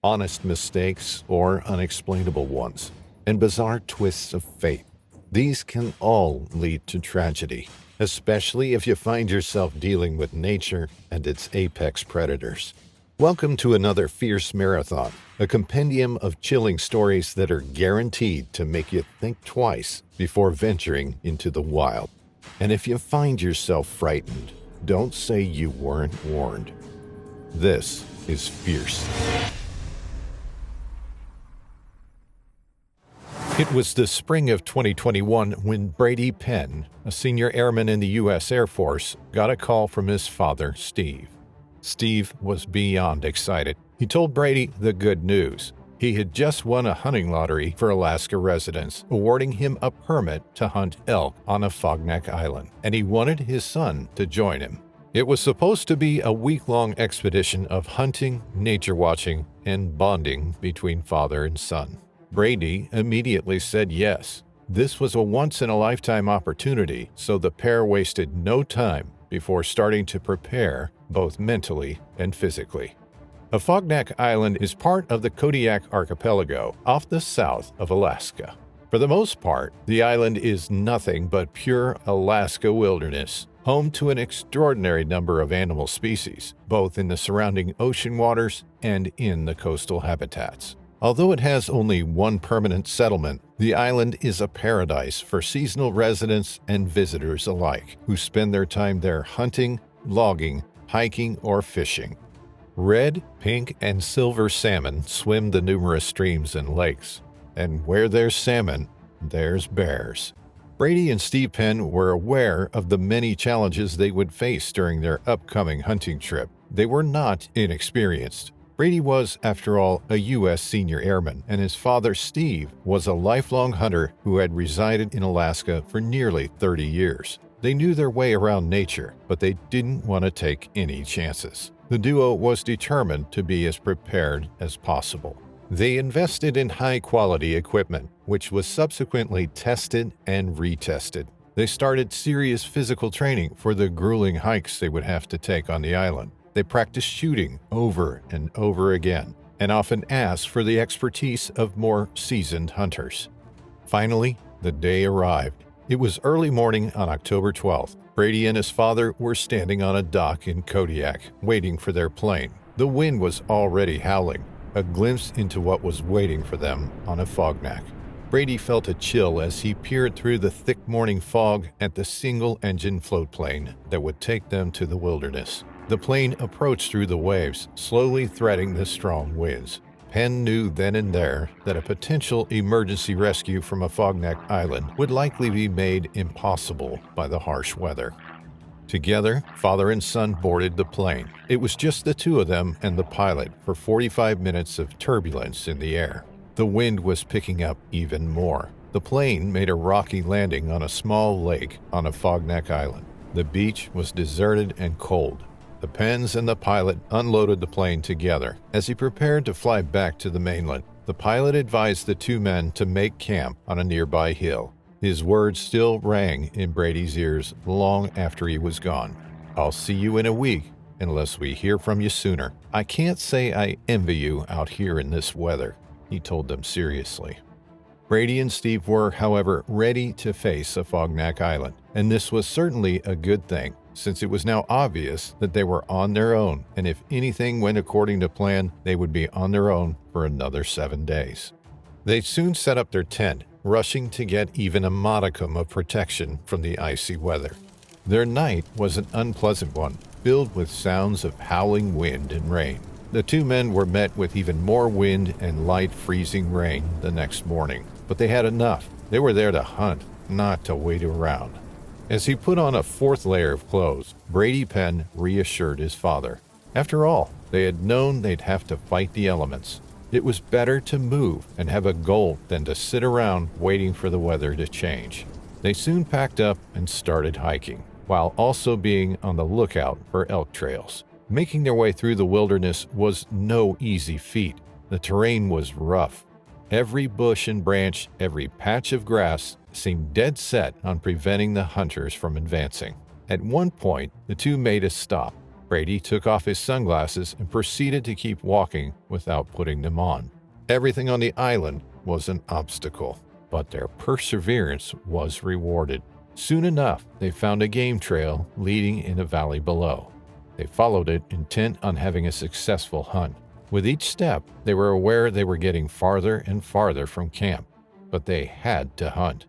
honest mistakes or unexplainable ones, and bizarre twists of fate. These can all lead to tragedy, especially if you find yourself dealing with nature and its apex predators. Welcome to another fierce marathon, a compendium of chilling stories that are guaranteed to make you think twice before venturing into the wild. And if you find yourself frightened, don't say you weren't warned. This is Fierce. It was the spring of 2021 when Brady Penn, a senior airman in the U.S. Air Force, got a call from his father, Steve. Steve was beyond excited. He told Brady the good news. He had just won a hunting lottery for Alaska residents, awarding him a permit to hunt elk on Afognak Island, and he wanted his son to join him. It was supposed to be a week-long expedition of hunting, nature watching, and bonding between father and son. Brady immediately said yes. This was a once-in-a-lifetime opportunity, so the pair wasted no time before starting to prepare, both mentally and physically. Afognak Island is part of the Kodiak archipelago off the south of Alaska. For the most part, the island is nothing but pure Alaska wilderness, home to an extraordinary number of animal species, both in the surrounding ocean waters and in the coastal habitats. Although it has only one permanent settlement, the island is a paradise for seasonal residents and visitors alike, who spend their time there hunting, logging, hiking, or fishing. Red, pink, and silver salmon swim the numerous streams and lakes. And where there's salmon, there's bears. Brady and Steve Penn were aware of the many challenges they would face during their upcoming hunting trip. They were not inexperienced. Brady was, after all, a U.S. senior airman, and his father, Steve, was a lifelong hunter who had resided in Alaska for nearly 30 years. They knew their way around nature, but they didn't want to take any chances. The duo was determined to be as prepared as possible. They invested in high-quality equipment, which was subsequently tested and retested. They started serious physical training for the grueling hikes they would have to take on the island. They practiced shooting over and over again, and often asked for the expertise of more seasoned hunters. Finally, the day arrived. It was early morning on October 12th. Brady and his father were standing on a dock in Kodiak, waiting for their plane. The wind was already howling, a glimpse into what was waiting for them on Afognak. Brady felt a chill as he peered through the thick morning fog at the single-engine floatplane that would take them to the wilderness. The plane approached through the waves, slowly threading the strong winds. Penn knew then and there that a potential emergency rescue from Afognak Island would likely be made impossible by the harsh weather. Together, father and son boarded the plane. It was just the two of them and the pilot for 45 minutes of turbulence in the air. The wind was picking up even more. The plane made a rocky landing on a small lake on Afognak Island. The beach was deserted and cold. The Penns and the pilot unloaded the plane together. As he prepared to fly back to the mainland, the pilot advised the two men to make camp on a nearby hill. His words still rang in Brady's ears long after he was gone. "I'll see you in a week, unless we hear from you sooner. I can't say I envy you out here in this weather," he told them seriously. Brady and Steve were, however, ready to face Afognak Island, and this was certainly a good thing, since it was now obvious that they were on their own, and if anything went according to plan, they would be on their own for another 7 days. They soon set up their tent, rushing to get even a modicum of protection from the icy weather. Their night was an unpleasant one, filled with sounds of howling wind and rain. The two men were met with even more wind and light freezing rain the next morning, but they had enough. They were there to hunt, not to wait around. As he put on a fourth layer of clothes, Brady Penn reassured his father. After all, they had known they'd have to fight the elements. It was better to move and have a goal than to sit around waiting for the weather to change. They soon packed up and started hiking, while also being on the lookout for elk trails. Making their way through the wilderness was no easy feat. The terrain was rough. Every bush and branch, every patch of grass seemed dead set on preventing the hunters from advancing. At one point, the two made a stop. Brady took off his sunglasses and proceeded to keep walking without putting them on. Everything on the island was an obstacle, but their perseverance was rewarded. Soon enough, they found a game trail leading in a valley below. They followed it, intent on having a successful hunt. With each step, they were aware they were getting farther and farther from camp, but they had to hunt.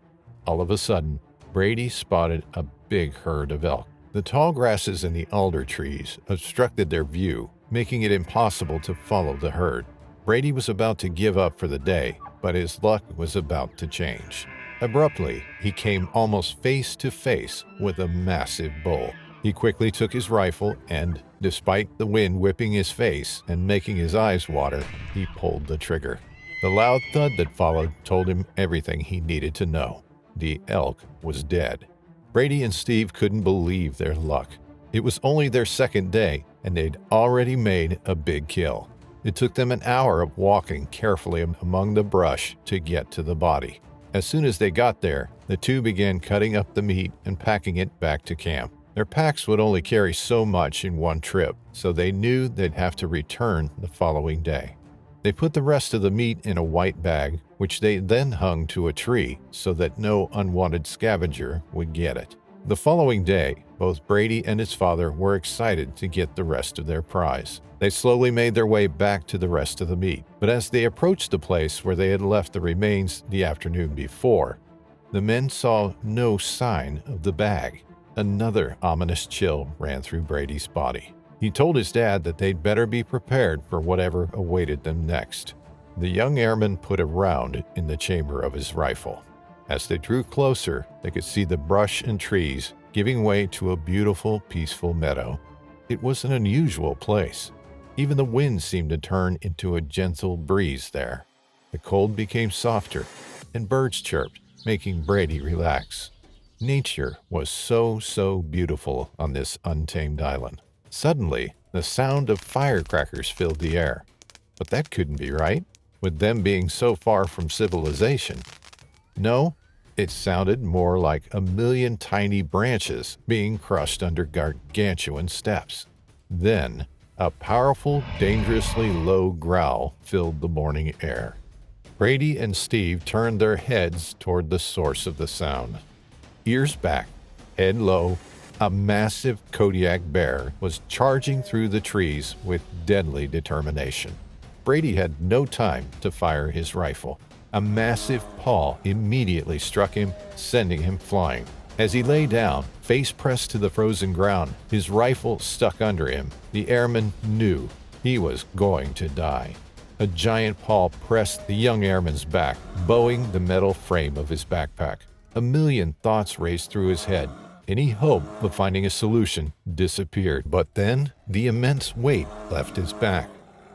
All of a sudden, Brady spotted a big herd of elk. The tall grasses and the alder trees obstructed their view, making it impossible to follow the herd. Brady was about to give up for the day, but his luck was about to change. Abruptly, he came almost face to face with a massive bull. He quickly took his rifle and, despite the wind whipping his face and making his eyes water, he pulled the trigger. The loud thud that followed told him everything he needed to know. The elk was dead. Brady and Steve couldn't believe their luck. It was only their second day, and they'd already made a big kill. It took them an hour of walking carefully among the brush to get to the body. As soon as they got there, the two began cutting up the meat and packing it back to camp. Their packs would only carry so much in one trip, so they knew they'd have to return the following day. They put the rest of the meat in a white bag, which they then hung to a tree so that no unwanted scavenger would get it. The following day, both Brady and his father were excited to get the rest of their prize. They slowly made their way back to the rest of the meat, but as they approached the place where they had left the remains the afternoon before, the men saw no sign of the bag. Another ominous chill ran through Brady's body. He told his dad that they'd better be prepared for whatever awaited them next. The young airman put a round in the chamber of his rifle. As they drew closer, they could see the brush and trees giving way to a beautiful, peaceful meadow. It was an unusual place. Even the wind seemed to turn into a gentle breeze there. The cold became softer, and birds chirped, making Brady relax. Nature was so beautiful on this untamed island. Suddenly, the sound of firecrackers filled the air. But that couldn't be right, with them being so far from civilization. No, it sounded more like a million tiny branches being crushed under gargantuan steps. Then, a powerful, dangerously low growl filled the morning air. Brady and Steve turned their heads toward the source of the sound. Ears back, head low, a massive kodiak bear was charging through the trees with deadly determination. Brady had no time to fire his rifle. A massive paw immediately struck him, sending him flying. As he lay down, face pressed to the frozen ground, his rifle stuck under him, the airman knew he was going to die. A giant paw pressed the young airman's back, bowing the metal frame of his backpack. A million thoughts raced through his head. Any hope of finding a solution disappeared, but then the immense weight left his back.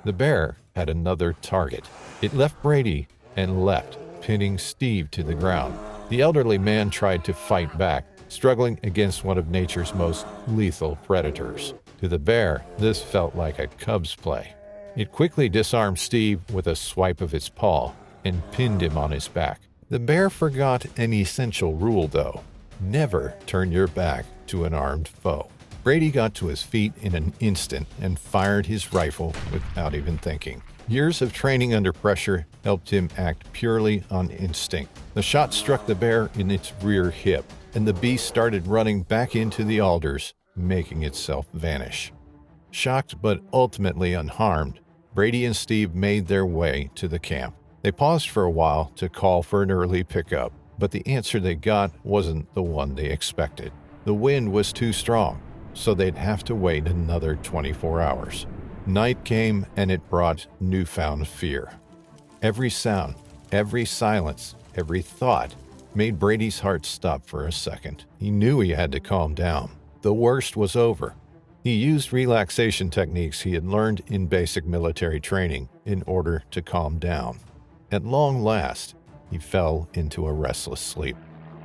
The bear had another target. It left Brady and leapt, pinning Steve to the ground. The elderly man tried to fight back, struggling against one of nature's most lethal predators. To the bear, this felt like a cub's play. It quickly disarmed Steve with a swipe of its paw and pinned him on his back. The bear forgot an essential rule, though. Never turn your back to an armed foe. Brady got to his feet in an instant and fired his rifle without even thinking. Years of training under pressure helped him act purely on instinct. The shot struck the bear in its rear hip, and the beast started running back into the alders, making itself vanish. Shocked but ultimately unharmed, Brady and Steve made their way to the camp. They paused for a while to call for an early pickup, but the answer they got wasn't the one they expected. The wind was too strong, so they'd have to wait another 24 hours. Night came, and it brought newfound fear. Every sound, every silence, every thought made Brady's heart stop for a second. He knew he had to calm down. The worst was over. He used relaxation techniques he had learned in basic military training in order to calm down. At long last, he fell into a restless sleep.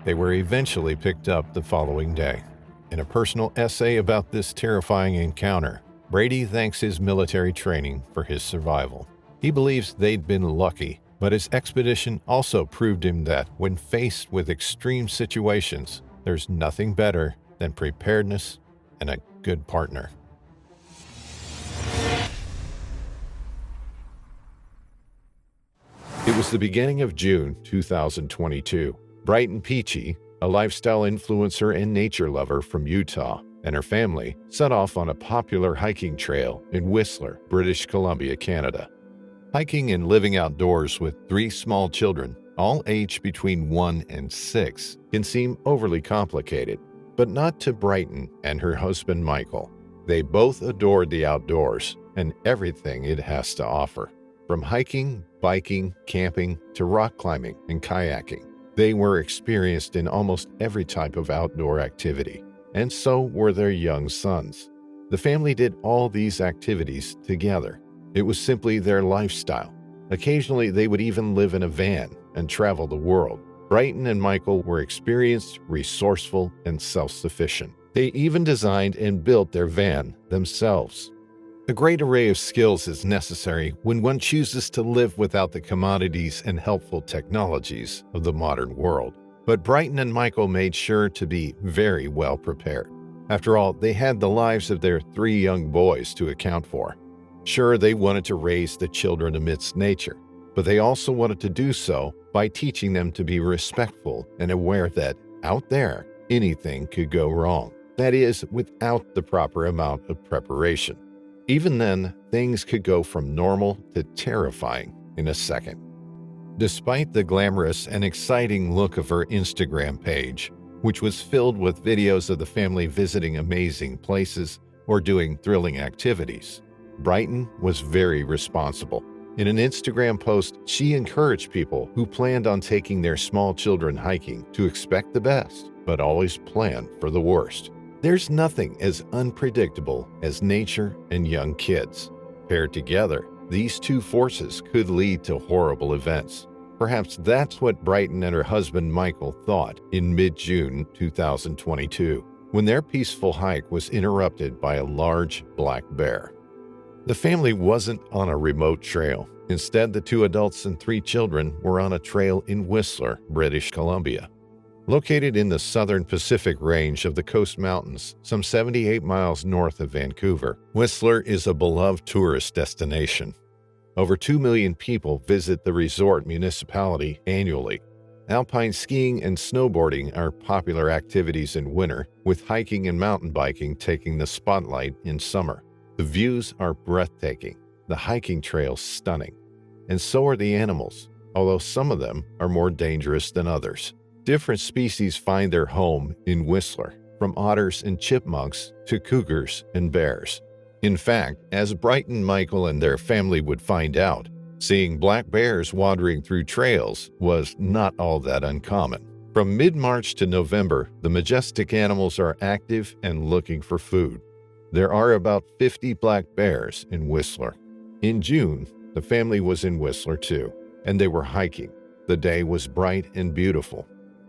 They were eventually picked up the following day. In a personal essay about this terrifying encounter, Brady thanks his military training for his survival. He believes they'd been lucky, but his expedition also proved him that when faced with extreme situations, there's nothing better than preparedness and a good partner. It was the beginning of June 2022. Brighton Peachy, a lifestyle influencer and nature lover from Utah, and her family set off on a popular hiking trail in Whistler, British Columbia, Canada. Hiking and living outdoors with 3 small children, all aged between 1 and 6, can seem overly complicated, but not to Brighton and her husband Michael. They both adored the outdoors and everything it has to offer. From hiking, biking, camping, to rock climbing and kayaking, they were experienced in almost every type of outdoor activity, and so were their young sons. The family did all these activities together. It was simply their lifestyle. Occasionally, they would even live in a van and travel the world. Brighton and Michael were experienced, resourceful, and self-sufficient. They even designed and built their van themselves. A great array of skills is necessary when one chooses to live without the commodities and helpful technologies of the modern world. But Brighton and Michael made sure to be very well prepared. After all, they had the lives of their 3 young boys to account for. Sure, they wanted to raise the children amidst nature, but they also wanted to do so by teaching them to be respectful and aware that, out there, anything could go wrong. That is, without the proper amount of preparation. Even then, things could go from normal to terrifying in a second. Despite the glamorous and exciting look of her Instagram page, which was filled with videos of the family visiting amazing places or doing thrilling activities, Brighton was very responsible. In an Instagram post, she encouraged people who planned on taking their small children hiking to expect the best, but always plan for the worst. There's nothing as unpredictable as nature and young kids. Paired together, these 2 forces could lead to horrible events. Perhaps that's what Brighton and her husband Michael thought in mid-June 2022, when their peaceful hike was interrupted by a large black bear. The family wasn't on a remote trail. Instead, the 2 adults and 3 children were on a trail in Whistler, British Columbia. Located in the southern Pacific range of the Coast Mountains, some 78 miles north of Vancouver, Whistler is a beloved tourist destination. Over 2 million people visit the resort municipality annually. Alpine skiing and snowboarding are popular activities in winter, with hiking and mountain biking taking the spotlight in summer. The views are breathtaking, the hiking trails stunning, and so are the animals, although some of them are more dangerous than others. Different species find their home in Whistler, from otters and chipmunks to cougars and bears. In fact, as Brighton, Michael, and their family would find out, seeing black bears wandering through trails was not all that uncommon. From mid-March to November, the majestic animals are active and looking for food. There are about 50 black bears in Whistler. In June, the family was in Whistler too, and they were hiking. The day was bright and beautiful.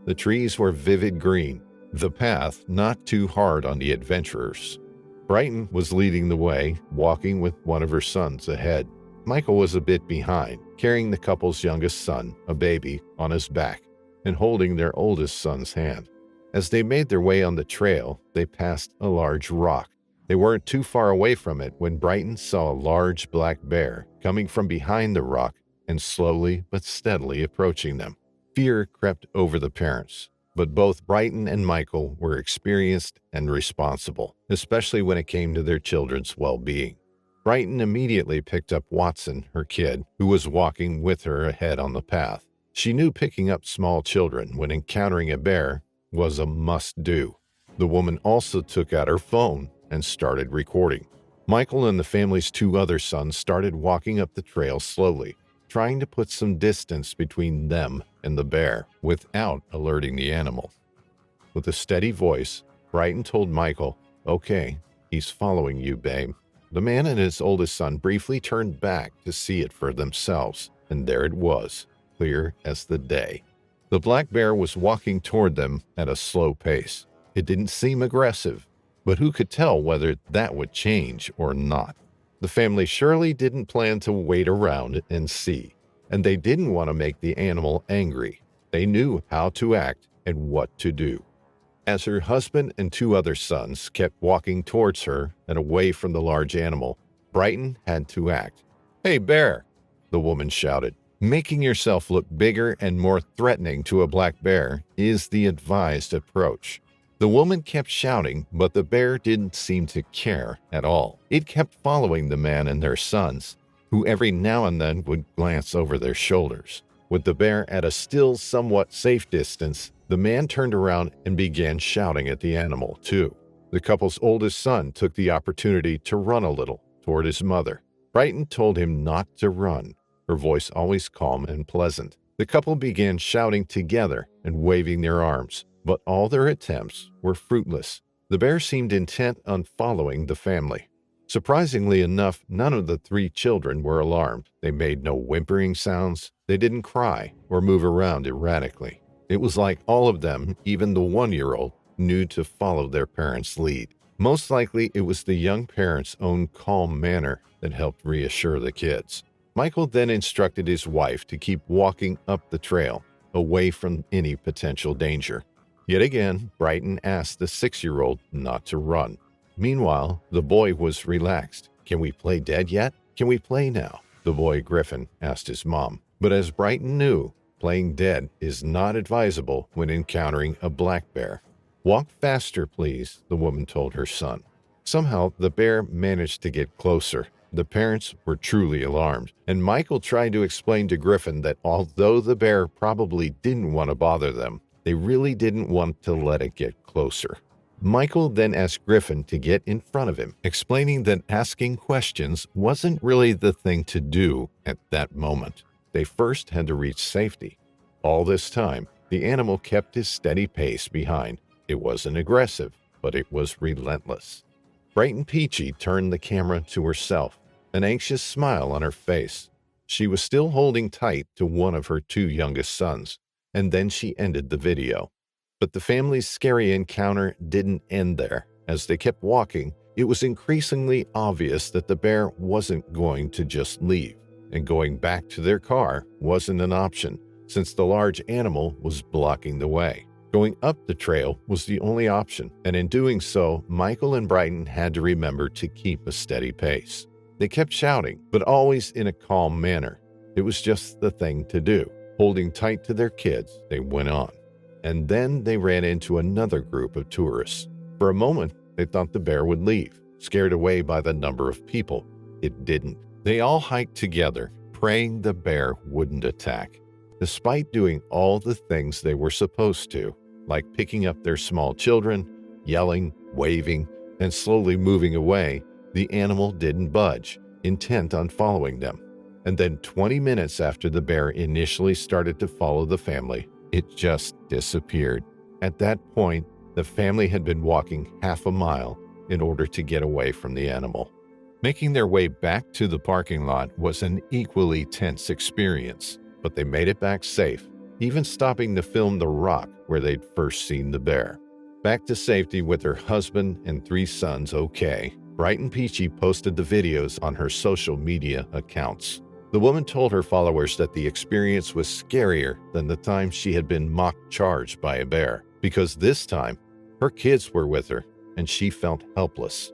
The trees were vivid green, the path not too hard on the adventurers. Brighton was leading the way, walking with one of her sons ahead. Michael was a bit behind, carrying the couple's youngest son, a baby, on his back, and holding their oldest son's hand. As they made their way on the trail, they passed a large rock. They weren't too far away from it when Brighton saw a large black bear coming from behind the rock and slowly but steadily approaching them. Fear crept over the parents, but both Brighton and Michael were experienced and responsible, especially when it came to their children's well-being. Brighton immediately picked up Watson, her kid, who was walking with her ahead on the path. She knew picking up small children when encountering a bear was a must-do. The woman also took out her phone and started recording. Michael and the family's 2 other sons started walking up the trail slowly, trying to put some distance between them and the bear without alerting the animal. With a steady voice, Brighton told Michael, "Okay, he's following you, babe." The man and his oldest son briefly turned back to see it for themselves, and there it was, clear as the day. The black bear was walking toward them at a slow pace. It didn't seem aggressive, but who could tell whether that would change or not? The family surely didn't plan to wait around and see, and they didn't want to make the animal angry. They knew how to act and what to do. As her husband and 2 other sons kept walking towards her and away from the large animal, Brighton had to act. "Hey, bear!" the woman shouted, Making yourself look bigger and more threatening to a black bear is the advised approach. The woman kept shouting, but the bear didn't seem to care at all. It kept following the man and their sons, who every now and then would glance over their shoulders. With the bear at a still somewhat safe distance, the man turned around and began shouting at the animal, too. The couple's oldest son took the opportunity to run a little toward his mother. Brighton told him not to run, her voice always calm and pleasant. The couple began shouting together and waving their arms, but all their attempts were fruitless. The bear seemed intent on following the family. Surprisingly enough, none of the 3 children were alarmed. They made no whimpering sounds, they didn't cry or move around erratically. It was like all of them, even the 1-year-old, knew to follow their parents' lead. Most likely, it was the young parents' own calm manner that helped reassure the kids. Michael then instructed his wife to keep walking up the trail, away from any potential danger. Yet again, Brighton asked the 6-year-old not to run. Meanwhile, the boy was relaxed. "Can we play dead yet? Can we play now?" the boy Griffin asked his mom. But as Brighton knew, playing dead is not advisable when encountering a black bear. "Walk faster, please," the woman told her son. Somehow, the bear managed to get closer. The parents were truly alarmed, and Michael tried to explain to Griffin that although the bear probably didn't want to bother them, they really didn't want to let it get closer. Michael then asked Griffin to get in front of him, explaining that asking questions wasn't really the thing to do at that moment. They first had to reach safety. All this time, the animal kept his steady pace behind. It wasn't aggressive, but it was relentless. Brighton Peachy turned the camera to herself, an anxious smile on her face. She was still holding tight to one of her 2 youngest sons, and then she ended the video. But the family's scary encounter didn't end there. As they kept walking, it was increasingly obvious that the bear wasn't going to just leave, and going back to their car wasn't an option, since the large animal was blocking the way. Going up the trail was the only option, and in doing so, Michael and Brighton had to remember to keep a steady pace. They kept shouting, but always in a calm manner. It was just the thing to do. Holding tight to their kids, they went on. And then they ran into another group of tourists. For a moment, they thought the bear would leave, scared away by the number of people. It didn't. They all hiked together, praying the bear wouldn't attack. Despite doing all the things they were supposed to, like picking up their small children, yelling, waving, and slowly moving away, the animal didn't budge, intent on following them. And then 20 minutes after the bear initially started to follow the family, it just disappeared. At that point, the family had been walking half a mile in order to get away from the animal. Making their way back to the parking lot was an equally tense experience, but they made it back safe, even stopping to film the rock where they'd first seen the bear. Back to safety with her husband and 3 sons okay, Brighton Peachy posted the videos on her social media accounts. The woman told her followers that the experience was scarier than the time she had been mock charged by a bear, because this time, her kids were with her, and she felt helpless.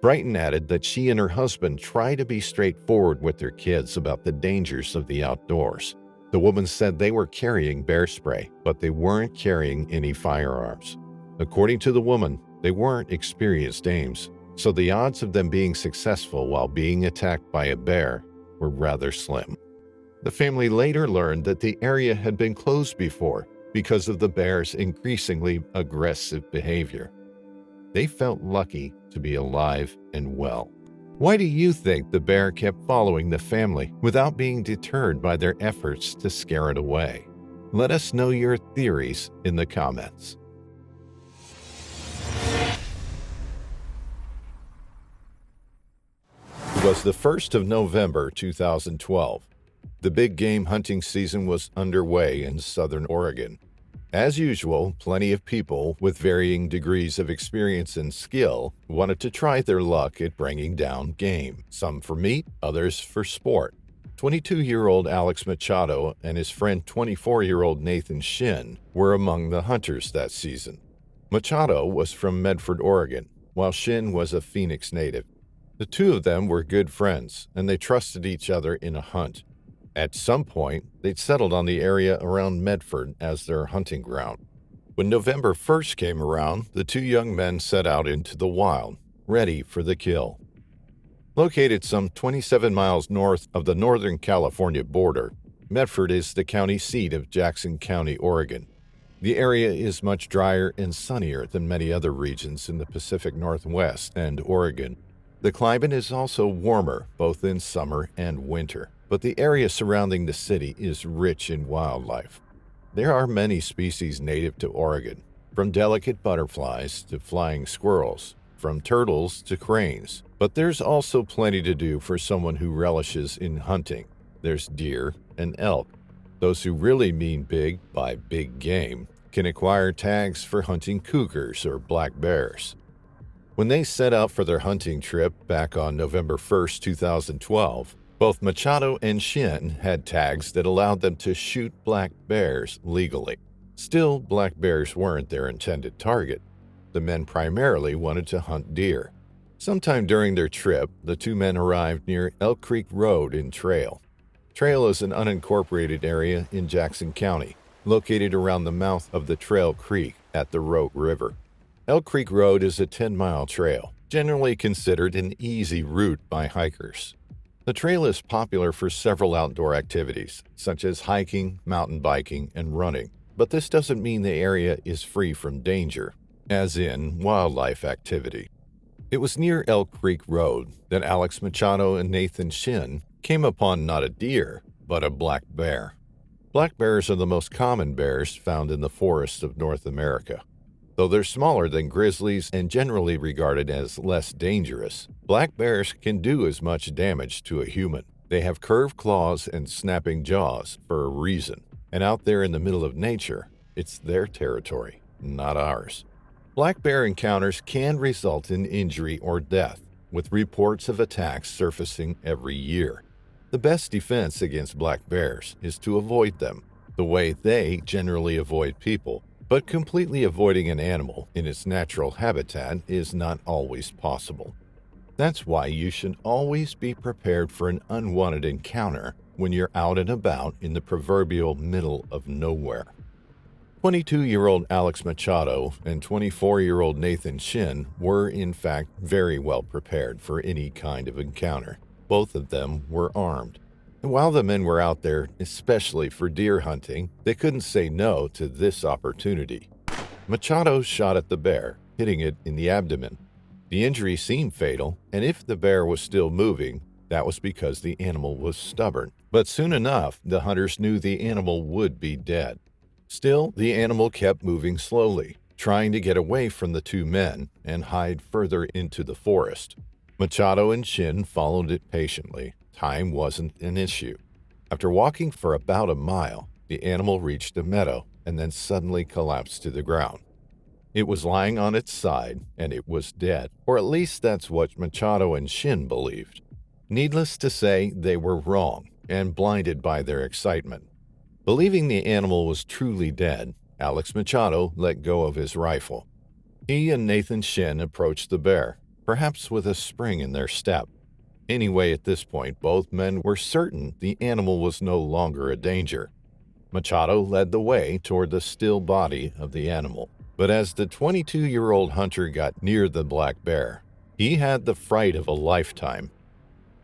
Brighton added that she and her husband try to be straightforward with their kids about the dangers of the outdoors. The woman said they were carrying bear spray, but they weren't carrying any firearms. According to the woman, they weren't experienced aims, so the odds of them being successful while being attacked by a bear were rather slim. The family later learned that the area had been closed before because of the bear's increasingly aggressive behavior. They felt lucky to be alive and well. Why do you think the bear kept following the family without being deterred by their efforts to scare it away? Let us know your theories in the comments. It was the 1st of November 2012. The big game hunting season was underway in southern Oregon. As usual, plenty of people with varying degrees of experience and skill wanted to try their luck at bringing down game, some for meat, others for sport. 22-year-old Alex Machado and his friend 24-year-old Nathan Shin were among the hunters that season. Machado was from Medford, Oregon, while Shin was a Phoenix native. The 2 of them were good friends, and they trusted each other in a hunt. At some point, they'd settled on the area around Medford as their hunting ground. When November 1st came around, the two young men set out into the wild, ready for the kill. Located some 27 miles north of the Northern California border, Medford is the county seat of Jackson County, Oregon. The area is much drier and sunnier than many other regions in the Pacific Northwest and Oregon. The climate is also warmer, both in summer and winter, but the area surrounding the city is rich in wildlife. There are many species native to Oregon, from delicate butterflies to flying squirrels, from turtles to cranes. But there's also plenty to do for someone who relishes in hunting. There's deer and elk. Those who really mean big by big game can acquire tags for hunting cougars or black bears. When they set out for their hunting trip back on November 1st, 2012, both Machado and Shin had tags that allowed them to shoot black bears legally. Still, black bears weren't their intended target. The men primarily wanted to hunt deer. Sometime during their trip, the two men arrived near Elk Creek Road in Trail. Trail is an unincorporated area in Jackson County, located around the mouth of the Trail Creek at the Rogue River. Elk Creek Road is a 10-mile trail, generally considered an easy route by hikers. The trail is popular for several outdoor activities, such as hiking, mountain biking, and running, but this doesn't mean the area is free from danger, as in wildlife activity. It was near Elk Creek Road that Alex Machado and Nathan Shin came upon not a deer, but a black bear. Black bears are the most common bears found in the forests of North America. Though they're smaller than grizzlies and generally regarded as less dangerous, black bears can do as much damage to a human. They have curved claws and snapping jaws for a reason, and out there in the middle of nature, it's their territory, not ours. Black bear encounters can result in injury or death, with reports of attacks surfacing every year. The best defense against black bears is to avoid them, the way they generally avoid people, but completely avoiding an animal in its natural habitat is not always possible. That's why you should always be prepared for an unwanted encounter when you're out and about in the proverbial middle of nowhere. 22-year-old Alex Machado and 24-year-old Nathan Shin were, in fact, very well prepared for any kind of encounter. Both of them were armed. And while the men were out there, especially for deer hunting, they couldn't say no to this opportunity. Machado shot at the bear, hitting it in the abdomen. The injury seemed fatal, and if the bear was still moving, that was because the animal was stubborn. But soon enough, the hunters knew the animal would be dead. Still, the animal kept moving slowly, trying to get away from the two men and hide further into the forest. Machado and Shin followed it patiently. Time wasn't an issue. After walking for about a mile, the animal reached a meadow and then suddenly collapsed to the ground. It was lying on its side, and it was dead, or at least that's what Machado and Shin believed. Needless to say, they were wrong and blinded by their excitement. Believing the animal was truly dead, Alex Machado let go of his rifle. He and Nathan Shin approached the bear, perhaps with a spring in their step. Anyway, at this point, both men were certain the animal was no longer a danger. Machado led the way toward the still body of the animal. But as the 22-year-old hunter got near the black bear, he had the fright of a lifetime.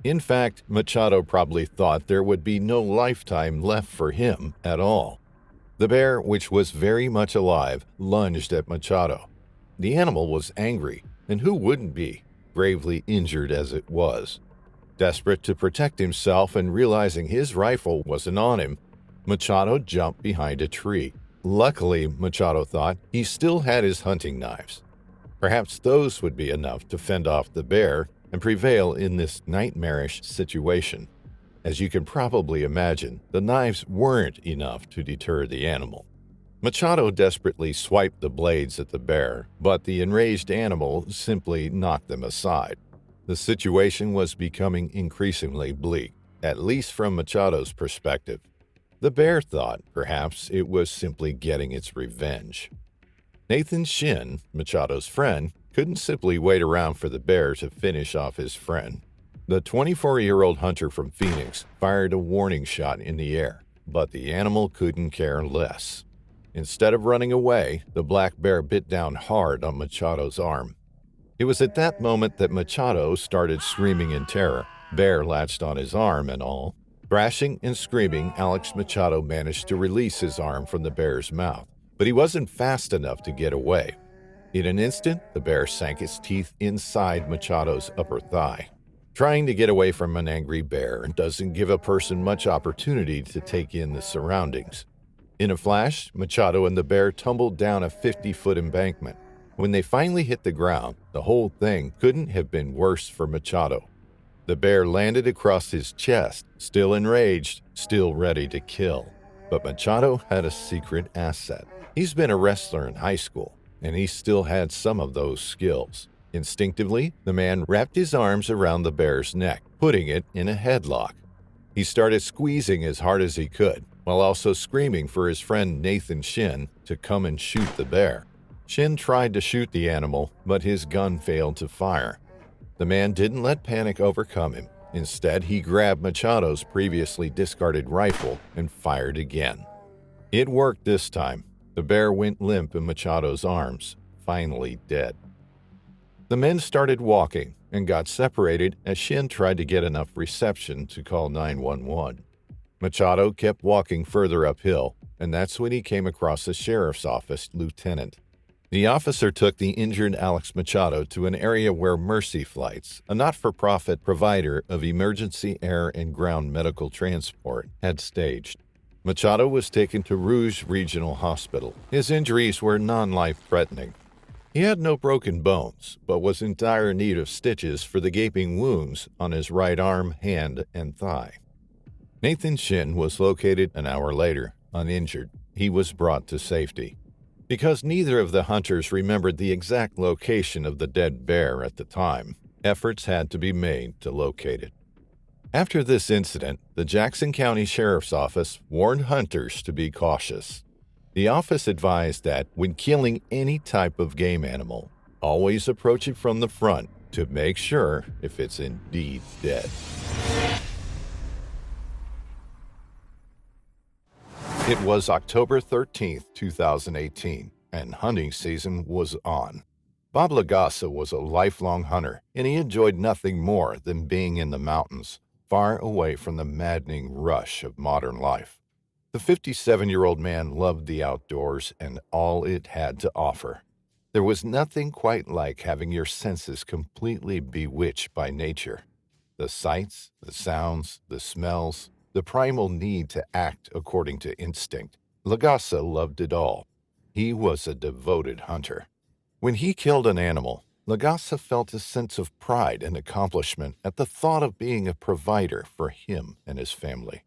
In fact, Machado probably thought there would be no lifetime left for him at all. The bear, which was very much alive, lunged at Machado. The animal was angry, and who wouldn't be, gravely injured as it was. Desperate to protect himself and realizing his rifle wasn't on him, Machado jumped behind a tree. Luckily, Machado thought, he still had his hunting knives. Perhaps those would be enough to fend off the bear and prevail in this nightmarish situation. As you can probably imagine, the knives weren't enough to deter the animal. Machado desperately swiped the blades at the bear, but the enraged animal simply knocked them aside. The situation was becoming increasingly bleak, at least from Machado's perspective. The bear thought perhaps it was simply getting its revenge. Nathan Shin, Machado's friend, couldn't simply wait around for the bear to finish off his friend. The 24-year-old hunter from Phoenix fired a warning shot in the air, but the animal couldn't care less. Instead of running away, the black bear bit down hard on Machado's arm. It was at that moment that Machado started screaming in terror. Bear latched on his arm and all. Thrashing and screaming, Alex Machado managed to release his arm from the bear's mouth, but he wasn't fast enough to get away. In an instant, the bear sank its teeth inside Machado's upper thigh. Trying to get away from an angry bear doesn't give a person much opportunity to take in the surroundings. In a flash, Machado and the bear tumbled down a 50-foot embankment. When they finally hit the ground, the whole thing couldn't have been worse for Machado. The bear landed across his chest, still enraged, still ready to kill. But Machado had a secret asset. He's been a wrestler in high school, and he still had some of those skills. Instinctively, the man wrapped his arms around the bear's neck, putting it in a headlock. He started squeezing as hard as he could, while also screaming for his friend Nathan Shin to come and shoot the bear. Shin tried to shoot the animal, but his gun failed to fire. The man didn't let panic overcome him. Instead, he grabbed Machado's previously discarded rifle and fired again. It worked this time. The bear went limp in Machado's arms, finally dead. The men started walking and got separated as Shin tried to get enough reception to call 911. Machado kept walking further uphill, and that's when he came across a sheriff's office lieutenant. The officer took the injured Alex Machado to an area where Mercy Flights, a not-for-profit provider of emergency air and ground medical transport, had staged. Machado was taken to Rouge Regional Hospital. His injuries were non-life-threatening. He had no broken bones, but was in dire need of stitches for the gaping wounds on his right arm, hand, and thigh. Nathan Shin was located an hour later, uninjured. He was brought to safety. Because neither of the hunters remembered the exact location of the dead bear at the time, efforts had to be made to locate it. After this incident, the Jackson County Sheriff's Office warned hunters to be cautious. The office advised that when killing any type of game animal, always approach it from the front to make sure if it's indeed dead. It was October 13, 2018, and hunting season was on. Bob Lagassa was a lifelong hunter, and he enjoyed nothing more than being in the mountains, far away from the maddening rush of modern life. The 57-year-old man loved the outdoors and all it had to offer. There was nothing quite like having your senses completely bewitched by nature. The sights, the sounds, the smells, the primal need to act according to instinct. Lagassa loved it all. He was a devoted hunter. When he killed an animal, Lagassa felt a sense of pride and accomplishment at the thought of being a provider for him and his family.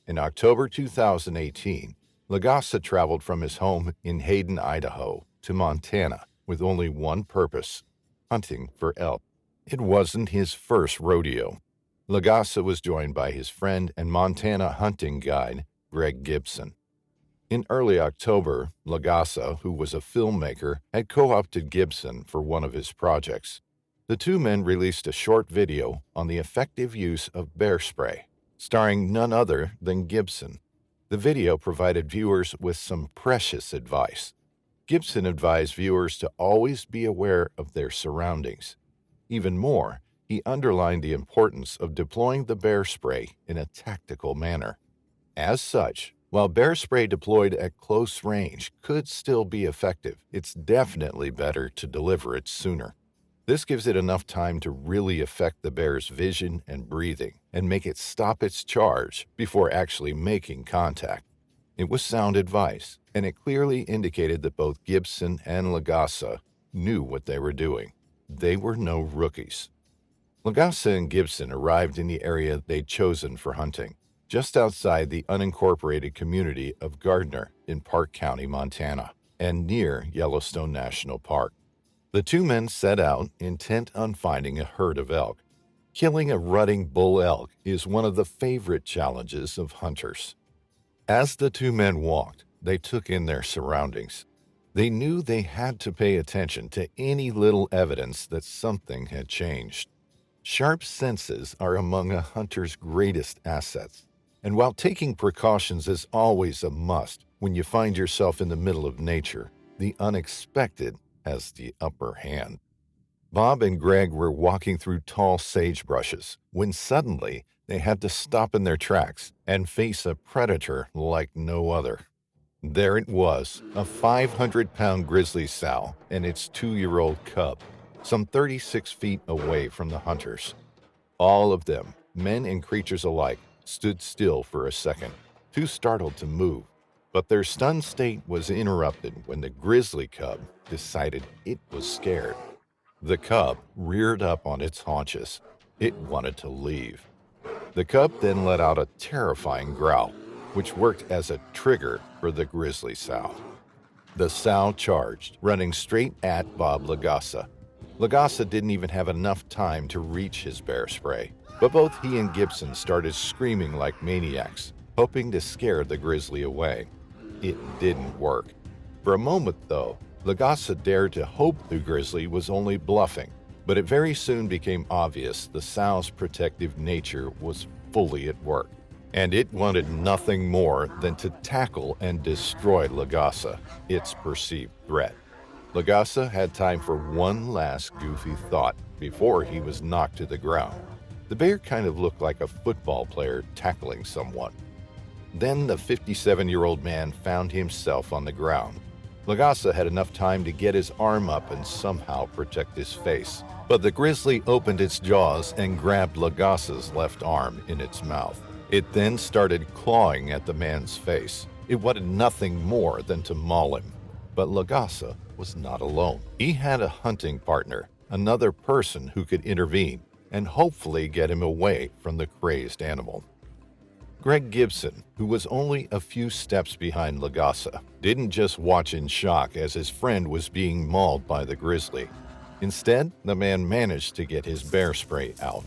In October 2018, Lagassa traveled from his home in Hayden, Idaho, to Montana with only one purpose: hunting for elk. It wasn't his first rodeo. Lagassa was joined by his friend and Montana hunting guide, Greg Gibson. In early October, Lagassa, who was a filmmaker, had co-opted Gibson for one of his projects. The two men released a short video on the effective use of Bearspray, starring none other than Gibson. The video provided viewers with some precious advice. Gibson advised viewers to always be aware of their surroundings. Even more, he underlined the importance of deploying the Bearspray in a tactical manner. As such, while Bearspray deployed at close range could still be effective, it's definitely better to deliver it sooner. This gives it enough time to really affect the bear's vision and breathing and make it stop its charge before actually making contact. It was sound advice, and it clearly indicated that both Gibson and Lagassa knew what they were doing. They were no rookies. Lagassa and Gibson arrived in the area they'd chosen for hunting, just outside the unincorporated community of Gardner in Park County, Montana, and near Yellowstone National Park. The two men set out, intent on finding a herd of elk. Killing a rutting bull elk is one of the favorite challenges of hunters. As the two men walked, they took in their surroundings. They knew they had to pay attention to any little evidence that something had changed. Sharp senses are among a hunter's greatest assets, and while taking precautions is always a must when you find yourself in the middle of nature, the unexpected has the upper hand. Bob and Greg were walking through tall sagebrushes when suddenly they had to stop in their tracks and face a predator like no other. There it was, a 500-pound grizzly sow and its 2-year-old cub, some 36 feet away from the hunters. All of them, men and creatures alike, stood still for a second, too startled to move. But their stunned state was interrupted when the grizzly cub decided it was scared. The cub reared up on its haunches. It wanted to leave. The cub then let out a terrifying growl, which worked as a trigger for the grizzly sow. The sow charged, running straight at Bob Lagassa. Lagassa didn't even have enough time to reach his Bearspray, but both he and Gibson started screaming like maniacs, hoping to scare the grizzly away. It didn't work. For a moment, though, Lagassa dared to hope the grizzly was only bluffing, but it very soon became obvious the sow's protective nature was fully at work, and it wanted nothing more than to tackle and destroy Lagassa, its perceived threat. Lagassa had time for one last goofy thought before he was knocked to the ground. The bear kind of looked like a football player tackling someone. Then the 57-year-old man found himself on the ground. Lagassa had enough time to get his arm up and somehow protect his face, but the grizzly opened its jaws and grabbed Lagassa's left arm in its mouth. It then started clawing at the man's face. It wanted nothing more than to maul him. But Lagassa was not alone. He had a hunting partner, another person who could intervene and hopefully get him away from the crazed animal. Greg Gibson, who was only a few steps behind Lagassa, didn't just watch in shock as his friend was being mauled by the grizzly. Instead, the man managed to get his Bearspray out.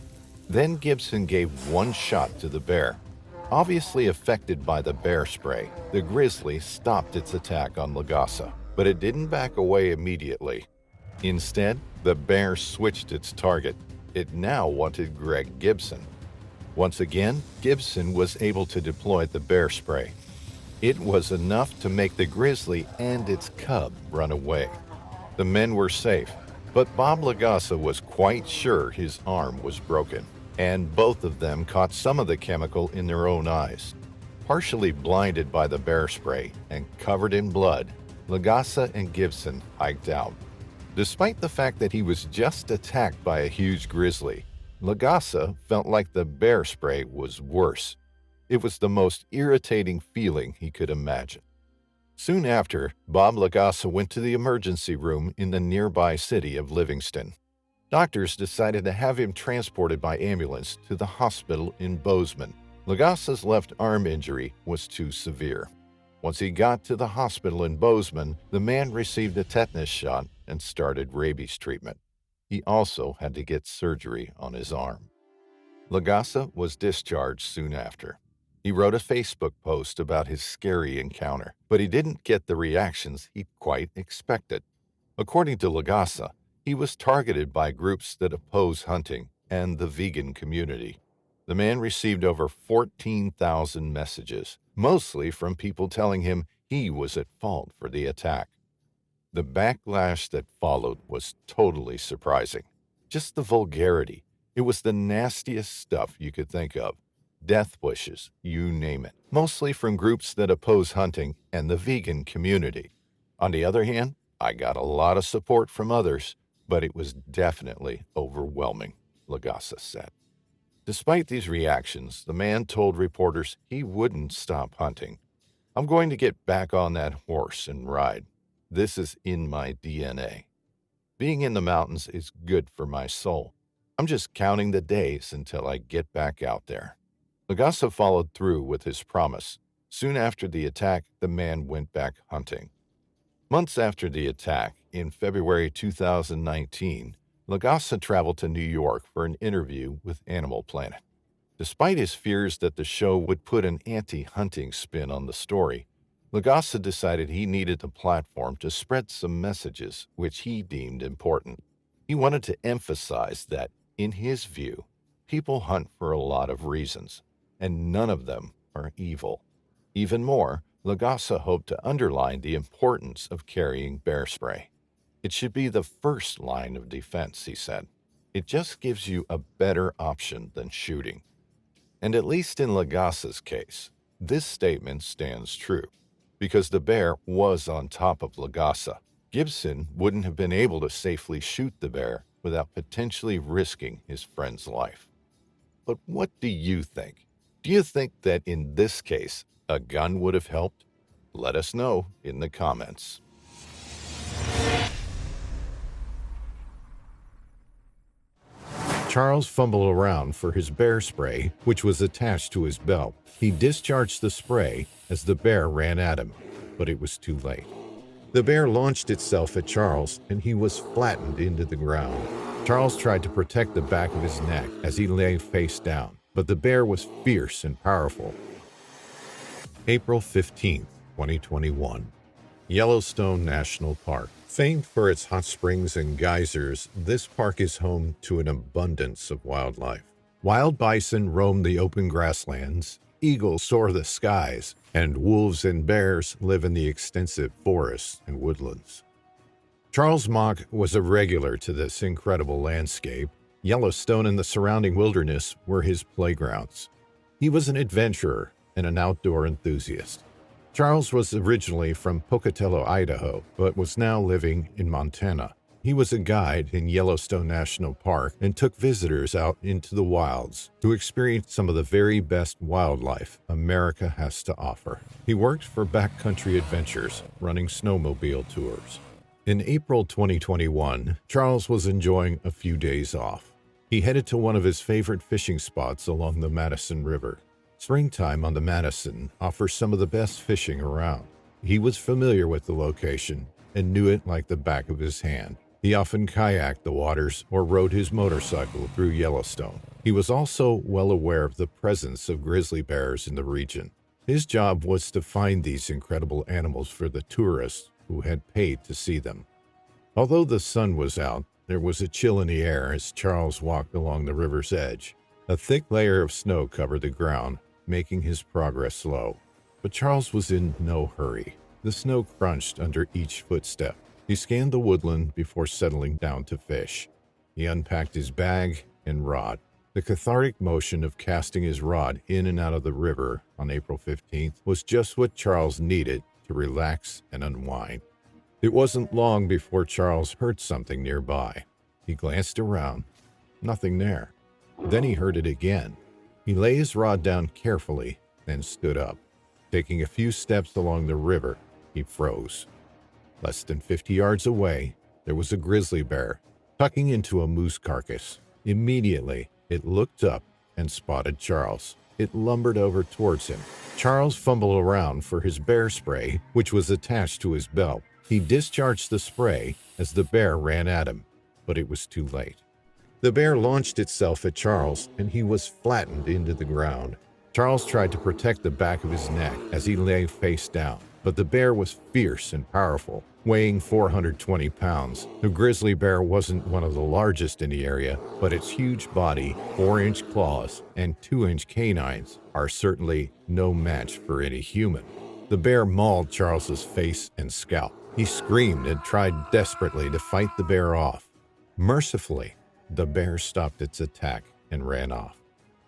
Then Gibson gave one shot to the bear. Obviously affected by the Bearspray, the grizzly stopped its attack on Lagassa, but it didn't back away immediately. Instead, the bear switched its target. It now wanted Greg Gibson. Once again, Gibson was able to deploy the Bearspray. It was enough to make the grizzly and its cub run away. The men were safe, but Bob Lagassa was quite sure his arm was broken, and both of them caught some of the chemical in their own eyes. Partially blinded by the Bearspray and covered in blood, Lagassa and Gibson hiked out. Despite the fact that he was just attacked by a huge grizzly, Lagassa felt like the Bearspray was worse. It was the most irritating feeling he could imagine. Soon after, Bob Lagassa went to the emergency room in the nearby city of Livingston. Doctors decided to have him transported by ambulance to the hospital in Bozeman. Lagassa's left arm injury was too severe. Once he got to the hospital in Bozeman, the man received a tetanus shot and started rabies treatment. He also had to get surgery on his arm. Lagassa was discharged soon after. He wrote a Facebook post about his scary encounter, but he didn't get the reactions he quite expected. According to Lagassa, he was targeted by groups that oppose hunting and the vegan community. The man received over 14,000 messages, mostly from people telling him he was at fault for the attack. The backlash that followed was totally surprising. Just the vulgarity. It was the nastiest stuff you could think of. Death wishes, you name it. Mostly from groups that oppose hunting and the vegan community. On the other hand, I got a lot of support from others, but it was definitely overwhelming, Lagassa said. Despite these reactions, the man told reporters he wouldn't stop hunting. I'm going to get back on that horse and ride. This is in my DNA. Being in the mountains is good for my soul. I'm just counting the days until I get back out there. Lagassa followed through with his promise. Soon after the attack, the man went back hunting. Months after the attack, in February 2019, Lagassa traveled to New York for an interview with Animal Planet. Despite his fears that the show would put an anti-hunting spin on the story, Lagassa decided he needed a platform to spread some messages which he deemed important. He wanted to emphasize that In his view, people hunt for a lot of reasons, and none of them are evil. Even more, Gusse hoped to underline the importance of carrying bear spray. It should be the first line of defense, he said. It just gives you a better option than shooting. And at least in Gusse's case, this statement stands true, because the bear was on top of Gusse. Gibson wouldn't have been able to safely shoot the bear without potentially risking his friend's life. But what do you think? Do you think that in this case, a gun would have helped? Let us know in the comments. Charles fumbled around for his bear spray, which was attached to his belt. He discharged the spray as the bear ran at him, but it was too late. The bear launched itself at Charles, and he was flattened into the ground. Charles tried to protect the back of his neck as he lay face down, but the bear was fierce and powerful. April 15, 2021. Yellowstone National Park. Famed for its hot springs and geysers, this park is home to an abundance of wildlife. Wild bison roam the open grasslands, eagles soar the skies, and wolves and bears live in the extensive forests and woodlands. Charles Mach was a regular to this incredible landscape. Yellowstone and the surrounding wilderness were his playgrounds. He was an adventurer and an outdoor enthusiast. Charles was originally from Pocatello, Idaho, but was now living in Montana. He was a guide in Yellowstone National Park and took visitors out into the wilds to experience some of the very best wildlife America has to offer. He worked for Backcountry Adventures, running snowmobile tours. In April 2021, Charles was enjoying a few days off. He headed to one of his favorite fishing spots along the Madison River. Springtime on the Madison offers some of the best fishing around. He was familiar with the location and knew it like the back of his hand. He often kayaked the waters or rode his motorcycle through Yellowstone. He was also well aware of the presence of grizzly bears in the region. His job was to find these incredible animals for the tourists who had paid to see them. Although the sun was out, there was a chill in the air as Charles walked along the river's edge. A thick layer of snow covered the ground, making his progress slow. But Charles was in no hurry. The snow crunched under each footstep. He scanned the woodland before settling down to fish. He unpacked his bag and rod. The cathartic motion of casting his rod in and out of the river on April 15th was just what Charles needed to relax and unwind. It wasn't long before Charles heard something nearby. He glanced around. Nothing there. Then he heard it again. He lay his rod down carefully, then stood up. Taking a few steps along the river, he froze. Less than 50 yards away, there was a grizzly bear, tucking into a moose carcass. Immediately, it looked up and spotted Charles. It lumbered over towards him. Charles fumbled around for his bear spray, which was attached to his belt. He discharged the spray as the bear ran at him, but it was too late. The bear launched itself at Charles, and he was flattened into the ground. Charles tried to protect the back of his neck as he lay face down, but the bear was fierce and powerful, weighing 420 pounds. The grizzly bear wasn't one of the largest in the area, but its huge body, 4-inch claws, and 2-inch canines are certainly no match for any human. The bear mauled Charles's face and scalp. He screamed and tried desperately to fight the bear off. Mercifully, the bear stopped its attack and ran off.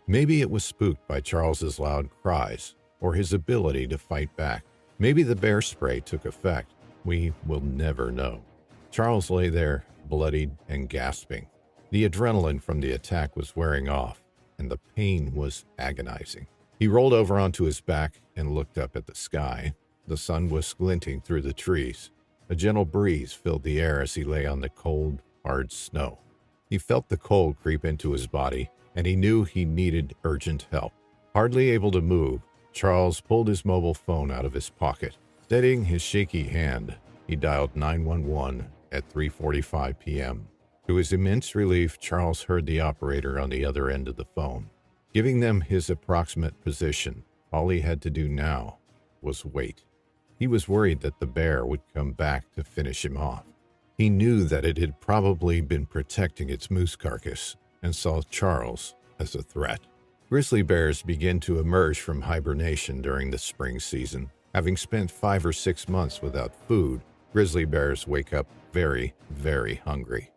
Maybe it was spooked by Charles's loud cries or his ability to fight back. Maybe the bear spray took effect. We will never know. Charles lay there, bloodied and gasping. The adrenaline from the attack was wearing off, and the pain was agonizing. He rolled over onto his back and looked up at the sky. The sun was glinting through the trees. A gentle breeze filled the air as he lay on the cold, hard snow. He felt the cold creep into his body, and he knew he needed urgent help. Hardly able to move, Charles pulled his mobile phone out of his pocket. Steadying his shaky hand, he dialed 911 at 3:45 p.m. To his immense relief, Charles heard the operator on the other end of the phone. Giving them his approximate position, all he had to do now was wait. He was worried that the bear would come back to finish him off. He knew that it had probably been protecting its moose carcass. and saw Charles as a threat. Grizzly bears begin to emerge from hibernation during the spring season. Having spent 5 or 6 months without food, grizzly bears wake up very, very hungry.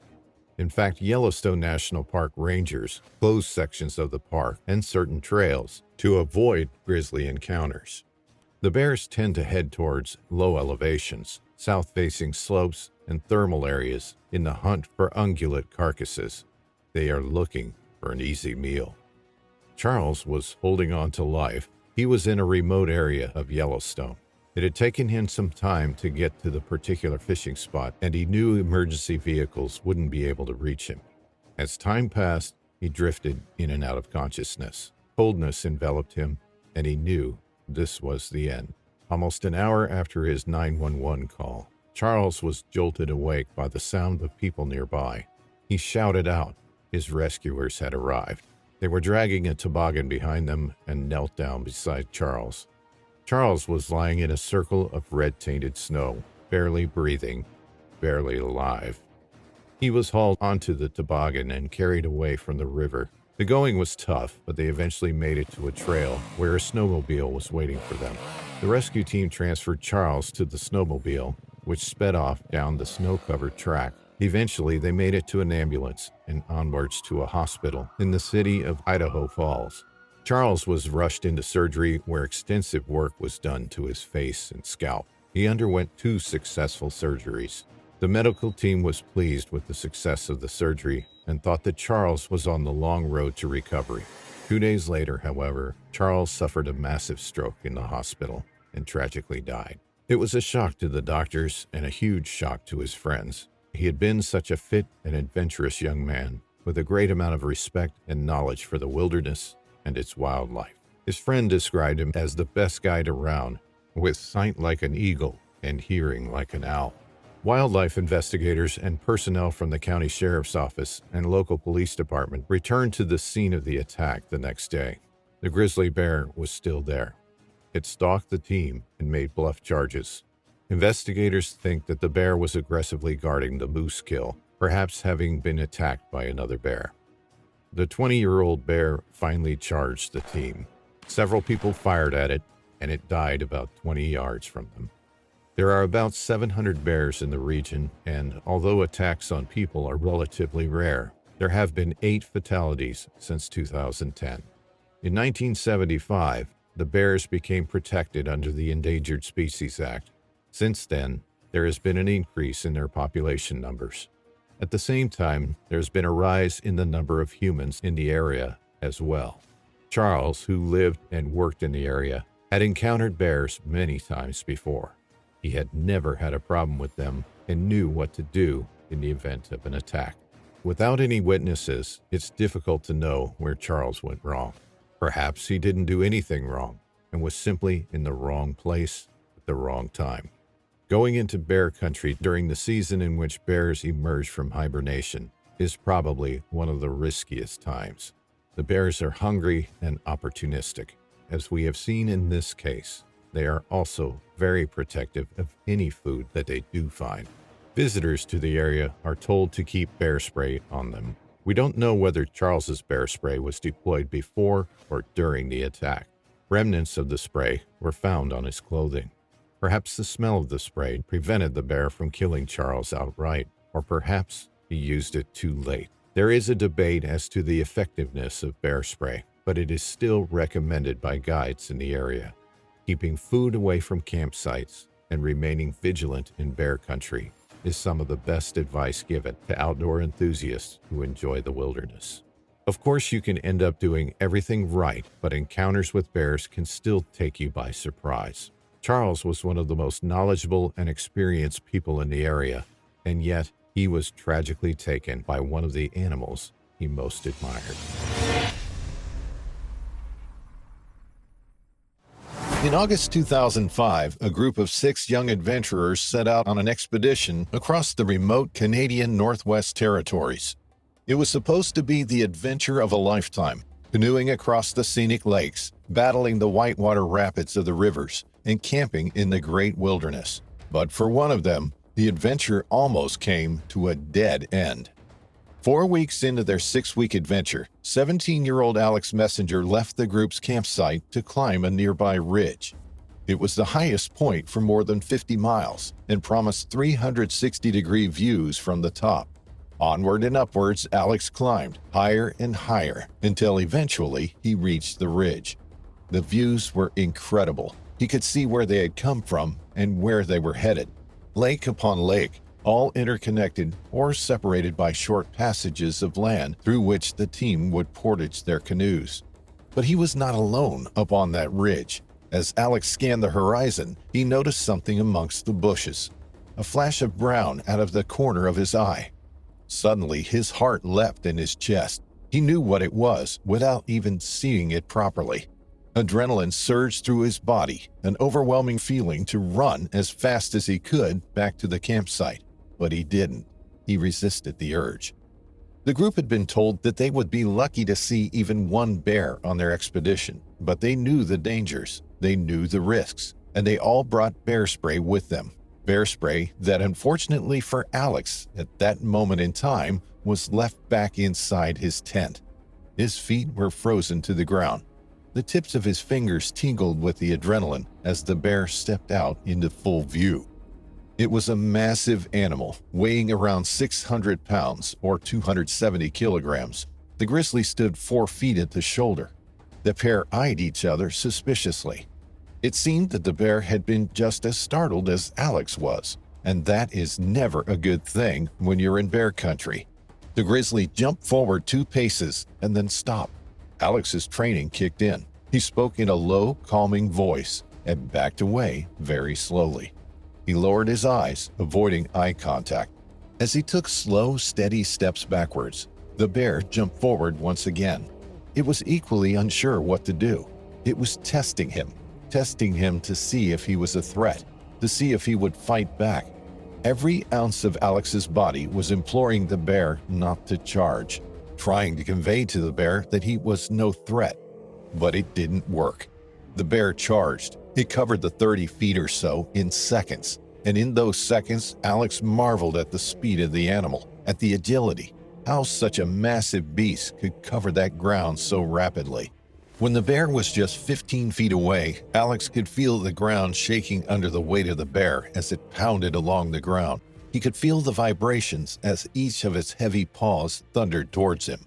In fact, Yellowstone National Park rangers close sections of the park and certain trails to avoid grizzly encounters. The bears tend to head towards low elevations, south-facing slopes, and thermal areas in the hunt for ungulate carcasses. They are looking for an easy meal. Charles was holding on to life. He was in a remote area of Yellowstone. It had taken him some time to get to the particular fishing spot, and he knew emergency vehicles wouldn't be able to reach him. As time passed, he drifted in and out of consciousness. Coldness enveloped him, and he knew this was the end. Almost an hour after his 911 call, Charles was jolted awake by the sound of people nearby. He shouted out. His rescuers had arrived. They were dragging a toboggan behind them and knelt down beside Charles. Charles was lying in a circle of red-tainted snow, barely breathing, barely alive. He was hauled onto the toboggan and carried away from the river. The going was tough, but they eventually made it to a trail where a snowmobile was waiting for them. The rescue team transferred Charles to the snowmobile, which sped off down the snow-covered track. Eventually, they made it to an ambulance and onwards to a hospital in the city of Idaho Falls. Charles was rushed into surgery where extensive work was done to his face and scalp. He underwent 2 successful surgeries. The medical team was pleased with the success of the surgery and thought that Charles was on the long road to recovery. 2 days later, however, Charles suffered a massive stroke in the hospital and tragically died. It was a shock to the doctors and a huge shock to his friends. He had been such a fit and adventurous young man with a great amount of respect and knowledge for the wilderness and its wildlife. His friend described him as the best guide around, with sight like an eagle and hearing like an owl. Wildlife investigators and personnel from the county sheriff's office and local police department returned to the scene of the attack the next day. The grizzly bear was still there. It stalked the team and made bluff charges. Investigators think that the bear was aggressively guarding the moose kill, perhaps having been attacked by another bear. The 20-year-old bear finally charged the team. Several people fired at it, and it died about 20 yards from them. There are about 700 bears in the region, and although attacks on people are relatively rare, there have been 8 fatalities since 2010. In 1975, the bears became protected under the Endangered Species Act. Since then, there has been an increase in their population numbers. At the same time, there's been a rise in the number of humans in the area as well. Charles, who lived and worked in the area, had encountered bears many times before. He had never had a problem with them and knew what to do in the event of an attack. Without any witnesses, it's difficult to know where Charles went wrong. Perhaps he didn't do anything wrong and was simply in the wrong place at the wrong time. Going into bear country during the season in which bears emerge from hibernation is probably one of the riskiest times. The bears are hungry and opportunistic. As we have seen in this case, they are also very protective of any food that they do find. Visitors to the area are told to keep bear spray on them. We don't know whether Charles's bear spray was deployed before or during the attack. Remnants of the spray were found on his clothing. Perhaps the smell of the spray prevented the bear from killing Charles outright, or perhaps he used it too late. There is a debate as to the effectiveness of bear spray, but it is still recommended by guides in the area. Keeping food away from campsites and remaining vigilant in bear country is some of the best advice given to outdoor enthusiasts who enjoy the wilderness. Of course, you can end up doing everything right, but encounters with bears can still take you by surprise. Charles was one of the most knowledgeable and experienced people in the area, and yet he was tragically taken by one of the animals he most admired. In August 2005, a group of 6 young adventurers set out on an expedition across the remote Canadian Northwest Territories. It was supposed to be the adventure of a lifetime, canoeing across the scenic lakes, battling the whitewater rapids of the rivers, and camping in the great wilderness. But for one of them, the adventure almost came to a dead end. 4 weeks into their 6-week adventure, 17-year-old Alex Messenger left the group's campsite to climb a nearby ridge. It was the highest point for more than 50 miles and promised 360-degree views from the top. Onward and upwards, Alex climbed higher and higher until eventually he reached the ridge. The views were incredible. He could see where they had come from and where they were headed. Lake upon lake, all interconnected or separated by short passages of land through which the team would portage their canoes. But he was not alone up on that ridge. As Alex scanned the horizon, he noticed something amongst the bushes. A flash of brown out of the corner of his eye. Suddenly, his heart leapt in his chest. He knew what it was without even seeing it properly. Adrenaline surged through his body, an overwhelming feeling to run as fast as he could back to the campsite. But he didn't. He resisted the urge. The group had been told that they would be lucky to see even one bear on their expedition, but they knew the dangers, they knew the risks, and they all brought Bearspray with them. Bearspray that, unfortunately for Alex, at that moment in time, was left back inside his tent. His feet were frozen to the ground. The tips of his fingers tingled with the adrenaline as the bear stepped out into full view. It was a massive animal, weighing around 600 pounds or 270 kilograms. The grizzly stood 4 feet at the shoulder. The pair eyed each other suspiciously. It seemed that the bear had been just as startled as Alex was, and that is never a good thing when you're in bear country. The grizzly jumped forward 2 paces and then stopped. Alex's training kicked in. He spoke in a low, calming voice and backed away very slowly. He lowered his eyes, avoiding eye contact. As he took slow, steady steps backwards, the bear jumped forward once again. It was equally unsure what to do. It was testing him to see if he was a threat, to see if he would fight back. Every ounce of Alex's body was imploring the bear not to charge, trying to convey to the bear that he was no threat. But it didn't work. The bear charged. It covered the 30 feet or so in seconds, and in those seconds, Alex marveled at the speed of the animal, at the agility, how such a massive beast could cover that ground so rapidly. When the bear was just 15 feet away, Alex could feel the ground shaking under the weight of the bear as it pounded along the ground. He could feel the vibrations as each of its heavy paws thundered towards him.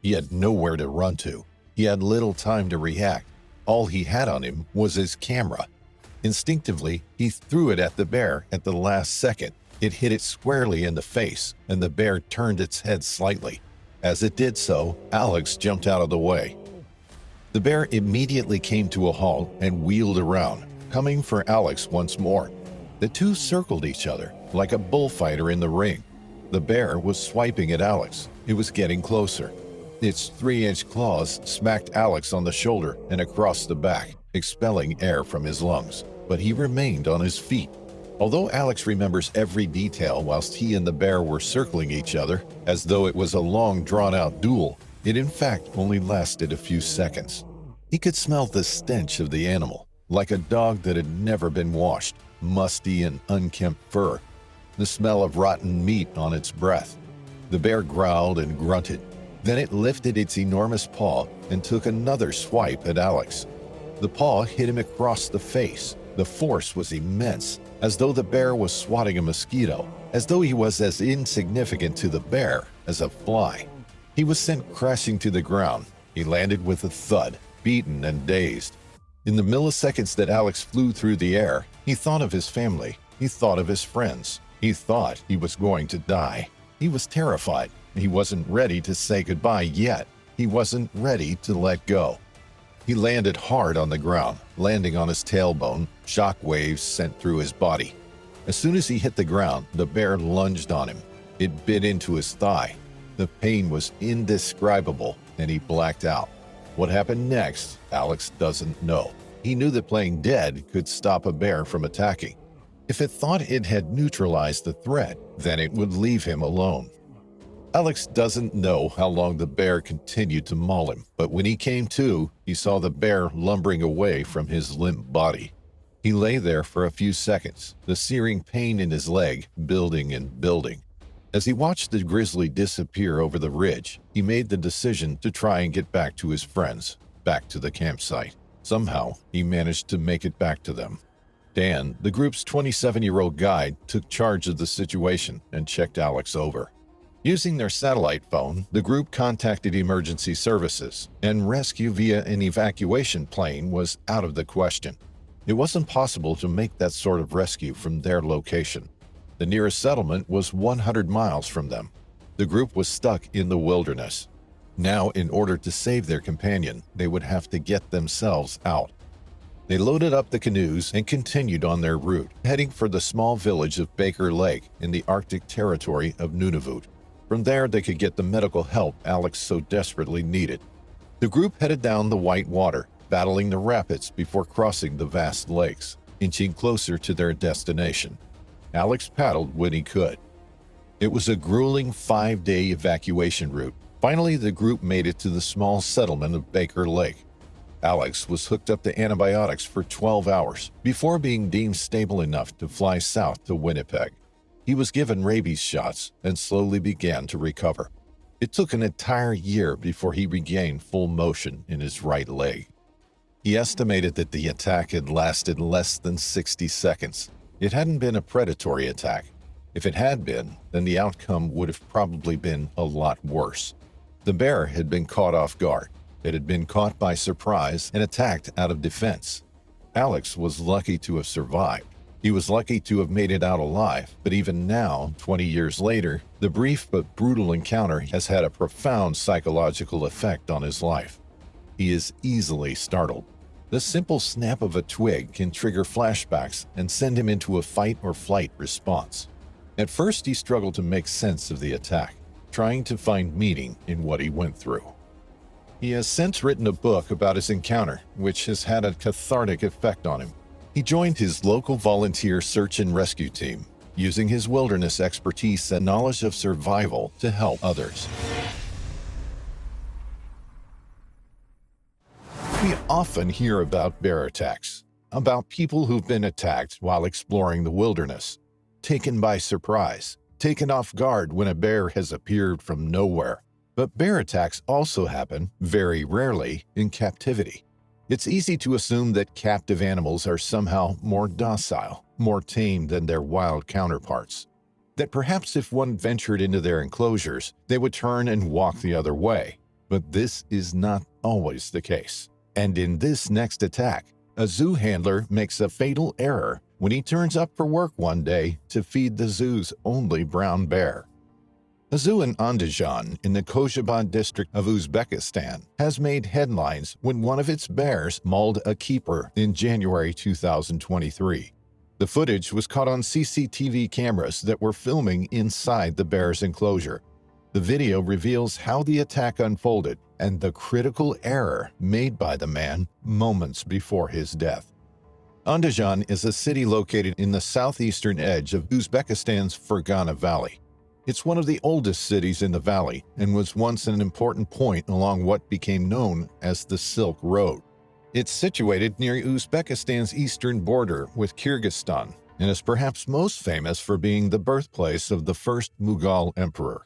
He had nowhere to run to. He had little time to react. All he had on him was his camera. Instinctively, he threw it at the bear at the last second. It hit it squarely in the face, and the bear turned its head slightly. As it did so, Alex jumped out of the way. The bear immediately came to a halt and wheeled around, coming for Alex once more. The two circled each other, like a bullfighter in the ring. The bear was swiping at Alex. It was getting closer. Its 3-inch claws smacked Alex on the shoulder and across the back, expelling air from his lungs. But he remained on his feet. Although Alex remembers every detail whilst he and the bear were circling each other, as though it was a long, drawn-out duel, it in fact only lasted a few seconds. He could smell the stench of the animal, like a dog that had never been washed, musty and unkempt fur, the smell of rotten meat on its breath. The bear growled and grunted. Then it lifted its enormous paw and took another swipe at Alex. The paw hit him across the face. The force was immense, as though the bear was swatting a mosquito, as though he was as insignificant to the bear as a fly. He was sent crashing to the ground. He landed with a thud, beaten and dazed. In the milliseconds that Alex flew through the air, he thought of his family. He thought of his friends. He thought he was going to die. He was terrified. He wasn't ready to say goodbye yet. He wasn't ready to let go. He landed hard on the ground, landing on his tailbone, shock waves sent through his body. As soon as he hit the ground, the bear lunged on him. It bit into his thigh. The pain was indescribable, and he blacked out. What happened next, Alex doesn't know. He knew that playing dead could stop a bear from attacking. If it thought it had neutralized the threat, then it would leave him alone. Alex doesn't know how long the bear continued to maul him, but when he came to, he saw the bear lumbering away from his limp body. He lay there for a few seconds, the searing pain in his leg building and building. As he watched the grizzly disappear over the ridge, he made the decision to try and get back to his friends, back to the campsite. Somehow, he managed to make it back to them. Dan, the group's 27-year-old guide, took charge of the situation and checked Alex over. Using their satellite phone, the group contacted emergency services, and rescue via an evacuation plane was out of the question. It wasn't possible to make that sort of rescue from their location. The nearest settlement was 100 miles from them. The group was stuck in the wilderness. Now, in order to save their companion, they would have to get themselves out. They loaded up the canoes and continued on their route, heading for the small village of Baker Lake in the Arctic territory of Nunavut. From there, they could get the medical help Alex so desperately needed. The group headed down the white water, battling the rapids before crossing the vast lakes, inching closer to their destination. Alex paddled when he could. It was a grueling 5-day evacuation route. Finally, the group made it to the small settlement of Baker Lake. Alex was hooked up to antibiotics for 12 hours before being deemed stable enough to fly south to Winnipeg. He was given rabies shots and slowly began to recover. It took an entire year before he regained full motion in his right leg. He estimated that the attack had lasted less than 60 seconds. It hadn't been a predatory attack. If it had been, then the outcome would have probably been a lot worse. The bear had been caught off guard. It had been caught by surprise and attacked out of defense. Alex was lucky to have survived. He was lucky to have made it out alive, but even now, 20 years later, the brief but brutal encounter has had a profound psychological effect on his life. He is easily startled. The simple snap of a twig can trigger flashbacks and send him into a fight-or-flight response. At first, he struggled to make sense of the attack, trying to find meaning in what he went through. He has since written a book about his encounter, which has had a cathartic effect on him. He joined his local volunteer search and rescue team, using his wilderness expertise and knowledge of survival to help others. We often hear about bear attacks, about people who've been attacked while exploring the wilderness, taken by surprise, taken off guard when a bear has appeared from nowhere. But bear attacks also happen, very rarely, in captivity. It's easy to assume that captive animals are somehow more docile, more tame than their wild counterparts. That perhaps if one ventured into their enclosures, they would turn and walk the other way. But this is not always the case. And in this next attack, a zoo handler makes a fatal error when he turns up for work one day to feed the zoo's only brown bear. A zoo in Andijan in the Kozhebad district of Uzbekistan has made headlines when one of its bears mauled a keeper in January 2023. The footage was caught on CCTV cameras that were filming inside the bear's enclosure. The video reveals how the attack unfolded and the critical error made by the man moments before his death. Andijan is a city located in the southeastern edge of Uzbekistan's Fergana Valley. It's one of the oldest cities in the valley and was once an important point along what became known as the Silk Road. It's situated near Uzbekistan's eastern border with Kyrgyzstan and is perhaps most famous for being the birthplace of the first Mughal emperor.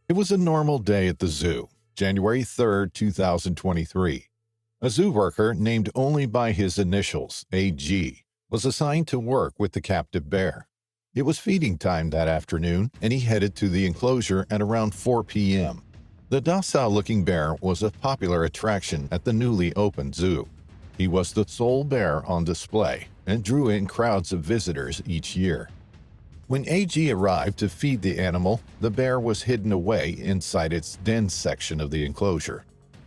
It was a normal day at the zoo, January 3, 2023. A zoo worker named only by his initials, AG, was assigned to work with the captive bear. It was feeding time that afternoon, and he headed to the enclosure at around 4 p.m. The docile-looking bear was a popular attraction at the newly opened zoo. He was the sole bear on display and drew in crowds of visitors each year. When AG arrived to feed the animal, the bear was hidden away inside its den section of the enclosure.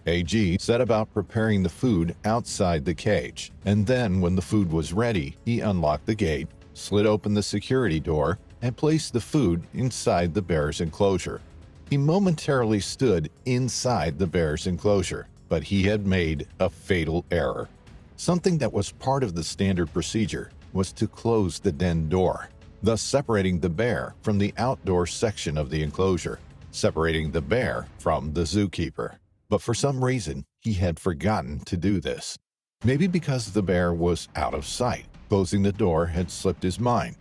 AG set about preparing the food outside the cage, and then when the food was ready, he unlocked the gate, slid open the security door, and placed the food inside the bear's enclosure. He momentarily stood inside the bear's enclosure, but he had made a fatal error. Something that was part of the standard procedure was to close the den door, thus separating the bear from the outdoor section of the enclosure, separating the bear from the zookeeper. But for some reason, he had forgotten to do this. Maybe because the bear was out of sight. Closing the door had slipped his mind.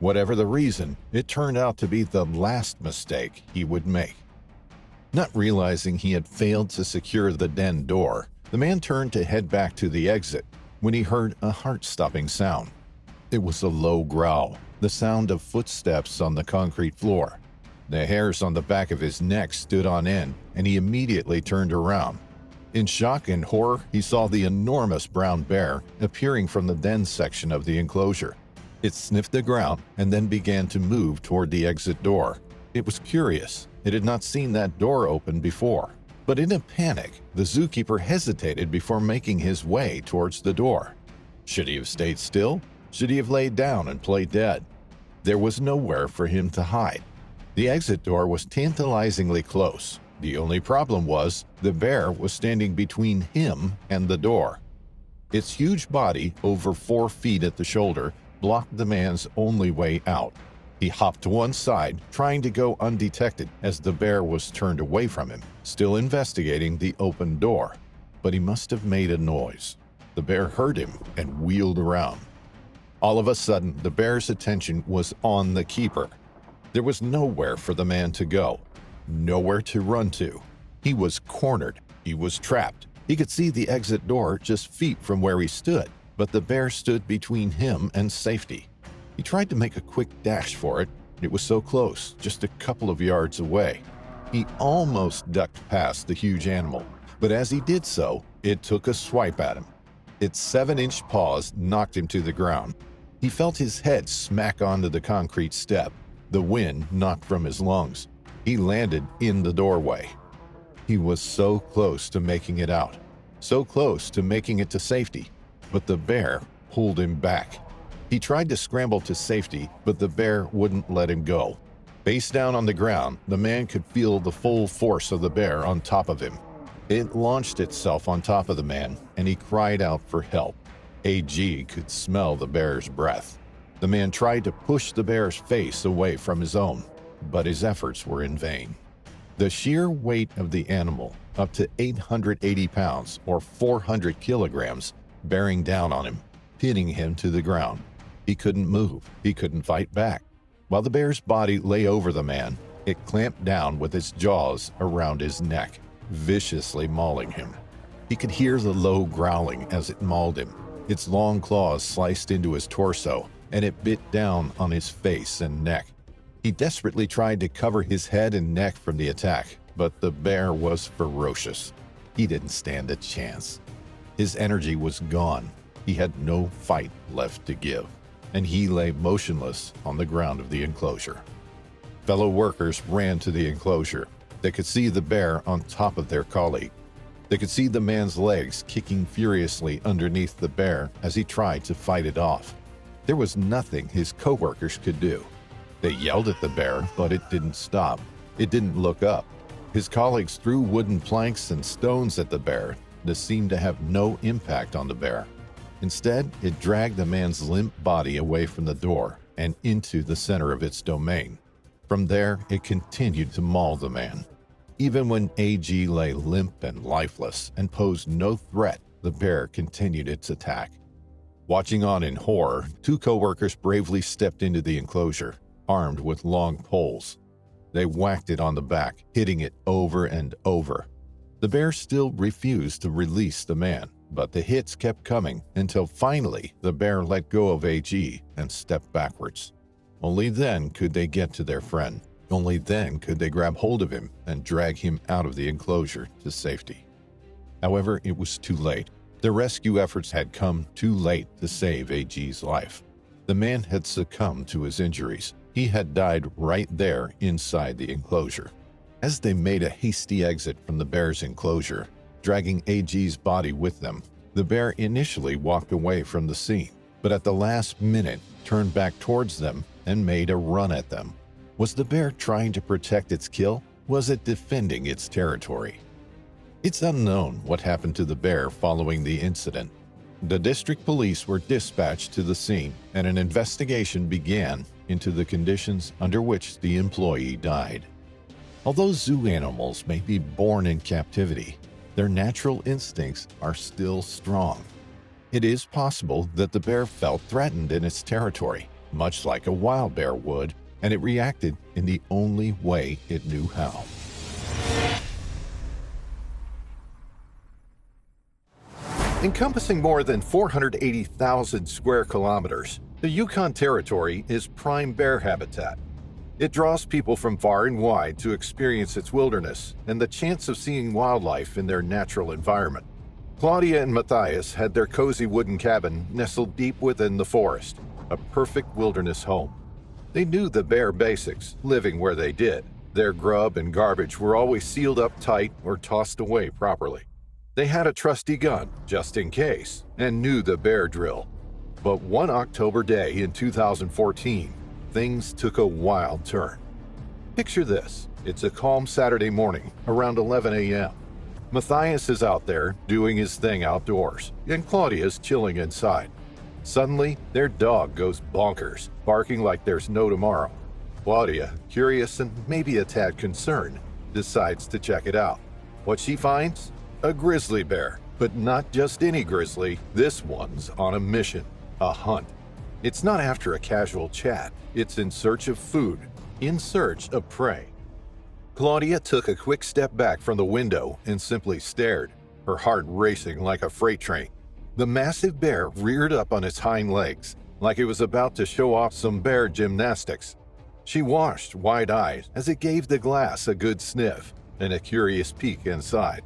Whatever the reason, it turned out to be the last mistake he would make. Not realizing he had failed to secure the den door, the man turned to head back to the exit when he heard a heart-stopping sound. It was a low growl, the sound of footsteps on the concrete floor. The hairs on the back of his neck stood on end, and he immediately turned around. In shock and horror, he saw the enormous brown bear appearing from the den section of the enclosure. It sniffed the ground and then began to move toward the exit door. It was curious. It had not seen that door open before. But in a panic, the zookeeper hesitated before making his way towards the door. Should he have stayed still? Should he have laid down and played dead? There was nowhere for him to hide. The exit door was tantalizingly close. The only problem was the bear was standing between him and the door. Its huge body, over 4 feet at the shoulder, blocked the man's only way out. He hopped to one side, trying to go undetected as the bear was turned away from him, still investigating the open door. But he must have made a noise. The bear heard him and wheeled around. All of a sudden, the bear's attention was on the keeper. There was nowhere for the man to go, nowhere to run to. He was cornered. He was trapped. He could see the exit door just feet from where he stood, but the bear stood between him and safety. He tried to make a quick dash for it. It was so close, just a couple of yards away. He almost ducked past the huge animal, but as he did so, it took a swipe at him. Its 7-inch paws knocked him to the ground. He felt his head smack onto the concrete step. The wind knocked from his lungs. He landed in the doorway. He was so close to making it out, so close to making it to safety, but the bear pulled him back. He tried to scramble to safety, but the bear wouldn't let him go. Face down on the ground, the man could feel the full force of the bear on top of him. It launched itself on top of the man, and he cried out for help. AG could smell the bear's breath. The man tried to push the bear's face away from his own, but his efforts were in vain. The sheer weight of the animal, up to 880 pounds or 400 kilograms, bearing down on him, pinning him to the ground. He couldn't move. He couldn't fight back. While the bear's body lay over the man, it clamped down with its jaws around his neck, viciously mauling him. He could hear the low growling as it mauled him. Its long claws sliced into his torso, and it bit down on his face and neck. He desperately tried to cover his head and neck from the attack, but the bear was ferocious. He didn't stand a chance. His energy was gone. He had no fight left to give, and he lay motionless on the ground of the enclosure. Fellow workers ran to the enclosure. They could see the bear on top of their colleague. They could see the man's legs kicking furiously underneath the bear as he tried to fight it off. There was nothing his co-workers could do. They yelled at the bear, but it didn't stop. It didn't look up. His colleagues threw wooden planks and stones at the bear that seemed to have no impact on the bear. Instead, it dragged the man's limp body away from the door and into the center of its domain. From there, it continued to maul the man. Even when AG lay limp and lifeless and posed no threat, the bear continued its attack. Watching on in horror, 2 co-workers bravely stepped into the enclosure, armed with long poles. They whacked it on the back, hitting it over and over. The bear still refused to release the man, but the hits kept coming until finally the bear let go of AG and stepped backwards. Only then could they get to their friend. Only then could they grab hold of him and drag him out of the enclosure to safety. However, it was too late. The rescue efforts had come too late to save AG's life. The man had succumbed to his injuries. He had died right there inside the enclosure. As they made a hasty exit from the bear's enclosure, dragging AG's body with them, the bear initially walked away from the scene, but at the last minute turned back towards them and made a run at them. Was the bear trying to protect its kill? Was it defending its territory? It's unknown what happened to the bear following the incident. The district police were dispatched to the scene, and an investigation began into the conditions under which the employee died. Although zoo animals may be born in captivity, their natural instincts are still strong. It is possible that the bear felt threatened in its territory, much like a wild bear would, and it reacted in the only way it knew how. Encompassing more than 480,000 square kilometers, the Yukon Territory is prime bear habitat. It draws people from far and wide to experience its wilderness and the chance of seeing wildlife in their natural environment. Claudia and Matthias had their cozy wooden cabin nestled deep within the forest, a perfect wilderness home. They knew the bear basics, living where they did. Their grub and garbage were always sealed up tight or tossed away properly. They had a trusty gun, just in case, and knew the bear drill. But one October day in 2014, things took a wild turn. Picture this. It's a calm Saturday morning, around 11 a.m. Matthias is out there doing his thing outdoors, and Claudia's chilling inside. Suddenly, their dog goes bonkers, barking like there's no tomorrow. Claudia, curious and maybe a tad concerned, decides to check it out. What she finds? A grizzly bear, but not just any grizzly. This one's on a mission, a hunt. It's not after a casual chat. It's in search of food, in search of prey. Claudia took a quick step back from the window and simply stared, her heart racing like a freight train. The massive bear reared up on its hind legs, like it was about to show off some bear gymnastics. She watched wide-eyed as it gave the glass a good sniff and a curious peek inside.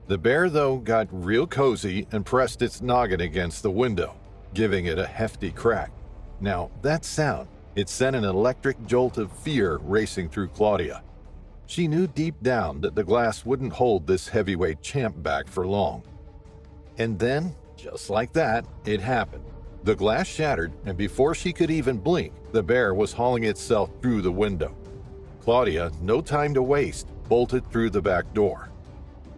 The bear, though, got real cozy and pressed its noggin against the window, giving it a hefty crack. Now, that sound, it sent an electric jolt of fear racing through Claudia. She knew deep down that the glass wouldn't hold this heavyweight champ back for long. And then, just like that, it happened. The glass shattered, and before she could even blink, the bear was hauling itself through the window. Claudia, no time to waste, bolted through the back door.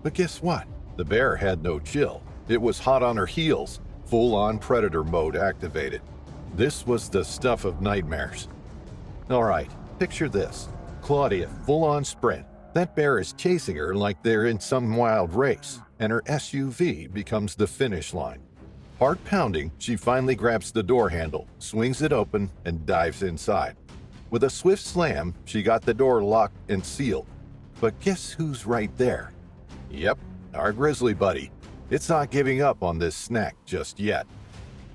But guess what? The bear had no chill. It was hot on her heels, full-on predator mode activated. This was the stuff of nightmares. All right, picture this. Claudia, full-on sprint. That bear is chasing her like they're in some wild race, and her SUV becomes the finish line. Heart pounding, she finally grabs the door handle, swings it open, and dives inside. With a swift slam, she got the door locked and sealed. But guess who's right there? Yep, our grizzly buddy. It's not giving up on this snack just yet.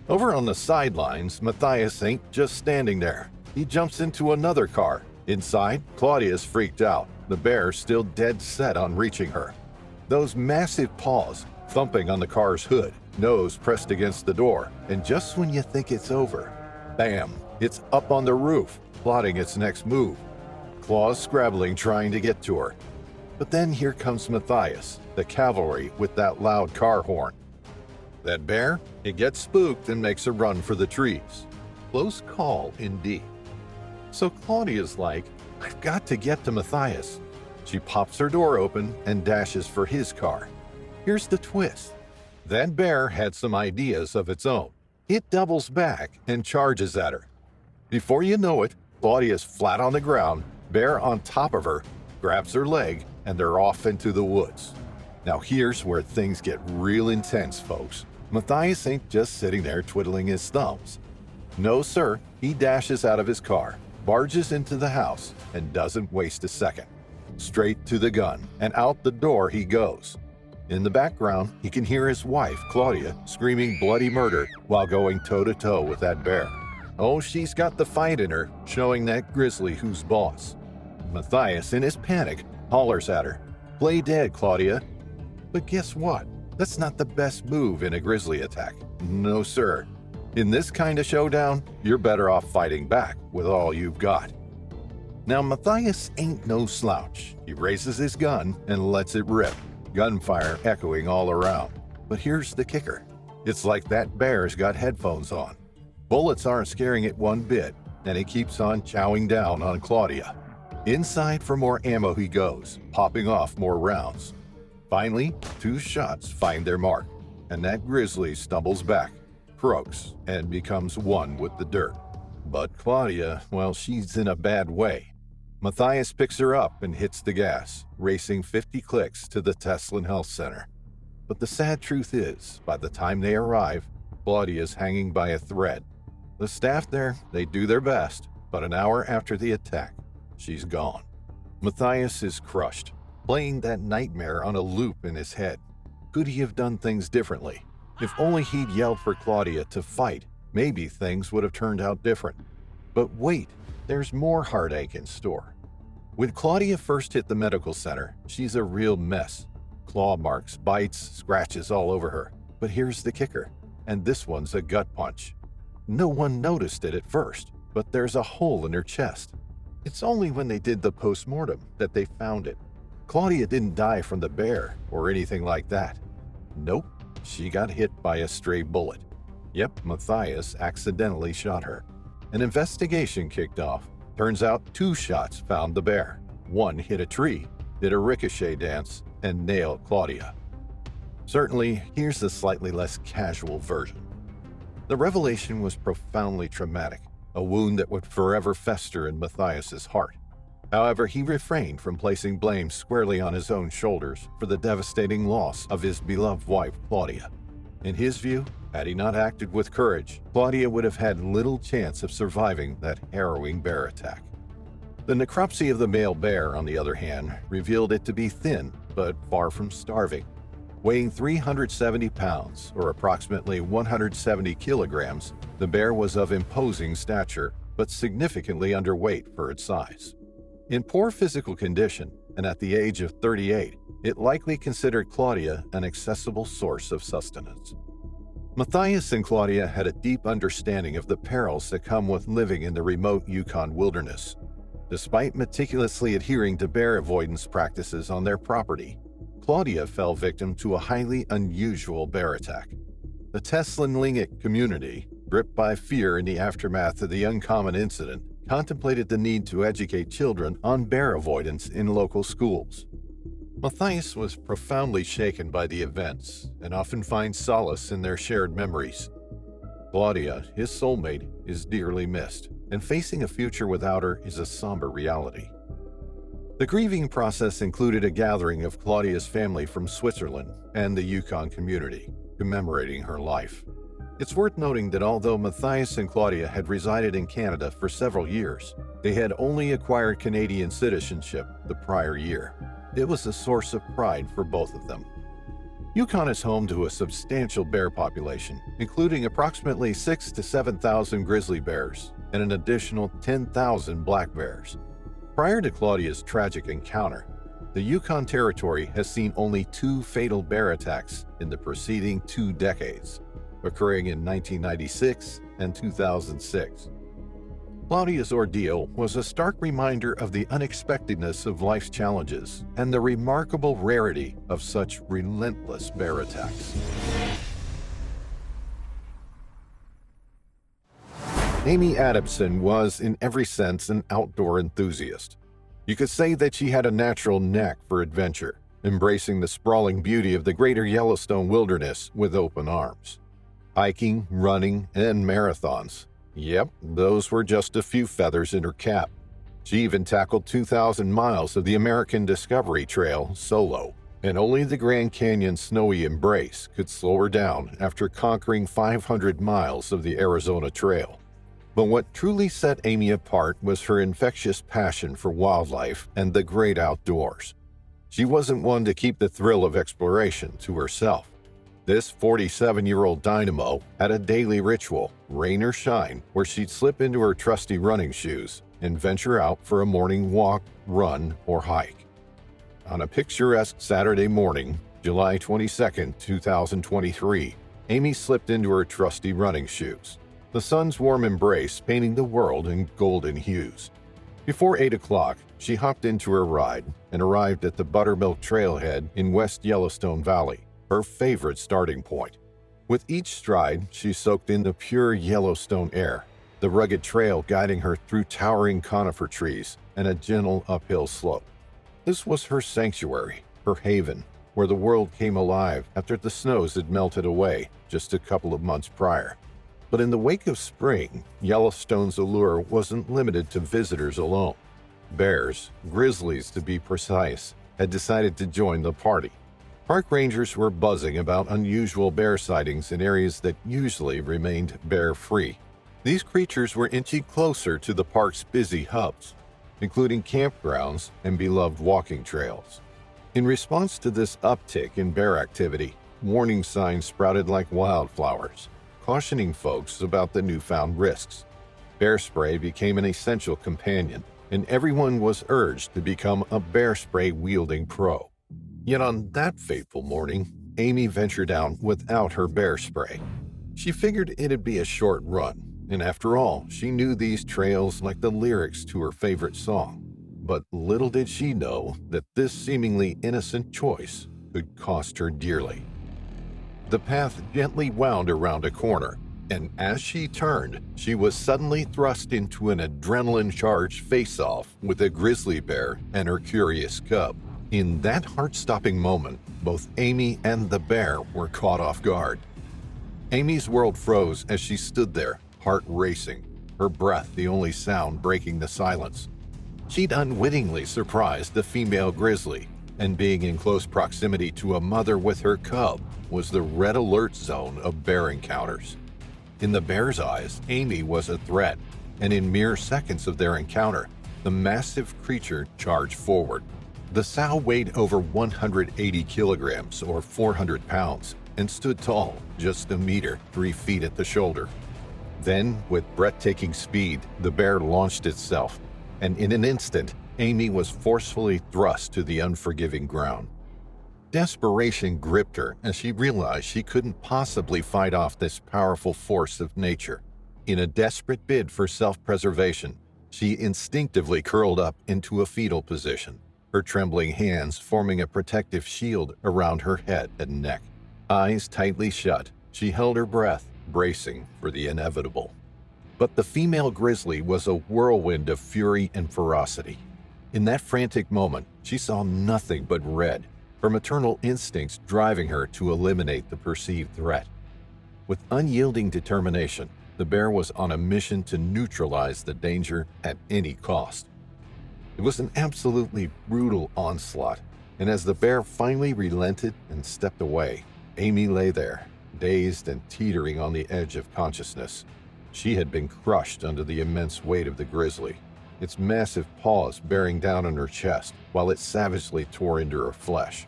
Over on the sidelines, Matthias ain't just standing there. He jumps into another car. Inside, Claudia's freaked out, the bear still dead set on reaching her. Those massive paws thumping on the car's hood, nose pressed against the door, and just when you think it's over, bam, it's up on the roof, plotting its next move. Claws scrabbling trying to get to her. But then here comes Matthias, the cavalry with that loud car horn. That bear, it gets spooked and makes a run for the trees. Close call indeed. So Claudia's like, I've got to get to Matthias. She pops her door open and dashes for his car. Here's the twist. That bear had some ideas of its own. It doubles back and charges at her. Before you know it, Claudia's flat on the ground, bear on top of her, grabs her leg, and they're off into the woods. Now here's where things get real intense, folks. Matthias ain't just sitting there twiddling his thumbs. No, sir, he dashes out of his car, barges into the house, and doesn't waste a second. Straight to the gun, and out the door he goes. In the background, he can hear his wife, Claudia, screaming bloody murder while going toe-to-toe with that bear. Oh, she's got the fight in her, showing that grizzly who's boss. Matthias, in his panic, hollers at her, "Play dead, Claudia." But guess what? That's not the best move in a grizzly attack. No, sir. In this kind of showdown, you're better off fighting back with all you've got. Now, Matthias ain't no slouch. He raises his gun and lets it rip, gunfire echoing all around. But here's the kicker. It's like that bear's got headphones on. Bullets aren't scaring it one bit, and it keeps on chowing down on Claudia. Inside for more ammo he goes, popping off more rounds. Finally, 2 shots find their mark, and that grizzly stumbles back, croaks, and becomes one with the dirt. But Claudia, well, she's in a bad way. Matthias picks her up and hits the gas, racing 50 clicks to the Teslin Health Center. But the sad truth is, by the time they arrive, Claudia's hanging by a thread. The staff there, they do their best, but an hour after the attack, she's gone. Matthias is crushed, playing that nightmare on a loop in his head. Could he have done things differently? If only he'd yelled for Claudia to fight, maybe things would have turned out different. But wait, there's more heartache in store. When Claudia first hit the medical center, she's a real mess. Claw marks, bites, scratches all over her. But here's the kicker, and this one's a gut punch. No one noticed it at first, but there's a hole in her chest. It's only when they did the post-mortem that they found it. Claudia didn't die from the bear or anything like that. Nope, she got hit by a stray bullet. Yep, Matthias accidentally shot her. An investigation kicked off. Turns out 2 shots found the bear. One hit a tree, did a ricochet dance, and nailed Claudia. Certainly, here's the slightly less casual version. The revelation was profoundly traumatic, a wound that would forever fester in Matthias's heart. However, he refrained from placing blame squarely on his own shoulders for the devastating loss of his beloved wife, Claudia. In his view, had he not acted with courage, Claudia would have had little chance of surviving that harrowing bear attack. The necropsy of the male bear, on the other hand, revealed it to be thin, but far from starving. Weighing 370 pounds, or approximately 170 kilograms, the bear was of imposing stature, but significantly underweight for its size. In poor physical condition, and at the age of 38, it likely considered Claudia an accessible source of sustenance. Matthias and Claudia had a deep understanding of the perils that come with living in the remote Yukon wilderness. Despite meticulously adhering to bear avoidance practices on their property, Claudia fell victim to a highly unusual bear attack. The Teslin-Lingit community, gripped by fear in the aftermath of the uncommon incident, contemplated the need to educate children on bear avoidance in local schools. Matthias was profoundly shaken by the events and often finds solace in their shared memories. Claudia, his soulmate, is dearly missed, and facing a future without her is a somber reality. The grieving process included a gathering of Claudia's family from Switzerland and the Yukon community, commemorating her life. It's worth noting that although Matthias and Claudia had resided in Canada for several years, they had only acquired Canadian citizenship the prior year. It was a source of pride for both of them. Yukon is home to a substantial bear population, including approximately 6,000 to 7,000 grizzly bears and an additional 10,000 black bears. Prior to Claudia's tragic encounter, the Yukon Territory has seen only 2 fatal bear attacks in the preceding 2 decades, occurring in 1996 and 2006. Claudia's ordeal was a stark reminder of the unexpectedness of life's challenges and the remarkable rarity of such relentless bear attacks. Amie Adamson was, in every sense, an outdoor enthusiast. You could say that she had a natural knack for adventure, embracing the sprawling beauty of the greater Yellowstone wilderness with open arms. Hiking, running, and marathons. Yep, those were just a few feathers in her cap. She even tackled 2,000 miles of the American Discovery Trail solo, and only the Grand Canyon's snowy embrace could slow her down after conquering 500 miles of the Arizona Trail. But what truly set Amie apart was her infectious passion for wildlife and the great outdoors. She wasn't one to keep the thrill of exploration to herself. This 47-year-old dynamo had a daily ritual, rain or shine, where she'd slip into her trusty running shoes and venture out for a morning walk, run, or hike. On a picturesque Saturday morning, July 22, 2023, Amie slipped into her trusty running shoes, the sun's warm embrace painting the world in golden hues. Before 8 o'clock, she hopped into her ride and arrived at the Buttermilk Trailhead in West Yellowstone Valley, her favorite starting point. With each stride, she soaked in the pure Yellowstone air, the rugged trail guiding her through towering conifer trees and a gentle uphill slope. This was her sanctuary, her haven, where the world came alive after the snows had melted away just a couple of months prior. But in the wake of spring, Yellowstone's allure wasn't limited to visitors alone. Bears, grizzlies to be precise, had decided to join the party. Park rangers were buzzing about unusual bear sightings in areas that usually remained bear-free. These creatures were inching closer to the park's busy hubs, including campgrounds and beloved walking trails. In response to this uptick in bear activity, warning signs sprouted like wildflowers, cautioning folks about the newfound risks. Bearspray became an essential companion, and everyone was urged to become a bearspray-wielding pro. Yet on that fateful morning, Amie ventured out without her bearspray. She figured it'd be a short run, and after all, she knew these trails like the lyrics to her favorite song. But little did she know that this seemingly innocent choice could cost her dearly. The path gently wound around a corner, and as she turned, she was suddenly thrust into an adrenaline-charged face-off with a grizzly bear and her curious cub. In that heart-stopping moment, both Amie and the bear were caught off guard. Amie's world froze as she stood there, heart racing, her breath the only sound breaking the silence. She'd unwittingly surprised the female grizzly, and being in close proximity to a mother with her cub was the red alert zone of bear encounters. In the bear's eyes, Amie was a threat, and in mere seconds of their encounter, the massive creature charged forward. The sow weighed over 180 kilograms or 400 pounds and stood tall, just a meter, 3 feet at the shoulder. Then, with breathtaking speed, the bear launched itself, and in an instant, Amie was forcefully thrust to the unforgiving ground. Desperation gripped her as she realized she couldn't possibly fight off this powerful force of nature. In a desperate bid for self-preservation, she instinctively curled up into a fetal position, her trembling hands forming a protective shield around her head and neck. Eyes tightly shut, she held her breath, bracing for the inevitable. But the female grizzly was a whirlwind of fury and ferocity. In that frantic moment, she saw nothing but red, her maternal instincts driving her to eliminate the perceived threat. With unyielding determination, the bear was on a mission to neutralize the danger at any cost. It was an absolutely brutal onslaught, and as the bear finally relented and stepped away, Amie lay there, dazed and teetering on the edge of consciousness. She had been crushed under the immense weight of the grizzly, its massive paws bearing down on her chest while it savagely tore into her flesh.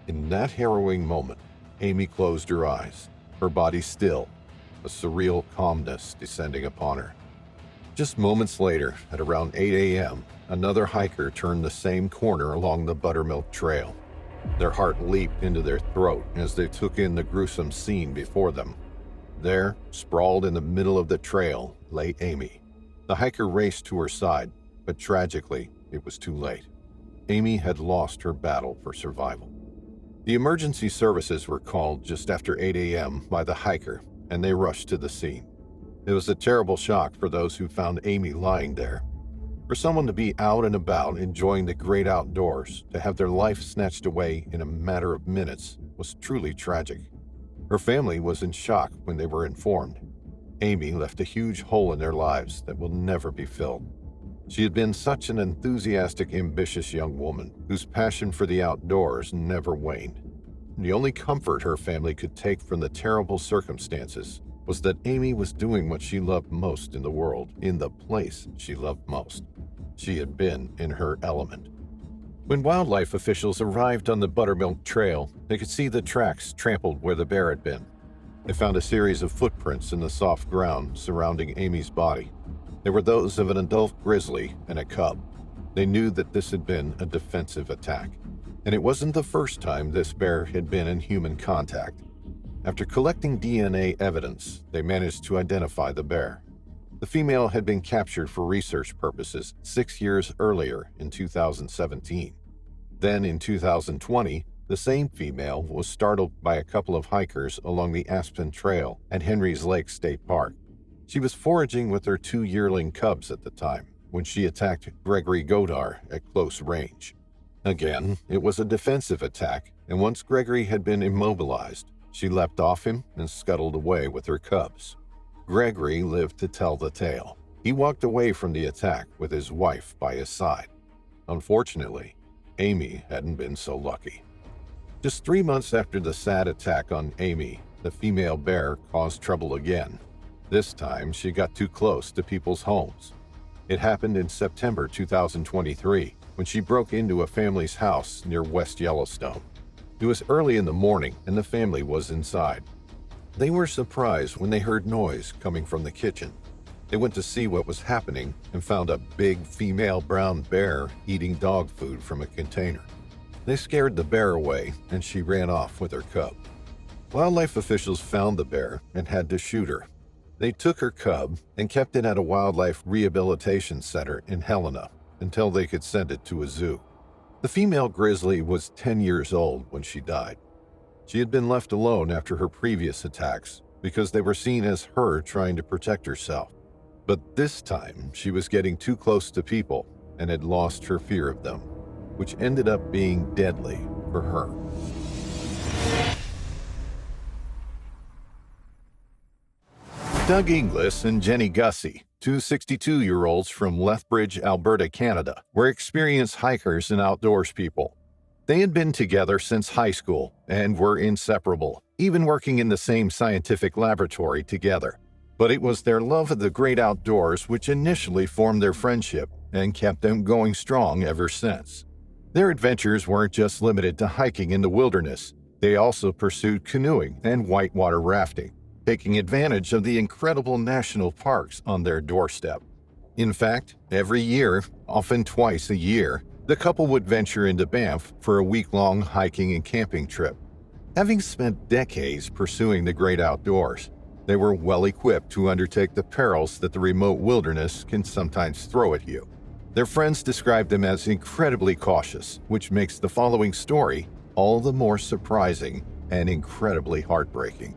In that harrowing moment, Amie closed her eyes, her body still, a surreal calmness descending upon her. Just moments later, at around 8 a.m., another hiker turned the same corner along the buttermilk trail. Their heart leaped into their throat as they took in the gruesome scene before them. There, sprawled in the middle of the trail, lay Amie. The hiker raced to her side, but tragically, it was too late. Amie had lost her battle for survival. The emergency services were called just after 8 a.m. by the hiker, and they rushed to the scene. It was a terrible shock for those who found Amie lying there. For someone to be out and about enjoying the great outdoors, to have their life snatched away in a matter of minutes, was truly tragic. Her family was in shock when they were informed. Amie left a huge hole in their lives that will never be filled. She had been such an enthusiastic, ambitious young woman whose passion for the outdoors never waned. The only comfort her family could take from the terrible circumstances was that Amie was doing what she loved most in the world, in the place she loved most. She had been in her element. When wildlife officials arrived on the buttermilk trail, they could see the tracks trampled where the bear had been. They found a series of footprints in the soft ground surrounding Amie's body. They were those of an adult grizzly and a cub. They knew that this had been a defensive attack, and it wasn't the first time this bear had been in human contact. After collecting DNA evidence, they managed to identify the bear. The female had been captured for research purposes 6 years earlier in 2017. Then in 2020, the same female was startled by a couple of hikers along the Aspen Trail at Henry's Lake State Park. She was foraging with her 2 yearling cubs at the time when she attacked Julien Gauthier at close range. Again, it was a defensive attack, and once Gregory had been immobilized, she leapt off him and scuttled away with her cubs. Gregory lived to tell the tale. He walked away from the attack with his wife by his side. Unfortunately, Amie hadn't been so lucky. Just 3 months after the sad attack on Amie, the female bear caused trouble again. This time, she got too close to people's homes. It happened in September 2023 when she broke into a family's house near West Yellowstone. It was early in the morning and the family was inside. They were surprised when they heard noise coming from the kitchen. They went to see what was happening and found a big female brown bear eating dog food from a container. They scared the bear away and she ran off with her cub. Wildlife officials found the bear and had to shoot her. They took her cub and kept it at a wildlife rehabilitation center in Helena until they could send it to a zoo. The female grizzly was 10 years old when she died. She had been left alone after her previous attacks because they were seen as her trying to protect herself. But this time, she was getting too close to people and had lost her fear of them, which ended up being deadly for her. Doug Inglis and Jenny Gusse, two 62-year-olds from Lethbridge, Alberta, Canada, were experienced hikers and outdoors people. They had been together since high school and were inseparable, even working in the same scientific laboratory together. But it was their love of the great outdoors which initially formed their friendship and kept them going strong ever since. Their adventures weren't just limited to hiking in the wilderness. They also pursued canoeing and whitewater rafting, taking advantage of the incredible national parks on their doorstep. In fact, every year, often twice a year, the couple would venture into Banff for a week-long hiking and camping trip. Having spent decades pursuing the great outdoors, they were well equipped to undertake the perils that the remote wilderness can sometimes throw at you. Their friends described them as incredibly cautious, which makes the following story all the more surprising and incredibly heartbreaking.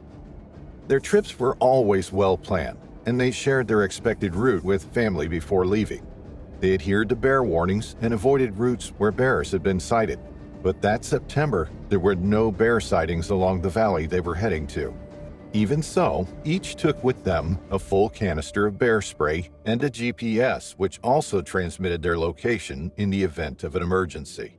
Their trips were always well planned, and they shared their expected route with family before leaving. They adhered to bear warnings and avoided routes where bears had been sighted. But that September, there were no bear sightings along the valley they were heading to. Even so, each took with them a full canister of Bearspray and a GPS, which also transmitted their location in the event of an emergency.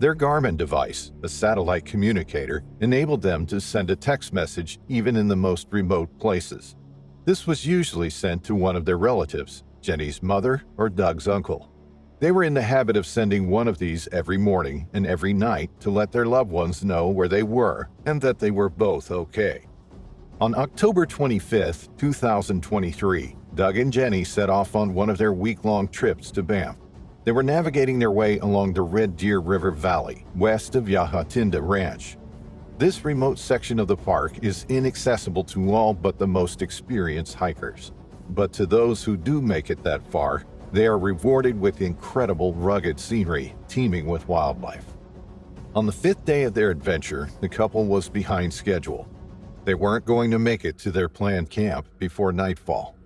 Their Garmin device, a satellite communicator, enabled them to send a text message even in the most remote places. This was usually sent to one of their relatives, Jenny's mother or Doug's uncle. They were in the habit of sending one of these every morning and every night to let their loved ones know where they were and that they were both okay. On October 25, 2023, Doug and Jenny set off on one of their week-long trips to Banff. They were navigating their way along the Red Deer River Valley, west of Yahatinda Ranch. This remote section of the park is inaccessible to all but the most experienced hikers. But to those who do make it that far, they are rewarded with incredible rugged scenery teeming with wildlife. On the 5th day of their adventure, the couple was behind schedule. They weren't going to make it to their planned camp before nightfall.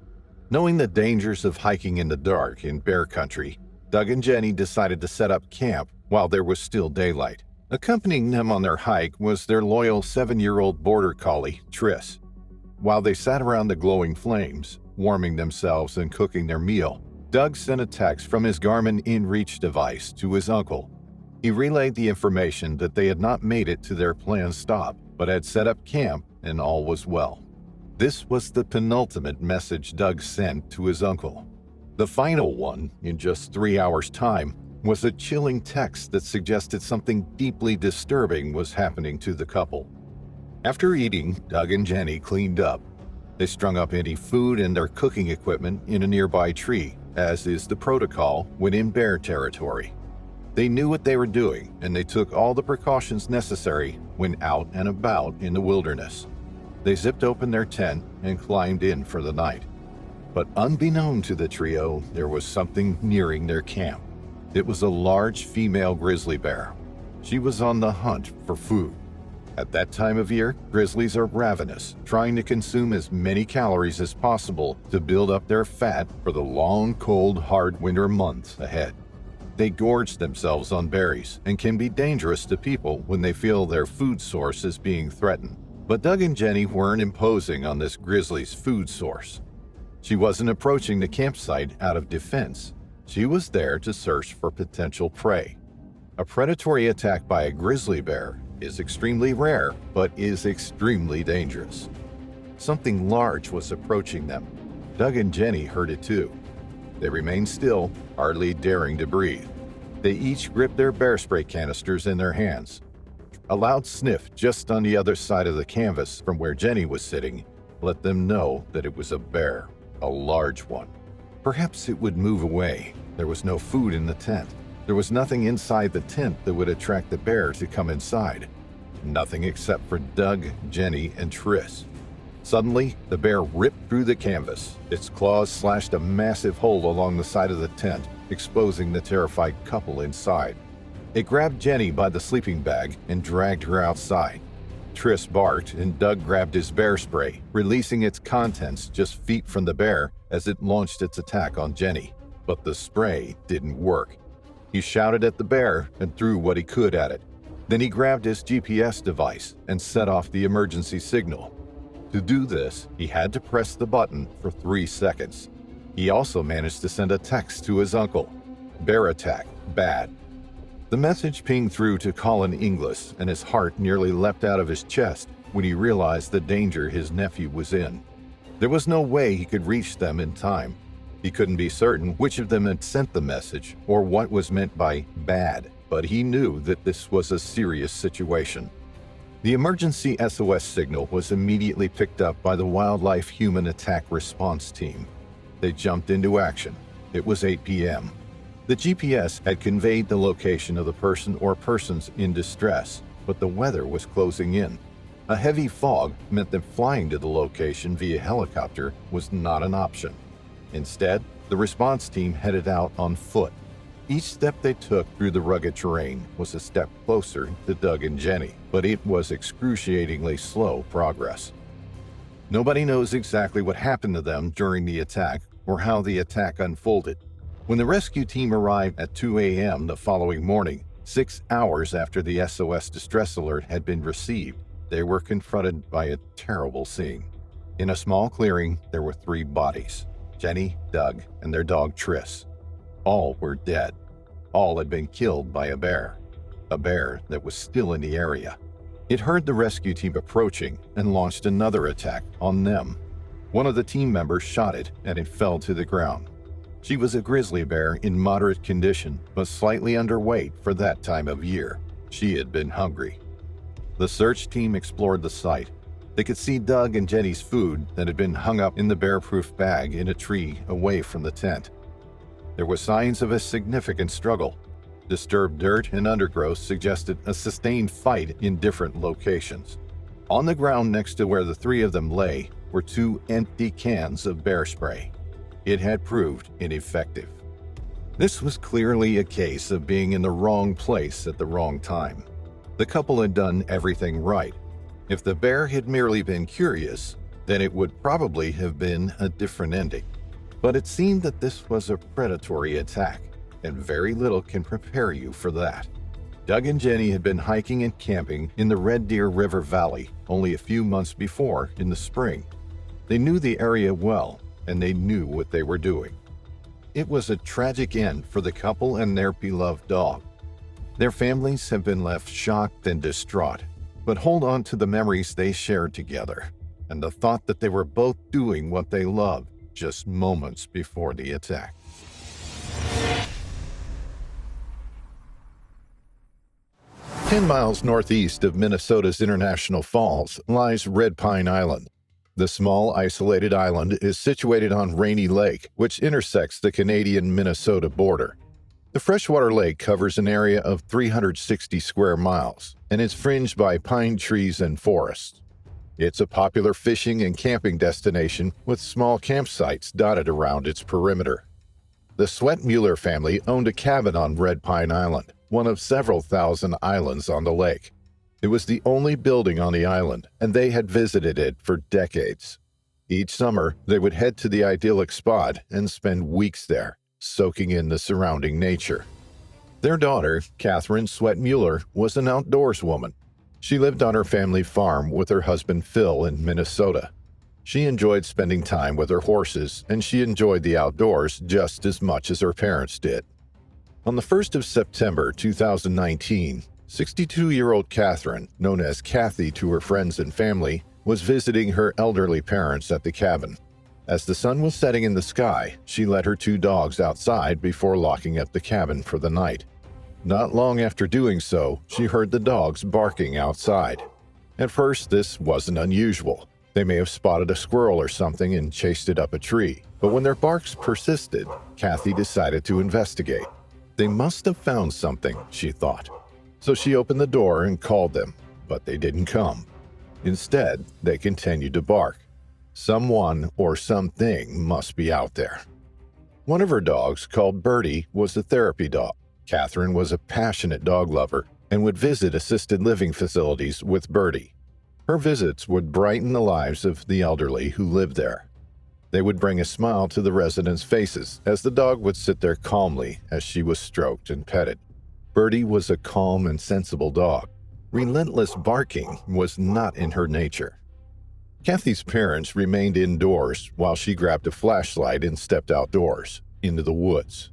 Knowing the dangers of hiking in the dark in bear country, Doug and Jenny decided to set up camp while there was still daylight. Accompanying them on their hike was their loyal 7-year-old border collie, Triss. While they sat around the glowing flames, warming themselves and cooking their meal, Doug sent a text from his Garmin InReach device to his uncle. He relayed the information that they had not made it to their planned stop, but had set up camp and all was well. This was the penultimate message Doug sent to his uncle. The final one, in just 3 hours' time, was a chilling text that suggested something deeply disturbing was happening to the couple. After eating, Doug and Jenny cleaned up. They strung up any food and their cooking equipment in a nearby tree, as is the protocol when in bear territory. They knew what they were doing, and they took all the precautions necessary when out and about in the wilderness. They zipped open their tent and climbed in for the night. But unbeknown to the trio, there was something nearing their camp. It was a large female grizzly bear. She was on the hunt for food. At that time of year, grizzlies are ravenous, trying to consume as many calories as possible to build up their fat for the long, cold, hard winter months ahead. They gorge themselves on berries and can be dangerous to people when they feel their food source is being threatened. But Doug and Jenny weren't imposing on this grizzly's food source. She wasn't approaching the campsite out of defense. She was there to search for potential prey. A predatory attack by a grizzly bear is extremely rare, but is extremely dangerous. Something large was approaching them. Doug and Jenny heard it too. They remained still, hardly daring to breathe. They each gripped their Bearspray canisters in their hands. A loud sniff just on the other side of the canvas from where Jenny was sitting let them know that it was a bear, a large one. Perhaps it would move away. There was no food in the tent. There was nothing inside the tent that would attract the bear to come inside. Nothing except for Doug, Jenny, and Tris. Suddenly, the bear ripped through the canvas. Its claws slashed a massive hole along the side of the tent, exposing the terrified couple inside. It grabbed Jenny by the sleeping bag and dragged her outside. Tris barked and Doug grabbed his Bearspray, releasing its contents just feet from the bear as it launched its attack on Jenny. But the spray didn't work. He shouted at the bear and threw what he could at it. Then he grabbed his GPS device and set off the emergency signal. To do this, he had to press the button for 3 seconds. He also managed to send a text to his uncle. Bear attack, bad. The message pinged through to Colin Inglis, and his heart nearly leapt out of his chest when he realized the danger his nephew was in. There was no way he could reach them in time. He couldn't be certain which of them had sent the message or what was meant by bad, but he knew that this was a serious situation. The emergency SOS signal was immediately picked up by the Wildlife Human Attack Response Team. They jumped into action. It was 8 p.m. The GPS had conveyed the location of the person or persons in distress, but the weather was closing in. A heavy fog meant that flying to the location via helicopter was not an option. Instead, the response team headed out on foot. Each step they took through the rugged terrain was a step closer to Doug and Jenny, but it was excruciatingly slow progress. Nobody knows exactly what happened to them during the attack or how the attack unfolded. When the rescue team arrived at 2 a.m. the following morning, 6 hours after the SOS distress alert had been received, they were confronted by a terrible scene. In a small clearing, there were 3 bodies: Jenny, Doug, and their dog Tris. All were dead. All had been killed by a bear that was still in the area. It heard the rescue team approaching and launched another attack on them. One of the team members shot it and it fell to the ground. She was a grizzly bear in moderate condition, but slightly underweight for that time of year. She had been hungry. The search team explored the site. They could see Doug and Jenny's food that had been hung up in the bear-proof bag in a tree away from the tent. There were signs of a significant struggle. Disturbed dirt and undergrowth suggested a sustained fight in different locations. On the ground next to where the 3 of them lay were 2 empty cans of Bearspray. It had proved ineffective. This was clearly a case of being in the wrong place at the wrong time. The couple had done everything right. If the bear had merely been curious, then it would probably have been a different ending. But it seemed that this was a predatory attack, and very little can prepare you for that. Doug and Jenny had been hiking and camping in the Red Deer River Valley only a few months before in the spring. They knew the area well, and they knew what they were doing. It was a tragic end for the couple and their beloved dog. Their families have been left shocked and distraught, but hold on to the memories they shared together, and the thought that they were both doing what they loved just moments before the attack. "10 miles northeast of Minnesota's International Falls lies Red Pine Island. The small, isolated island is situated on Rainy Lake, which intersects the Canadian-Minnesota border. The freshwater lake covers an area of 360 square miles and is fringed by pine trees and forests. It's a popular fishing and camping destination with small campsites dotted around its perimeter. The Sweat-Mueller family owned a cabin on Red Pine Island, one of several thousand islands on the lake. It was the only building on the island, and they had visited it for decades. Each summer, they would head to the idyllic spot and spend weeks there, soaking in the surrounding nature. Their daughter, Catherine Sweat-Mueller, was an outdoors woman. She lived on her family farm with her husband Phil in Minnesota. She enjoyed spending time with her horses, and she enjoyed the outdoors just as much as her parents did. On the 1st of September 2019, 62-year-old Catherine, known as Kathy to her friends and family, was visiting her elderly parents at the cabin. As the sun was setting in the sky, she let her 2 dogs outside before locking up the cabin for the night. Not long after doing so, she heard the dogs barking outside. At first, this wasn't unusual. They may have spotted a squirrel or something and chased it up a tree. But when their barks persisted, Kathy decided to investigate. They must have found something, she thought. So she opened the door and called them, but they didn't come. Instead, they continued to bark. Someone or something must be out there. One of her dogs, called Birdie, was a therapy dog. Catherine was a passionate dog lover and would visit assisted living facilities with Birdie. Her visits would brighten the lives of the elderly who lived there. They would bring a smile to the residents' faces as the dog would sit there calmly as she was stroked and petted. Birdie was a calm and sensible dog. Relentless barking was not in her nature. Kathy's parents remained indoors while she grabbed a flashlight and stepped outdoors, into the woods.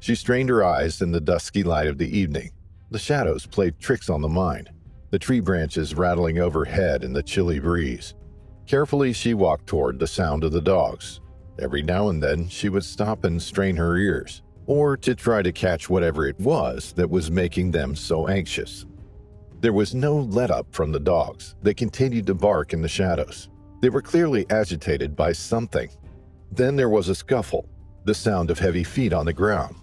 She strained her eyes in the dusky light of the evening. The shadows played tricks on the mind, the tree branches rattling overhead in the chilly breeze. Carefully, she walked toward the sound of the dogs. Every now and then, she would stop and strain her ears, or to try to catch whatever it was that was making them so anxious. There was no let-up from the dogs. They continued to bark in the shadows. They were clearly agitated by something. Then there was a scuffle, the sound of heavy feet on the ground,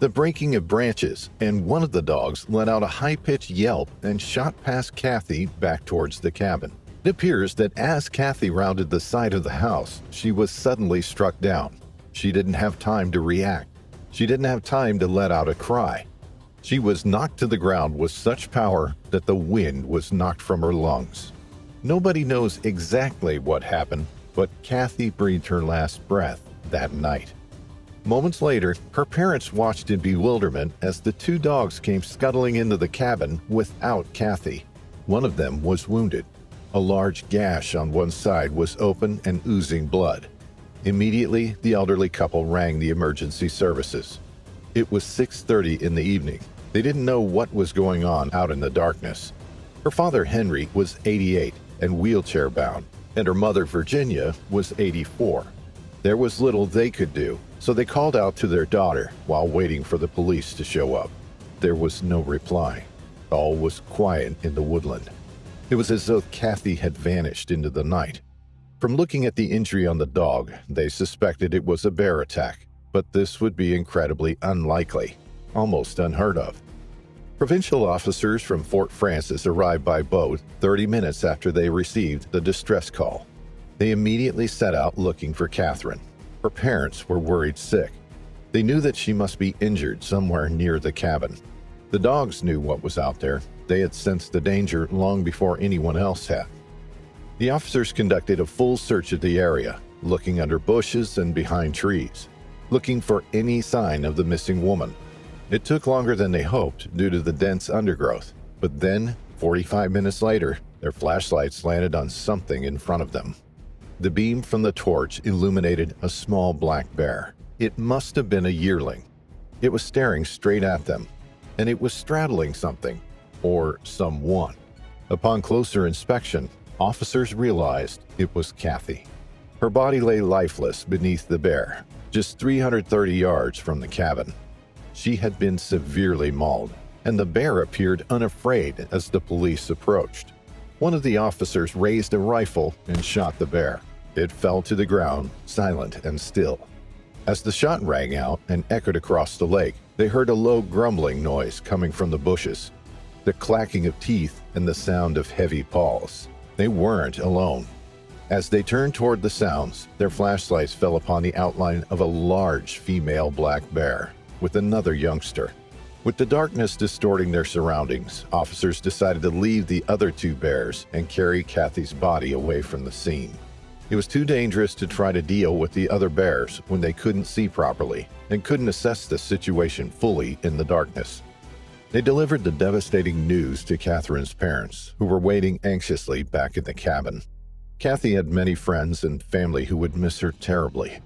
the breaking of branches, and one of the dogs let out a high-pitched yelp and shot past Kathy back towards the cabin. It appears that as Kathy rounded the side of the house, she was suddenly struck down. She didn't have time to react. She didn't have time to let out a cry. She was knocked to the ground with such power that the wind was knocked from her lungs. Nobody knows exactly what happened, but Kathy breathed her last breath that night. Moments later, her parents watched in bewilderment as the 2 dogs came scuttling into the cabin without Kathy. One of them was wounded. A large gash on one side was open and oozing blood. Immediately, the elderly couple rang the emergency services. It was 6:30 in the evening. They didn't know what was going on out in the darkness. Her father, Henry, was 88 and wheelchair-bound, and her mother, Virginia, was 84. There was little they could do, so they called out to their daughter while waiting for the police to show up. There was no reply. All was quiet in the woodland. It was as though Kathy had vanished into the night. From looking at the injury on the dog, they suspected it was a bear attack, but this would be incredibly unlikely, almost unheard of. Provincial officers from Fort Francis arrived by boat 30 minutes after they received the distress call. They immediately set out looking for Catherine. Her parents were worried sick. They knew that she must be injured somewhere near the cabin. The dogs knew what was out there. They had sensed the danger long before anyone else had. The officers conducted a full search of the area, looking under bushes and behind trees, looking for any sign of the missing woman. It took longer than they hoped due to the dense undergrowth, but then, 45 minutes later, their flashlights landed on something in front of them. The beam from the torch illuminated a small black bear. It must have been a yearling. It was staring straight at them, and it was straddling something, or someone. Upon closer inspection, officers realized it was Kathy. Her body lay lifeless beneath the bear, just 330 yards from the cabin. She had been severely mauled, and the bear appeared unafraid as the police approached. One of the officers raised a rifle and shot the bear. It fell to the ground, silent and still. As the shot rang out and echoed across the lake, they heard a low grumbling noise coming from the bushes, the clacking of teeth and the sound of heavy paws. They weren't alone. As they turned toward the sounds, their flashlights fell upon the outline of a large female black bear with another youngster. With the darkness distorting their surroundings, officers decided to leave the other 2 bears and carry Kathy's body away from the scene. It was too dangerous to try to deal with the other bears when they couldn't see properly and couldn't assess the situation fully in the darkness. They delivered the devastating news to Catherine's parents, who were waiting anxiously back in the cabin. Kathy had many friends and family who would miss her terribly.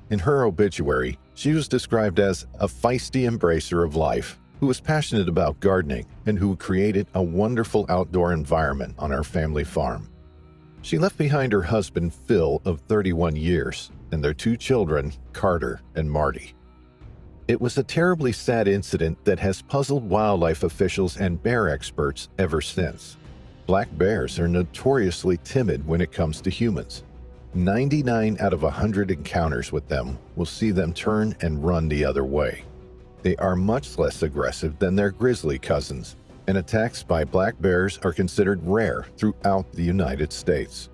In her obituary, she was described as a feisty embracer of life, who was passionate about gardening and who created a wonderful outdoor environment on our family farm. She left behind her husband Phil of 31 years and their 2 children, Carter and Marty. It was a terribly sad incident that has puzzled wildlife officials and bear experts ever since. Black bears are notoriously timid when it comes to humans. 99 out of 100 encounters with them will see them turn and run the other way. They are much less aggressive than their grizzly cousins, and attacks by black bears are considered rare throughout the United States.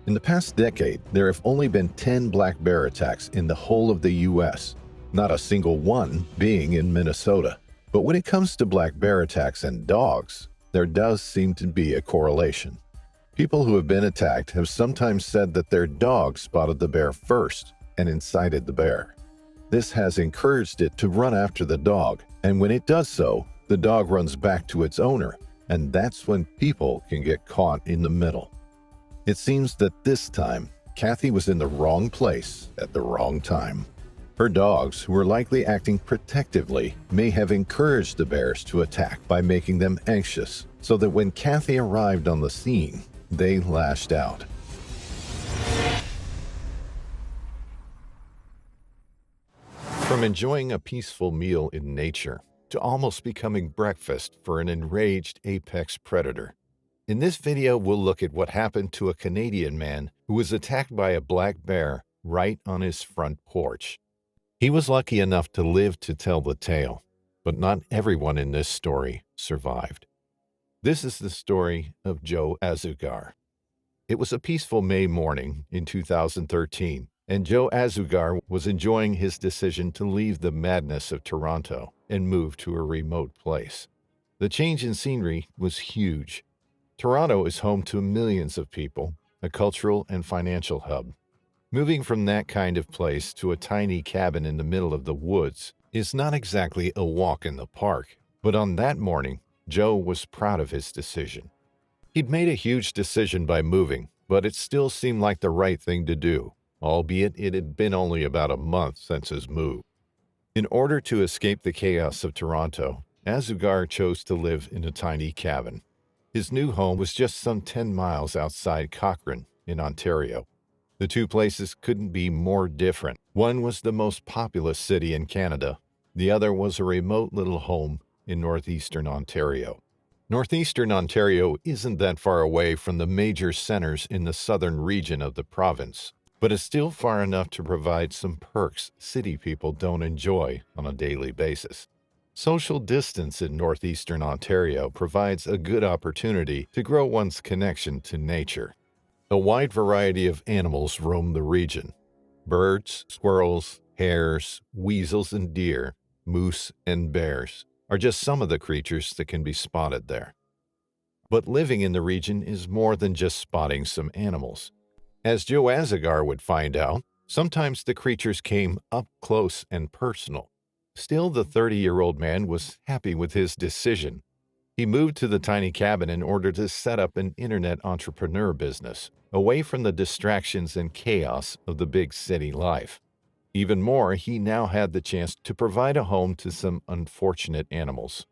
In the past decade, there have only been 10 black bear attacks in the whole of the U.S., not a single one being in Minnesota. But when it comes to black bear attacks and dogs, there does seem to be a correlation. People who have been attacked have sometimes said that their dog spotted the bear first and incited the bear. This has encouraged it to run after the dog, and when it does so, the dog runs back to its owner, and that's when people can get caught in the middle. It seems that this time, Kathy was in the wrong place at the wrong time. Her dogs, who were likely acting protectively, may have encouraged the bears to attack by making them anxious, so that when Kathy arrived on the scene, they lashed out. From enjoying a peaceful meal in nature to almost becoming breakfast for an enraged apex predator. In this video, we'll look at what happened to a Canadian man who was attacked by a black bear right on his front porch. He was lucky enough to live to tell the tale, but not everyone in this story survived. This is the story of Joe Azougar. It was a peaceful May morning in 2013, and Joe Azougar was enjoying his decision to leave the madness of Toronto and move to a remote place. The change in scenery was huge. Toronto is home to millions of people, a cultural and financial hub. Moving from that kind of place to a tiny cabin in the middle of the woods is not exactly a walk in the park, but on that morning, Joe was proud of his decision. He'd made a huge decision by moving, but it still seemed like the right thing to do, albeit it had been only about a month since his move. In order to escape the chaos of Toronto, Azougar chose to live in a tiny cabin. His new home was just some 10 miles outside Cochrane in Ontario. The two places couldn't be more different. One was the most populous city in Canada. The other was a remote little home in northeastern Ontario. Northeastern Ontario isn't that far away from the major centers in the southern region of the province, but is still far enough to provide some perks city people don't enjoy on a daily basis. Social distance in northeastern Ontario provides a good opportunity to grow one's connection to nature. A wide variety of animals roam the region. Birds, squirrels, hares, weasels and deer, moose and bears are just some of the creatures that can be spotted there. But living in the region is more than just spotting some animals. As Joe Azougar would find out, sometimes the creatures came up close and personal. Still, the 30-year-old man was happy with his decision. He moved to the tiny cabin in order to set up an internet entrepreneur business, away from the distractions and chaos of the big city life. Even more, he now had the chance to provide a home to some unfortunate animals.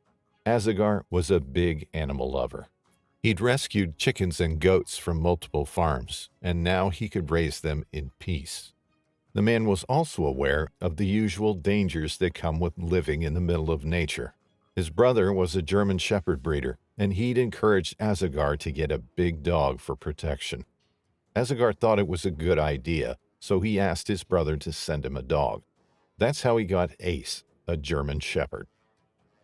Azougar was a big animal lover. He'd rescued chickens and goats from multiple farms, and now he could raise them in peace. The man was also aware of the usual dangers that come with living in the middle of nature. His brother was a German Shepherd breeder, and he'd encouraged Azougar to get a big dog for protection. Azougar thought it was a good idea, so he asked his brother to send him a dog. That's how he got Ace, a German Shepherd.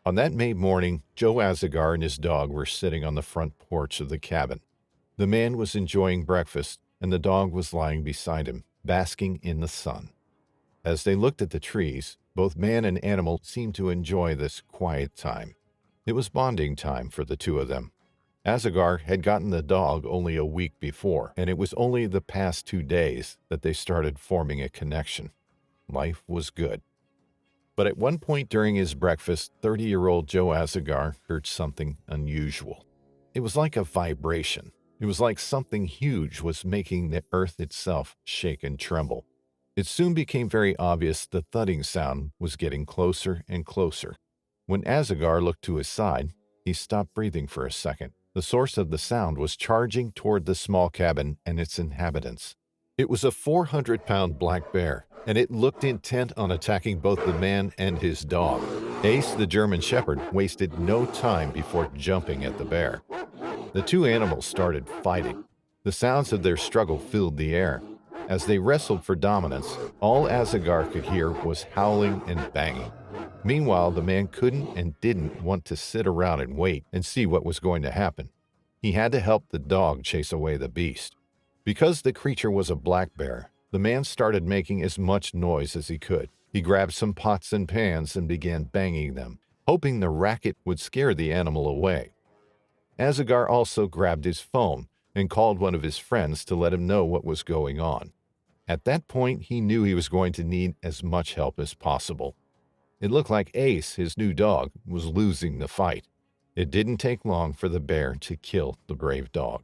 On that May morning, Joe Azougar and his dog were sitting on the front porch of the cabin. The man was enjoying breakfast, and the dog was lying beside him, basking in the sun. As they looked at the trees, both man and animal seemed to enjoy this quiet time. It was bonding time for the two of them. Azougar had gotten the dog only a week before, and it was only the past 2 days that they started forming a connection. Life was good. But at one point during his breakfast, 30-year-old Joe Azougar heard something unusual. It was like a vibration. It was like something huge was making the earth itself shake and tremble. It soon became very obvious the thudding sound was getting closer and closer. When Azougar looked to his side, he stopped breathing for a second. The source of the sound was charging toward the small cabin and its inhabitants. It was a 400-pound black bear, and it looked intent on attacking both the man and his dog. Ace, the German Shepherd, wasted no time before jumping at the bear. The two animals started fighting. The sounds of their struggle filled the air. As they wrestled for dominance, all Azougar could hear was howling and banging. Meanwhile, the man couldn't and didn't want to sit around and wait and see what was going to happen. He had to help the dog chase away the beast. Because the creature was a black bear, the man started making as much noise as he could. He grabbed some pots and pans and began banging them, hoping the racket would scare the animal away. Azougar also grabbed his phone and called one of his friends to let him know what was going on. At that point, he knew he was going to need as much help as possible. It looked like Ace, his new dog, was losing the fight. It didn't take long for the bear to kill the brave dog.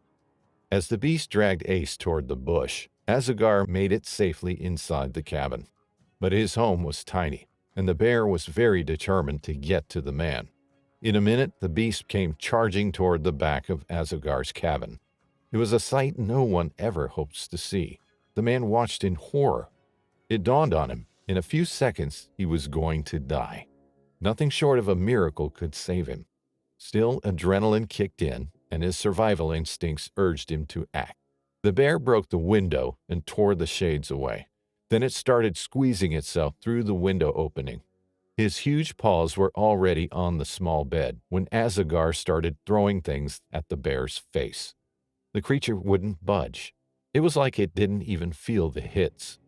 As the beast dragged Ace toward the bush, Azougar made it safely inside the cabin. But his home was tiny, and the bear was very determined to get to the man. In a minute, the beast came charging toward the back of Azougar's cabin. It was a sight no one ever hopes to see. The man watched in horror. It dawned on him, in a few seconds, he was going to die. Nothing short of a miracle could save him. Still, adrenaline kicked in, and his survival instincts urged him to act. The bear broke the window and tore the shades away. Then it started squeezing itself through the window opening. His huge paws were already on the small bed when Azougar started throwing things at the bear's face. The creature wouldn't budge. It was like it didn't even feel the hits.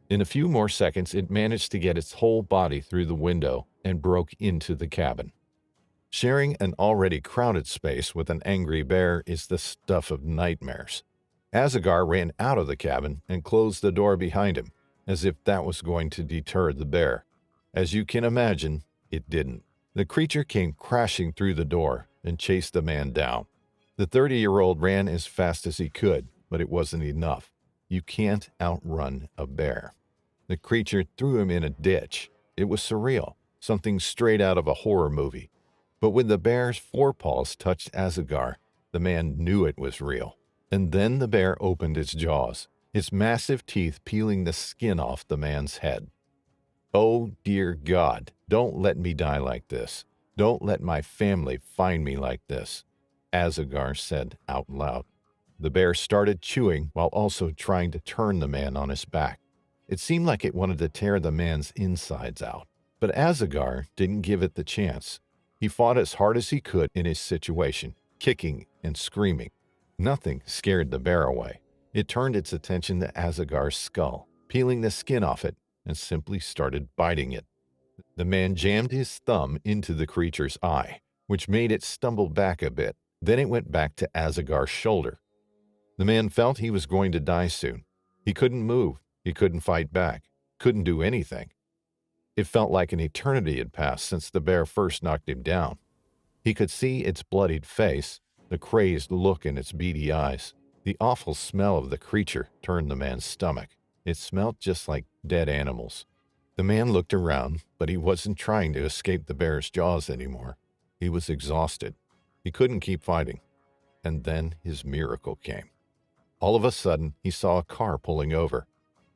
In a few more seconds, it managed to get its whole body through the window and broke into the cabin. Sharing an already crowded space with an angry bear is the stuff of nightmares. Azougar ran out of the cabin and closed the door behind him, as if that was going to deter the bear. As you can imagine, it didn't. The creature came crashing through the door and chased the man down. The 30-year-old ran as fast as he could, but it wasn't enough. You can't outrun a bear. The creature threw him in a ditch. It was surreal, something straight out of a horror movie. But when the bear's forepaws touched Azougar, the man knew it was real. And then the bear opened its jaws, its massive teeth peeling the skin off the man's head. "Oh, dear God, don't let me die like this. Don't let my family find me like this," Azougar said out loud. The bear started chewing while also trying to turn the man on his back. It seemed like it wanted to tear the man's insides out. But Azougar didn't give it the chance. He fought as hard as he could in his situation, kicking and screaming. Nothing scared the bear away. It turned its attention to Azougar's skull, peeling the skin off it, and simply started biting it. The man jammed his thumb into the creature's eye, which made it stumble back a bit. Then it went back to Azougar's shoulder. The man felt he was going to die soon. He couldn't move. He couldn't fight back. Couldn't do anything. It felt like an eternity had passed since the bear first knocked him down. He could see its bloodied face, the crazed look in its beady eyes. The awful smell of the creature turned the man's stomach. It smelled just like dead animals. The man looked around, but he wasn't trying to escape the bear's jaws anymore. He was exhausted. He couldn't keep fighting. And then his miracle came. All of a sudden, he saw a car pulling over.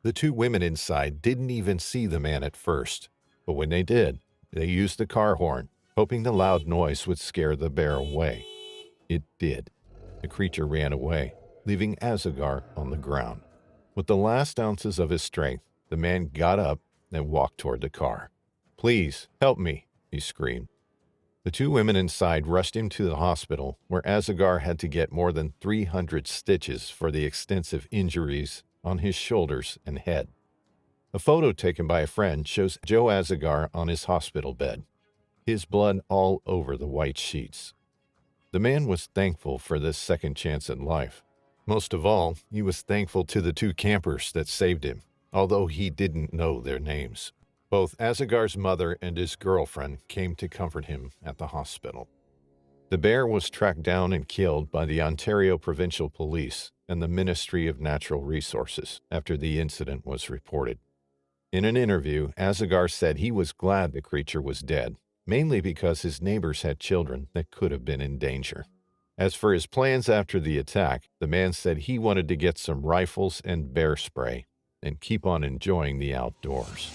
The two women inside didn't even see the man at first, but when they did, they used the car horn, hoping the loud noise would scare the bear away. It did. The creature ran away, leaving Azougar on the ground. With the last ounces of his strength, the man got up and walked toward the car. "Please, help me," he screamed. The two women inside rushed him to the hospital, where Azougar had to get more than 300 stitches for the extensive injuries on his shoulders and head. A photo taken by a friend shows Joe Azougar on his hospital bed, his blood all over the white sheets. The man was thankful for this second chance at life. Most of all, he was thankful to the two campers that saved him, although he didn't know their names. Both Azougar's mother and his girlfriend came to comfort him at the hospital. The bear was tracked down and killed by the Ontario Provincial Police and the Ministry of Natural Resources after the incident was reported. In an interview, Azougar said he was glad the creature was dead, mainly because his neighbors had children that could have been in danger. As for his plans after the attack, the man said he wanted to get some rifles and Bearspray and keep on enjoying the outdoors.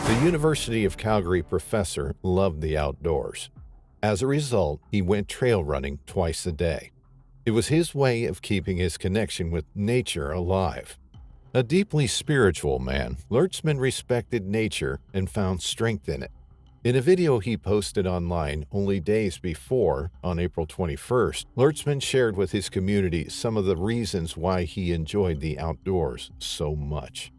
The University of Calgary professor loved the outdoors. As a result, he went trail running twice a day. It was his way of keeping his connection with nature alive. A deeply spiritual man, Lertzman respected nature and found strength in it. In a video he posted online only days before, on April 21st, Lertzman shared with his community some of the reasons why he enjoyed the outdoors so much.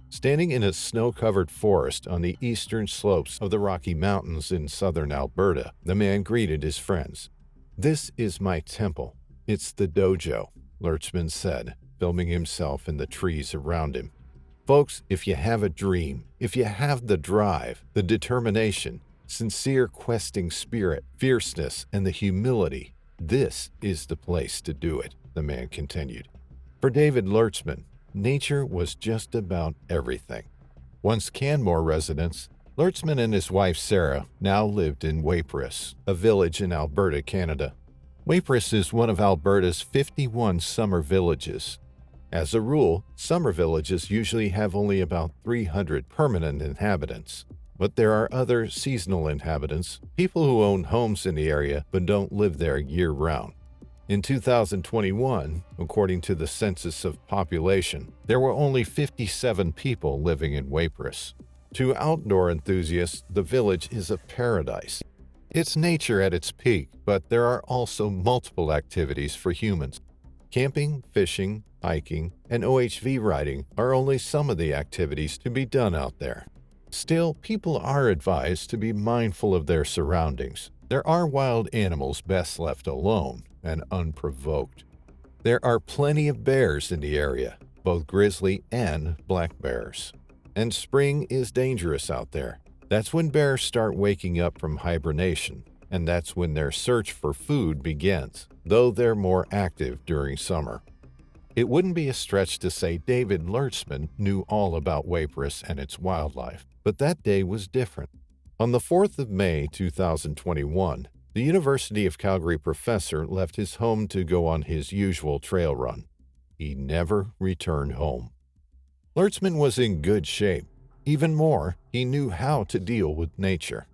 Standing in a snow-covered forest on the eastern slopes of the Rocky Mountains in southern Alberta, the man greeted his friends. "This is my temple. It's the dojo," Lertzman said, filming himself in the trees around him. "Folks, if you have a dream, if you have the drive, the determination, sincere questing spirit, fierceness, and the humility, this is the place to do it," the man continued. For David Lertzman, nature was just about everything. Once Canmore residents, Lertzman and his wife Sarah now lived in Waiparis, a village in Alberta, Canada. Waiparis is one of Alberta's 51 summer villages. As a rule, summer villages usually have only about 300 permanent inhabitants, but there are other seasonal inhabitants, people who own homes in the area but don't live there year-round. In 2021, according to the Census of Population, there were only 57 people living in Waiparis. To outdoor enthusiasts, the village is a paradise. It's nature at its peak, but there are also multiple activities for humans. Camping, fishing, hiking, and OHV riding are only some of the activities to be done out there. Still, people are advised to be mindful of their surroundings. There are wild animals best left alone and unprovoked. There are plenty of bears in the area, both grizzly and black bears. And spring is dangerous out there. That's when bears start waking up from hibernation, and that's when their search for food begins, though they're more active during summer. It wouldn't be a stretch to say David Lertzman knew all about Waiparis and its wildlife, but that day was different. On the 4th of May 2021, the University of Calgary professor left his home to go on his usual trail run. He never returned home. Lertzman was in good shape. Even more, he knew how to deal with nature.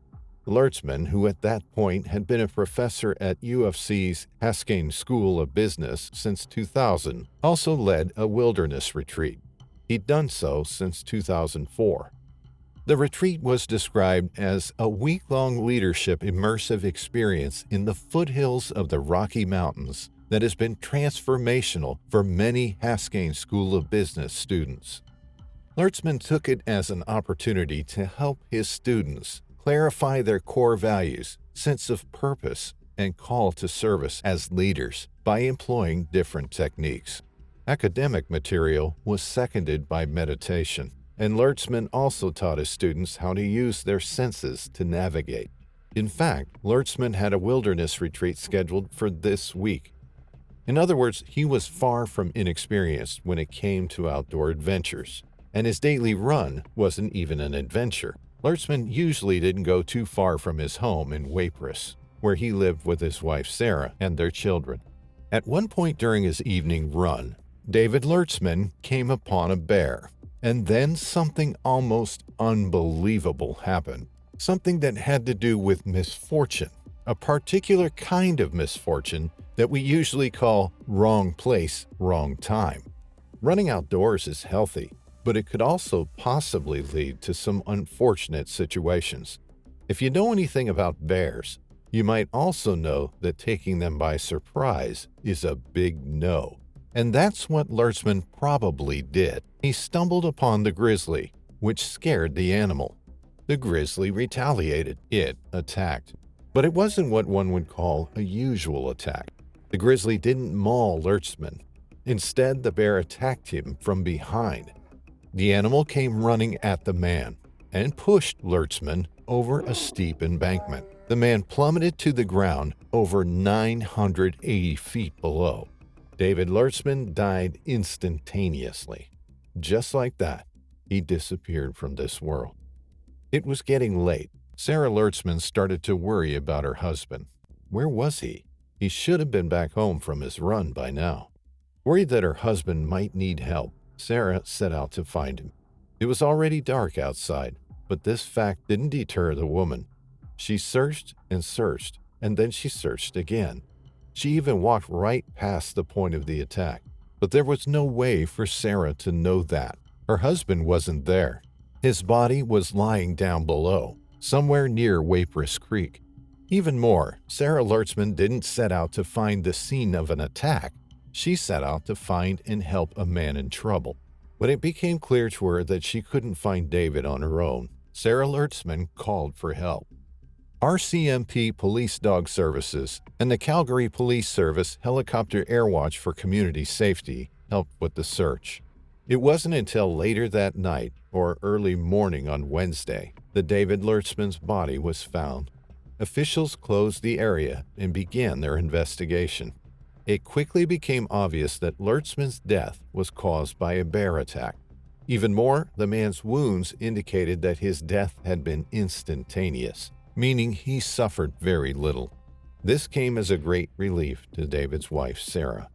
Lertzman, who at that point had been a professor at UFC's Haskayne School of Business since 2000, also led a wilderness retreat. He'd done so since 2004. The retreat was described as a week-long leadership immersive experience in the foothills of the Rocky Mountains that has been transformational for many Haskayne School of Business students. Lertzman took it as an opportunity to help his students clarify their core values, sense of purpose, and call to service as leaders by employing different techniques. Academic material was seconded by meditation, and Lertzman also taught his students how to use their senses to navigate. In fact, Lertzman had a wilderness retreat scheduled for this week. In other words, he was far from inexperienced when it came to outdoor adventures, and his daily run wasn't even an adventure. Lertzman usually didn't go too far from his home in Waiparis, where he lived with his wife Sarah and their children. At one point during his evening run, David Lertzman came upon a bear, and then something almost unbelievable happened. Something that had to do with misfortune, a particular kind of misfortune that we usually call wrong place, wrong time. Running outdoors is healthy, but it could also possibly lead to some unfortunate situations. If you know anything about bears, you might also know that taking them by surprise is a big no. And that's what Lertzman probably did. He stumbled upon the grizzly, which scared the animal. The grizzly retaliated. It attacked. But it wasn't what one would call a usual attack. The grizzly didn't maul Lertzman. Instead, the bear attacked him from behind. The animal came running at the man and pushed Lertzman over a steep embankment. The man plummeted to the ground over 980 feet below. David Lertzman died instantaneously. Just like that, he disappeared from this world. It was getting late, Sarah Lertzman started to worry about her husband. Where was he? He should have been back home from his run by now. Worried that her husband might need help, Sarah set out to find him. It was already dark outside, but this fact didn't deter the woman. She searched, and then she searched again. She even walked right past the point of the attack, but there was no way for Sarah to know that. Her husband wasn't there. His body was lying down below, somewhere near Waipress Creek. Even more, Sarah Lertzman didn't set out to find the scene of an attack. She set out to find and help a man in trouble. When it became clear to her that she couldn't find David on her own, Sarah Lertzman called for help. RCMP Police Dog Services and the Calgary Police Service Helicopter Air Watch for Community Safety helped with the search. It wasn't until later that night, or early morning on Wednesday, that David Lertzman's body was found. Officials closed the area and began their investigation. It quickly became obvious that Lertzman's death was caused by a bear attack. Even more, the man's wounds indicated that his death had been instantaneous, meaning he suffered very little. This came as a great relief to David's wife, Sarah.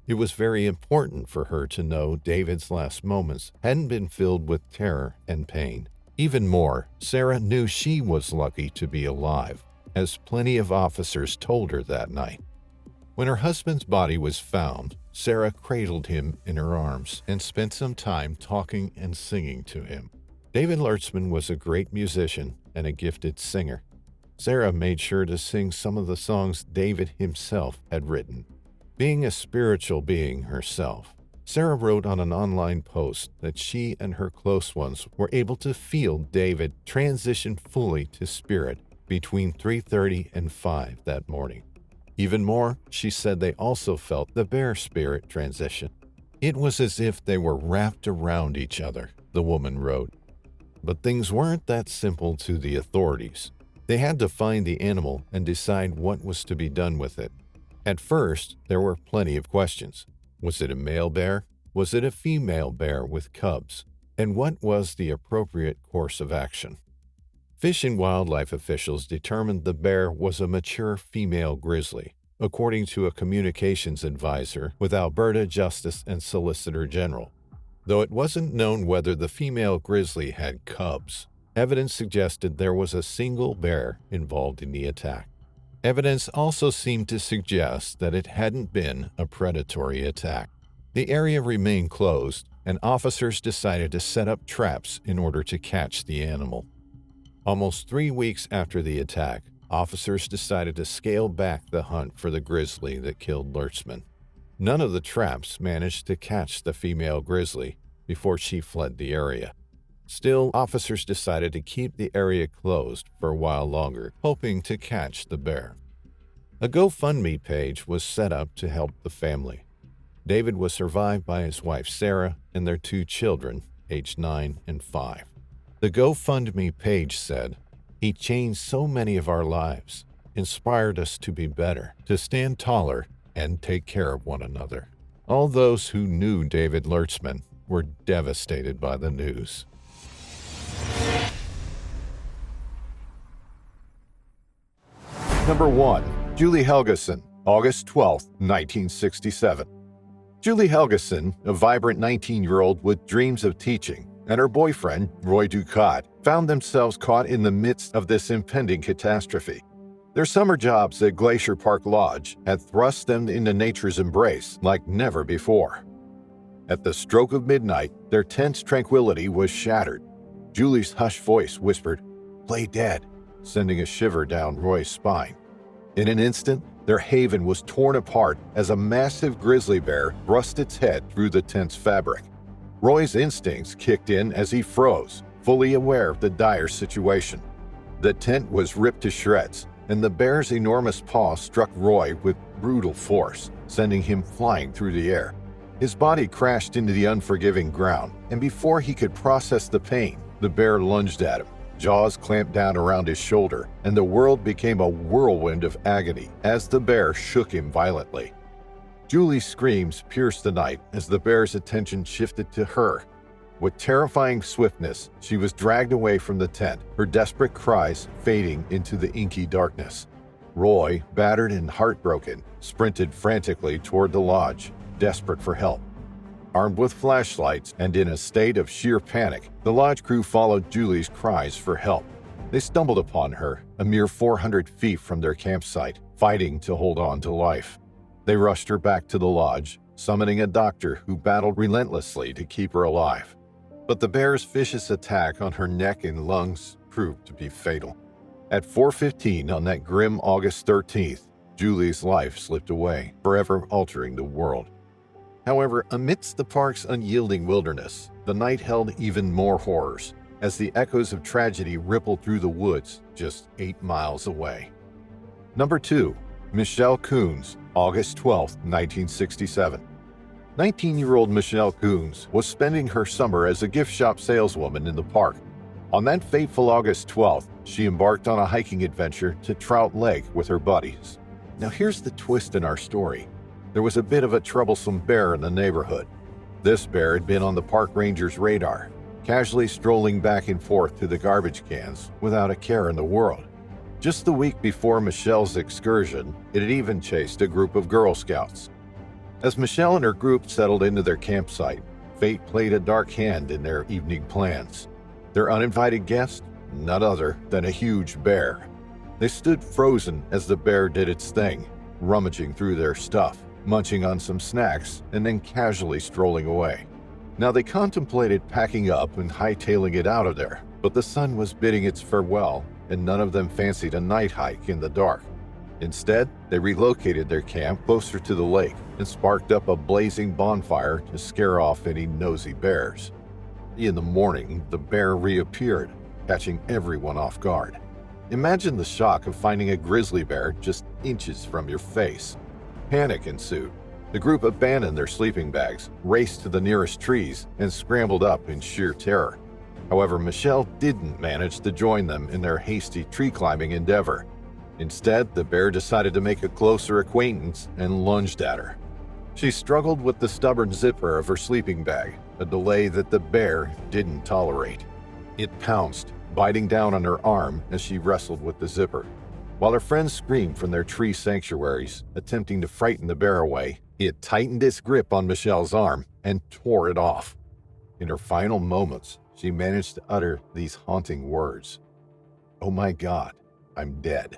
It was very important for her to know David's last moments hadn't been filled with terror and pain. Even more, Sarah knew she was lucky to be alive, as plenty of officers told her that night. When her husband's body was found, Sarah cradled him in her arms and spent some time talking and singing to him. David Lertzman was a great musician and a gifted singer. Sarah made sure to sing some of the songs David himself had written. Being a spiritual being herself, Sarah wrote on an online post that she and her close ones were able to feel David transition fully to spirit between 3:30 and 5 that morning. Even more, she said they also felt the bear spirit transition. It was as if they were wrapped around each other, the woman wrote. But things weren't that simple to the authorities. They had to find the animal and decide what was to be done with it. At first, there were plenty of questions. Was it a male bear? Was it a female bear with cubs? And what was the appropriate course of action? Fish and wildlife officials determined the bear was a mature female grizzly, according to a communications advisor with Alberta Justice and Solicitor General. Though it wasn't known whether the female grizzly had cubs, evidence suggested there was a single bear involved in the attack. Evidence also seemed to suggest that it hadn't been a predatory attack. The area remained closed, and officers decided to set up traps in order to catch the animal. Almost 3 weeks after the attack, officers decided to scale back the hunt for the grizzly that killed Lertzman. None of the traps managed to catch the female grizzly before she fled the area. Still, officers decided to keep the area closed for a while longer, hoping to catch the bear. A GoFundMe page was set up to help the family. David was survived by his wife Sarah and their 2 children, aged 9 and 5. The GoFundMe page said, "He changed so many of our lives, inspired us to be better, to stand taller, and take care of one another." All those who knew David Lertzman were devastated by the news. Number 1. Julie Helgeson, August 12, 1967. Julie Helgeson, a vibrant 19-year-old with dreams of teaching, and her boyfriend, Roy Ducat, found themselves caught in the midst of this impending catastrophe. Their summer jobs at Glacier Park Lodge had thrust them into nature's embrace like never before. At the stroke of midnight, their tense tranquility was shattered. Julie's hushed voice whispered, "Play dead," sending a shiver down Roy's spine. In an instant, their haven was torn apart as a massive grizzly bear thrust its head through the tent's fabric. Roy's instincts kicked in as he froze, fully aware of the dire situation. The tent was ripped to shreds, and the bear's enormous paw struck Roy with brutal force, sending him flying through the air. His body crashed into the unforgiving ground, and before he could process the pain, the bear lunged at him. Jaws clamped down around his shoulder, and the world became a whirlwind of agony as the bear shook him violently. Julie's screams pierced the night as the bear's attention shifted to her. With terrifying swiftness, she was dragged away from the tent, her desperate cries fading into the inky darkness. Roy, battered and heartbroken, sprinted frantically toward the lodge, desperate for help. Armed with flashlights and in a state of sheer panic, the lodge crew followed Julie's cries for help. They stumbled upon her, a mere 400 feet from their campsite, fighting to hold on to life. They rushed her back to the lodge, summoning a doctor who battled relentlessly to keep her alive. But the bear's vicious attack on her neck and lungs proved to be fatal. At 4:15 on that grim August 13th, Julie's life slipped away, forever altering the world. However, amidst the park's unyielding wilderness, the night held even more horrors, as the echoes of tragedy rippled through the woods just 8 miles away. Number 2. Michelle Coons, August 12, 1967. 19-year-old Michelle Coons was spending her summer as a gift shop saleswoman in the park. On that fateful August 12th, she embarked on a hiking adventure to Trout Lake with her buddies. Now here's the twist in our story. There was a bit of a troublesome bear in the neighborhood. This bear had been on the park ranger's radar, casually strolling back and forth to the garbage cans without a care in the world. Just the week before Michelle's excursion, it had even chased a group of Girl Scouts. As Michelle and her group settled into their campsite, fate played a dark hand in their evening plans. Their uninvited guest? None other than a huge bear. They stood frozen as the bear did its thing, rummaging through their stuff, munching on some snacks, and then casually strolling away. Now they contemplated packing up and hightailing it out of there, but the sun was bidding its farewell, and none of them fancied a night hike in the dark. Instead, they relocated their camp closer to the lake and sparked up a blazing bonfire to scare off any nosy bears. In the morning, the bear reappeared, catching everyone off guard. Imagine the shock of finding a grizzly bear just inches from your face. Panic ensued. The group abandoned their sleeping bags, raced to the nearest trees, and scrambled up in sheer terror. However, Michelle didn't manage to join them in their hasty tree-climbing endeavor. Instead, the bear decided to make a closer acquaintance and lunged at her. She struggled with the stubborn zipper of her sleeping bag, a delay that the bear didn't tolerate. It pounced, biting down on her arm as she wrestled with the zipper. While her friends screamed from their tree sanctuaries, attempting to frighten the bear away, it tightened its grip on Michelle's arm and tore it off. In her final moments, she managed to utter these haunting words. "Oh my God, I'm dead."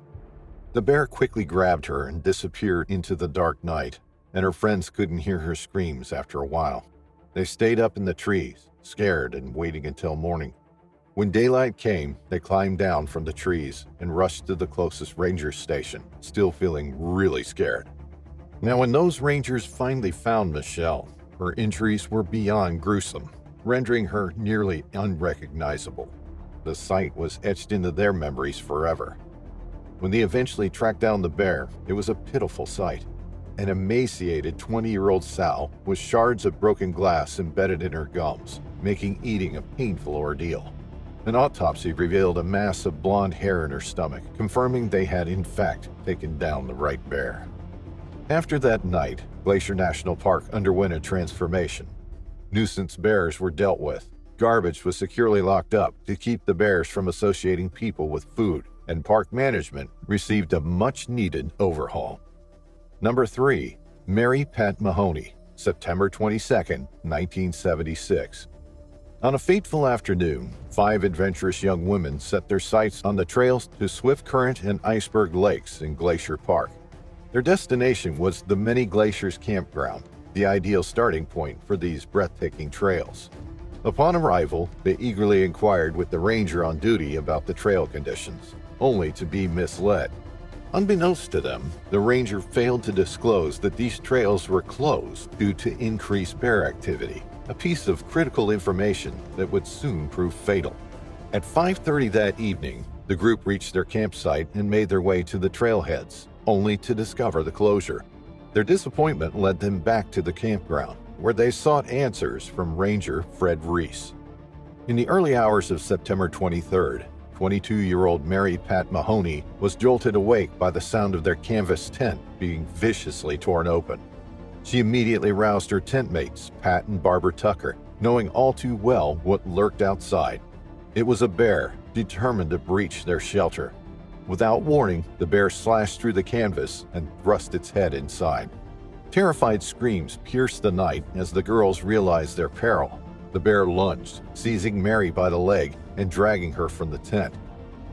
The bear quickly grabbed her and disappeared into the dark night, and her friends couldn't hear her screams after a while. They stayed up in the trees, scared and waiting until morning. When daylight came, they climbed down from the trees and rushed to the closest ranger station, still feeling really scared. Now, when those rangers finally found Michelle, her injuries were beyond gruesome, rendering her nearly unrecognizable. The sight was etched into their memories forever. When they eventually tracked down the bear, it was a pitiful sight. An emaciated 20-year-old sow with shards of broken glass embedded in her gums, making eating a painful ordeal. An autopsy revealed a mass of blonde hair in her stomach, confirming they had in fact taken down the right bear. After that night, Glacier National Park underwent a transformation. Nuisance bears were dealt with. Garbage was securely locked up to keep the bears from associating people with food, and park management received a much-needed overhaul. Number 3. Mary Pat Mahoney, September 22, 1976. On a fateful afternoon, 5 adventurous young women set their sights on the trails to Swift Current and Iceberg Lakes in Glacier Park. Their destination was the Many Glaciers Campground, the ideal starting point for these breathtaking trails. Upon arrival, they eagerly inquired with the ranger on duty about the trail conditions, only to be misled. Unbeknownst to them, the ranger failed to disclose that these trails were closed due to increased bear activity, a piece of critical information that would soon prove fatal. At 5:30 that evening, the group reached their campsite and made their way to the trailheads, only to discover the closure. Their disappointment led them back to the campground, where they sought answers from Ranger Fred Reese. In the early hours of September 23rd, 22-year-old Mary Pat Mahoney was jolted awake by the sound of their canvas tent being viciously torn open. She immediately roused her tent mates, Pat and Barbara Tucker, knowing all too well what lurked outside. It was a bear, determined to breach their shelter. Without warning, the bear slashed through the canvas and thrust its head inside. Terrified screams pierced the night as the girls realized their peril. The bear lunged, seizing Mary by the leg and dragging her from the tent.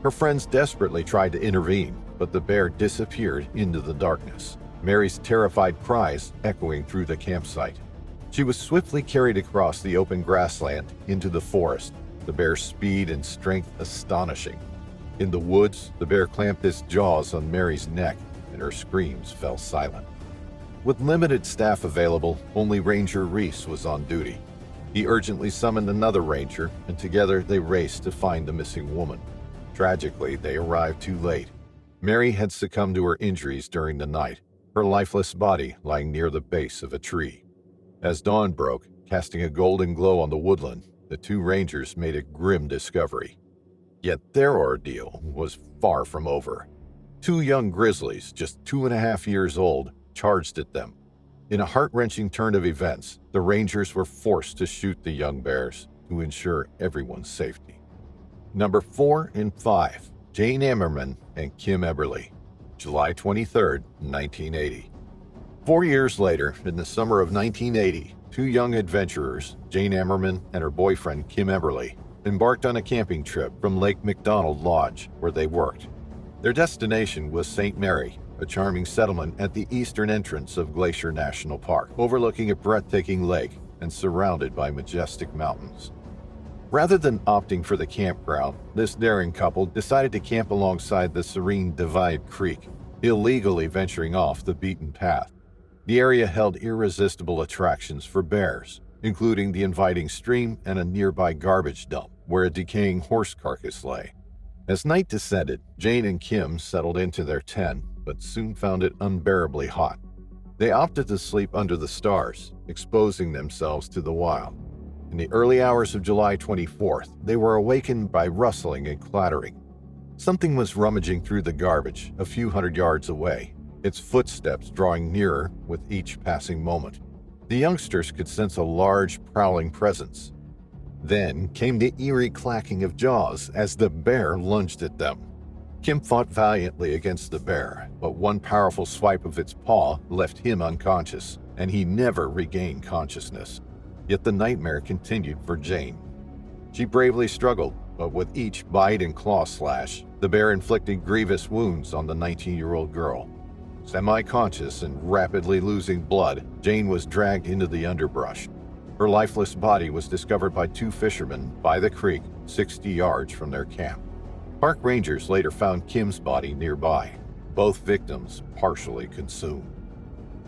Her friends desperately tried to intervene, but the bear disappeared into the darkness, Mary's terrified cries echoing through the campsite. She was swiftly carried across the open grassland into the forest, the bear's speed and strength astonishing. In the woods, the bear clamped its jaws on Mary's neck, and her screams fell silent. With limited staff available, only Ranger Reese was on duty. He urgently summoned another ranger, and together they raced to find the missing woman. Tragically, they arrived too late. Mary had succumbed to her injuries during the night, her lifeless body lying near the base of a tree. As dawn broke, casting a golden glow on the woodland, the two rangers made a grim discovery. Yet their ordeal was far from over. Two young grizzlies, just 2.5 years old, charged at them. In a heart-wrenching turn of events, the rangers were forced to shoot the young bears to ensure everyone's safety. Number 4 and 5, Jane Ammerman and Kim Eberly, July 23, 1980. 4 years later, in the summer of 1980, two young adventurers, Jane Ammerman and her boyfriend Kim Eberly, embarked on a camping trip from Lake McDonald Lodge, where they worked. Their destination was St. Mary, a charming settlement at the eastern entrance of Glacier National Park, overlooking a breathtaking lake and surrounded by majestic mountains. Rather than opting for the campground, this daring couple decided to camp alongside the serene Divide Creek, illegally venturing off the beaten path. The area held irresistible attractions for bears, including the inviting stream and a nearby garbage dump where a decaying horse carcass lay. As night descended, Jane and Kim settled into their tent, but soon found it unbearably hot. They opted to sleep under the stars, exposing themselves to the wild. In the early hours of July 24th, they were awakened by rustling and clattering. Something was rummaging through the garbage a few hundred yards away, its footsteps drawing nearer with each passing moment. The youngsters could sense a large, prowling presence. Then came the eerie clacking of jaws as the bear lunged at them. Kim fought valiantly against the bear, but one powerful swipe of its paw left him unconscious, and he never regained consciousness. Yet the nightmare continued for Jane. She bravely struggled, but with each bite and claw slash, the bear inflicted grievous wounds on the 19-year-old girl. Semi-conscious and rapidly losing blood, Jane was dragged into the underbrush. Her lifeless body was discovered by two fishermen by the creek 60 yards from their camp. Park rangers later found Kim's body nearby, both victims partially consumed.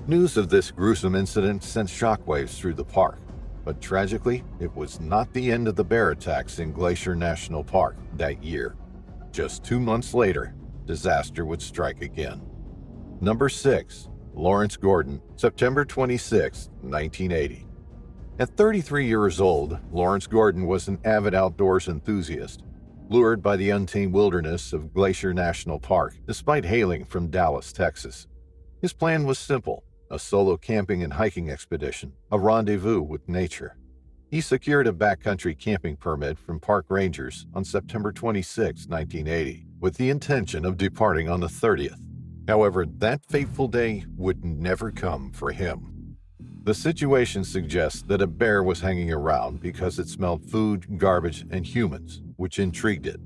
News of this gruesome incident sent shockwaves through the park, but tragically, it was not the end of the bear attacks in Glacier National Park that year. Just 2 months later, disaster would strike again. Number 6, Lawrence Gordon, September 26, 1980. At 33 years old, Lawrence Gordon was an avid outdoors enthusiast, lured by the untamed wilderness of Glacier National Park despite hailing from Dallas, Texas. His plan was simple: a solo camping and hiking expedition, a rendezvous with nature. He secured a backcountry camping permit from park rangers on September 26, 1980, with the intention of departing on the 30th. However, that fateful day would never come for him. The situation suggests that a bear was hanging around because it smelled food, garbage, and humans, which intrigued it.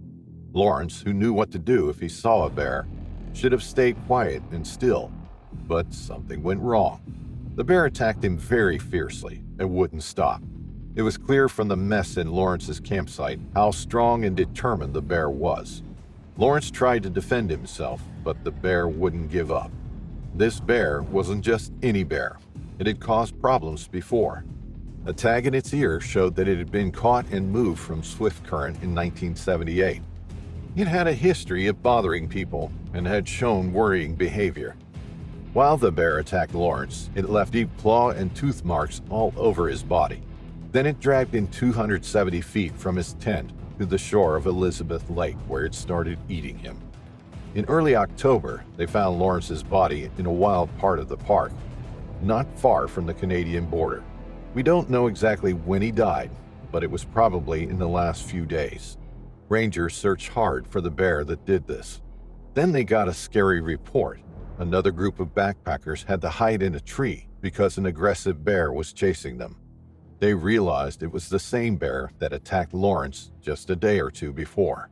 Lawrence, who knew what to do if he saw a bear, should have stayed quiet and still, but something went wrong. The bear attacked him very fiercely and wouldn't stop. It was clear from the mess in Lawrence's campsite how strong and determined the bear was. Lawrence tried to defend himself, but the bear wouldn't give up. This bear wasn't just any bear. It had caused problems before. A tag in its ear showed that it had been caught and moved from Swift Current in 1978. It had a history of bothering people and had shown worrying behavior. While the bear attacked Lawrence, it left deep claw and tooth marks all over his body. Then it dragged him 270 feet from his tent to the shore of Elizabeth Lake, where it started eating him. In early October, they found Lawrence's body in a wild part of the park, not far from the Canadian border. We don't know exactly when he died, but it was probably in the last few days. Rangers searched hard for the bear that did this. Then they got a scary report. Another group of backpackers had to hide in a tree because an aggressive bear was chasing them. They realized it was the same bear that attacked Lawrence just a day or two before.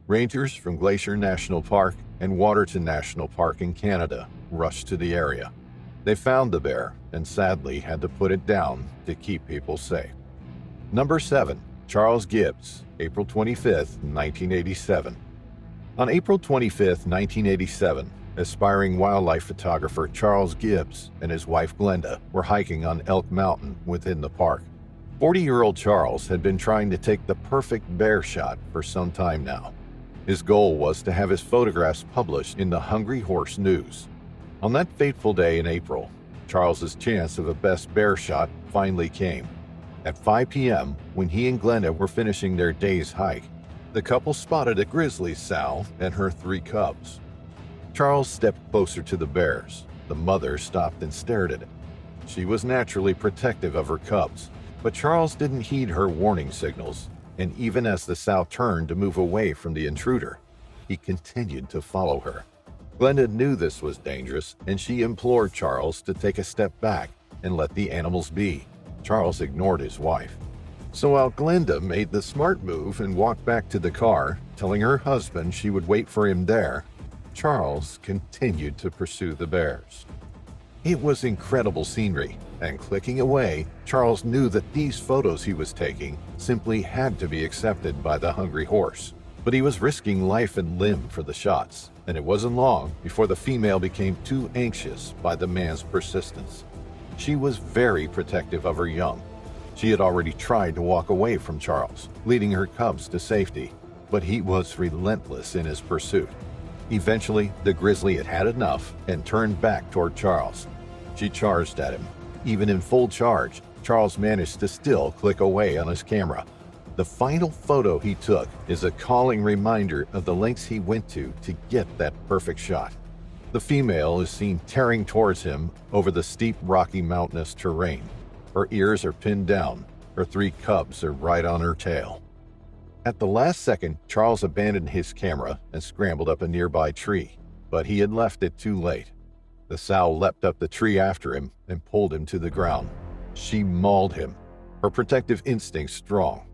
Rangers from Glacier National Park and Waterton National Park in Canada rushed to the area. They found the bear and sadly had to put it down to keep people safe. Number 7. Charles Gibbs, April 25, 1987. On April 25, 1987, aspiring wildlife photographer Charles Gibbs and his wife Glenda were hiking on Elk Mountain within the park. 40-year-old Charles had been trying to take the perfect bear shot for some time now. His goal was to have his photographs published in the Hungry Horse News. On that fateful day in April, Charles's chance of a best bear shot finally came. At 5 p.m., when he and Glenda were finishing their day's hike, the couple spotted a grizzly sow and her 3 cubs. Charles stepped closer to the bears. The mother stopped and stared at him. She was naturally protective of her cubs, but Charles didn't heed her warning signals, and even as the sow turned to move away from the intruder, he continued to follow her. Glenda knew this was dangerous, and she implored Charles to take a step back and let the animals be. Charles ignored his wife. So while Glenda made the smart move and walked back to the car, telling her husband she would wait for him there, Charles continued to pursue the bears. It was incredible scenery, and clicking away, Charles knew that these photos he was taking simply had to be accepted by the Hungry Horse. But he was risking life and limb for the shots, and it wasn't long before the female became too anxious by the man's persistence. She was very protective of her young. She had already tried to walk away from Charles, leading her cubs to safety, but he was relentless in his pursuit. Eventually, the grizzly had had enough and turned back toward Charles. She charged at him. Even in full charge, Charles managed to still click away on his camera. The final photo he took is a calling reminder of the lengths he went to get that perfect shot. The female is seen tearing towards him over the steep, rocky, mountainous terrain. Her ears are pinned down. Her 3 cubs are right on her tail. At the last second, Charles abandoned his camera and scrambled up a nearby tree, but he had left it too late. The sow leapt up the tree after him and pulled him to the ground. She mauled him, her protective instincts strong.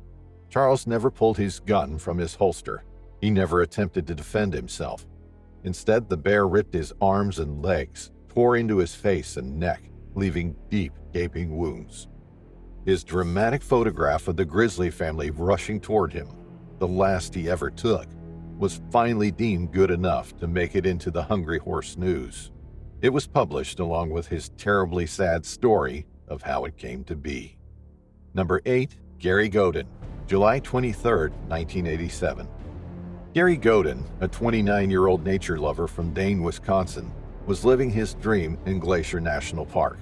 Charles never pulled his gun from his holster. He never attempted to defend himself. Instead, the bear ripped his arms and legs, tore into his face and neck, leaving deep, gaping wounds. His dramatic photograph of the Grizzly family rushing toward him, the last he ever took, was finally deemed good enough to make it into the Hungry Horse News. It was published along with his terribly sad story of how it came to be. Number 8. Gary Godin, July 23, 1987. Gary Godin, a 29-year-old nature lover from Dane, Wisconsin, was living his dream in Glacier National Park.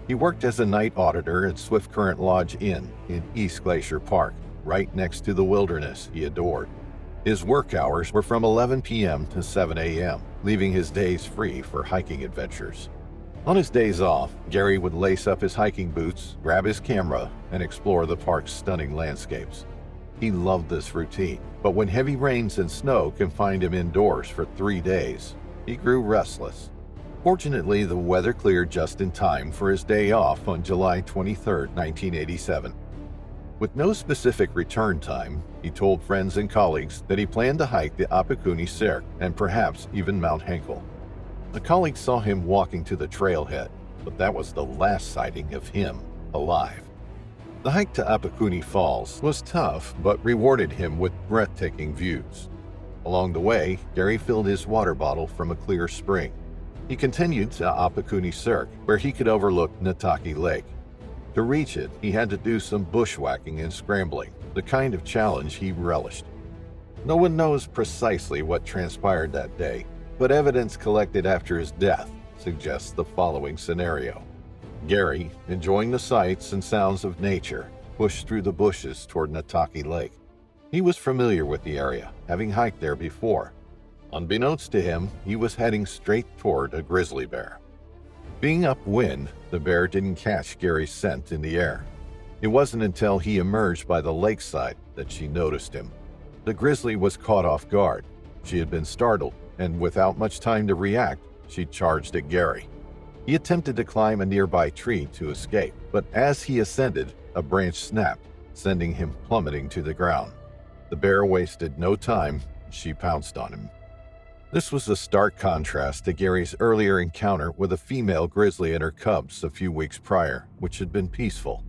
He worked as a night auditor at Swift Current Lodge Inn in East Glacier Park, right next to the wilderness he adored. His work hours were from 11 p.m. to 7 a.m., leaving his days free for hiking adventures. On his days off, Gary would lace up his hiking boots, grab his camera, and explore the park's stunning landscapes. He loved this routine, but when heavy rains and snow confined him indoors for 3 days, he grew restless. Fortunately, the weather cleared just in time for his day off on July 23, 1987. With no specific return time, he told friends and colleagues that he planned to hike the Apakuni Cirque and perhaps even Mount Henkel. A colleague saw him walking to the trailhead, but that was the last sighting of him alive. The hike to Apakuni Falls was tough, but rewarded him with breathtaking views. Along the way, Gary filled his water bottle from a clear spring. He continued to Apakuni Cirque, where he could overlook Nataki Lake. To reach it, he had to do some bushwhacking and scrambling, the kind of challenge he relished. No one knows precisely what transpired that day, but evidence collected after his death suggests the following scenario. Gary, enjoying the sights and sounds of nature, pushed through the bushes toward Nataki Lake. He was familiar with the area, having hiked there before. Unbeknownst to him, he was heading straight toward a grizzly bear. Being upwind, the bear didn't catch Gary's scent in the air. It wasn't until he emerged by the lakeside that she noticed him. The grizzly was caught off guard. She had been startled, and without much time to react, she charged at Gary. He attempted to climb a nearby tree to escape, but as he ascended, a branch snapped, sending him plummeting to the ground. The bear wasted no time. She pounced on him. This was a stark contrast to Gary's earlier encounter with a female grizzly and her cubs a few weeks prior, which had been peaceful.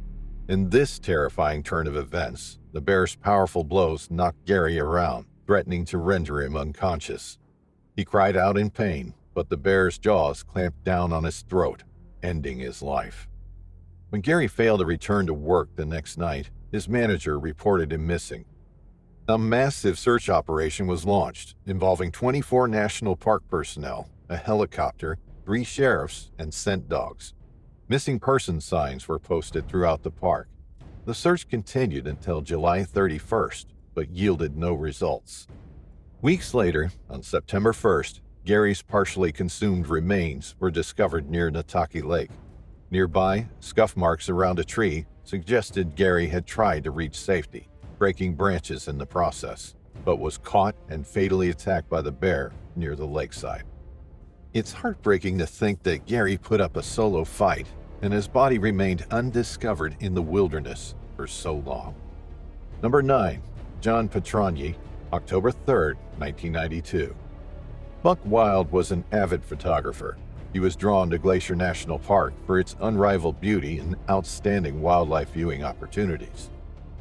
In this terrifying turn of events, the bear's powerful blows knocked Gary around, threatening to render him unconscious. He cried out in pain, but the bear's jaws clamped down on his throat, ending his life. When Gary failed to return to work the next night, his manager reported him missing. A massive search operation was launched, involving 24 National Park personnel, a helicopter, 3 sheriffs, and scent dogs. Missing person signs were posted throughout the park. The search continued until July 31st, but yielded no results. Weeks later, on September 1st, Gary's partially consumed remains were discovered near Nataki Lake. Nearby, scuff marks around a tree suggested Gary had tried to reach safety, breaking branches in the process, but was caught and fatally attacked by the bear near the lakeside. It's heartbreaking to think that Gary put up a solo fight and his body remained undiscovered in the wilderness for so long. Number 9. John Petrogny, October 3, 1992. Buck Wild was an avid photographer. He was drawn to Glacier National Park for its unrivaled beauty and outstanding wildlife viewing opportunities.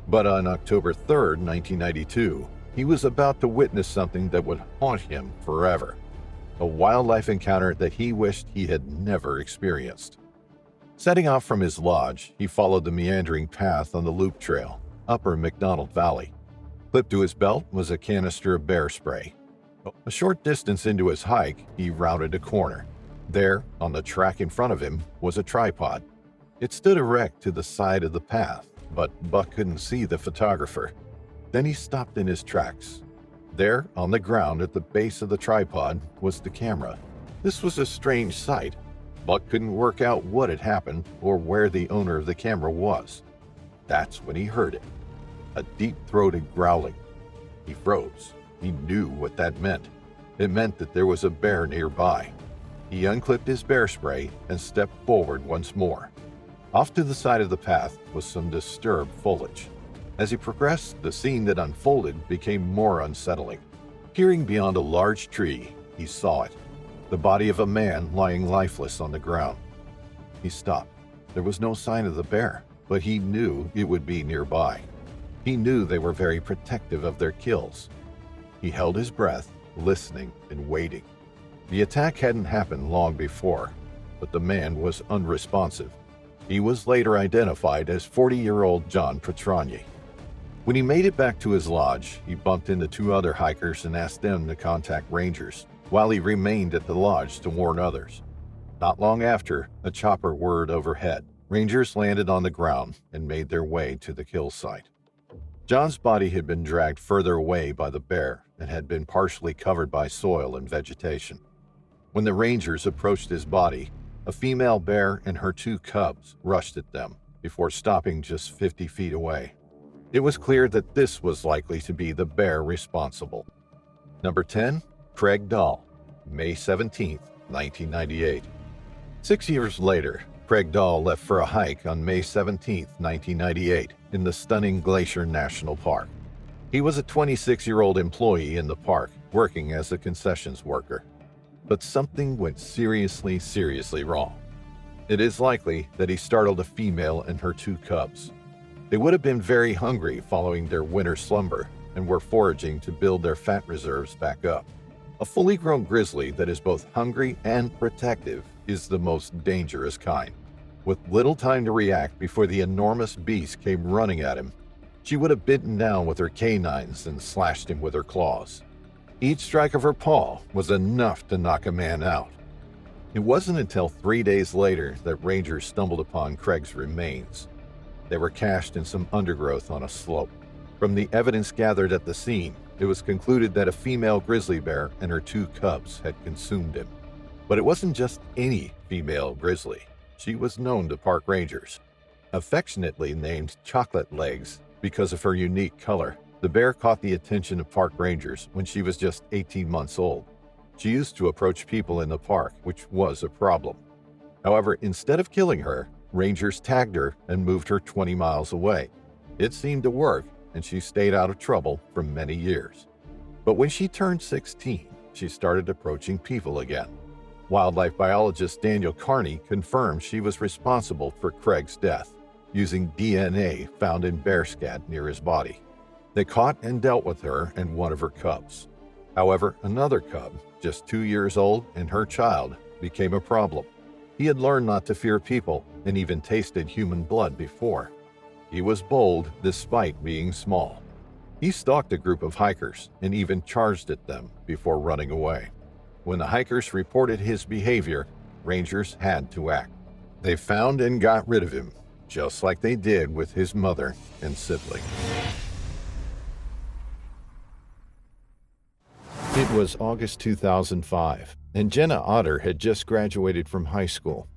But on October 3, 1992, he was about to witness something that would haunt him forever. A wildlife encounter that he wished he had never experienced. Setting off from his lodge, he followed the meandering path on the loop trail, Upper McDonald Valley. Clipped to his belt was a canister of Bearspray. A short distance into his hike, he rounded a corner. There, on the track in front of him, was a tripod. It stood erect to the side of the path, but Buck couldn't see the photographer. Then he stopped in his tracks. There, on the ground at the base of the tripod, was the camera. This was a strange sight. Buck couldn't work out what had happened or where the owner of the camera was. That's when he heard it. A deep-throated growling. He froze. He knew what that meant. It meant that there was a bear nearby. He unclipped his Bearspray and stepped forward once more. Off to the side of the path was some disturbed foliage. As he progressed, the scene that unfolded became more unsettling. Peering beyond a large tree, he saw it. The body of a man lying lifeless on the ground. He stopped. There was no sign of the bear, but he knew it would be nearby. He knew they were very protective of their kills. He held his breath, listening and waiting. The attack hadn't happened long before, but the man was unresponsive. He was later identified as 40-year-old John Petrogny. When he made it back to his lodge, he bumped into 2 other hikers and asked them to contact rangers, while he remained at the lodge to warn others. Not long after, a chopper whirred overhead. Rangers landed on the ground and made their way to the kill site. John's body had been dragged further away by the bear and had been partially covered by soil and vegetation. When the rangers approached his body, a female bear and her 2 cubs rushed at them before stopping just 50 feet away. It was clear that this was likely to be the bear responsible. Number 10. Craig Dahl, May 17, 1998. 6 years later, Craig Dahl left for a hike on May 17, 1998, in the stunning Glacier National Park. He was a 26-year-old employee in the park, working as a concessions worker. But something went seriously wrong. It is likely that he startled a female and her 2 cubs. They would have been very hungry following their winter slumber and were foraging to build their fat reserves back up. A fully grown grizzly that is both hungry and protective is the most dangerous kind. With little time to react before the enormous beast came running at him, she would have bitten down with her canines and slashed him with her claws. Each strike of her paw was enough to knock a man out. It wasn't until 3 days later that rangers stumbled upon Craig's remains. They were cached in some undergrowth on a slope. From the evidence gathered at the scene, it was concluded that a female grizzly bear and her 2 cubs had consumed him. But it wasn't just any female Grizzly. She was known to park rangers. Affectionately named Chocolate Legs because of her unique color, the bear caught the attention of park rangers when she was just 18 months old. She used to approach people in the park, which was a problem. However, instead of killing her, rangers tagged her and moved her 20 miles away. It seemed to work, and she stayed out of trouble for many years. But when she turned 16, she started approaching people again. Wildlife biologist Daniel Carney confirmed she was responsible for Craig's death, using DNA found in bear scat near his body. They caught and dealt with her and one of her cubs. However, another cub, just 2 years old, and her child, became a problem. He had learned not to fear people and even tasted human blood before. He was bold despite being small. He stalked a group of hikers and even charged at them before running away. When the hikers reported his behavior, rangers had to act. They found and got rid of him, just like they did with his mother and sibling. It was August 2005, and Jenna Otter had just graduated from high school.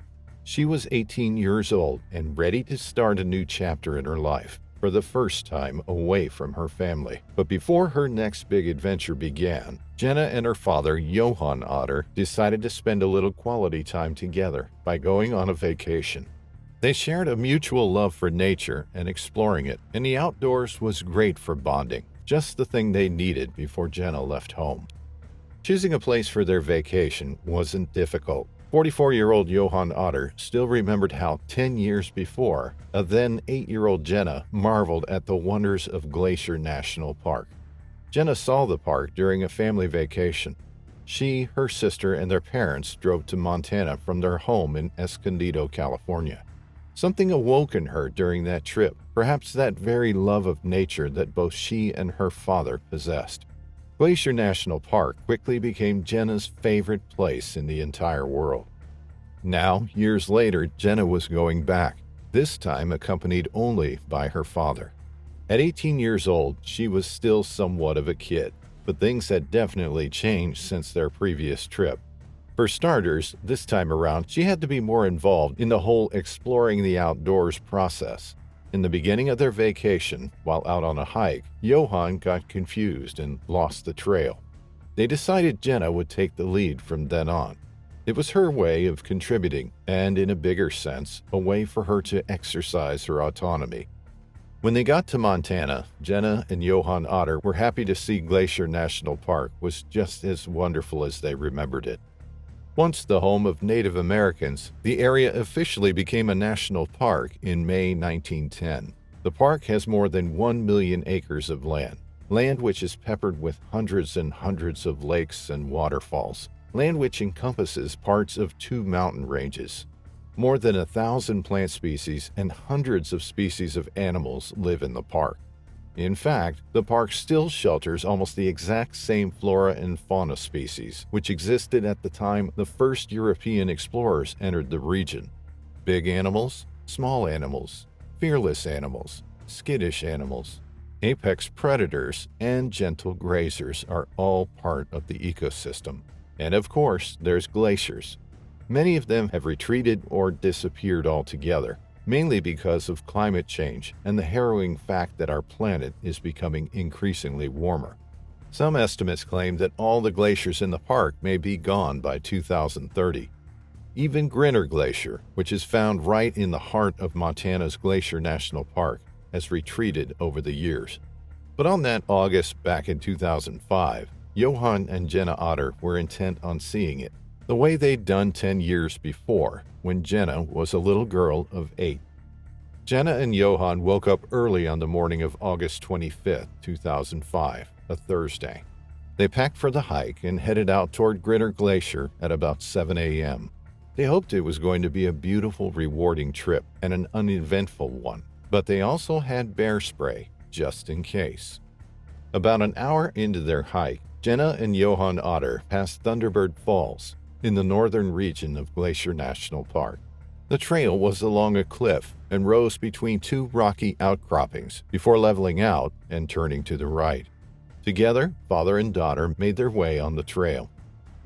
She was 18 years old and ready to start a new chapter in her life, for the first time away from her family. But before her next big adventure began, Jenna and her father, Johan Otter, decided to spend a little quality time together by going on a vacation. They shared a mutual love for nature and exploring it, and the outdoors was great for bonding, just the thing they needed before Jenna left home. Choosing a place for their vacation wasn't difficult. 44-year-old Johan Otter still remembered how 10 years before, a then 8-year-old Jenna marveled at the wonders of Glacier National Park. Jenna saw the park during a family vacation. She, her sister, and their parents drove to Montana from their home in Escondido, California. Something awoke in her during that trip, perhaps that very love of nature that both she and her father possessed. Glacier National Park quickly became Jenna's favorite place in the entire world. Now, years later, Jenna was going back, this time accompanied only by her father. At 18 years old, she was still somewhat of a kid, but things had definitely changed since their previous trip. For starters, this time around, she had to be more involved in the whole exploring the outdoors process. In the beginning of their vacation, while out on a hike, Johan got confused and lost the trail. They decided Jenna would take the lead from then on. It was her way of contributing, and in a bigger sense, a way for her to exercise her autonomy. When they got to Montana, Jenna and Johan Otter were happy to see Glacier National Park was just as wonderful as they remembered it. Once the home of Native Americans, the area officially became a national park in May 1910. The park has more than 1 million acres of land which is peppered with hundreds and hundreds of lakes and waterfalls, land which encompasses parts of 2 mountain ranges. More than 1,000 plant species and hundreds of species of animals live in the park. In fact, the park still shelters almost the exact same flora and fauna species which existed at the time the first European explorers entered the region. Big animals, small animals, fearless animals, skittish animals, apex predators, and gentle grazers are all part of the ecosystem. And of course, there's glaciers. Many of them have retreated or disappeared altogether, mainly because of climate change and the harrowing fact that our planet is becoming increasingly warmer. Some estimates claim that all the glaciers in the park may be gone by 2030. Even Grinnell Glacier, which is found right in the heart of Montana's Glacier National Park, has retreated over the years. But on that August back in 2005, Johan and Jenna Otter were intent on seeing it, the way they'd done 10 years before, when Jenna was a little girl of 8. Jenna and Johan woke up early on the morning of August 25, 2005, a Thursday. They packed for the hike and headed out toward Grinnell Glacier at about 7 a.m. They hoped it was going to be a beautiful, rewarding trip and an uneventful one, but they also had Bearspray, just in case. About an hour into their hike, Jenna and Johan Otter passed Thunderbird Falls, in the northern region of Glacier National Park. The trail was along a cliff and rose between 2 rocky outcroppings before leveling out and turning to the right. Together, father and daughter made their way on the trail.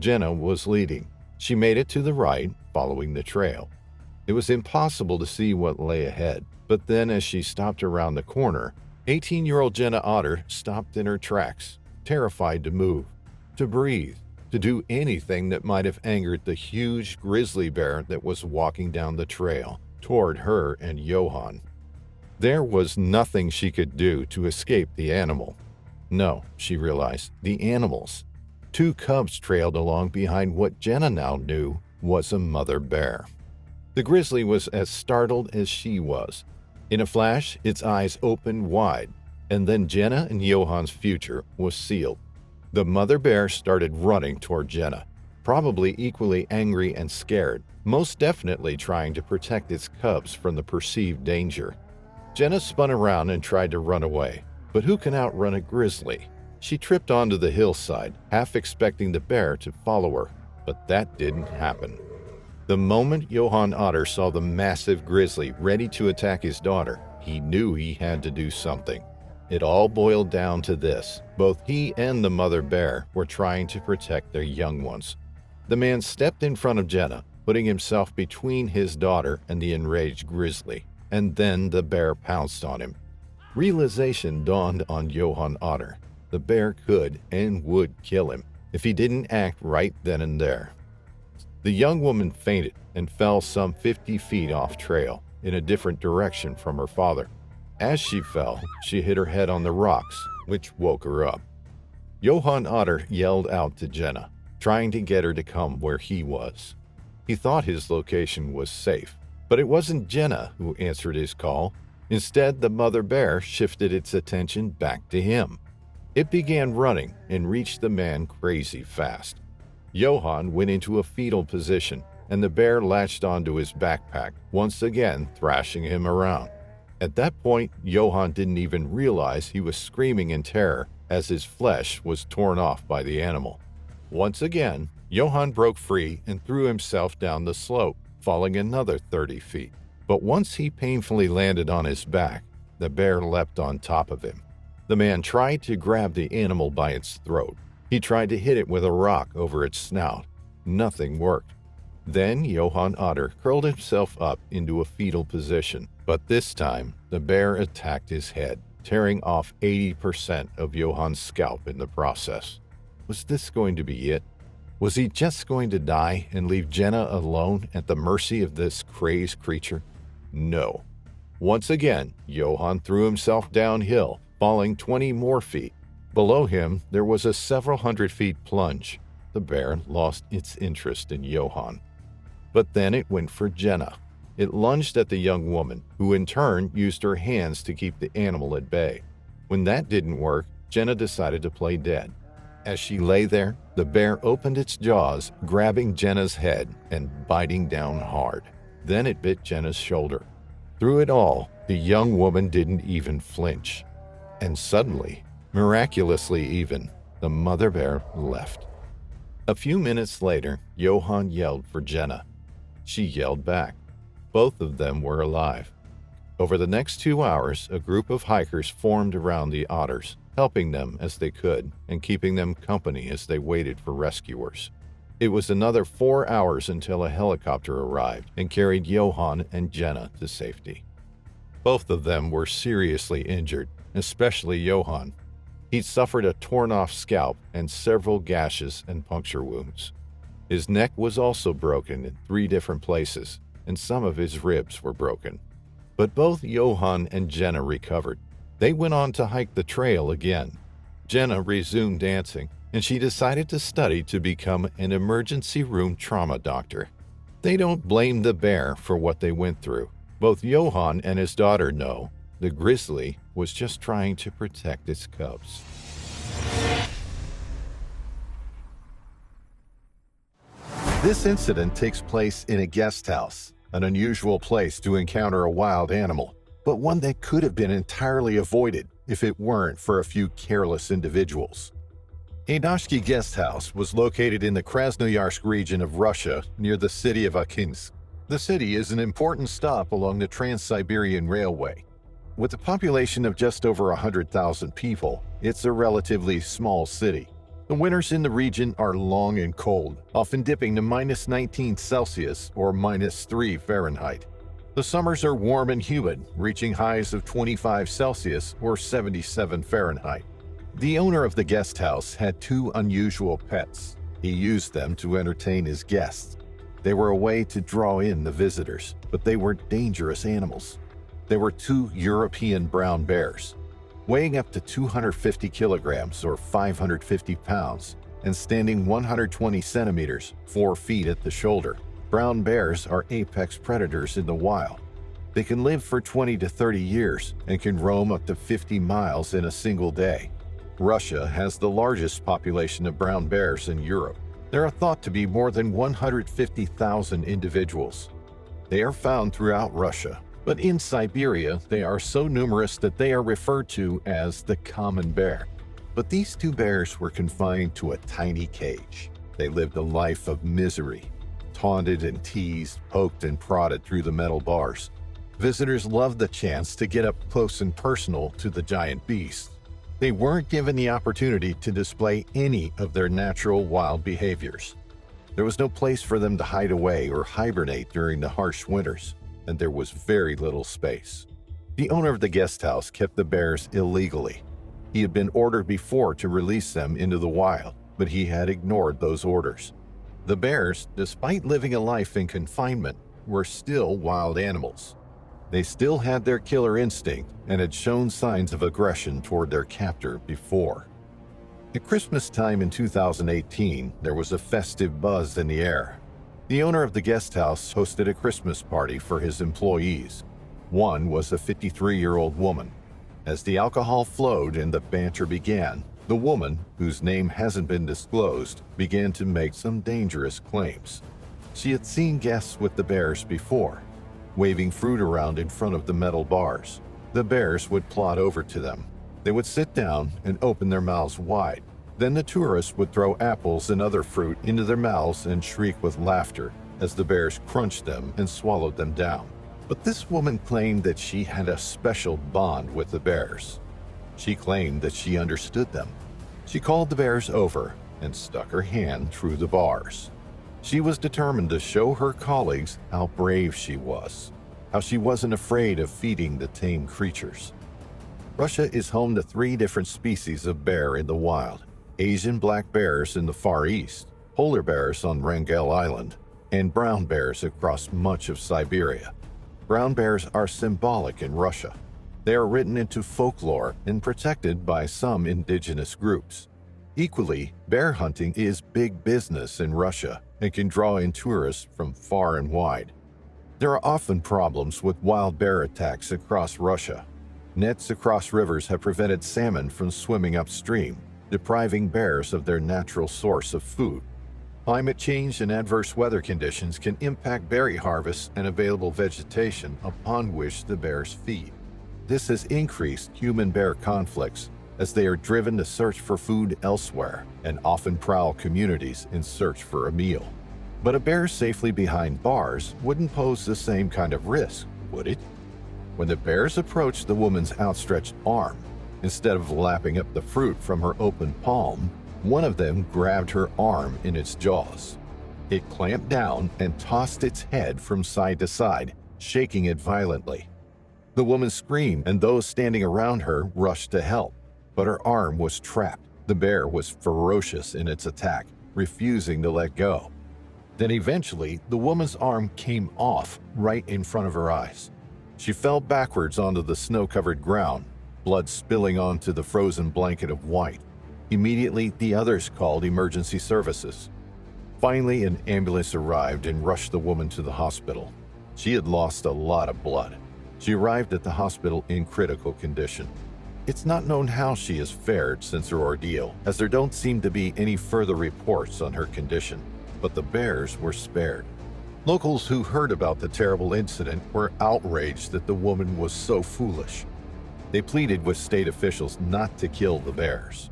Jenna was leading. She made it to the right, following the trail. It was impossible to see what lay ahead, but then as she stopped around the corner, 18-year-old Jenna Otter stopped in her tracks, terrified to move, to breathe, to do anything that might have angered the huge grizzly bear that was walking down the trail toward her and Johan. There was nothing she could do to escape the animal. No, she realized, the animals. 2 cubs trailed along behind what Jenna now knew was a mother bear. The grizzly was as startled as she was. In a flash, its eyes opened wide, and then Jenna and Johan's future was sealed. The mother bear started running toward Jenna, probably equally angry and scared, most definitely trying to protect its cubs from the perceived danger. Jenna spun around and tried to run away, but who can outrun a grizzly? She tripped onto the hillside, half expecting the bear to follow her, but that didn't happen. The moment Johan Otter saw the massive grizzly ready to attack his daughter, he knew he had to do something. It all boiled down to this. Both he and the mother bear were trying to protect their young ones. The man stepped in front of Jenna, putting himself between his daughter and the enraged grizzly, and then the bear pounced on him. Realization dawned on Johan Otter. The bear could and would kill him if he didn't act right then and there. The young woman fainted and fell some 50 feet off trail, in a different direction from her father. As she fell, she hit her head on the rocks, which woke her up. Johan Otter yelled out to Jenna, trying to get her to come where he was. He thought his location was safe, but it wasn't Jenna who answered his call. Instead, the mother bear shifted its attention back to him. It began running and reached the man crazy fast. Johan went into a fetal position, and the bear latched onto his backpack, once again thrashing him around. At that point, Johan didn't even realize he was screaming in terror as his flesh was torn off by the animal. Once again, Johan broke free and threw himself down the slope, falling another 30 feet. But once he painfully landed on his back, the bear leapt on top of him. The man tried to grab the animal by its throat. He tried to hit it with a rock over its snout. Nothing worked. Then Johan Otter curled himself up into a fetal position, but this time the bear attacked his head, tearing off 80% of Johan's scalp in the process. Was this going to be it? Was he just going to die and leave Jenna alone at the mercy of this crazed creature? No. Once again, Johan threw himself downhill, falling 20 more feet. Below him, there was a several hundred feet plunge. The bear lost its interest in Johan. But then it went for Jenna. It lunged at the young woman, who in turn used her hands to keep the animal at bay. When that didn't work, Jenna decided to play dead. As she lay there, the bear opened its jaws, grabbing Jenna's head and biting down hard. Then it bit Jenna's shoulder. Through it all, the young woman didn't even flinch. And suddenly, miraculously even, the mother bear left. A few minutes later, Johan yelled for Jenna. She yelled back. Both of them were alive. Over the next 2 hours, a group of hikers formed around the otters, helping them as they could and keeping them company as they waited for rescuers. It was another 4 hours until a helicopter arrived and carried Johan and Jenna to safety. Both of them were seriously injured, especially Johan. He'd suffered a torn-off scalp and several gashes and puncture wounds. His neck was also broken in 3 different places, and some of his ribs were broken. But both Johan and Jenna recovered. They went on to hike the trail again. Jenna resumed dancing, and she decided to study to become an emergency room trauma doctor. They don't blame the bear for what they went through. Both Johan and his daughter know the grizzly was just trying to protect its cubs. This incident takes place in a guest house, an unusual place to encounter a wild animal, but one that could have been entirely avoided if it weren't for a few careless individuals. A Nashki guest house was located in the Krasnoyarsk region of Russia near the city of Akinsk. The city is an important stop along the Trans-Siberian Railway. With a population of just over 100,000 people, it's a relatively small city. The winters in the region are long and cold, often dipping to -19 Celsius or -3 Fahrenheit. The summers are warm and humid, reaching highs of 25 Celsius or 77 Fahrenheit. The owner of the guest house had two unusual pets. He used them to entertain his guests. They were a way to draw in the visitors, but they were dangerous animals. They were two European brown bears, weighing up to 250 kilograms or 550 pounds, and standing 120 centimeters, 4 feet at the shoulder. Brown bears are apex predators in the wild. They can live for 20 to 30 years and can roam up to 50 miles in a single day. Russia has the largest population of brown bears in Europe. There are thought to be more than 150,000 individuals. They are found throughout Russia, but in Siberia they are so numerous that they are referred to as the common bear. But these two bears were confined to a tiny cage. They lived a life of misery, taunted and teased, poked and prodded through the metal bars. Visitors loved the chance to get up close and personal to the giant beasts. They weren't given the opportunity to display any of their natural wild behaviors. There was no place for them to hide away or hibernate during the harsh winters, and there was very little space. The owner of the guest house kept the bears illegally. He had been ordered before to release them into the wild, but he had ignored those orders. The bears, despite living a life in confinement, were still wild animals. They still had their killer instinct and had shown signs of aggression toward their captor before. At Christmas time in 2018, there was a festive buzz in the air. The owner of the guest house hosted a Christmas party for his employees. One was a 53-year-old woman. As the alcohol flowed and the banter began, the woman, whose name hasn't been disclosed, began to make some dangerous claims. She had seen guests with the bears before, waving fruit around in front of the metal bars. The bears would plod over to them. They would sit down and open their mouths wide. Then the tourists would throw apples and other fruit into their mouths and shriek with laughter as the bears crunched them and swallowed them down. But this woman claimed that she had a special bond with the bears. She claimed that she understood them. She called the bears over and stuck her hand through the bars. She was determined to show her colleagues how brave she was, how she wasn't afraid of feeding the tame creatures. Russia is home to 3 different species of bear in the wild: Asian black bears in the Far East, polar bears on Wrangel Island, and brown bears across much of Siberia. Brown bears are symbolic in Russia. They are written into folklore and protected by some indigenous groups. Equally, bear hunting is big business in Russia and can draw in tourists from far and wide. There are often problems with wild bear attacks across Russia. Nets across rivers have prevented salmon from swimming upstream, depriving bears of their natural source of food. Climate change and adverse weather conditions can impact berry harvests and available vegetation upon which the bears feed. This has increased human-bear conflicts as they are driven to search for food elsewhere and often prowl communities in search for a meal. But a bear safely behind bars wouldn't pose the same kind of risk, would it? When the bears approached the woman's outstretched arm, instead of lapping up the fruit from her open palm, one of them grabbed her arm in its jaws. It clamped down and tossed its head from side to side, shaking it violently. The woman screamed, and those standing around her rushed to help, but her arm was trapped. The bear was ferocious in its attack, refusing to let go. Then eventually, the woman's arm came off right in front of her eyes. She fell backwards onto the snow-covered ground, blood spilling onto the frozen blanket of white. Immediately, the others called emergency services. Finally, an ambulance arrived and rushed the woman to the hospital. She had lost a lot of blood. She arrived at the hospital in critical condition. It's not known how she has fared since her ordeal, as there don't seem to be any further reports on her condition, but the bears were spared. Locals who heard about the terrible incident were outraged that the woman was so foolish. They pleaded with state officials not to kill the bears.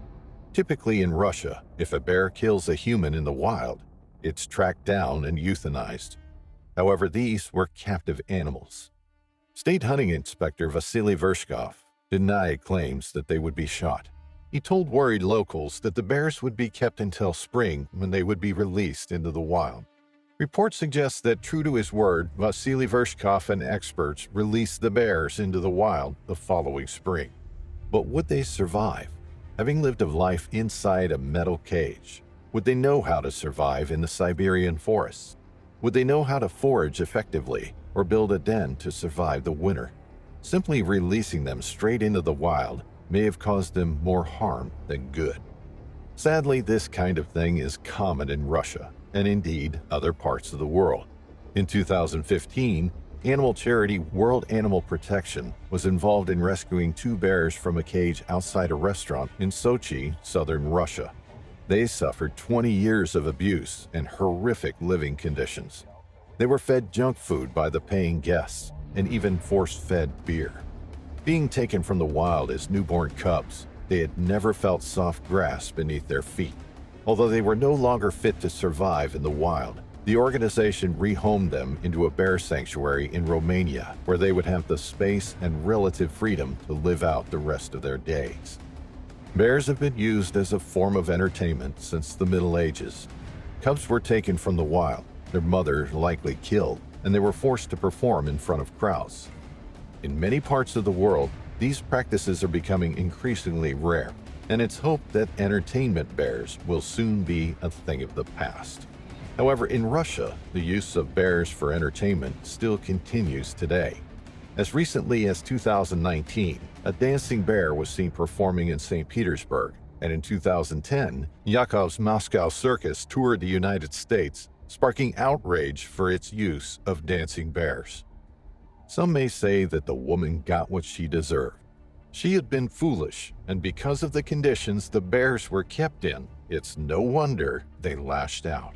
Typically in Russia, if a bear kills a human in the wild, it's tracked down and euthanized. However, these were captive animals. State Hunting Inspector Vasily Vershkov denied claims that they would be shot. He told worried locals that the bears would be kept until spring when they would be released into the wild. Reports suggest that, true to his word, Vasily Vershkov and experts released the bears into the wild the following spring. But would they survive? Having lived a life inside a metal cage, would they know how to survive in the Siberian forests? Would they know how to forage effectively or build a den to survive the winter? Simply releasing them straight into the wild may have caused them more harm than good. Sadly, this kind of thing is common in Russia, and indeed other parts of the world. In 2015, animal charity World Animal Protection was involved in rescuing 2 bears from a cage outside a restaurant in Sochi, southern Russia. They suffered 20 years of abuse and horrific living conditions. They were fed junk food by the paying guests and even force-fed beer. Being taken from the wild as newborn cubs, they had never felt soft grass beneath their feet. Although they were no longer fit to survive in the wild, the organization rehomed them into a bear sanctuary in Romania, where they would have the space and relative freedom to live out the rest of their days. Bears have been used as a form of entertainment since the Middle Ages. Cubs were taken from the wild, their mother likely killed, and they were forced to perform in front of crowds. In many parts of the world, these practices are becoming increasingly rare, and it's hoped that entertainment bears will soon be a thing of the past. However, in Russia, the use of bears for entertainment still continues today. As recently as 2019, a dancing bear was seen performing in St. Petersburg, and in 2010, Yakov's Moscow Circus toured the United States, sparking outrage for its use of dancing bears. Some may say that the woman got what she deserved. She had been foolish, and because of the conditions the bears were kept in, it's no wonder they lashed out.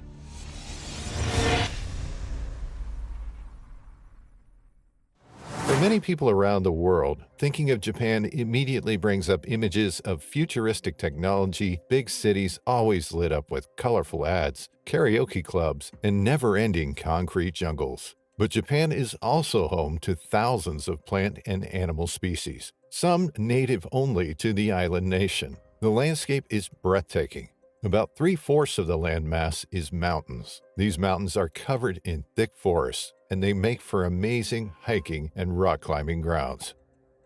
For many people around the world, thinking of Japan immediately brings up images of futuristic technology, big cities always lit up with colorful ads, karaoke clubs, and never-ending concrete jungles. But Japan is also home to thousands of plant and animal species, some native only to the island nation. The landscape is breathtaking. About 3/4 of the landmass is mountains. These mountains are covered in thick forests, and they make for amazing hiking and rock climbing grounds.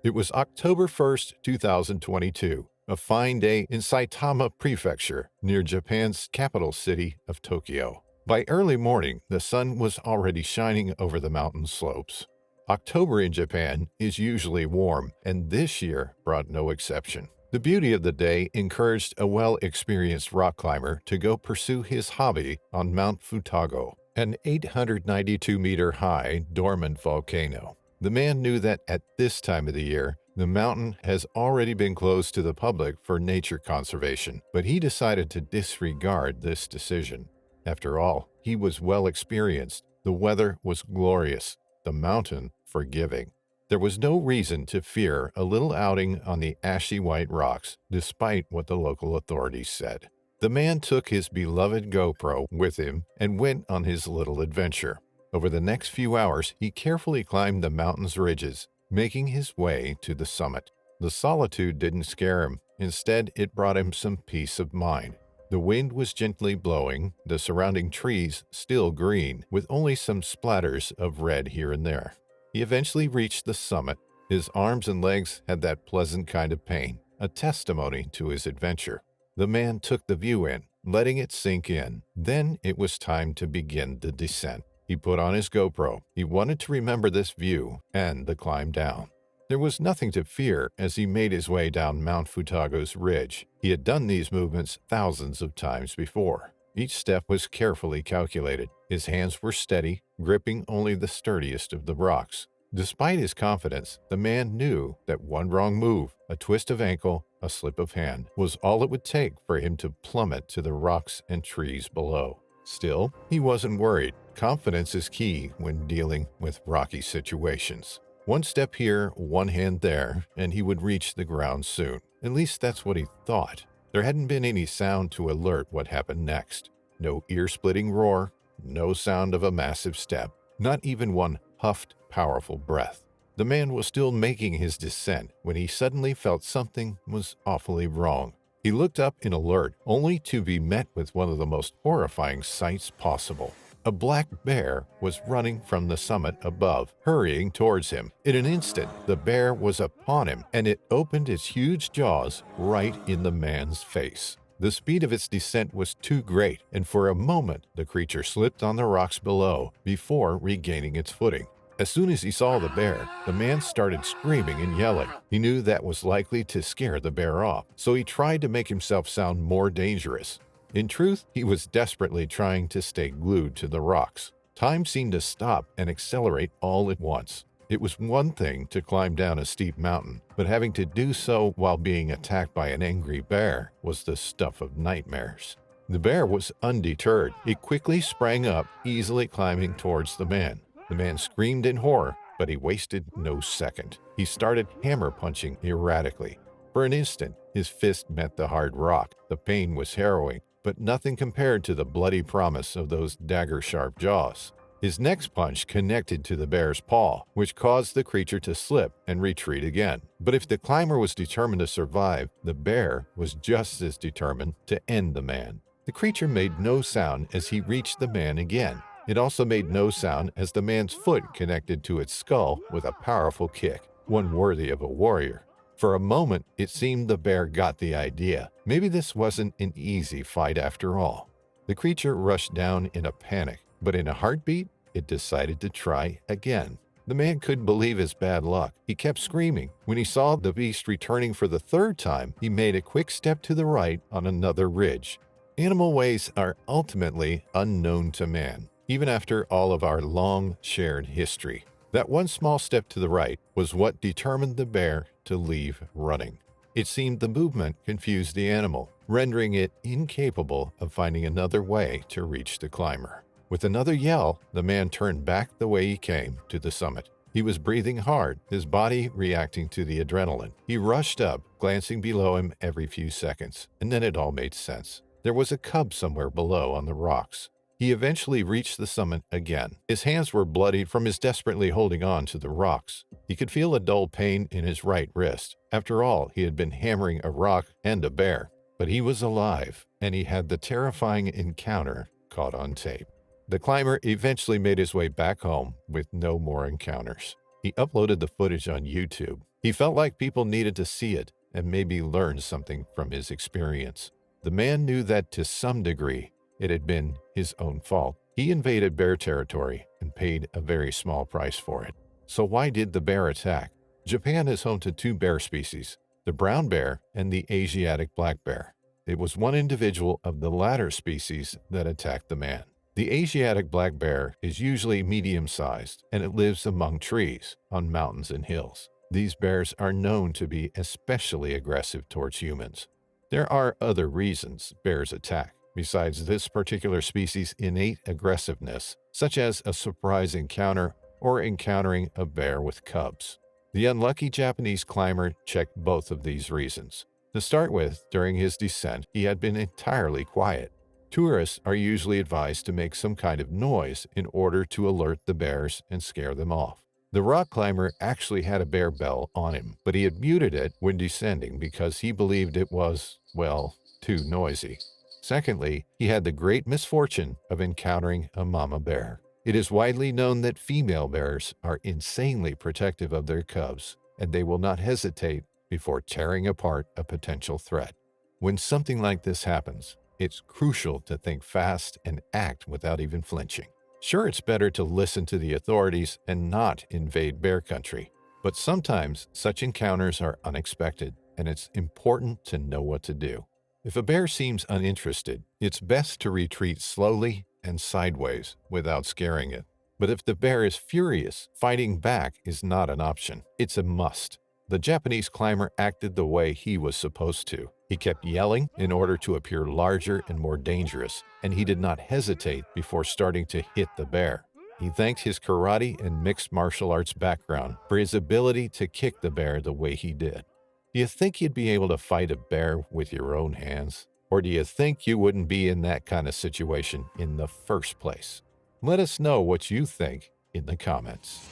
It was October 1st, 2022, a fine day in Saitama Prefecture, near Japan's capital city of Tokyo. By early morning, the sun was already shining over the mountain slopes. October in Japan is usually warm, and this year brought no exception. The beauty of the day encouraged a well-experienced rock climber to go pursue his hobby on Mount Futago, an 892-meter-high dormant volcano. The man knew that at this time of the year, the mountain has already been closed to the public for nature conservation, but he decided to disregard this decision. After all, he was well experienced, the weather was glorious, the mountain forgiving. There was no reason to fear a little outing on the ashy white rocks, despite what the local authorities said. The man took his beloved GoPro with him and went on his little adventure. Over the next few hours, he carefully climbed the mountain's ridges, making his way to the summit. The solitude didn't scare him. Instead, it brought him some peace of mind. The wind was gently blowing, the surrounding trees still green, with only some splatters of red here and there. He eventually reached the summit. His arms and legs had that pleasant kind of pain, a testimony to his adventure. The man took the view in, letting it sink in. Then it was time to begin the descent. He put on his GoPro. He wanted to remember this view and the climb down. There was nothing to fear as he made his way down Mount Futago's ridge. He had done these movements thousands of times before. Each step was carefully calculated. His hands were steady, gripping only the sturdiest of the rocks. Despite his confidence, the man knew that one wrong move, a twist of ankle, a slip of hand, was all it would take for him to plummet to the rocks and trees below. Still, he wasn't worried. Confidence is key when dealing with rocky situations. One step here, one hand there, and he would reach the ground soon. At least that's what he thought. There hadn't been any sound to alert what happened next. No ear-splitting roar, no sound of a massive step, not even one puffed, powerful breath. The man was still making his descent when he suddenly felt something was awfully wrong. He looked up in alert, only to be met with one of the most horrifying sights possible. A black bear was running from the summit above, hurrying towards him. In an instant, the bear was upon him, and it opened its huge jaws right in the man's face. The speed of its descent was too great, and for a moment the creature slipped on the rocks below before regaining its footing. As soon as he saw the bear, the man started screaming and yelling. He knew that was likely to scare the bear off, so he tried to make himself sound more dangerous. In truth, he was desperately trying to stay glued to the rocks. Time seemed to stop and accelerate all at once. It was one thing to climb down a steep mountain, but having to do so while being attacked by an angry bear was the stuff of nightmares. The bear was undeterred. It quickly sprang up, easily climbing towards the man. The man screamed in horror, but he wasted no second. He started hammer punching erratically. For an instant, his fist met the hard rock. The pain was harrowing, but nothing compared to the bloody promise of those dagger-sharp jaws. His next punch connected to the bear's paw, which caused the creature to slip and retreat again. But if the climber was determined to survive, the bear was just as determined to end the man. The creature made no sound as he reached the man again. It also made no sound as the man's foot connected to its skull with a powerful kick, one worthy of a warrior. For a moment, it seemed the bear got the idea. Maybe this wasn't an easy fight after all. The creature rushed down in a panic, but in a heartbeat, it decided to try again. The man couldn't believe his bad luck. He kept screaming. When he saw the beast returning for the third time, he made a quick step to the right on another ridge. Animal ways are ultimately unknown to man, even after all of our long shared history. That one small step to the right was what determined the bear to leave running. It seemed the movement confused the animal, rendering it incapable of finding another way to reach the climber. With another yell, the man turned back the way he came to the summit. He was breathing hard, his body reacting to the adrenaline. He rushed up, glancing below him every few seconds, and then it all made sense. There was a cub somewhere below on the rocks. He eventually reached the summit again. His hands were bloody from his desperately holding on to the rocks. He could feel a dull pain in his right wrist. After all, he had been hammering a rock and a bear. But he was alive, and he had the terrifying encounter caught on tape. The climber eventually made his way back home with no more encounters. He uploaded the footage on YouTube. He felt like people needed to see it and maybe learn something from his experience. The man knew that to some degree, it had been his own fault. He invaded bear territory and paid a very small price for it. So why did the bear attack? Japan is home to two bear species, the brown bear and the Asiatic black bear. It was one individual of the latter species that attacked the man. The Asiatic black bear is usually medium-sized, and it lives among trees, on mountains and hills. These bears are known to be especially aggressive towards humans. There are other reasons bears attack, besides this particular species' innate aggressiveness, such as a surprise encounter or encountering a bear with cubs. The unlucky Japanese climber checked both of these reasons. To start with, during his descent, he had been entirely quiet. Tourists are usually advised to make some kind of noise in order to alert the bears and scare them off. The rock climber actually had a bear bell on him, but he had muted it when descending because he believed it was, well, too noisy. Secondly, he had the great misfortune of encountering a mama bear. It is widely known that female bears are insanely protective of their cubs, and they will not hesitate before tearing apart a potential threat. When something like this happens, it's crucial to think fast and act without even flinching. Sure, it's better to listen to the authorities and not invade bear country, but sometimes such encounters are unexpected, and it's important to know what to do. If a bear seems uninterested, it's best to retreat slowly and sideways without scaring it. But if the bear is furious, fighting back is not an option. It's a must. The Japanese climber acted the way he was supposed to. He kept yelling in order to appear larger and more dangerous, and he did not hesitate before starting to hit the bear. He thanked his karate and mixed martial arts background for his ability to kick the bear the way he did. Do you think you'd be able to fight a bear with your own hands? Or do you think you wouldn't be in that kind of situation in the first place? Let us know what you think in the comments.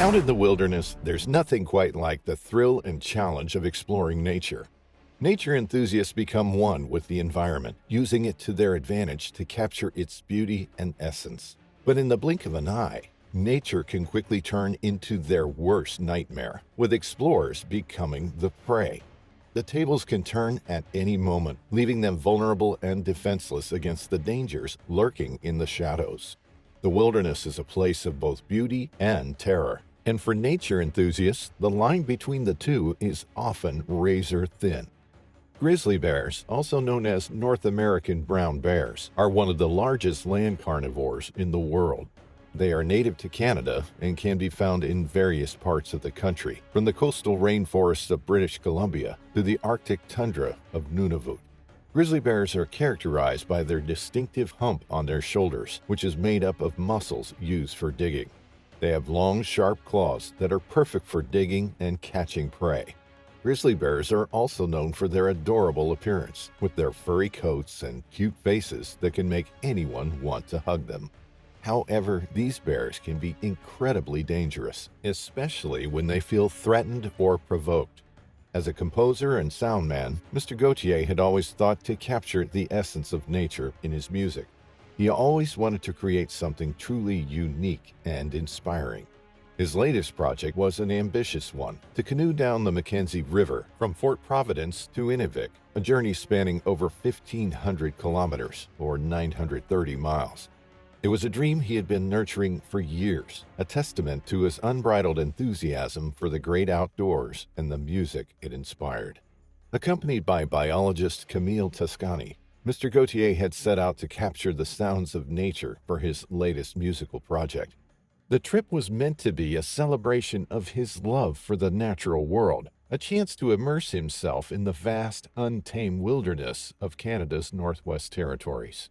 Out in the wilderness, there's nothing quite like the thrill and challenge of exploring nature. Nature enthusiasts become one with the environment, using it to their advantage to capture its beauty and essence. But in the blink of an eye, nature can quickly turn into their worst nightmare, with explorers becoming the prey. The tables can turn at any moment, leaving them vulnerable and defenseless against the dangers lurking in the shadows. The wilderness is a place of both beauty and terror, and for nature enthusiasts, the line between the two is often razor thin. Grizzly bears, also known as North American brown bears, are one of the largest land carnivores in the world. They are native to Canada and can be found in various parts of the country, from the coastal rainforests of British Columbia to the Arctic tundra of Nunavut. Grizzly bears are characterized by their distinctive hump on their shoulders, which is made up of muscles used for digging. They have long, sharp claws that are perfect for digging and catching prey. Grizzly bears are also known for their adorable appearance, with their furry coats and cute faces that can make anyone want to hug them. However, these bears can be incredibly dangerous, especially when they feel threatened or provoked. As a composer and sound man, Mr. Gauthier had always thought to capture the essence of nature in his music. He always wanted to create something truly unique and inspiring. His latest project was an ambitious one, to canoe down the Mackenzie River from Fort Providence to Inuvik, a journey spanning over 1,500 kilometers, or 930 miles. It was a dream he had been nurturing for years, a testament to his unbridled enthusiasm for the great outdoors and the music it inspired. Accompanied by biologist Camille Toscani, Mr. Gauthier had set out to capture the sounds of nature for his latest musical project. The trip was meant to be a celebration of his love for the natural world, a chance to immerse himself in the vast, untamed wilderness of Canada's Northwest Territories.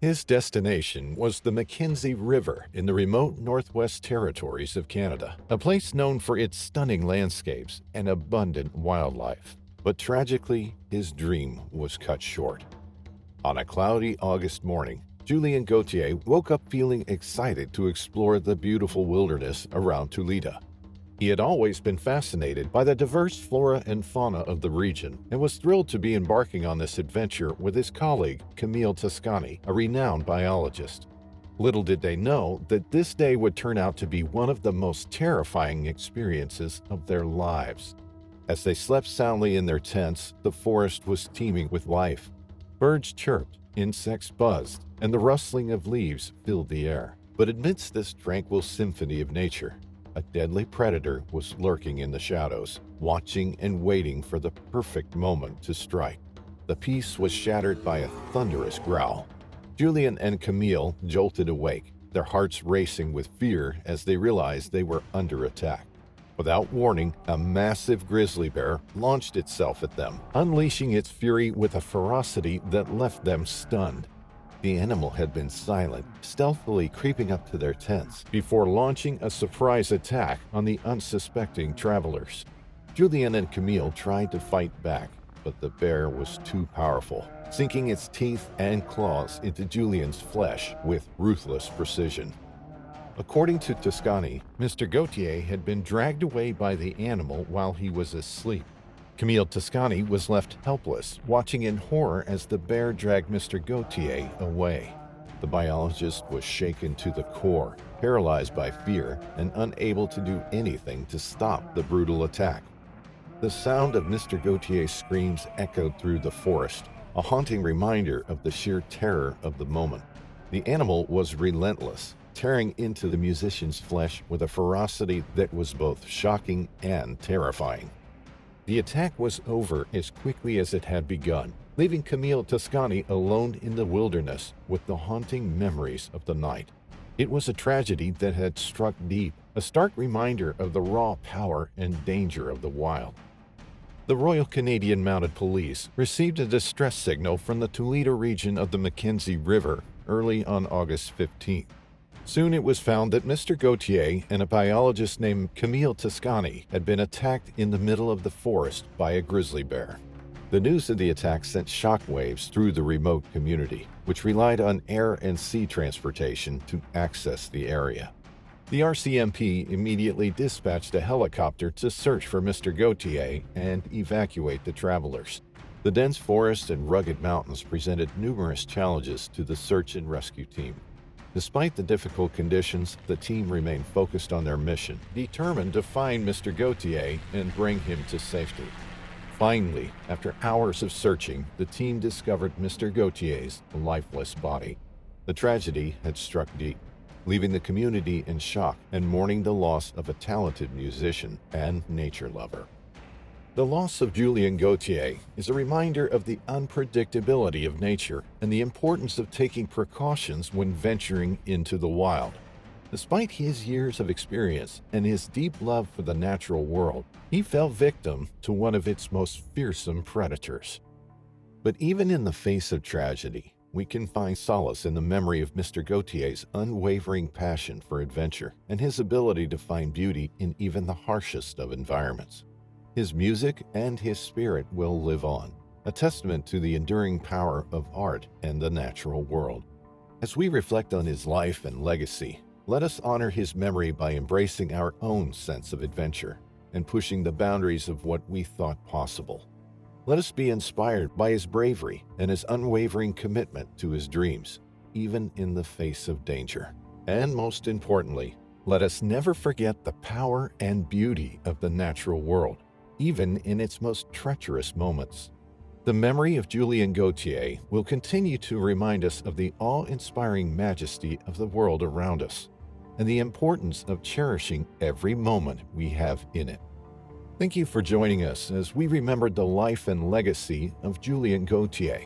His destination was the Mackenzie River in the remote Northwest Territories of Canada, a place known for its stunning landscapes and abundant wildlife. But tragically, his dream was cut short. On a cloudy August morning, Julien Gauthier woke up feeling excited to explore the beautiful wilderness around Toledo. He had always been fascinated by the diverse flora and fauna of the region and was thrilled to be embarking on this adventure with his colleague, Camille Toscani, a renowned biologist. Little did they know that this day would turn out to be one of the most terrifying experiences of their lives. As they slept soundly in their tents, the forest was teeming with life. Birds chirped, insects buzzed, and the rustling of leaves filled the air. But amidst this tranquil symphony of nature, a deadly predator was lurking in the shadows, watching and waiting for the perfect moment to strike. The peace was shattered by a thunderous growl. Julien and Camille jolted awake, their hearts racing with fear as they realized they were under attack. Without warning, a massive grizzly bear launched itself at them, unleashing its fury with a ferocity that left them stunned. The animal had been silent, stealthily creeping up to their tents before launching a surprise attack on the unsuspecting travelers. Julien and Camille tried to fight back, but the bear was too powerful, sinking its teeth and claws into Julien's flesh with ruthless precision. According to Toscani, Mr. Gauthier had been dragged away by the animal while he was asleep. Camille Toscani was left helpless, watching in horror as the bear dragged Mr. Gauthier away. The biologist was shaken to the core, paralyzed by fear and unable to do anything to stop the brutal attack. The sound of Mr. Gauthier's screams echoed through the forest, a haunting reminder of the sheer terror of the moment. The animal was relentless, tearing into the musician's flesh with a ferocity that was both shocking and terrifying. The attack was over as quickly as it had begun, leaving Camille Toscani alone in the wilderness with the haunting memories of the night. It was a tragedy that had struck deep, a stark reminder of the raw power and danger of the wild. The Royal Canadian Mounted Police received a distress signal from the Toledo region of the Mackenzie River early on August 15th. Soon it was found that Mr. Gauthier and a biologist named Camille Toscani had been attacked in the middle of the forest by a grizzly bear. The news of the attack sent shockwaves through the remote community, which relied on air and sea transportation to access the area. The RCMP immediately dispatched a helicopter to search for Mr. Gauthier and evacuate the travelers. The dense forest and rugged mountains presented numerous challenges to the search and rescue team. Despite the difficult conditions, the team remained focused on their mission, determined to find Mr. Gauthier and bring him to safety. Finally, after hours of searching, the team discovered Mr. Gauthier's lifeless body. The tragedy had struck deep, leaving the community in shock and mourning the loss of a talented musician and nature lover. The loss of Julien Gauthier is a reminder of the unpredictability of nature and the importance of taking precautions when venturing into the wild. Despite his years of experience and his deep love for the natural world, he fell victim to one of its most fearsome predators. But even in the face of tragedy, we can find solace in the memory of Mr. Gauthier's unwavering passion for adventure and his ability to find beauty in even the harshest of environments. His music and his spirit will live on, a testament to the enduring power of art and the natural world. As we reflect on his life and legacy, let us honor his memory by embracing our own sense of adventure and pushing the boundaries of what we thought possible. Let us be inspired by his bravery and his unwavering commitment to his dreams, even in the face of danger. And most importantly, let us never forget the power and beauty of the natural world, even in its most treacherous moments. The memory of Julien Gauthier will continue to remind us of the awe-inspiring majesty of the world around us and the importance of cherishing every moment we have in it. Thank you for joining us as we remembered the life and legacy of Julien Gauthier.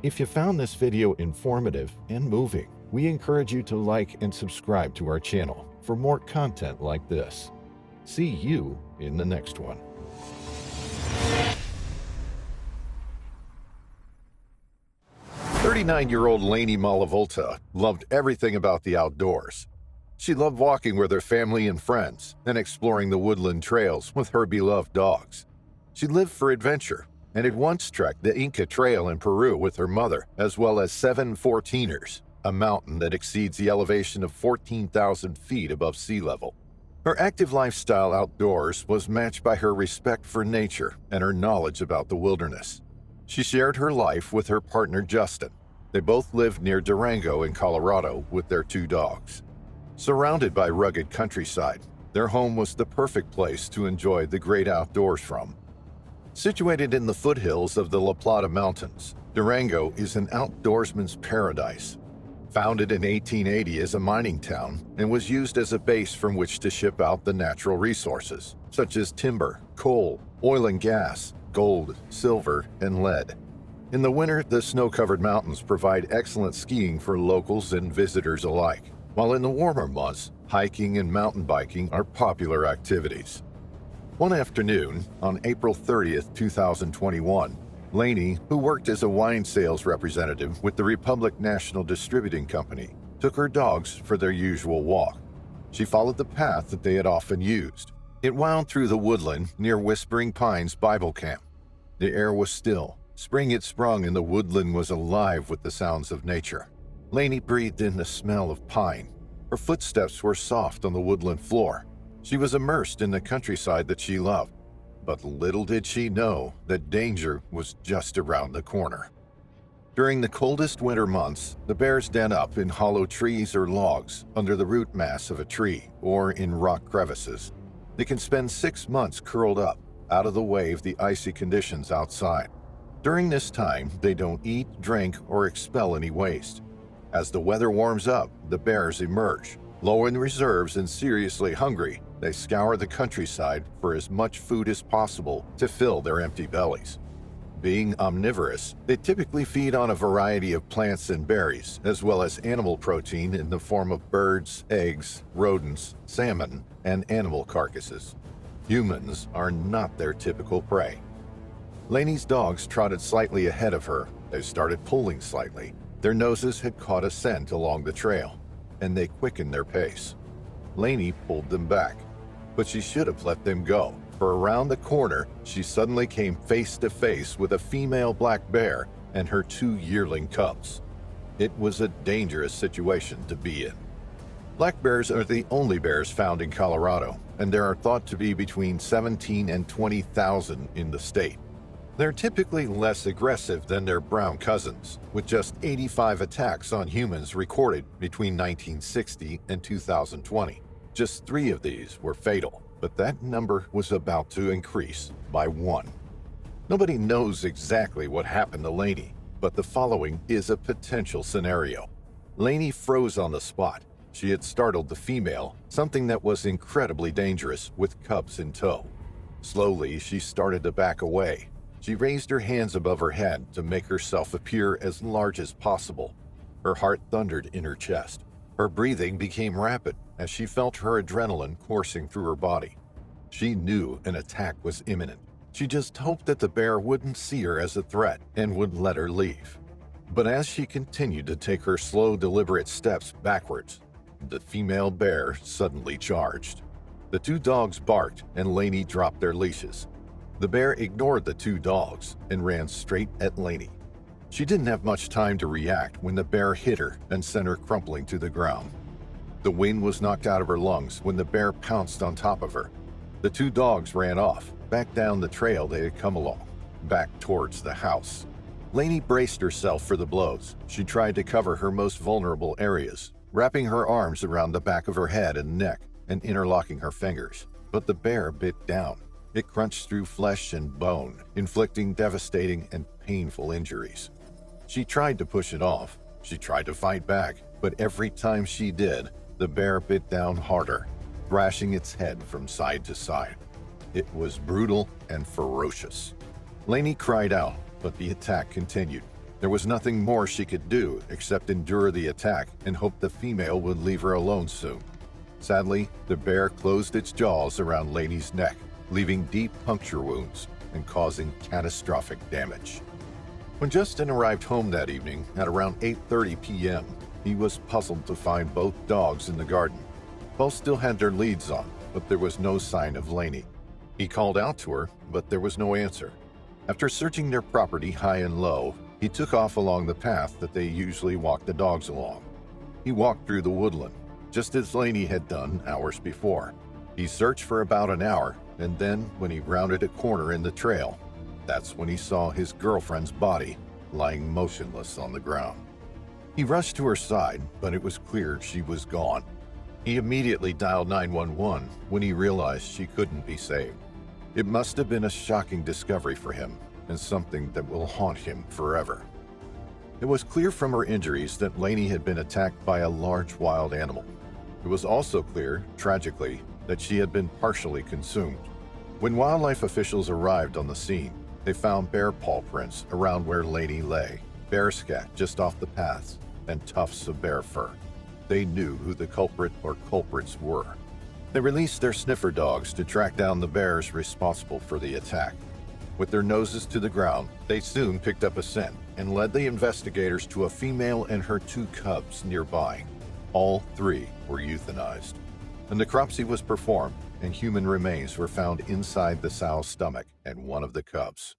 If you found this video informative and moving, we encourage you to like and subscribe to our channel for more content like this. See you in the next one. 39-year-old Laney Mlavolta loved everything about the outdoors. She loved walking with her family and friends and exploring the woodland trails with her beloved dogs. She lived for adventure and had once trekked the Inca Trail in Peru with her mother, as well as 7 14ers, a mountain that exceeds the elevation of 14,000 feet above sea level. Her active lifestyle outdoors was matched by her respect for nature and her knowledge about the wilderness. She shared her life with her partner Justin. They both lived near Durango in Colorado with their 2 dogs. Surrounded by rugged countryside, their home was the perfect place to enjoy the great outdoors from. Situated in the foothills of the La Plata Mountains, Durango is an outdoorsman's paradise. Founded in 1880 as a mining town and was used as a base from which to ship out the natural resources, such as timber, coal, oil and gas, gold, silver, and lead. In the winter, the snow-covered mountains provide excellent skiing for locals and visitors alike, while in the warmer months, hiking and mountain biking are popular activities. One afternoon, on April 30th, 2021, Laney, who worked as a wine sales representative with the Republic National Distributing Company, took her dogs for their usual walk. She followed the path that they had often used. It wound through the woodland near Whispering Pines Bible Camp. The air was still. Spring had sprung and the woodland was alive with the sounds of nature. Laney breathed in the smell of pine. Her footsteps were soft on the woodland floor. She was immersed in the countryside that she loved. But little did she know that danger was just around the corner. During the coldest winter months, the bears den up in hollow trees or logs under the root mass of a tree or in rock crevices. They can spend 6 months curled up, out of the way of the icy conditions outside. During this time, they don't eat, drink, or expel any waste. As the weather warms up, the bears emerge. Low in reserves and seriously hungry, they scour the countryside for as much food as possible to fill their empty bellies. Being omnivorous, they typically feed on a variety of plants and berries, as well as animal protein in the form of birds, eggs, rodents, salmon, and animal carcasses. Humans are not their typical prey. Laney's dogs trotted slightly ahead of her. They started pulling slightly. Their noses had caught a scent along the trail, and they quickened their pace. Laney pulled them back, but she should have let them go, for around the corner, she suddenly came face to face with a female black bear and her 2 yearling cubs. It was a dangerous situation to be in. Black bears are the only bears found in Colorado, and there are thought to be between 17 and 20,000 in the state. They're typically less aggressive than their brown cousins, with just 85 attacks on humans recorded between 1960 and 2020. Just 3 of these were fatal, but that number was about to increase by 1. Nobody knows exactly what happened to Laney, but the following is a potential scenario. Laney froze on the spot. She had startled the female, something that was incredibly dangerous, with cubs in tow. Slowly, she started to back away. She raised her hands above her head to make herself appear as large as possible. Her heart thundered in her chest. Her breathing became rapid as she felt her adrenaline coursing through her body. She knew an attack was imminent. She just hoped that the bear wouldn't see her as a threat and would let her leave. But as she continued to take her slow, deliberate steps backwards, the female bear suddenly charged. The 2 dogs barked and Laney dropped their leashes. The bear ignored the 2 dogs and ran straight at Laney. She didn't have much time to react when the bear hit her and sent her crumpling to the ground. The wind was knocked out of her lungs when the bear pounced on top of her. The 2 dogs ran off, back down the trail they had come along, back towards the house. Laney braced herself for the blows. She tried to cover her most vulnerable areas, wrapping her arms around the back of her head and neck and interlocking her fingers. But the bear bit down. It crunched through flesh and bone, inflicting devastating and painful injuries. She tried to push it off. She tried to fight back, but every time she did, the bear bit down harder, thrashing its head from side to side. It was brutal and ferocious. Laney cried out, but the attack continued. There was nothing more she could do except endure the attack and hope the female would leave her alone soon. Sadly, the bear closed its jaws around Laney's neck, leaving deep puncture wounds and causing catastrophic damage. When Justin arrived home that evening at around 8:30 p.m., he was puzzled to find both dogs in the garden. Both still had their leads on, but there was no sign of Laney. He called out to her, but there was no answer. After searching their property high and low, he took off along the path that they usually walked the dogs along. He walked through the woodland, just as Laney had done hours before. He searched for about an hour, and then when he rounded a corner in the trail, that's when he saw his girlfriend's body lying motionless on the ground. He rushed to her side, but it was clear she was gone. He immediately dialed 911 when he realized she couldn't be saved. It must have been a shocking discovery for him, and something that will haunt him forever. It was clear from her injuries that Laney had been attacked by a large wild animal. It was also clear, tragically, that she had been partially consumed. When wildlife officials arrived on the scene, they found bear paw prints around where Laney lay, bear scat just off the paths, and tufts of bear fur. They knew who the culprit or culprits were. They released their sniffer dogs to track down the bears responsible for the attack. With their noses to the ground, they soon picked up a scent and led the investigators to a female and her 2 cubs nearby. All 3 were euthanized. A necropsy was performed, and human remains were found inside the sow's stomach and one of the cubs.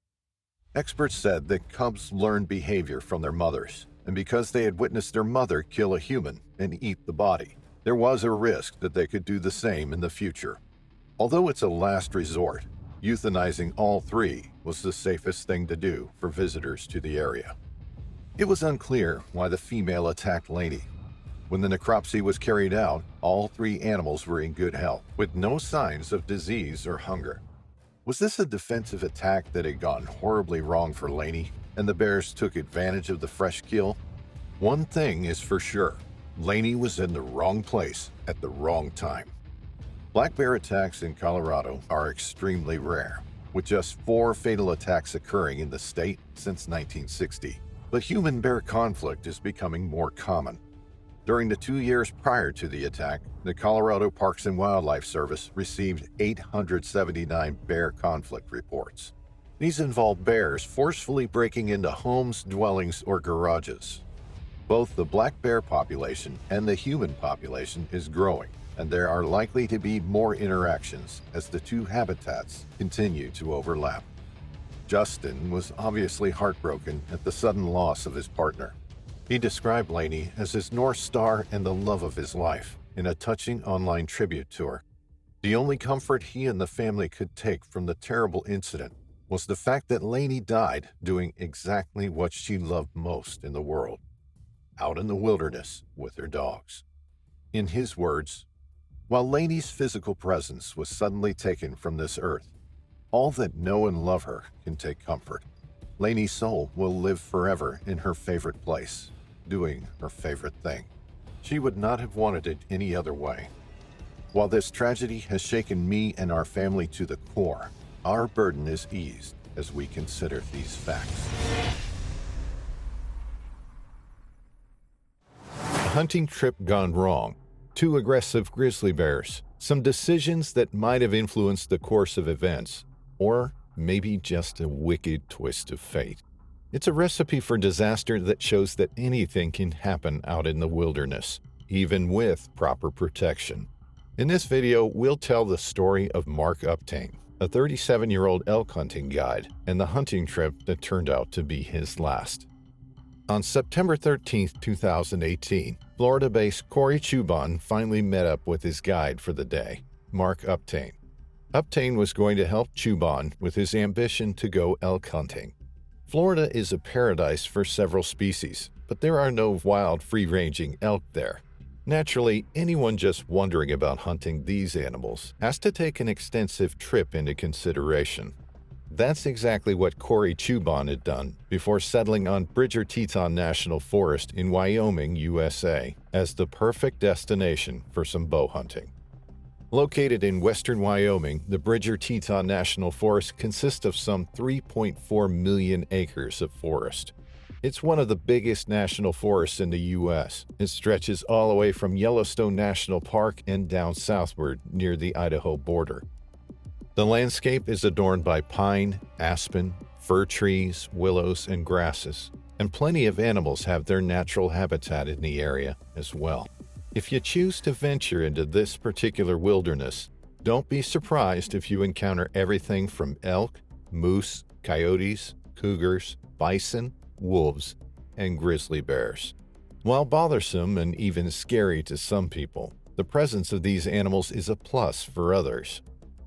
Experts said that cubs learned behavior from their mothers, and because they had witnessed their mother kill a human and eat the body, there was a risk that they could do the same in the future. Although it's a last resort, euthanizing all 3 was the safest thing to do for visitors to the area. It was unclear why the female attacked Laney. When the necropsy was carried out, all 3 animals were in good health, with no signs of disease or hunger. Was this a defensive attack that had gone horribly wrong for Laney, and the bears took advantage of the fresh kill? One thing is for sure, Laney was in the wrong place at the wrong time. Black bear attacks in Colorado are extremely rare, with just 4 fatal attacks occurring in the state since 1960. But human-bear conflict is becoming more common. During the 2 years prior to the attack, the Colorado Parks and Wildlife Service received 879 bear conflict reports. These involve bears forcefully breaking into homes, dwellings, or garages. Both the black bear population and the human population is growing, and there are likely to be more interactions as the 2 habitats continue to overlap. Justin was obviously heartbroken at the sudden loss of his partner. He described Laney as his North Star and the love of his life. in a touching online tribute to her. The only comfort he and the family could take from the terrible incident was the fact that Laney died doing exactly what she loved most in the world, out in the wilderness with her dogs. In his words, while Laney's physical presence was suddenly taken from this earth, all that know and love her can take comfort. Laney's soul will live forever in her favorite place, doing her favorite thing. She would not have wanted it any other way. While this tragedy has shaken me and our family to the core, our burden is eased as we consider these facts. A hunting trip gone wrong, 2 aggressive grizzly bears, some decisions that might have influenced the course of events, or maybe just a wicked twist of fate. It's a recipe for disaster that shows that anything can happen out in the wilderness, even with proper protection. In this video, we'll tell the story of Mark Uptain, a 37-year-old elk hunting guide, and the hunting trip that turned out to be his last. On September 13, 2018, Florida-based Corey Chubon finally met up with his guide for the day, Mark Uptain. Uptain was going to help Chubon with his ambition to go elk hunting. Florida is a paradise for several species, but there are no wild, free-ranging elk there. Naturally, anyone just wondering about hunting these animals has to take an extensive trip into consideration. That's exactly what Corey Chubon had done before settling on Bridger Teton National Forest in Wyoming, USA, as the perfect destination for some bow hunting. Located in western Wyoming, the Bridger Teton National Forest consists of some 3.4 million acres of forest. It's one of the biggest national forests in the U.S. It stretches all the way from Yellowstone National Park and down southward near the Idaho border. The landscape is adorned by pine, aspen, fir trees, willows, and grasses, and plenty of animals have their natural habitat in the area as well. If you choose to venture into this particular wilderness, don't be surprised if you encounter everything from elk, moose, coyotes, cougars, bison, wolves, and grizzly bears. While bothersome and even scary to some people, the presence of these animals is a plus for others.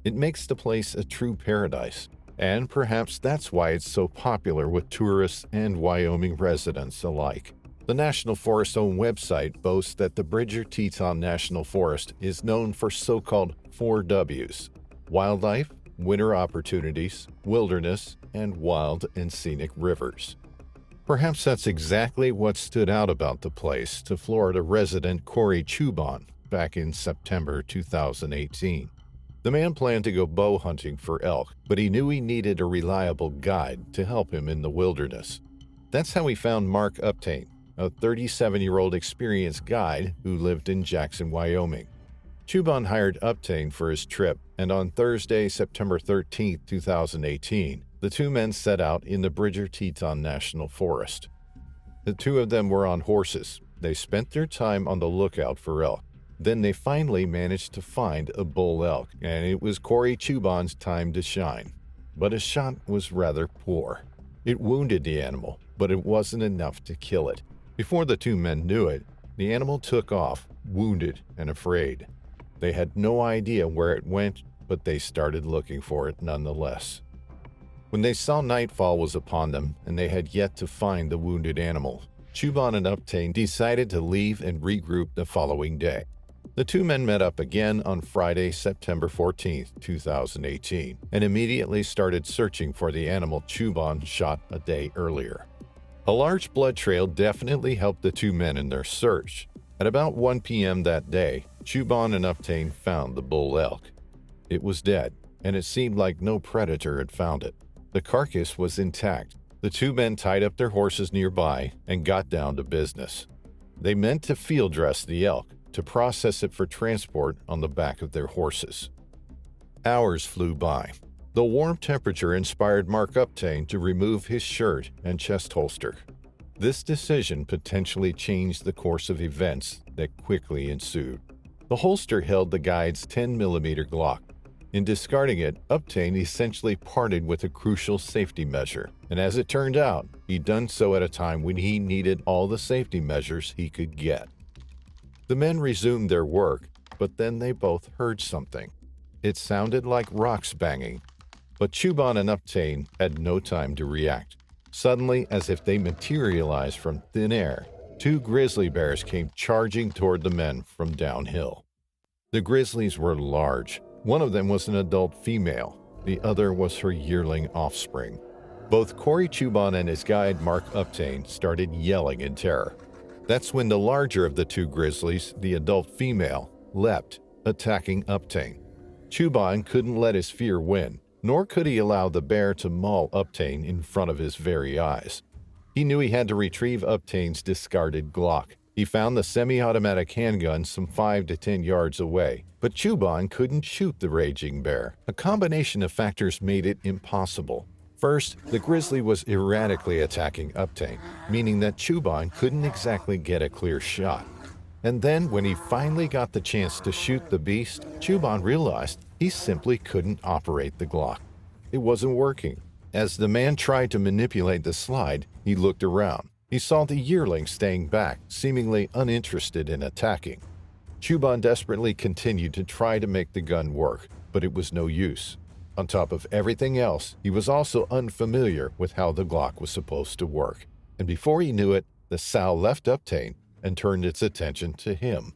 It makes the place a true paradise, and perhaps that's why it's so popular with tourists and Wyoming residents alike. The National Forest's own website boasts that the Bridger Teton National Forest is known for so-called 4 Ws: wildlife, winter opportunities, wilderness, and wild and scenic rivers. Perhaps that's exactly what stood out about the place to Florida resident Corey Chubon back in September 2018. The man planned to go bow hunting for elk, but he knew he needed a reliable guide to help him in the wilderness. That's how he found Mark Uptain, a 37-year-old experienced guide who lived in Jackson, Wyoming. Chubon hired Uptain for his trip, and on Thursday, September 13, 2018, the 2 men set out in the Bridger Teton National Forest. The 2 of them were on horses. They spent their time on the lookout for elk. Then they finally managed to find a bull elk, and it was Corey Chubon's time to shine. But his shot was rather poor. It wounded the animal, but it wasn't enough to kill it. Before the 2 men knew it, the animal took off, wounded and afraid. They had no idea where it went, but they started looking for it nonetheless. When they saw nightfall was upon them and they had yet to find the wounded animal, Chubon and Uptain decided to leave and regroup the following day. The 2 men met up again on Friday, September 14, 2018, and immediately started searching for the animal Chubon shot a day earlier. A large blood trail definitely helped the 2 men in their search. At about 1 p.m. that day, Chubon and Uptain found the bull elk. It was dead, and it seemed like no predator had found it. The carcass was intact. The 2 men tied up their horses nearby and got down to business. They meant to field dress the elk, to process it for transport on the back of their horses. Hours flew by. The warm temperature inspired Mark Uptain to remove his shirt and chest holster. This decision potentially changed the course of events that quickly ensued. The holster held the guide's 10mm Glock. In discarding it, Uptain essentially parted with a crucial safety measure, and as it turned out, he'd done so at a time when he needed all the safety measures he could get. The men resumed their work, but then they both heard something. It sounded like rocks banging, but Chuban and Uptain had no time to react. Suddenly, as if they materialized from thin air, two grizzly bears came charging toward the men from downhill. The grizzlies were large. One of them was an adult female. The other was her yearling offspring. Both Corey Chuban and his guide Mark Uptain started yelling in terror. That's when the larger of the two grizzlies, the adult female, leapt, attacking Uptain. Chuban couldn't let his fear win, nor could he allow the bear to maul Uptain in front of his very eyes. He knew he had to retrieve Uptain's discarded Glock. He found the semi-automatic handgun some 5 to 10 yards away, but Chuban couldn't shoot the raging bear. A combination of factors made it impossible. First, the grizzly was erratically attacking Uptain, meaning that Chuban couldn't exactly get a clear shot. And then, when he finally got the chance to shoot the beast, Chuban realized he simply couldn't operate the Glock. It wasn't working. As the man tried to manipulate the slide, he looked around. He saw the yearling staying back, seemingly uninterested in attacking. Chuban desperately continued to try to make the gun work, but it was no use. On top of everything else, he was also unfamiliar with how the Glock was supposed to work. And before he knew it, the sow left Uptain and turned its attention to him.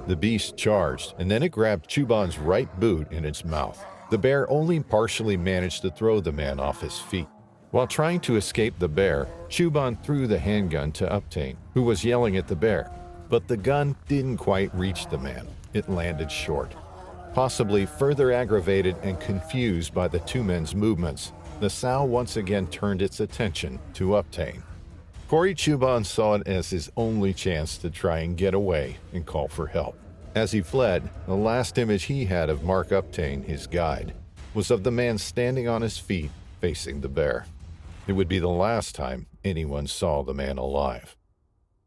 The beast charged, and then it grabbed Chuban's right boot in its mouth. The bear only partially managed to throw the man off his feet. While trying to escape the bear, Chuban threw the handgun to Uptain, who was yelling at the bear. But the gun didn't quite reach the man. It landed short. Possibly further aggravated and confused by the two men's movements, the sow once again turned its attention to Uptain. Corey Chuban saw it as his only chance to try and get away and call for help. As he fled, the last image he had of Mark Uptain, his guide, was of the man standing on his feet facing the bear. It would be the last time anyone saw the man alive.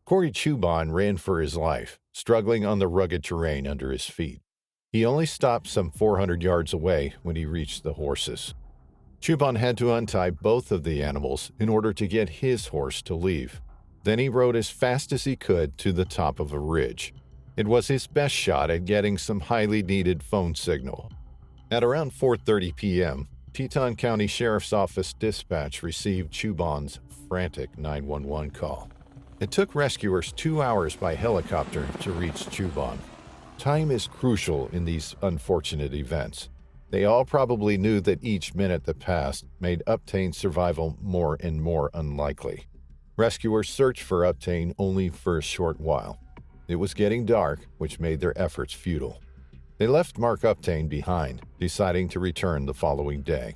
Corey Chuban ran for his life, struggling on the rugged terrain under his feet. He only stopped some 400 yards away when he reached the horses. Chuban had to untie both of the animals in order to get his horse to leave. Then he rode as fast as he could to the top of a ridge. It was his best shot at getting some highly needed phone signal. At around 4:30 p.m., Teton County Sheriff's Office dispatch received Chuban's frantic 911 call. It took rescuers 2 hours by helicopter to reach Chuban. Time is crucial in these unfortunate events. They all probably knew that each minute that passed made Uptain's survival more and more unlikely. Rescuers searched for Uptain only for a short while. It was getting dark, which made their efforts futile. They left Mark Uptain behind, deciding to return the following day.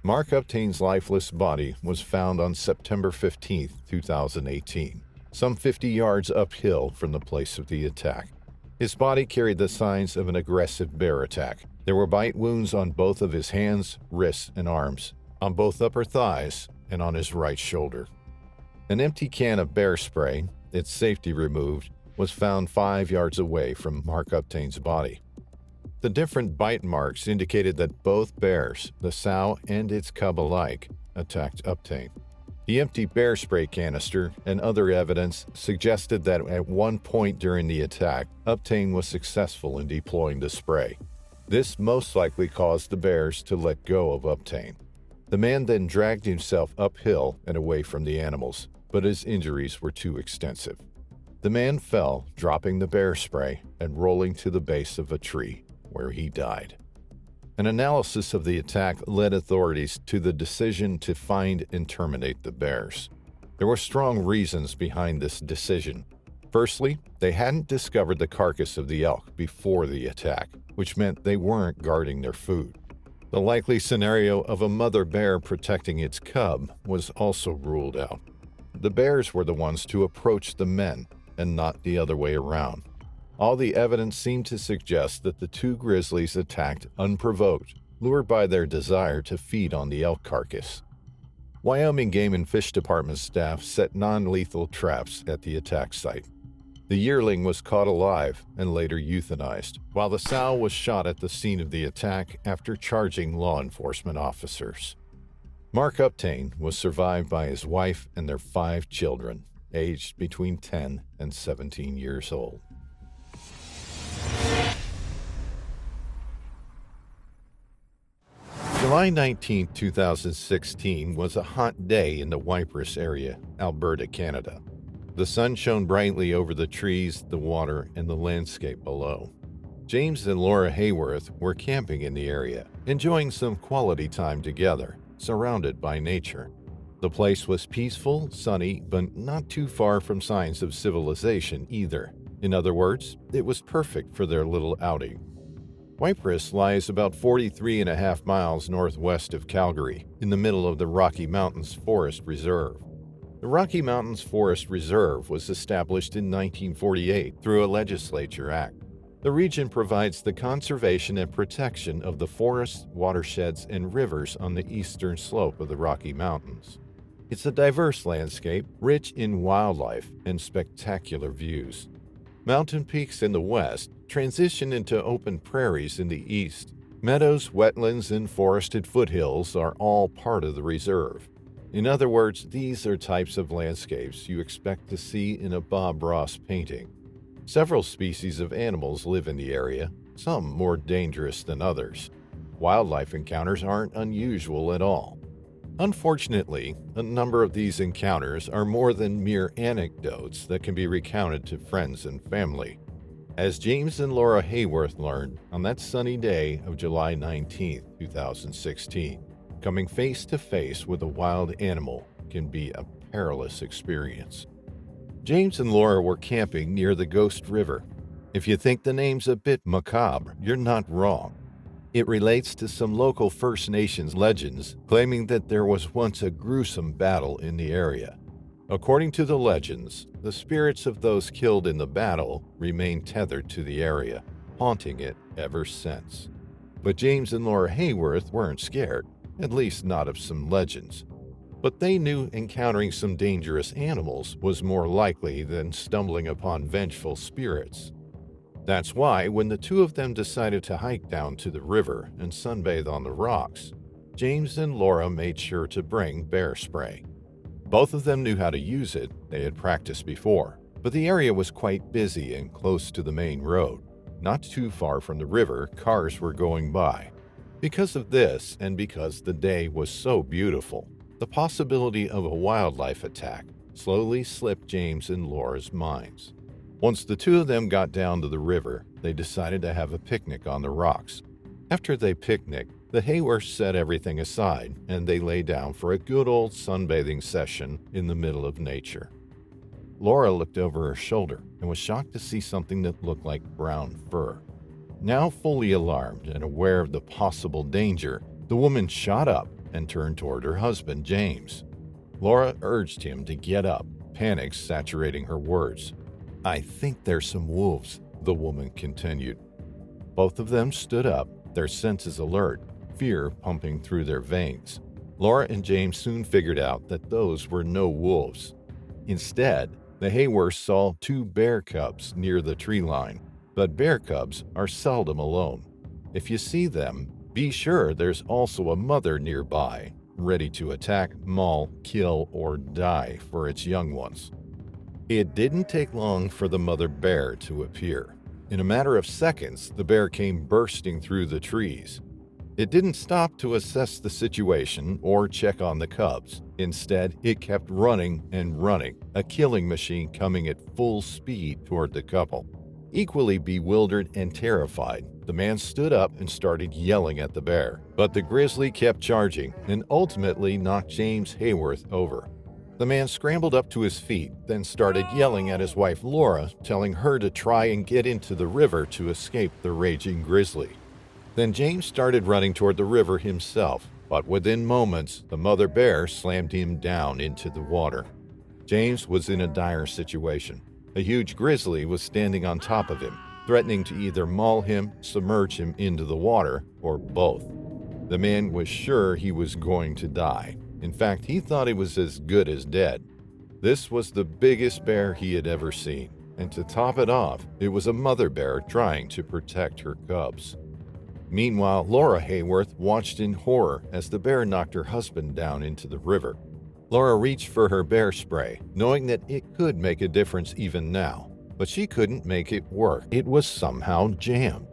Mark Uptain's lifeless body was found on September 15, 2018, some 50 yards uphill from the place of the attack. His body carried the signs of an aggressive bear attack. There were bite wounds on both of his hands, wrists, and arms, on both upper thighs, and on his right shoulder. An empty can of Bearspray, its safety removed, was found 5 yards away from Mark Uptain's body. The different bite marks indicated that both bears, the sow and its cub alike, attacked Uptain. The empty Bearspray canister and other evidence suggested that at one point during the attack, Uptain was successful in deploying the spray. This most likely caused the bears to let go of Uptain. The man then dragged himself uphill and away from the animals, but his injuries were too extensive. The man fell, dropping the Bearspray and rolling to the base of a tree, where he died. An analysis of the attack led authorities to the decision to find and terminate the bears. There were strong reasons behind this decision. Firstly, they hadn't discovered the carcass of the elk before the attack, which meant they weren't guarding their food. The likely scenario of a mother bear protecting its cub was also ruled out. The bears were the ones to approach the men, and not the other way around. All the evidence seemed to suggest that the two grizzlies attacked unprovoked, lured by their desire to feed on the elk carcass. Wyoming Game and Fish Department staff set non-lethal traps at the attack site. The yearling was caught alive and later euthanized, while the sow was shot at the scene of the attack after charging law enforcement officers. Mark Uptain was survived by his wife and their 5 children, aged between 10 and 17 years old. July 19, 2016 was a hot day in the Ypres area, Alberta, Canada. The sun shone brightly over the trees, the water, and the landscape below. James and Laura Hayworth were camping in the area, enjoying some quality time together, surrounded by nature. The place was peaceful, sunny, but not too far from signs of civilization either. In other words, it was perfect for their little outing. Ypres lies about 43.5 miles northwest of Calgary, in the middle of the Rocky Mountains Forest Reserve. The Rocky Mountains Forest Reserve was established in 1948 through a legislature act. The region provides the conservation and protection of the forests, watersheds, and rivers on the eastern slope of the Rocky Mountains. It's a diverse landscape, rich in wildlife and spectacular views. Mountain peaks in the west transition into open prairies in the east. Meadows, wetlands, and forested foothills are all part of the reserve. In other words, these are types of landscapes you expect to see in a Bob Ross painting. Several species of animals live in the area, some more dangerous than others. Wildlife encounters aren't unusual at all. Unfortunately, a number of these encounters are more than mere anecdotes that can be recounted to friends and family. As James and Laura Hayworth learned on that sunny day of July 19, 2016, coming face to face with a wild animal can be a perilous experience. James and Laura were camping near the Ghost River. If you think the name's a bit macabre, you're not wrong. It relates to some local First Nations legends claiming that there was once a gruesome battle in the area. According to the legends, the spirits of those killed in the battle remain tethered to the area, haunting it ever since. But James and Laura Hayworth weren't scared, at least not of some legends. But they knew encountering some dangerous animals was more likely than stumbling upon vengeful spirits. That's why, when the two of them decided to hike down to the river and sunbathe on the rocks, James and Laura made sure to bring Bearspray. Both of them knew how to use it, they had practiced before, but the area was quite busy and close to the main road. Not too far from the river, cars were going by. Because of this, and because the day was so beautiful, the possibility of a wildlife attack slowly slipped James and Laura's minds. Once the two of them got down to the river, they decided to have a picnic on the rocks. After they picnicked, the Hayworths set everything aside and they lay down for a good old sunbathing session in the middle of nature. Laura looked over her shoulder and was shocked to see something that looked like brown fur. Now fully alarmed and aware of the possible danger, the woman shot up and turned toward her husband, James. Laura urged him to get up, panic saturating her words. "I think there's some wolves," the woman continued. Both of them stood up, their senses alert, fear pumping through their veins. Laura and James soon figured out that those were no wolves. Instead, the Hayworths saw two bear cubs near the tree line, but bear cubs are seldom alone. If you see them, be sure there's also a mother nearby, ready to attack, maul, kill, or die for its young ones. It didn't take long for the mother bear to appear. In a matter of seconds, the bear came bursting through the trees. It didn't stop to assess the situation or check on the cubs. Instead, it kept running and running, a killing machine coming at full speed toward the couple. Equally bewildered and terrified, the man stood up and started yelling at the bear. But the grizzly kept charging and ultimately knocked James Hayworth over. The man scrambled up to his feet, then started yelling at his wife Laura, telling her to try and get into the river to escape the raging grizzly. Then James started running toward the river himself, but within moments, the mother bear slammed him down into the water. James was in a dire situation. A huge grizzly was standing on top of him, threatening to either maul him, submerge him into the water, or both. The man was sure he was going to die. In fact, he thought he was as good as dead. This was the biggest bear he had ever seen, and to top it off, it was a mother bear trying to protect her cubs. Meanwhile, Laura Hayworth watched in horror as the bear knocked her husband down into the river. Laura reached for her bear spray, knowing that it could make a difference even now, but she couldn't make it work. It was somehow jammed.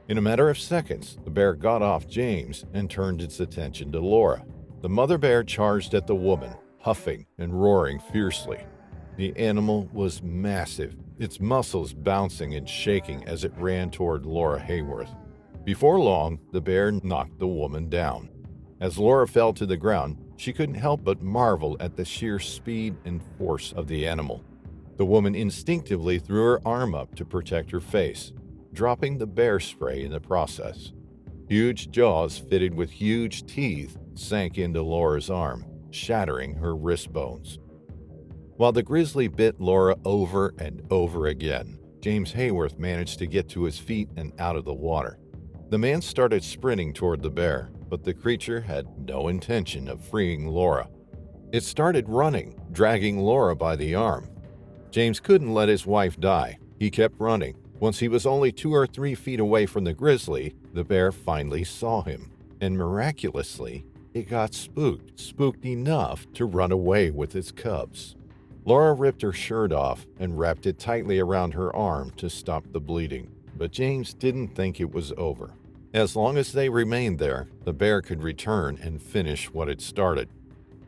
In a matter of seconds, the bear got off James and turned its attention to Laura. The mother bear charged at the woman, huffing and roaring fiercely. The animal was massive, its muscles bouncing and shaking as it ran toward Laura Hayworth. Before long, the bear knocked the woman down. As Laura fell to the ground, she couldn't help but marvel at the sheer speed and force of the animal. The woman instinctively threw her arm up to protect her face, dropping the Bearspray in the process. Huge jaws fitted with huge teeth sank into Laura's arm, shattering her wrist bones. While the grizzly bit Laura over and over again, James Hayworth managed to get to his feet and out of the water. The man started sprinting toward the bear, but the creature had no intention of freeing Laura. It started running, dragging Laura by the arm. James couldn't let his wife die. He kept running. Once he was only 2 or 3 feet away from the grizzly, the bear finally saw him, and miraculously, it got spooked enough to run away with its cubs. Laura ripped her shirt off and wrapped it tightly around her arm to stop the bleeding, but James didn't think it was over. As long as they remained there, the bear could return and finish what it started.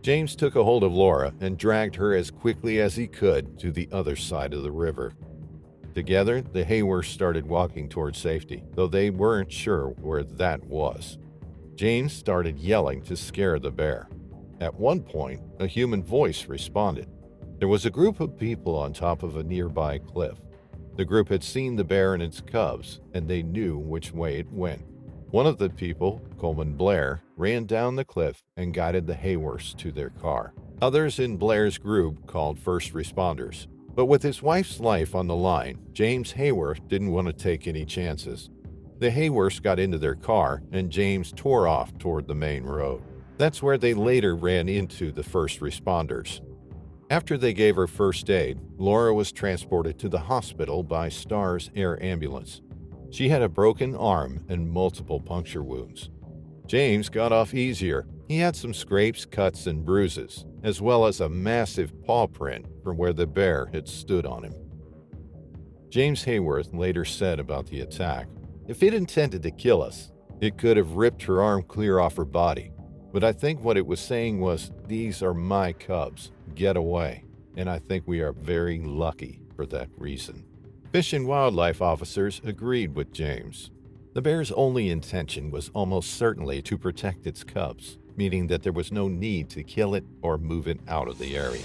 James took a hold of Laura and dragged her as quickly as he could to the other side of the river. Together, the Hayworths started walking toward safety, though they weren't sure where that was. James started yelling to scare the bear. At one point, a human voice responded. There was a group of people on top of a nearby cliff. The group had seen the bear and its cubs, and they knew which way it went. One of the people, Coleman Blair, ran down the cliff and guided the Hayworths to their car. Others in Blair's group called first responders. But with his wife's life on the line, James Hayworth didn't want to take any chances. The Hayworths got into their car, and James tore off toward the main road. That's where they later ran into the first responders. After they gave her first aid, Laura was transported to the hospital by Star's air ambulance. She had a broken arm and multiple puncture wounds. James got off easier. He had some scrapes, cuts, and bruises, as well as a massive paw print from where the bear had stood on him. James Hayworth later said about the attack, "If it intended to kill us, it could have ripped her arm clear off her body. But I think what it was saying was, these are my cubs, get away. And I think we are very lucky for that reason." Fish and wildlife officers agreed with James. The bear's only intention was almost certainly to protect its cubs, meaning that there was no need to kill it or move it out of the area.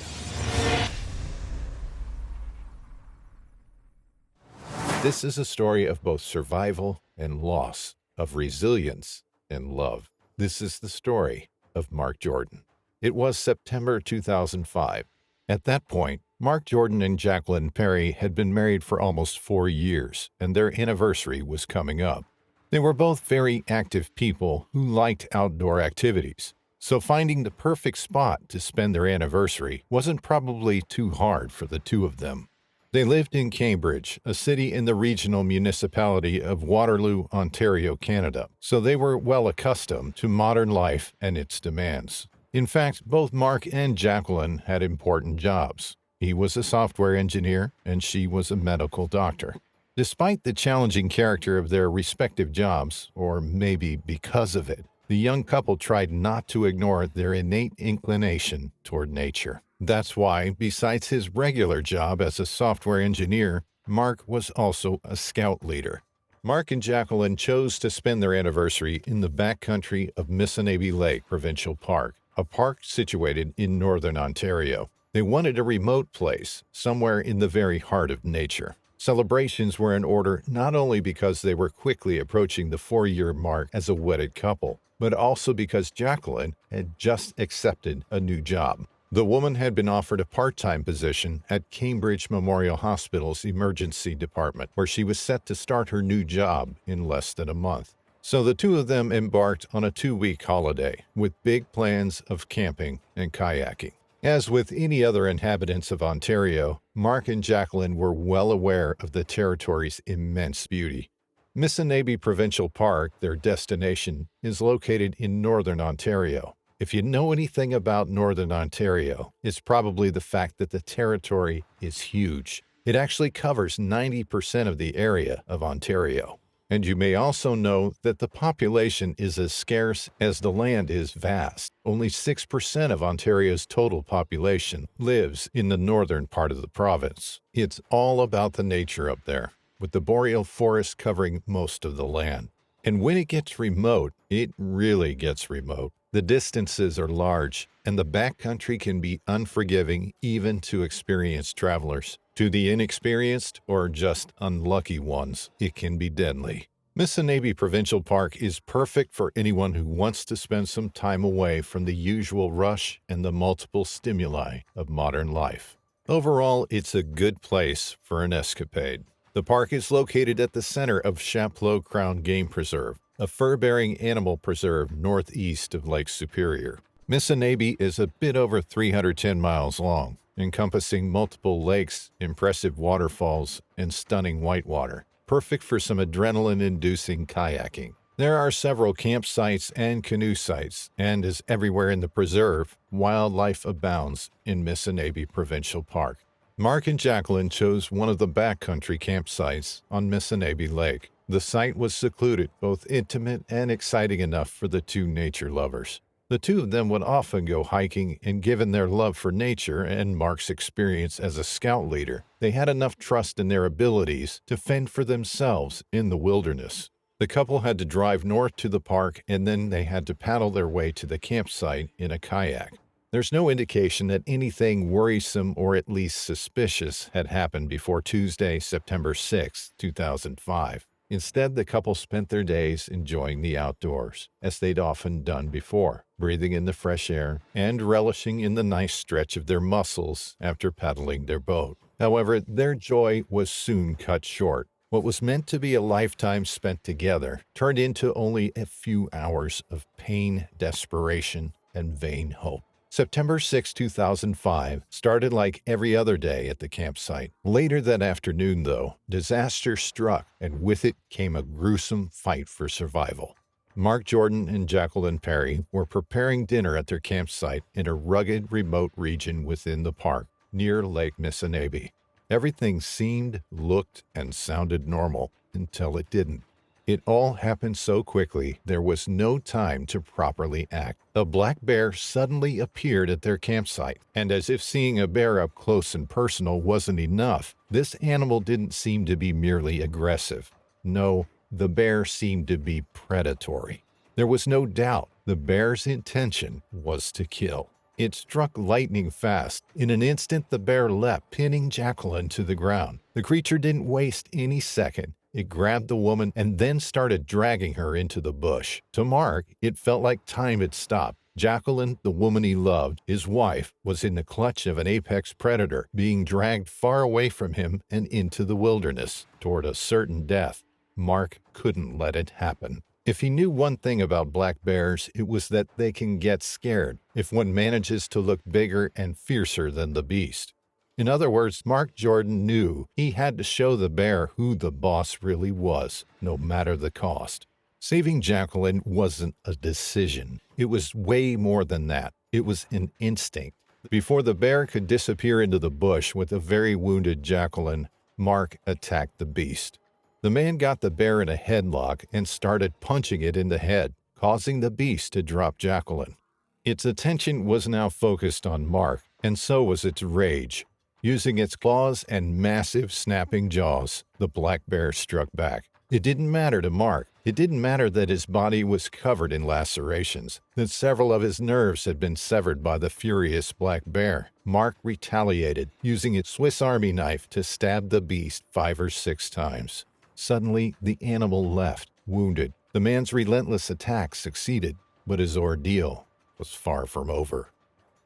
This is a story of both survival and loss, of resilience and love. This is the story of Mark Jordan. It was September 2005. At that point, Mark Jordan and Jacqueline Perry had been married for almost 4 years, and their anniversary was coming up. They were both very active people who liked outdoor activities, so finding the perfect spot to spend their anniversary wasn't probably too hard for the two of them. They lived in Cambridge, a city in the regional municipality of Waterloo, Ontario, Canada, so they were well accustomed to modern life and its demands. In fact, both Mark and Jacqueline had important jobs. He was a software engineer, and she was a medical doctor. Despite the challenging character of their respective jobs, or maybe because of it, the young couple tried not to ignore their innate inclination toward nature. That's why, besides his regular job as a software engineer, Mark was also a scout leader. Mark and Jacqueline chose to spend their anniversary in the backcountry of Missinaibi Lake Provincial Park, a park situated in northern Ontario. They wanted a remote place, somewhere in the very heart of nature. Celebrations were in order not only because they were quickly approaching the 4-year mark as a wedded couple, but also because Jacqueline had just accepted a new job. The woman had been offered a part-time position at Cambridge Memorial Hospital's emergency department, where she was set to start her new job in less than a month. So the two of them embarked on a 2-week holiday with big plans of camping and kayaking. As with any other inhabitants of Ontario, Mark and Jacqueline were well aware of the territory's immense beauty. Missinaibi Provincial Park, their destination, is located in northern Ontario. If you know anything about northern Ontario, it's probably the fact that the territory is huge. It actually covers 90% of the area of Ontario. And you may also know that the population is as scarce as the land is vast. Only 6% of Ontario's total population lives in the northern part of the province. It's all about the nature up there, with the boreal forest covering most of the land. And when it gets remote, it really gets remote. The distances are large, and the backcountry can be unforgiving even to experienced travelers. To the inexperienced or just unlucky ones, it can be deadly. Missinaibi Provincial Park is perfect for anyone who wants to spend some time away from the usual rush and the multiple stimuli of modern life. Overall, it's a good place for an escapade. The park is located at the center of Chapleau Crown Game Preserve, a fur-bearing animal preserve northeast of Lake Superior. Missinaibi is a bit over 310 miles long, encompassing multiple lakes, impressive waterfalls, and stunning whitewater, perfect for some adrenaline-inducing kayaking. There are several campsites and canoe sites, and as everywhere in the preserve, wildlife abounds in Missinaibi Provincial Park. Mark and Jacqueline chose one of the backcountry campsites on Missinaibi Lake. The site was secluded, both intimate and exciting enough for the two nature lovers. The two of them would often go hiking, and given their love for nature and Mark's experience as a scout leader, they had enough trust in their abilities to fend for themselves in the wilderness. The couple had to drive north to the park, and then they had to paddle their way to the campsite in a kayak. There's no indication that anything worrisome or at least suspicious had happened before Tuesday, September 6, 2005. Instead, the couple spent their days enjoying the outdoors, as they'd often done before, breathing in the fresh air and relishing in the nice stretch of their muscles after paddling their boat. However, their joy was soon cut short. What was meant to be a lifetime spent together turned into only a few hours of pain, desperation, and vain hope. September 6, 2005 started like every other day at the campsite. Later that afternoon, though, disaster struck, and with it came a gruesome fight for survival. Mark Jordan and Jacqueline Perry were preparing dinner at their campsite in a rugged, remote region within the park, near Lake Missinaibi. Everything seemed, looked, and sounded normal until it didn't. It all happened so quickly, there was no time to properly act. A black bear suddenly appeared at their campsite, and as if seeing a bear up close and personal wasn't enough, this animal didn't seem to be merely aggressive. No, the bear seemed to be predatory. There was no doubt the bear's intention was to kill. It struck lightning fast. In an instant, the bear leapt, pinning Jacqueline to the ground. The creature didn't waste any second. It grabbed the woman and then started dragging her into the bush. To Mark, it felt like time had stopped. Jacqueline, the woman he loved, his wife, was in the clutch of an apex predator, being dragged far away from him and into the wilderness, toward a certain death. Mark couldn't let it happen. If he knew one thing about black bears, it was that they can get scared if one manages to look bigger and fiercer than the beast. In other words, Mark Jordan knew he had to show the bear who the boss really was, no matter the cost. Saving Jacqueline wasn't a decision. It was way more than that. It was an instinct. Before the bear could disappear into the bush with a very wounded Jacqueline, Mark attacked the beast. The man got the bear in a headlock and started punching it in the head, causing the beast to drop Jacqueline. Its attention was now focused on Mark, and so was its rage. Using its claws and massive snapping jaws, the black bear struck back. It didn't matter to Mark. It didn't matter that his body was covered in lacerations, that several of his nerves had been severed by the furious black bear. Mark retaliated, using its Swiss Army knife to stab the beast 5 or 6 times. Suddenly, the animal left, wounded. The man's relentless attack succeeded, but his ordeal was far from over.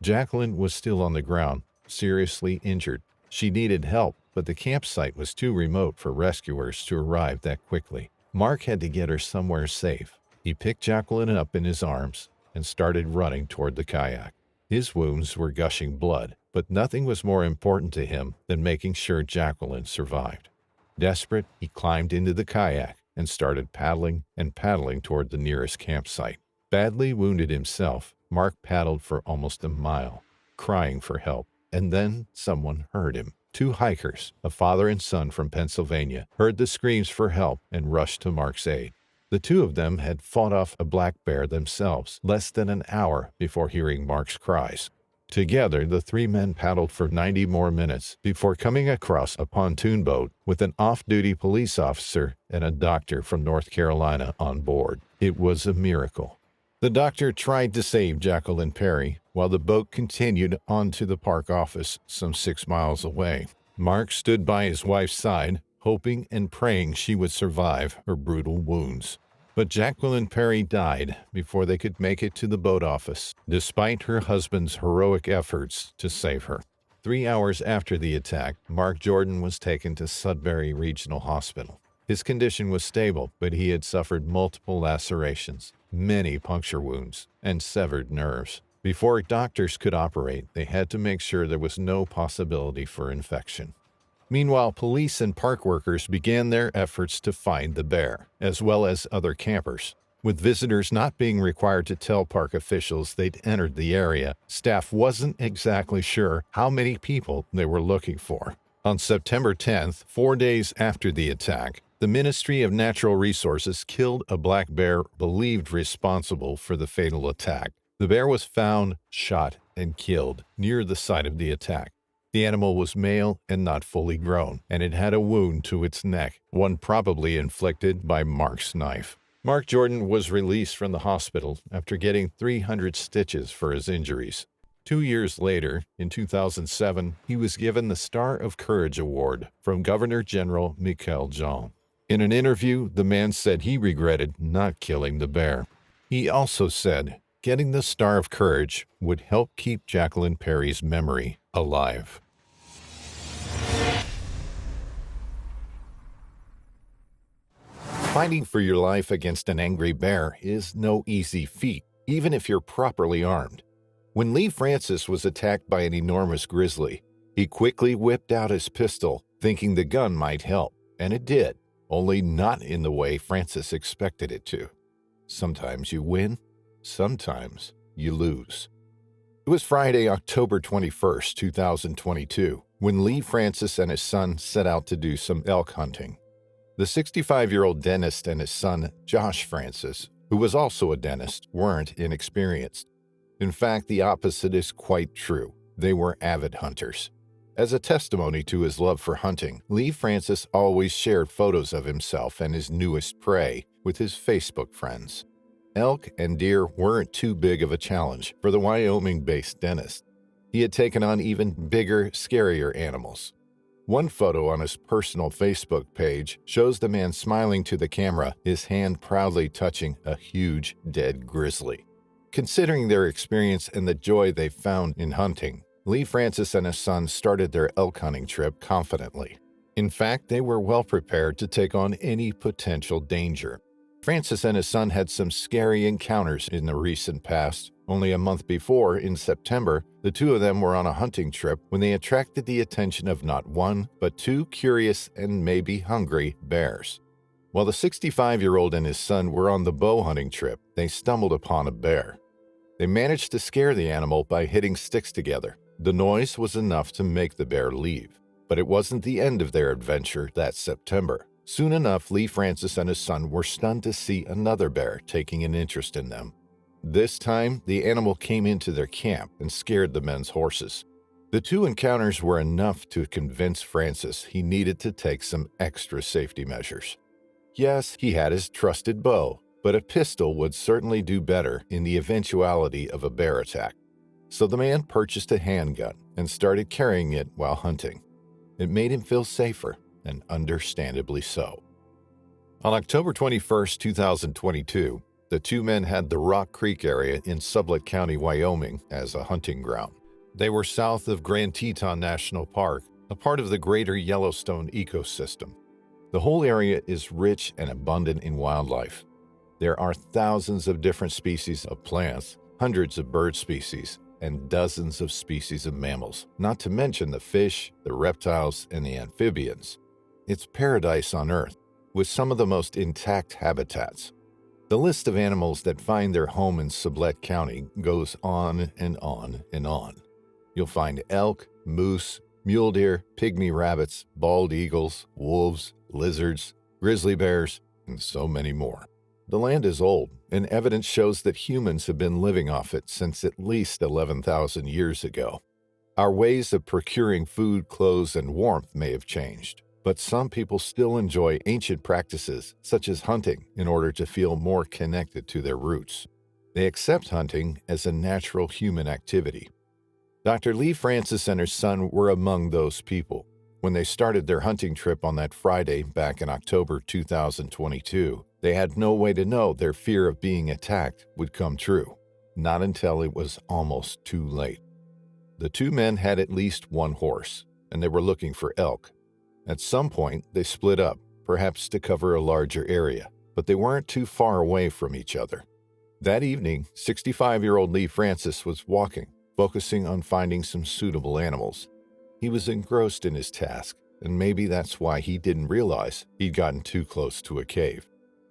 Jacqueline was still on the ground, seriously injured. She needed help, but the campsite was too remote for rescuers to arrive that quickly. Mark had to get her somewhere safe. He picked Jacqueline up in his arms and started running toward the kayak. His wounds were gushing blood, but nothing was more important to him than making sure Jacqueline survived. Desperate, he climbed into the kayak and started paddling toward the nearest campsite. Badly wounded himself, Mark paddled for almost a mile, crying for help. And then someone heard him. Two hikers, a father and son from Pennsylvania, heard the screams for help and rushed to Mark's aid. The two of them had fought off a black bear themselves less than an hour before hearing Mark's cries. Together, the three men paddled for 90 more minutes before coming across a pontoon boat with an off-duty police officer and a doctor from North Carolina on board. It was a miracle. The doctor tried to save Jacqueline Perry while the boat continued on to the park office some 6 miles away. Mark stood by his wife's side, hoping and praying she would survive her brutal wounds. But Jacqueline Perry died before they could make it to the boat office, despite her husband's heroic efforts to save her. 3 hours after the attack, Mark Jordan was taken to Sudbury Regional Hospital. His condition was stable, but he had suffered multiple lacerations, many puncture wounds, and severed nerves. Before doctors could operate, they had to make sure there was no possibility for infection. Meanwhile, police and park workers began their efforts to find the bear, as well as other campers. With visitors not being required to tell park officials they'd entered the area, staff wasn't exactly sure how many people they were looking for. On September 10th, 4 days after the attack, the Ministry of Natural Resources killed a black bear believed responsible for the fatal attack. The bear was found, shot, and killed near the site of the attack. The animal was male and not fully grown, and it had a wound to its neck, one probably inflicted by Mark's knife. Mark Jordan was released from the hospital after getting 300 stitches for his injuries. 2 years later, in 2007, he was given the Star of Courage Award from Governor General Michael Jean. In an interview, the man said he regretted not killing the bear. He also said getting the Star of Courage would help keep Jacqueline Perry's memory alive. Fighting for your life against an angry bear is no easy feat, even if you're properly armed. When Lee Francis was attacked by an enormous grizzly, he quickly whipped out his pistol, thinking the gun might help, and it did, only not in the way Francis expected it to. Sometimes you win, sometimes you lose. It was Friday, October 21st, 2022, when Lee Francis and his son set out to do some elk hunting. The 65-year-old dentist and his son, Josh Francis, who was also a dentist, weren't inexperienced. In fact, the opposite is quite true. They were avid hunters. As a testimony to his love for hunting, Lee Francis always shared photos of himself and his newest prey with his Facebook friends. Elk and deer weren't too big of a challenge for the Wyoming-based dentist. He had taken on even bigger, scarier animals. One photo on his personal Facebook page shows the man smiling to the camera, his hand proudly touching a huge, dead grizzly. Considering their experience and the joy they found in hunting, Lee Francis and his son started their elk hunting trip confidently. In fact, they were well prepared to take on any potential danger. Francis and his son had some scary encounters in the recent past. Only a month before, in September, the two of them were on a hunting trip when they attracted the attention of not one, but two curious and maybe hungry bears. While the 65-year-old and his son were on the bow hunting trip, they stumbled upon a bear. They managed to scare the animal by hitting sticks together. The noise was enough to make the bear leave. But it wasn't the end of their adventure that September. Soon enough, Lee Francis and his son were stunned to see another bear taking an interest in them. This time, the animal came into their camp and scared the men's horses. The two encounters were enough to convince Francis he needed to take some extra safety measures. Yes, he had his trusted bow, but a pistol would certainly do better in the eventuality of a bear attack. So the man purchased a handgun and started carrying it while hunting. It made him feel safer, and understandably so. On October 21, 2022, the two men had the Rock Creek area in Sublette County, Wyoming, as a hunting ground. They were south of Grand Teton National Park, a part of the greater Yellowstone ecosystem. The whole area is rich and abundant in wildlife. There are thousands of different species of plants, hundreds of bird species, and dozens of species of mammals, not to mention the fish, the reptiles, and the amphibians. It's paradise on Earth, with some of the most intact habitats. The list of animals that find their home in Sublette County goes on and on and on. You'll find elk, moose, mule deer, pygmy rabbits, bald eagles, wolves, lizards, grizzly bears, and so many more. The land is old, and evidence shows that humans have been living off it since at least 11,000 years ago. Our ways of procuring food, clothes, and warmth may have changed, but some people still enjoy ancient practices such as hunting in order to feel more connected to their roots. They accept hunting as a natural human activity. Dr. Lee Francis and her son were among those people. When they started their hunting trip on that Friday back in October 2022, they had no way to know their fear of being attacked would come true, not until it was almost too late. The two men had at least one horse, and they were looking for elk. At some point, they split up, perhaps to cover a larger area, but they weren't too far away from each other. That evening, 65-year-old Lee Francis was walking, focusing on finding some suitable animals. He was engrossed in his task, and maybe that's why he didn't realize he'd gotten too close to a cave.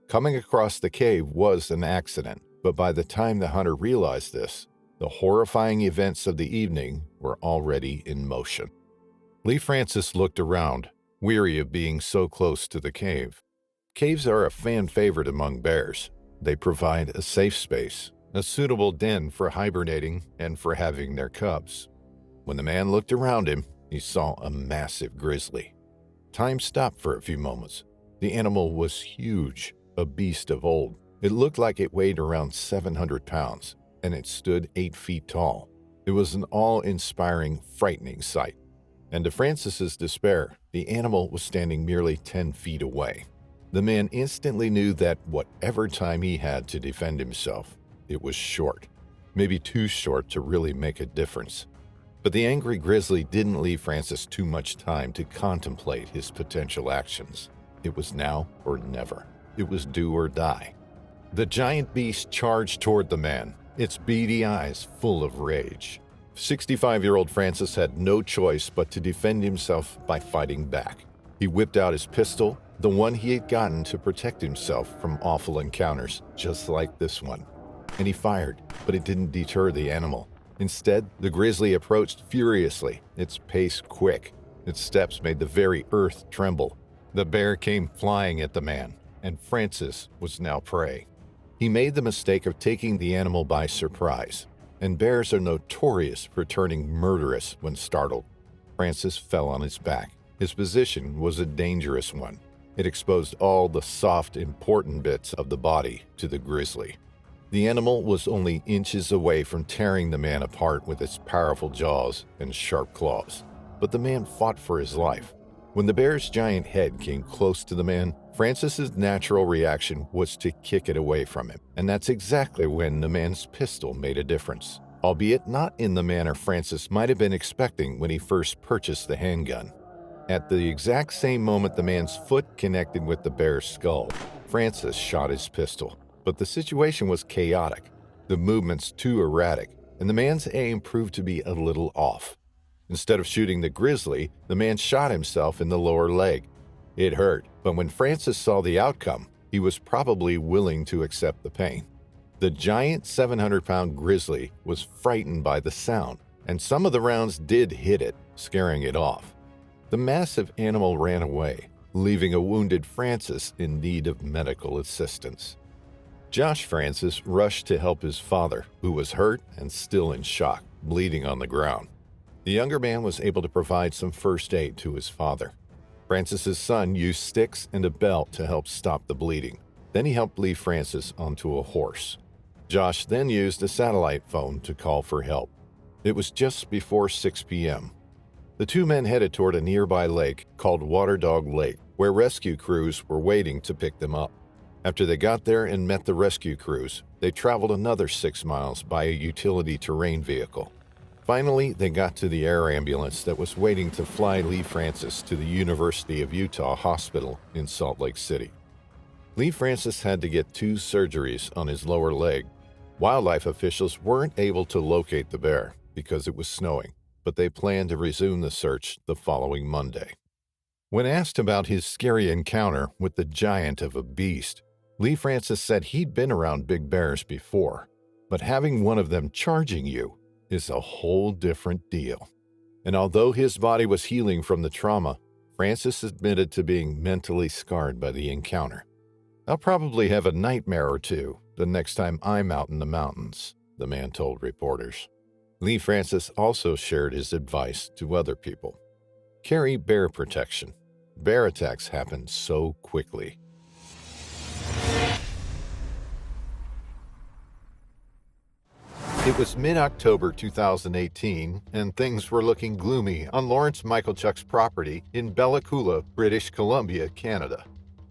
Coming across the cave was an accident, but by the time the hunter realized this, the horrifying events of the evening were already in motion. Lee Francis looked around, weary of being so close to the cave. Caves are a fan favorite among bears. They provide a safe space, a suitable den for hibernating and for having their cubs. When the man looked around him, he saw a massive grizzly. Time stopped for a few moments. The animal was huge, a beast of old. It looked like it weighed around 700 pounds, and it stood 8 feet tall. It was an awe-inspiring, frightening sight. And to Francis's despair, the animal was standing merely 10 feet away. The man instantly knew that whatever time he had to defend himself, it was short, maybe too short to really make a difference. But the angry grizzly didn't leave Francis too much time to contemplate his potential actions. It was now or never. It was do or die. The giant beast charged toward the man, its beady eyes full of rage. 65-year-old Francis had no choice but to defend himself by fighting back. He whipped out his pistol, the one he had gotten to protect himself from awful encounters, just like this one. And he fired, but it didn't deter the animal. Instead, the grizzly approached furiously, its pace quick. Its steps made the very earth tremble. The bear came flying at the man, and Francis was now prey. He made the mistake of taking the animal by surprise, and bears are notorious for turning murderous when startled. Francis fell on his back. His position was a dangerous one. It exposed all the soft, important bits of the body to the grizzly. The animal was only inches away from tearing the man apart with its powerful jaws and sharp claws, but the man fought for his life. When the bear's giant head came close to the man, Francis's natural reaction was to kick it away from him, and that's exactly when the man's pistol made a difference, albeit not in the manner Francis might have been expecting when he first purchased the handgun. At the exact same moment the man's foot connected with the bear's skull, Francis shot his pistol. But the situation was chaotic, the movements too erratic, and the man's aim proved to be a little off. Instead of shooting the grizzly, the man shot himself in the lower leg. It hurt, but when Francis saw the outcome, he was probably willing to accept the pain. The giant 700-pound grizzly was frightened by the sound, and some of the rounds did hit it, scaring it off. The massive animal ran away, leaving a wounded Francis in need of medical assistance. Josh Francis rushed to help his father, who was hurt and still in shock, bleeding on the ground. The younger man was able to provide some first aid to his father. Francis's son used sticks and a belt to help stop the bleeding. Then he helped Lee Francis onto a horse. Josh then used a satellite phone to call for help. It was just before 6 p.m. The two men headed toward a nearby lake called Water Dog Lake, where rescue crews were waiting to pick them up. After they got there and met the rescue crews, they traveled another 6 miles by a utility terrain vehicle. Finally, they got to the air ambulance that was waiting to fly Lee Francis to the University of Utah Hospital in Salt Lake City. Lee Francis had to get 2 surgeries on his lower leg. Wildlife officials weren't able to locate the bear because it was snowing, but they planned to resume the search the following Monday. When asked about his scary encounter with the giant of a beast, Lee Francis said he'd been around big bears before, but having one of them charging you is a whole different deal. And although his body was healing from the trauma, Francis admitted to being mentally scarred by the encounter. "I'll probably have a nightmare or two the next time I'm out in the mountains," the man told reporters. Lee Francis also shared his advice to other people. Carry bear protection. Bear attacks happen so quickly. It was mid-October 2018, and things were looking gloomy on Lawrence Michalchuk's property in Bella Coola, British Columbia, Canada.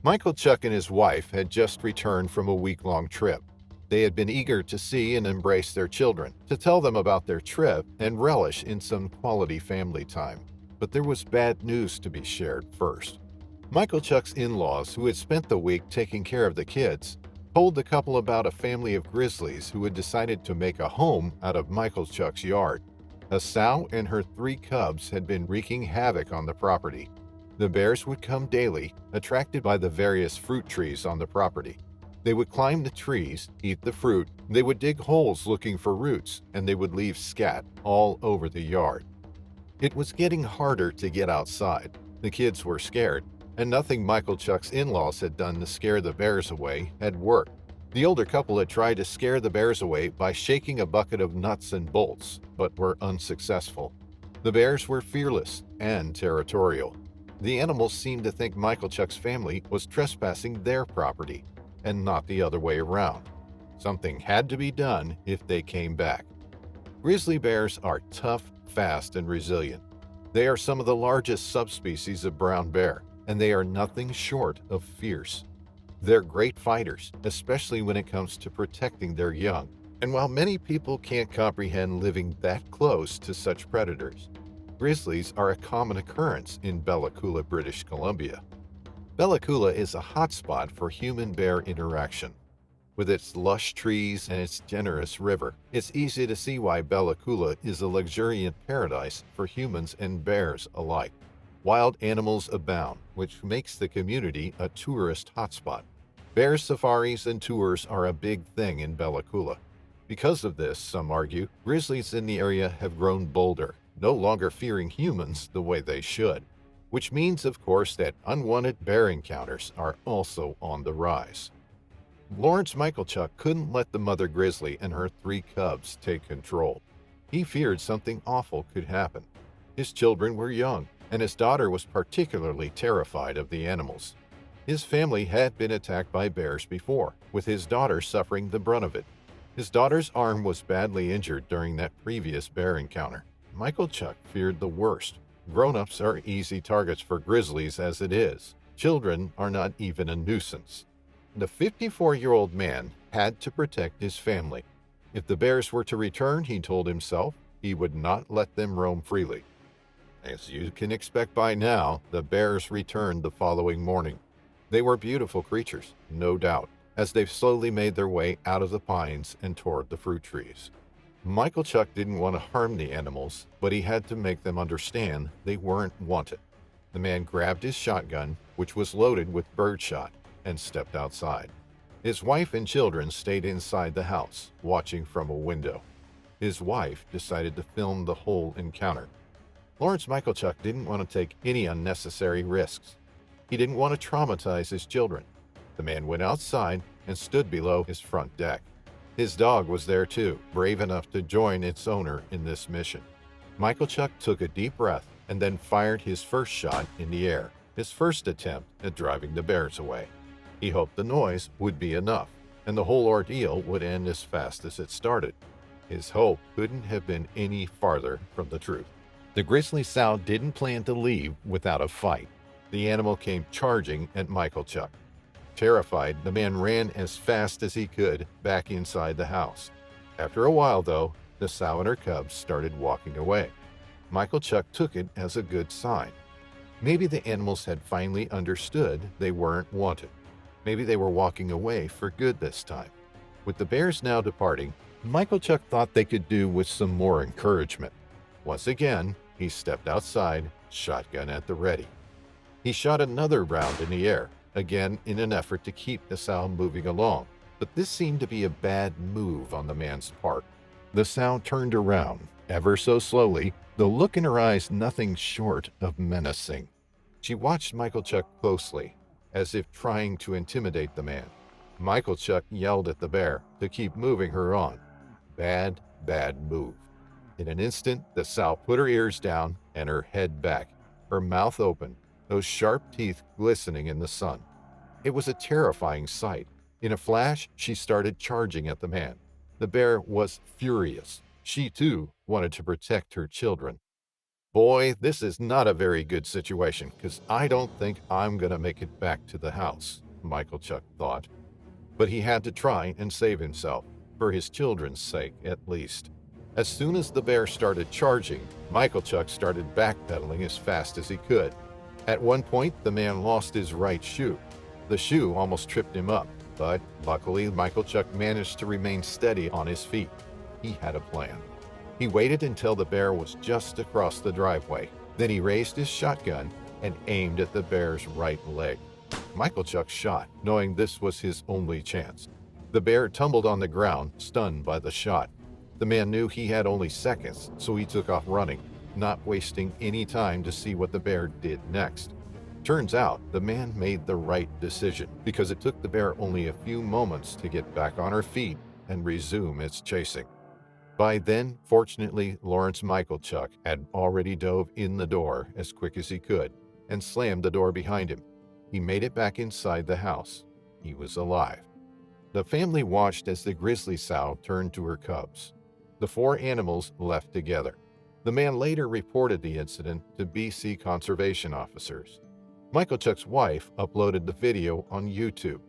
Michalchuk and his wife had just returned from a week-long trip. They had been eager to see and embrace their children, to tell them about their trip and relish in some quality family time. But there was bad news to be shared first. Michalchuk's in-laws, who had spent the week taking care of the kids, told the couple about a family of grizzlies who had decided to make a home out of Michalchuk's yard. A sow and her 3 cubs had been wreaking havoc on the property. The bears would come daily, attracted by the various fruit trees on the property. They would climb the trees, eat the fruit, they would dig holes looking for roots, and they would leave scat all over the yard. It was getting harder to get outside. The kids were scared, and nothing Michalchuk's in-laws had done to scare the bears away had worked. The older couple had tried to scare the bears away by shaking a bucket of nuts and bolts, but were unsuccessful. The bears were fearless and territorial. The animals seemed to think Michalchuk's family was trespassing their property, and not the other way around. Something had to be done if they came back. Grizzly bears are tough, fast, and resilient. They are some of the largest subspecies of brown bear, and they are nothing short of fierce. They're great fighters, especially when it comes to protecting their young. And while many people can't comprehend living that close to such predators, grizzlies are a common occurrence in Bella Coola, British Columbia. Bella Coola is a hotspot for human-bear interaction. With its lush trees and its generous river, it's easy to see why Bella Coola is a luxuriant paradise for humans and bears alike. Wild animals abound, which makes the community a tourist hotspot. Bear safaris and tours are a big thing in Bella Coola. Because of this, some argue, grizzlies in the area have grown bolder, no longer fearing humans the way they should. Which means, of course, that unwanted bear encounters are also on the rise. Lawrence Michalchuk couldn't let the mother grizzly and her 3 cubs take control. He feared something awful could happen. His children were young, and his daughter was particularly terrified of the animals. His family had been attacked by bears before, with his daughter suffering the brunt of it. His daughter's arm was badly injured during that previous bear encounter. Michalchuk feared the worst. Grown-ups are easy targets for grizzlies as it is. Children are not even a nuisance. The 54-year-old man had to protect his family. If the bears were to return, he told himself, he would not let them roam freely. As you can expect by now, the bears returned the following morning. They were beautiful creatures, no doubt, as they slowly made their way out of the pines and toward the fruit trees. Michalchuk didn't want to harm the animals, but he had to make them understand they weren't wanted. The man grabbed his shotgun, which was loaded with birdshot, and stepped outside. His wife and children stayed inside the house, watching from a window. His wife decided to film the whole encounter. Lawrence Michalchuk didn't want to take any unnecessary risks. He didn't want to traumatize his children. The man went outside and stood below his front deck. His dog was there too, brave enough to join its owner in this mission. Michalchuk took a deep breath and then fired his first shot in the air, his first attempt at driving the bears away. He hoped the noise would be enough, and the whole ordeal would end as fast as it started. His hope couldn't have been any farther from the truth. The grizzly sow didn't plan to leave without a fight. The animal came charging at Michalchuk. Terrified, the man ran as fast as he could back inside the house. After a while, though, the sow and her cubs started walking away. Michalchuk took it as a good sign. Maybe the animals had finally understood they weren't wanted. Maybe they were walking away for good this time. With the bears now departing, Michalchuk thought they could do with some more encouragement. Once again, he stepped outside, shotgun at the ready. He shot another round in the air, again in an effort to keep the sow moving along, but this seemed to be a bad move on the man's part. The sow turned around, ever so slowly, the look in her eyes nothing short of menacing. She watched Michael Chuck closely, as if trying to intimidate the man. Michael Chuck yelled at the bear to keep moving her on. Bad move. In an instant, the sow put her ears down and her head back, her mouth open, those sharp teeth glistening in the sun. It was a terrifying sight. In a flash, she started charging at the man. The bear was furious. She, too, wanted to protect her children. Boy, this is not a very good situation, because I don't think I'm going to make it back to the house, Michael Chuck thought. But he had to try and save himself, for his children's sake at least. As soon as the bear started charging, Michael Chuck started backpedaling as fast as he could. At one point, the man lost his right shoe. The shoe almost tripped him up, but luckily Michael Chuck managed to remain steady on his feet. He had a plan. He waited until the bear was just across the driveway. Then he raised his shotgun and aimed at the bear's right leg. Michael Chuck shot, knowing this was his only chance. The bear tumbled on the ground, stunned by the shot. The man knew he had only seconds, so he took off running, not wasting any time to see what the bear did next. Turns out, the man made the right decision, because it took the bear only a few moments to get back on her feet and resume its chasing. By then, fortunately, Lawrence Michael Chuck had already dove in the door as quick as he could and slammed the door behind him. He made it back inside the house. He was alive. The family watched as the grizzly sow turned to her cubs. The four animals left together. The man later reported the incident to BC conservation officers. Michael Chuck's wife uploaded the video on YouTube.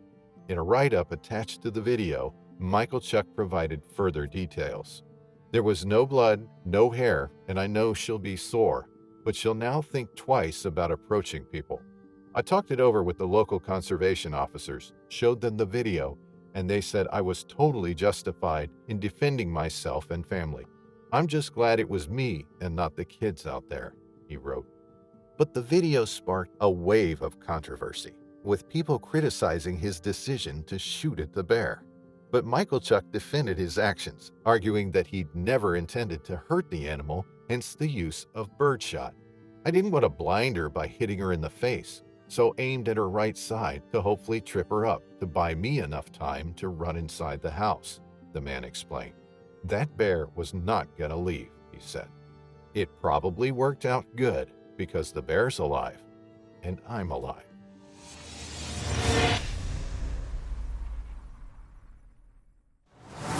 In a write-up attached to the video, Michael Chuck provided further details. There was no blood, no hair, and I know she'll be sore, but she'll now think twice about approaching people. I talked it over with the local conservation officers, showed them the video, and they said I was totally justified in defending myself and family. I'm just glad it was me and not the kids out there, he wrote. But the video sparked a wave of controversy, with people criticizing his decision to shoot at the bear. But Michael Chuck defended his actions, arguing that he'd never intended to hurt the animal, hence the use of birdshot. I didn't want to blind her by hitting her in the face, so aimed at her right side to hopefully trip her up to buy me enough time to run inside the house, the man explained. That bear was not going to leave, he said. It probably worked out good because the bear's alive and I'm alive.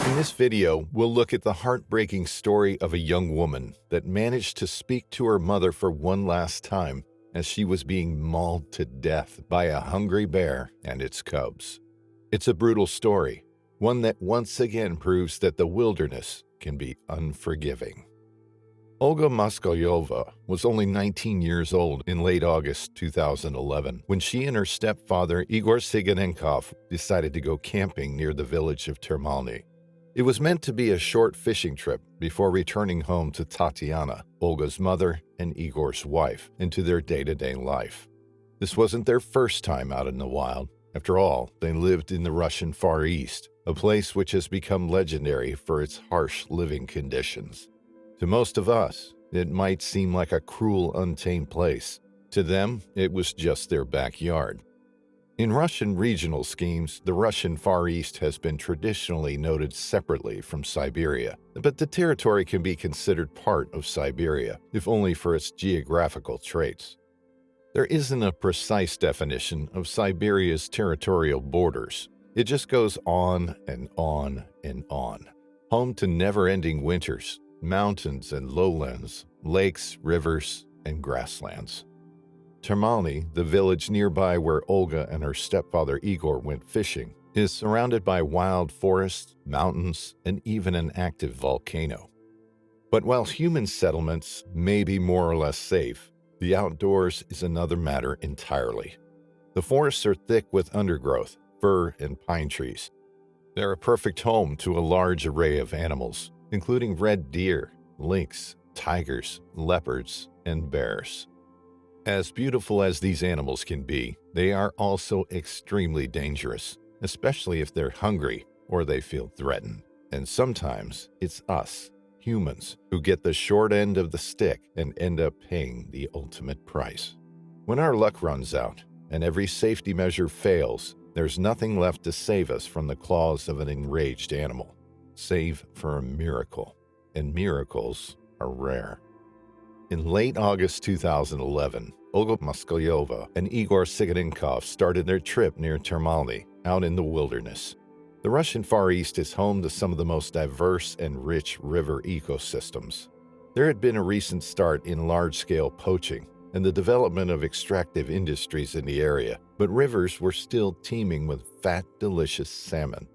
In this video, we'll look at the heartbreaking story of a young woman that managed to speak to her mother for one last time as she was being mauled to death by a hungry bear and its cubs. It's a brutal story, one that once again proves that the wilderness can be unforgiving. Olga Moskolyova was only 19 years old in late August 2011 when she and her stepfather Igor Siganenkov decided to go camping near the village of Termalny. It was meant to be a short fishing trip before returning home to Tatiana, Olga's mother and Igor's wife, and to their day-to-day life. This wasn't their first time out in the wild. After all, they lived in the Russian Far East, a place which has become legendary for its harsh living conditions. To most of us, it might seem like a cruel, untamed place. To them, it was just their backyard. In Russian regional schemes, the Russian Far East has been traditionally noted separately from Siberia, but the territory can be considered part of Siberia, if only for its geographical traits. There isn't a precise definition of Siberia's territorial borders. It just goes on and on and on, home to never-ending winters, mountains and lowlands, lakes, rivers, and grasslands. Termalny, the village nearby where Olga and her stepfather Igor went fishing, is surrounded by wild forests, mountains, and even an active volcano. But while human settlements may be more or less safe, the outdoors is another matter entirely. The forests are thick with undergrowth, fir, and pine trees. They're a perfect home to a large array of animals, including red deer, lynx, tigers, leopards, and bears. As beautiful as these animals can be, they are also extremely dangerous, especially if they're hungry or they feel threatened. And sometimes it's us, humans, who get the short end of the stick and end up paying the ultimate price. When our luck runs out and every safety measure fails, there's nothing left to save us from the claws of an enraged animal, save for a miracle, and miracles are rare. In late August 2011, Olga Moskaliova and Igor Siganenkov started their trip near Termalny, out in the wilderness. The Russian Far East is home to some of the most diverse and rich river ecosystems. There had been a recent start in large-scale poaching and the development of extractive industries in the area, but rivers were still teeming with fat, delicious salmon.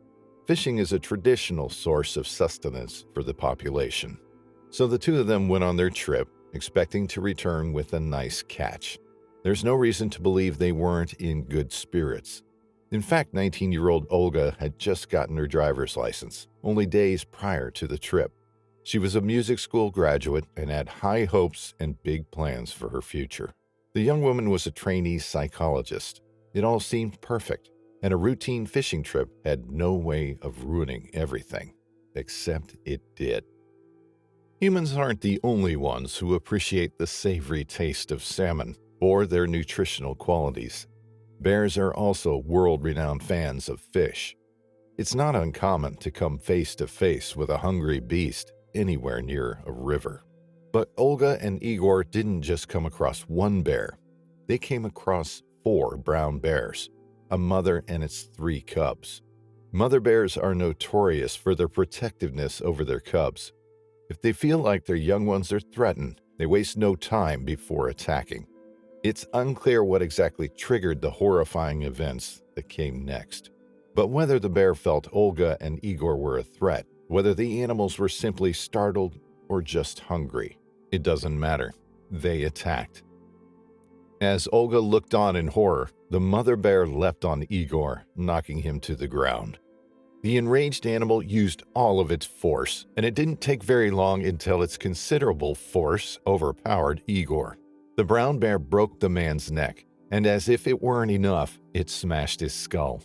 Fishing is a traditional source of sustenance for the population. So the two of them went on their trip, expecting to return with a nice catch. There's no reason to believe they weren't in good spirits. In fact, 19-year-old Olga had just gotten her driver's license, only days prior to the trip. She was a music school graduate and had high hopes and big plans for her future. The young woman was a trainee psychologist. It all seemed perfect, and a routine fishing trip had no way of ruining everything, except it did. Humans aren't the only ones who appreciate the savory taste of salmon or their nutritional qualities. Bears are also world-renowned fans of fish. It's not uncommon to come face-to-face with a hungry beast anywhere near a river. But Olga and Igor didn't just come across one bear. They came across 4 brown bears, a mother and its 3 cubs. Mother bears are notorious for their protectiveness over their cubs. If they feel like their young ones are threatened, they waste no time before attacking. It's unclear what exactly triggered the horrifying events that came next. But whether the bear felt Olga and Igor were a threat, whether the animals were simply startled or just hungry, it doesn't matter. They attacked. As Olga looked on in horror, the mother bear leapt on Igor, knocking him to the ground. The enraged animal used all of its force, and it didn't take very long until its considerable force overpowered Igor. The brown bear broke the man's neck, and as if it weren't enough, it smashed his skull.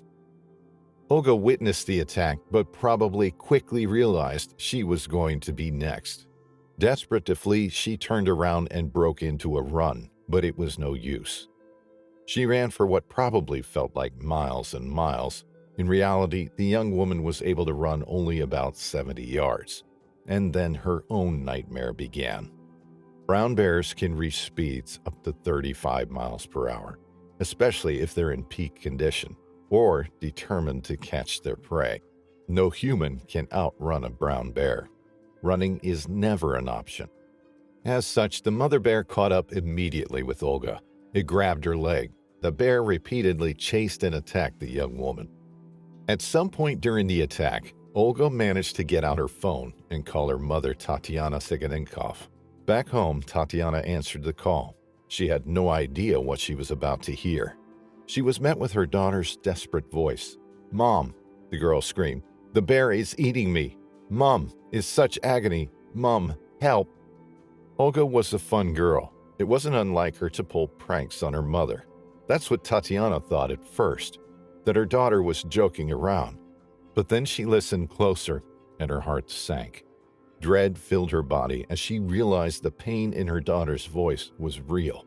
Olga witnessed the attack, but probably quickly realized she was going to be next. Desperate to flee, she turned around and broke into a run, but it was no use. She ran for what probably felt like miles and miles. In reality, the young woman was able to run only about 70 yards, and then her own nightmare began. Brown bears can reach speeds up to 35 miles per hour, especially if they're in peak condition or determined to catch their prey. No human can outrun a brown bear. Running is never an option. As such, the mother bear caught up immediately with Olga. It grabbed her leg. The bear repeatedly chased and attacked the young woman. At some point during the attack, Olga managed to get out her phone and call her mother, Tatiana Siganenkov. Back home, Tatiana answered the call. She had no idea what she was about to hear. She was met with her daughter's desperate voice. "Mom," the girl screamed, "the bear is eating me. Mom, is such agony. Mom, help." Olga was a fun girl. It wasn't unlike her to pull pranks on her mother. That's what Tatiana thought at first, that her daughter was joking around. But then she listened closer, and her heart sank. Dread filled her body as she realized the pain in her daughter's voice was real.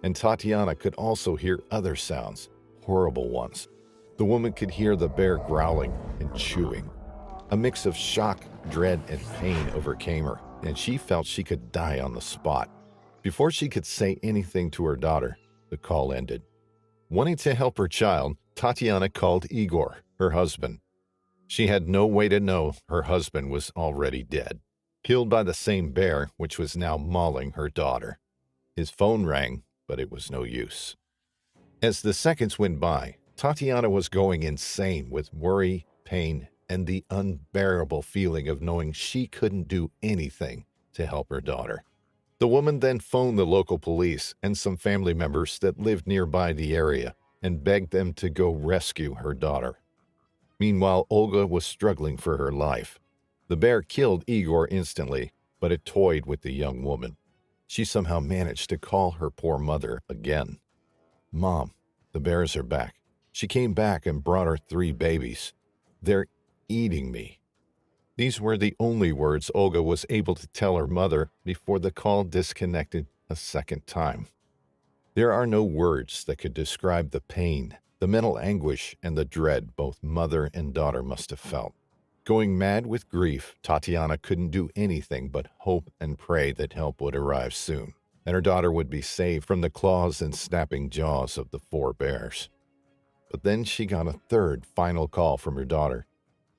And Tatiana could also hear other sounds, horrible ones. The woman could hear the bear growling and chewing. A mix of shock, dread, and pain overcame her, and she felt she could die on the spot. Before she could say anything to her daughter, the call ended. Wanting to help her child, Tatiana called Igor, her husband. She had no way to know her husband was already dead, killed by the same bear which was now mauling her daughter. His phone rang, but it was no use. As the seconds went by, Tatiana was going insane with worry, pain, and the unbearable feeling of knowing she couldn't do anything to help her daughter. The woman then phoned the local police and some family members that lived nearby the area and begged them to go rescue her daughter. Meanwhile, Olga was struggling for her life. The bear killed Igor instantly, but it toyed with the young woman. She somehow managed to call her poor mother again. "Mom, the bears are back. She came back and brought her 3 babies. They're eating me." These were the only words Olga was able to tell her mother before the call disconnected a second time. There are no words that could describe the pain, the mental anguish, and the dread both mother and daughter must have felt. Going mad with grief, Tatiana couldn't do anything but hope and pray that help would arrive soon, and her daughter would be saved from the claws and snapping jaws of the 4 bears. But then she got a third, final call from her daughter.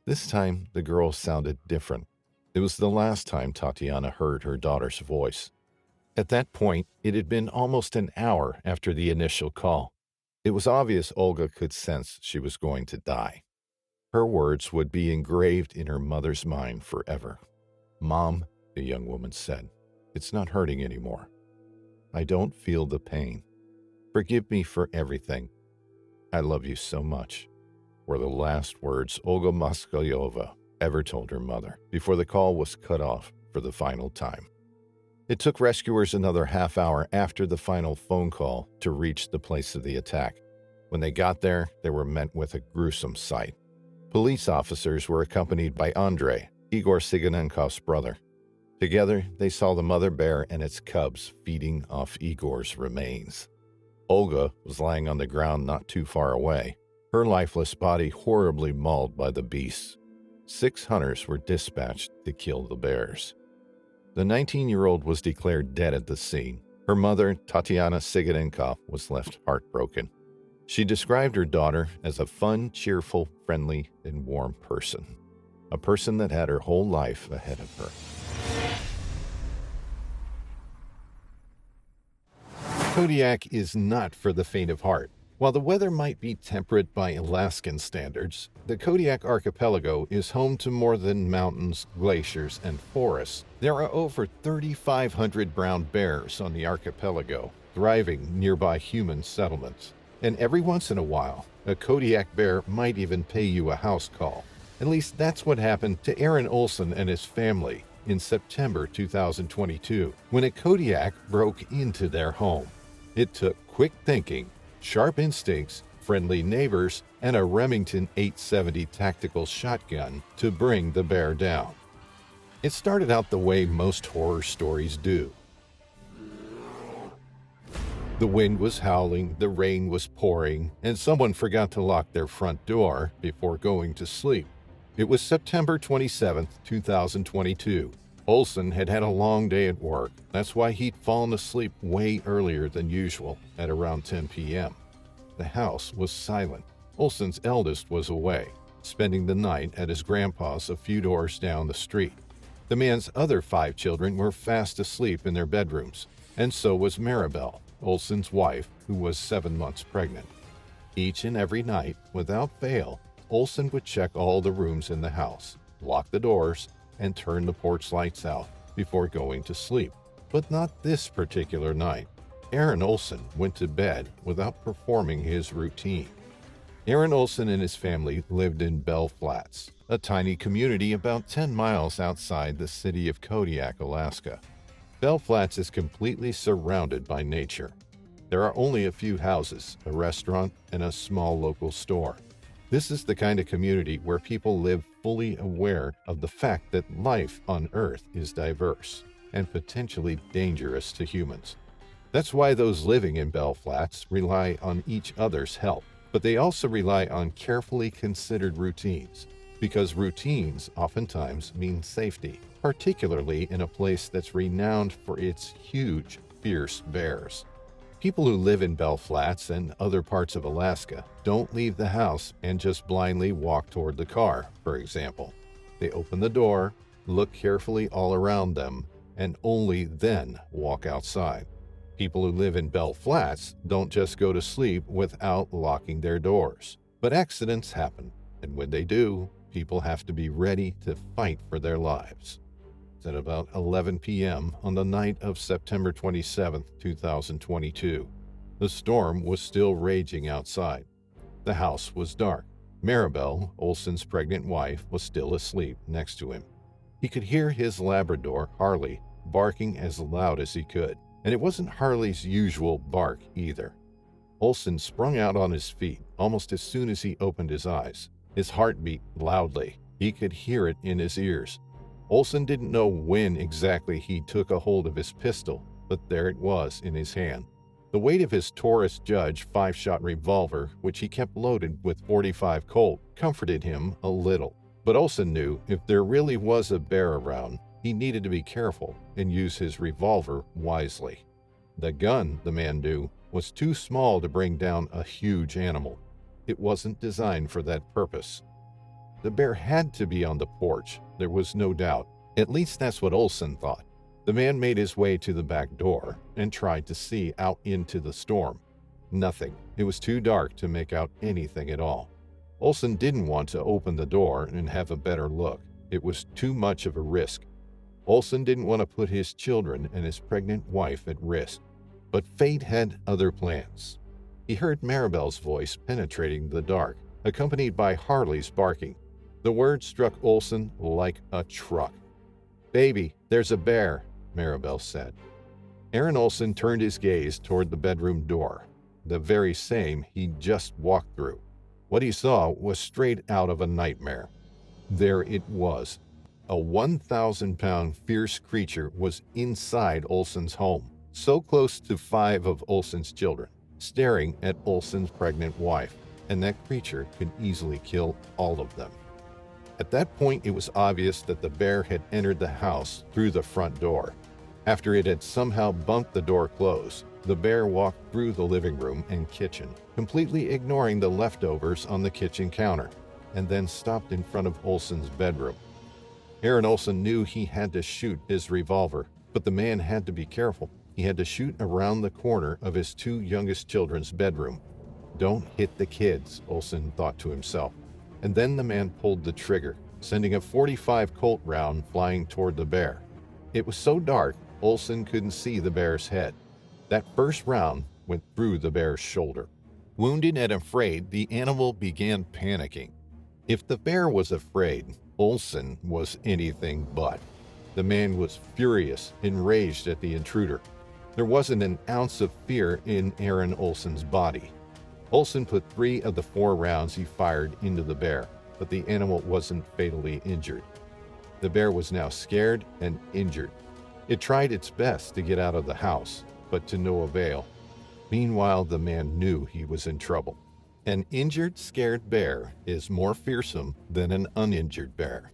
This time, the girl sounded different. It was the last time Tatiana heard her daughter's voice. At that point, it had been almost an hour after the initial call. It was obvious Olga could sense she was going to die. Her words would be engraved in her mother's mind forever. "Mom," the young woman said, "it's not hurting anymore. I don't feel the pain. Forgive me for everything. I love you so much," were the last words Olga Moskalyova ever told her mother before the call was cut off for the final time. It took rescuers another half hour after the final phone call to reach the place of the attack. When they got there, they were met with a gruesome sight. Police officers were accompanied by Andrei, Igor Siganenkov's brother. Together, they saw the mother bear and its cubs feeding off Igor's remains. Olga was lying on the ground not too far away, her lifeless body horribly mauled by the beasts. 6 hunters were dispatched to kill the bears. The 19-year-old was declared dead at the scene. Her mother, Tatiana Siganenkov, was left heartbroken. She described her daughter as a fun, cheerful, friendly, and warm person. A person that had her whole life ahead of her. Kodiak is not for the faint of heart. While the weather might be temperate by Alaskan standards, the Kodiak archipelago is home to more than mountains, glaciers, and forests. There are over 3,500 brown bears on the archipelago, thriving nearby human settlements. And every once in a while, a Kodiak bear might even pay you a house call. At least that's what happened to Aaron Olson and his family in September 2022, when a Kodiak broke into their home. It took quick thinking, sharp instincts, friendly neighbors, and a Remington 870 tactical shotgun to bring the bear down. It started out the way most horror stories do. The wind was howling, the rain was pouring, and someone forgot to lock their front door before going to sleep. It was September 27, 2022. Olson had had a long day at work. That's why he'd fallen asleep way earlier than usual, at around 10 p.m. The house was silent. Olson's eldest was away, spending the night at his grandpa's a few doors down the street. The man's other 5 children were fast asleep in their bedrooms, and so was Maribel, Olson's wife, who was 7 months pregnant. Each and every night, without fail, Olson would check all the rooms in the house, lock the doors, and turn the porch lights out before going to sleep. But not this particular night. Aaron Olson went to bed without performing his routine. Aaron Olson and his family lived in Bell Flats, a tiny community about 10 miles outside the city of Kodiak, Alaska. Bell Flats is completely surrounded by nature. There are only a few houses, a restaurant, and a small local store. This is the kind of community where people live fully aware of the fact that life on Earth is diverse and potentially dangerous to humans. That's why those living in Bell Flats rely on each other's help, but they also rely on carefully considered routines, because routines oftentimes mean safety, particularly in a place that's renowned for its huge, fierce bears. People who live in Bell Flats and other parts of Alaska don't leave the house and just blindly walk toward the car, for example. They open the door, look carefully all around them, and only then walk outside. People who live in Bell Flats don't just go to sleep without locking their doors. But accidents happen, and when they do, people have to be ready to fight for their lives. At about 11 p.m. on the night of September 27, 2022. The storm was still raging outside. The house was dark. Maribel, Olson's pregnant wife, was still asleep next to him. He could hear his Labrador, Harley, barking as loud as he could, and it wasn't Harley's usual bark either. Olson sprung out on his feet almost as soon as he opened his eyes. His heart beat loudly, He could hear it in his ears. Olsen didn't know when exactly he took a hold of his pistol, but there it was in his hand. The weight of his Taurus Judge 5-shot revolver, which he kept loaded with .45 Colt, comforted him a little. But Olsen knew if there really was a bear around, he needed to be careful and use his revolver wisely. The gun, the man knew, was too small to bring down a huge animal. It wasn't designed for that purpose. The bear had to be on the porch, there was no doubt. At least that's what Olsen thought. The man made his way to the back door and tried to see out into the storm. Nothing. It was too dark to make out anything at all. Olsen didn't want to open the door and have a better look. It was too much of a risk. Olsen didn't want to put his children and his pregnant wife at risk. But fate had other plans. He heard Maribel's voice penetrating the dark, accompanied by Harley's barking. The word struck Olsen like a truck. "Baby, there's a bear," Maribel said. Aaron Olsen turned his gaze toward the bedroom door, the very same he'd just walked through. What he saw was straight out of a nightmare. There it was. A 1,000-pound fierce creature was inside Olsen's home, so close to 5 of Olsen's children, staring at Olsen's pregnant wife, and that creature could easily kill all of them. At that point, it was obvious that the bear had entered the house through the front door. After it had somehow bumped the door closed, the bear walked through the living room and kitchen, completely ignoring the leftovers on the kitchen counter, and then stopped in front of Olsen's bedroom. Aaron Olsen knew he had to shoot his revolver, but the man had to be careful. He had to shoot around the corner of his 2 youngest children's bedroom. "Don't hit the kids," Olsen thought to himself. And then the man pulled the trigger, sending a .45 Colt round flying toward the bear. It was so dark, Olsen couldn't see the bear's head. That first round went through the bear's shoulder. Wounded and afraid, the animal began panicking. If the bear was afraid, Olsen was anything but. The man was furious, enraged at the intruder. There wasn't an ounce of fear in Aaron Olsen's body. Olsen put 3 of the 4 rounds he fired into the bear, but the animal wasn't fatally injured. The bear was now scared and injured. It tried its best to get out of the house, but to no avail. Meanwhile, the man knew he was in trouble. An injured, scared bear is more fearsome than an uninjured bear.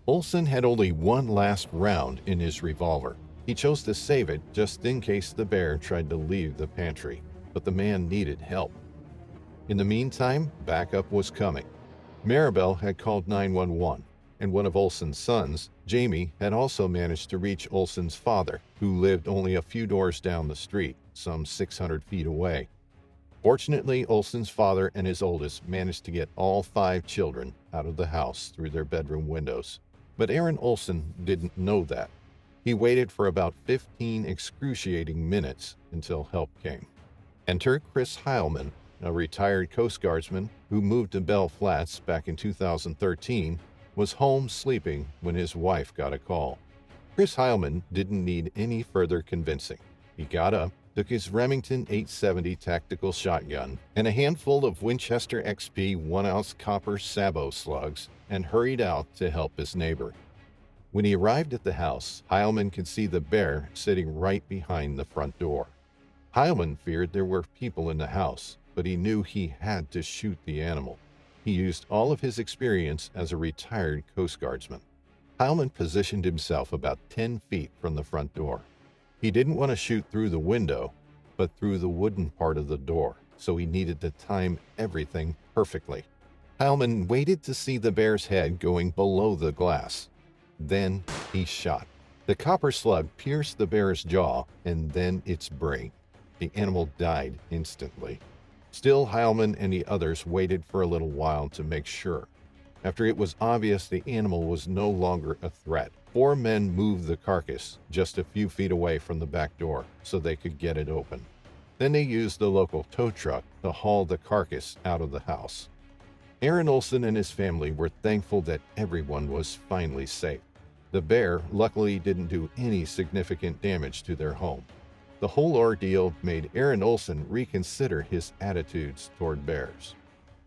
Olsen had only 1 last round in his revolver. He chose to save it just in case the bear tried to leave the pantry, but the man needed help. In the meantime, backup was coming. Maribel had called 911, and one of Olsen's sons, Jamie, had also managed to reach Olsen's father, who lived only a few doors down the street, some 600 feet away. Fortunately, Olsen's father and his oldest managed to get all 5 children out of the house through their bedroom windows. But Aaron Olsen didn't know that. He waited for about 15 excruciating minutes until help came. Enter Chris Heilman, a retired Coast Guardsman who moved to Bell Flats back in 2013, was home sleeping when his wife got a call. Chris Heilman didn't need any further convincing. He got up, took his Remington 870 tactical shotgun and a handful of Winchester XP 1-ounce copper sabot slugs and hurried out to help his neighbor. When he arrived at the house, Heilman could see the bear sitting right behind the front door. Heilman feared there were people in the house, but he knew he had to shoot the animal. He used all of his experience as a retired Coast Guardsman. Heilman positioned himself about 10 feet from the front door. He didn't want to shoot through the window, but through the wooden part of the door, so he needed to time everything perfectly. Heilman waited to see the bear's head going below the glass. Then he shot. The copper slug pierced the bear's jaw and then its brain. The animal died instantly. Still, Heilman and the others waited for a little while to make sure. After it was obvious the animal was no longer a threat, 4 men moved the carcass just a few feet away from the back door so they could get it open. Then they used the local tow truck to haul the carcass out of the house. Aaron Olsen and his family were thankful that everyone was finally safe. The bear luckily didn't do any significant damage to their home. The whole ordeal made Aaron Olsen reconsider his attitudes toward bears.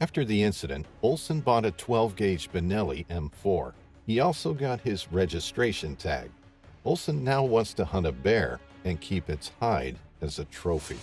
After the incident, Olsen bought a 12-gauge Benelli M4. He also got his registration tag. Olsen now wants to hunt a bear and keep its hide as a trophy.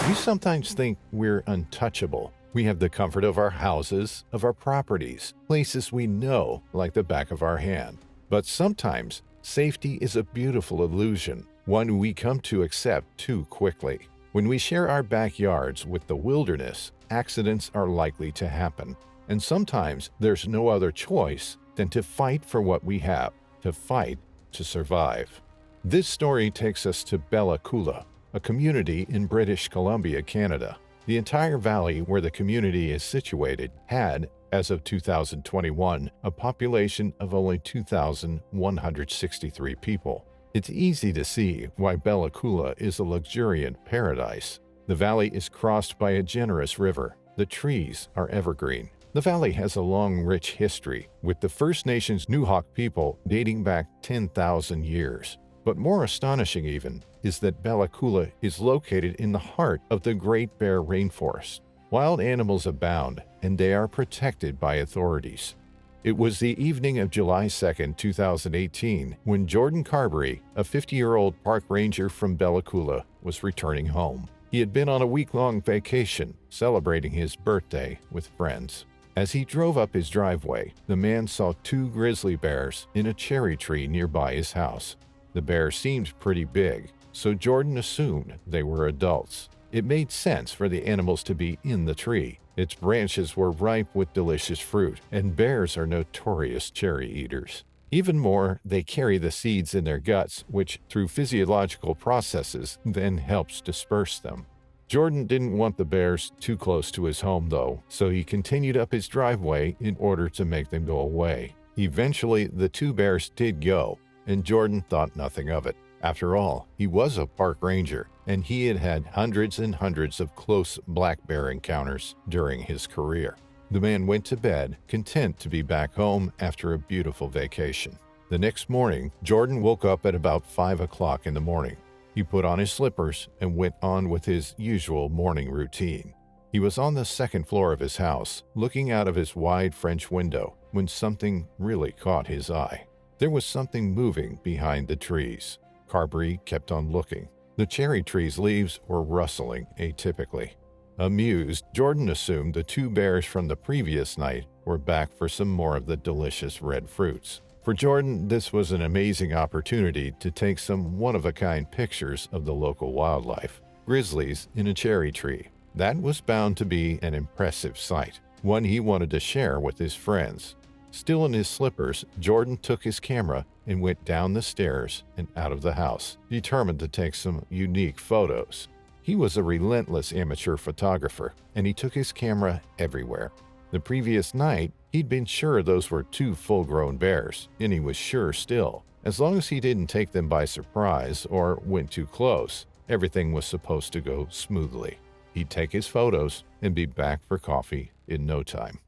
We sometimes think we're untouchable. We have the comfort of our houses, of our properties, places we know like the back of our hand. But sometimes, safety is a beautiful illusion, one we come to accept too quickly. When we share our backyards with the wilderness, accidents are likely to happen. And sometimes there's no other choice than to fight for what we have, to fight to survive. This story takes us to Bella Coola, a community in British Columbia, Canada. The entire valley where the community is situated had, as of 2021, a population of only 2,163 people. It's easy to see why Bella Coola is a luxuriant paradise. The valley is crossed by a generous river. The trees are evergreen. The valley has a long, rich history, with the First Nations Nuxalk people dating back 10,000 years. But more astonishing even is that Bella Coola is located in the heart of the Great Bear Rainforest. Wild animals abound, and they are protected by authorities. It was the evening of July 2, 2018, when Jordan Carberry, a 50-year-old park ranger from Bella Coola, was returning home. He had been on a week-long vacation, celebrating his birthday with friends. As he drove up his driveway, the man saw 2 grizzly bears in a cherry tree nearby his house. The bears seemed pretty big, so Jordan assumed they were adults. It made sense for the animals to be in the tree. Its branches were ripe with delicious fruit, and bears are notorious cherry eaters. Even more, they carry the seeds in their guts, which, through physiological processes, then helps disperse them. Jordan didn't want the bears too close to his home, though, so he continued up his driveway in order to make them go away. Eventually, the 2 bears did go, and Jordan thought nothing of it. After all, he was a park ranger, and he had had hundreds and hundreds of close black bear encounters during his career. The man went to bed, content to be back home after a beautiful vacation. The next morning, Jordan woke up at about 5 o'clock in the morning. He put on his slippers and went on with his usual morning routine. He was on the second floor of his house, looking out of his wide French window, when something really caught his eye. There was something moving behind the trees. Carberry kept on looking. The cherry tree's leaves were rustling atypically. Amused, Jordan assumed the 2 bears from the previous night were back for some more of the delicious red fruits. For Jordan, this was an amazing opportunity to take some one-of-a-kind pictures of the local wildlife. Grizzlies in a cherry tree. That was bound to be an impressive sight, one he wanted to share with his friends. Still in his slippers, Jordan took his camera and went down the stairs and out of the house, determined to take some unique photos. He was a relentless amateur photographer, and he took his camera everywhere. The previous night, he'd been sure those were 2 full-grown bears, and he was sure still. As long as he didn't take them by surprise or went too close, everything was supposed to go smoothly. He'd take his photos and be back for coffee in no time.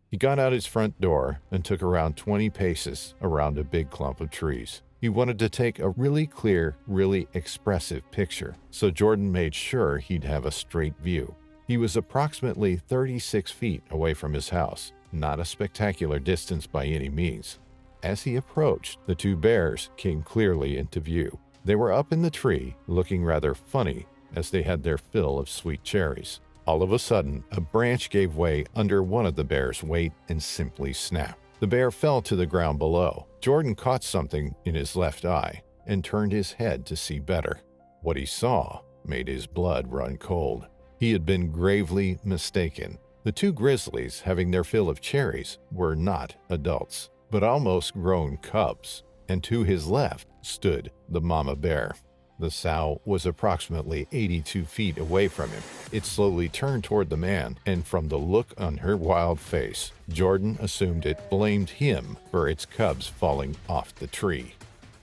He got out his front door and took around 20 paces around a big clump of trees. He wanted to take a really clear, really expressive picture, so Jordan made sure he'd have a straight view. He was approximately 36 feet away from his house, not a spectacular distance by any means. As he approached, the 2 bears came clearly into view. They were up in the tree, looking rather funny, as they had their fill of sweet cherries. All of a sudden, a branch gave way under one of the bear's weight and simply snapped. The bear fell to the ground below. Jordan caught something in his left eye and turned his head to see better. What he saw made his blood run cold. He had been gravely mistaken. The 2 grizzlies, having their fill of cherries, were not adults, but almost grown cubs, and to his left stood the mama bear. The sow was approximately 82 feet away from him. It slowly turned toward the man, and from the look on her wild face, Jordan assumed it blamed him for its cubs falling off the tree.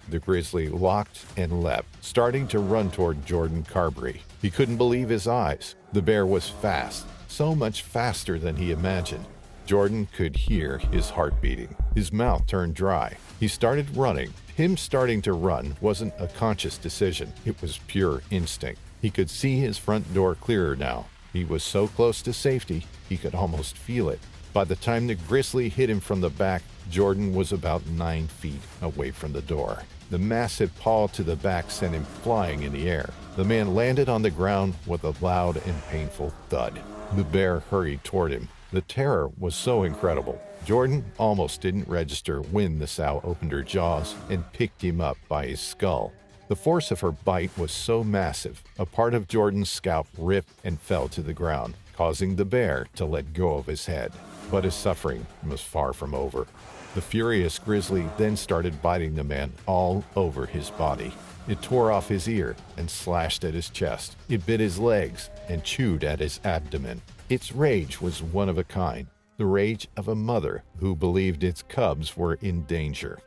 The grizzly locked and leapt, starting to run toward Jordan Carberry. He couldn't believe his eyes. The bear was fast, so much faster than he imagined. Jordan could hear his heart beating. His mouth turned dry. He started running. Him starting to run wasn't a conscious decision. It was pure instinct. He could see his front door clearer now. He was so close to safety, he could almost feel it. By the time the grizzly hit him from the back, Jordan was about 9 feet away from the door. The massive paw to the back sent him flying in the air. The man landed on the ground with a loud and painful thud. The bear hurried toward him. The terror was so incredible. Jordan almost didn't register when the sow opened her jaws and picked him up by his skull. The force of her bite was so massive, a part of Jordan's scalp ripped and fell to the ground, causing the bear to let go of his head. But his suffering was far from over. The furious grizzly then started biting the man all over his body. It tore off his ear and slashed at his chest. It bit his legs and chewed at his abdomen. Its rage was one of a kind, the rage of a mother who believed its cubs were in danger.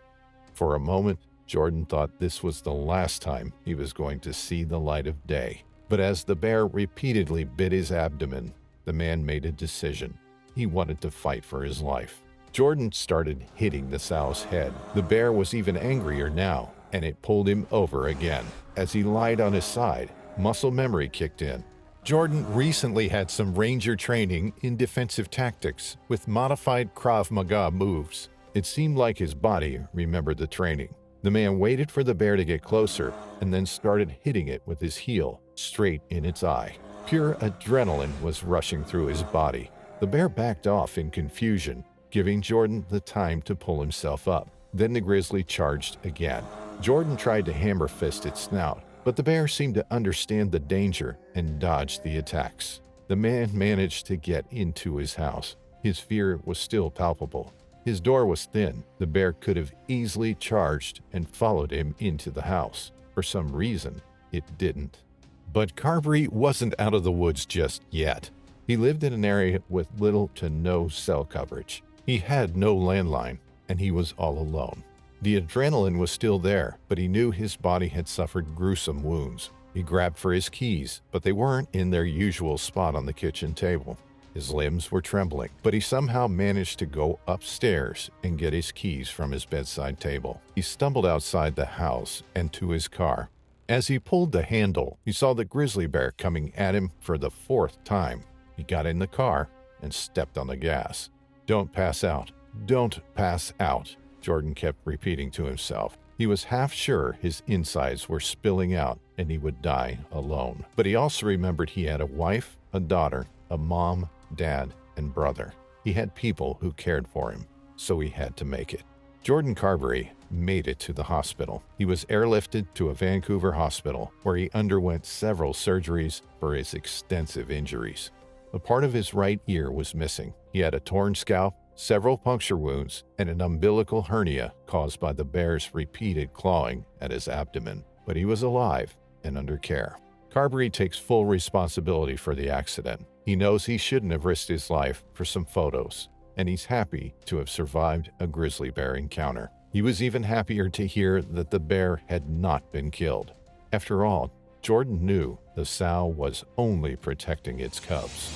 For a moment, Jordan thought this was the last time he was going to see the light of day. But as the bear repeatedly bit his abdomen, the man made a decision. He wanted to fight for his life. Jordan started hitting the sow's head. The bear was even angrier now, and it pulled him over again. As he lied on his side, muscle memory kicked in. Jordan recently had some ranger training in defensive tactics with modified Krav Maga moves. It seemed like his body remembered the training. The man waited for the bear to get closer and then started hitting it with his heel, straight in its eye. Pure adrenaline was rushing through his body. The bear backed off in confusion, giving Jordan the time to pull himself up. Then the grizzly charged again. Jordan tried to hammer fist its snout, but the bear seemed to understand the danger and dodged the attacks. The man managed to get into his house. His fear was still palpable. His door was thin. The bear could have easily charged and followed him into the house. For some reason, it didn't. But Carberry wasn't out of the woods just yet. He lived in an area with little to no cell coverage. He had no landline, and he was all alone. The adrenaline was still there, but he knew his body had suffered gruesome wounds. He grabbed for his keys, but they weren't in their usual spot on the kitchen table. His limbs were trembling, but he somehow managed to go upstairs and get his keys from his bedside table. He stumbled outside the house and to his car. As he pulled the handle, he saw the grizzly bear coming at him for the 4th time. He got in the car and stepped on the gas. "Don't pass out. Don't pass out," Jordan kept repeating to himself. He was half sure his insides were spilling out and he would die alone. But he also remembered he had a wife, a daughter, a mom, dad, and brother. He had people who cared for him, so he had to make it. Jordan Carberry made it to the hospital. He was airlifted to a Vancouver hospital where he underwent several surgeries for his extensive injuries. A part of his right ear was missing. He had a torn scalp, several puncture wounds, and an umbilical hernia caused by the bear's repeated clawing at his abdomen. But he was alive and under care. Carberry takes full responsibility for the accident. He knows he shouldn't have risked his life for some photos, and he's happy to have survived a grizzly bear encounter. He was even happier to hear that the bear had not been killed. After all, Jordan knew the sow was only protecting its cubs.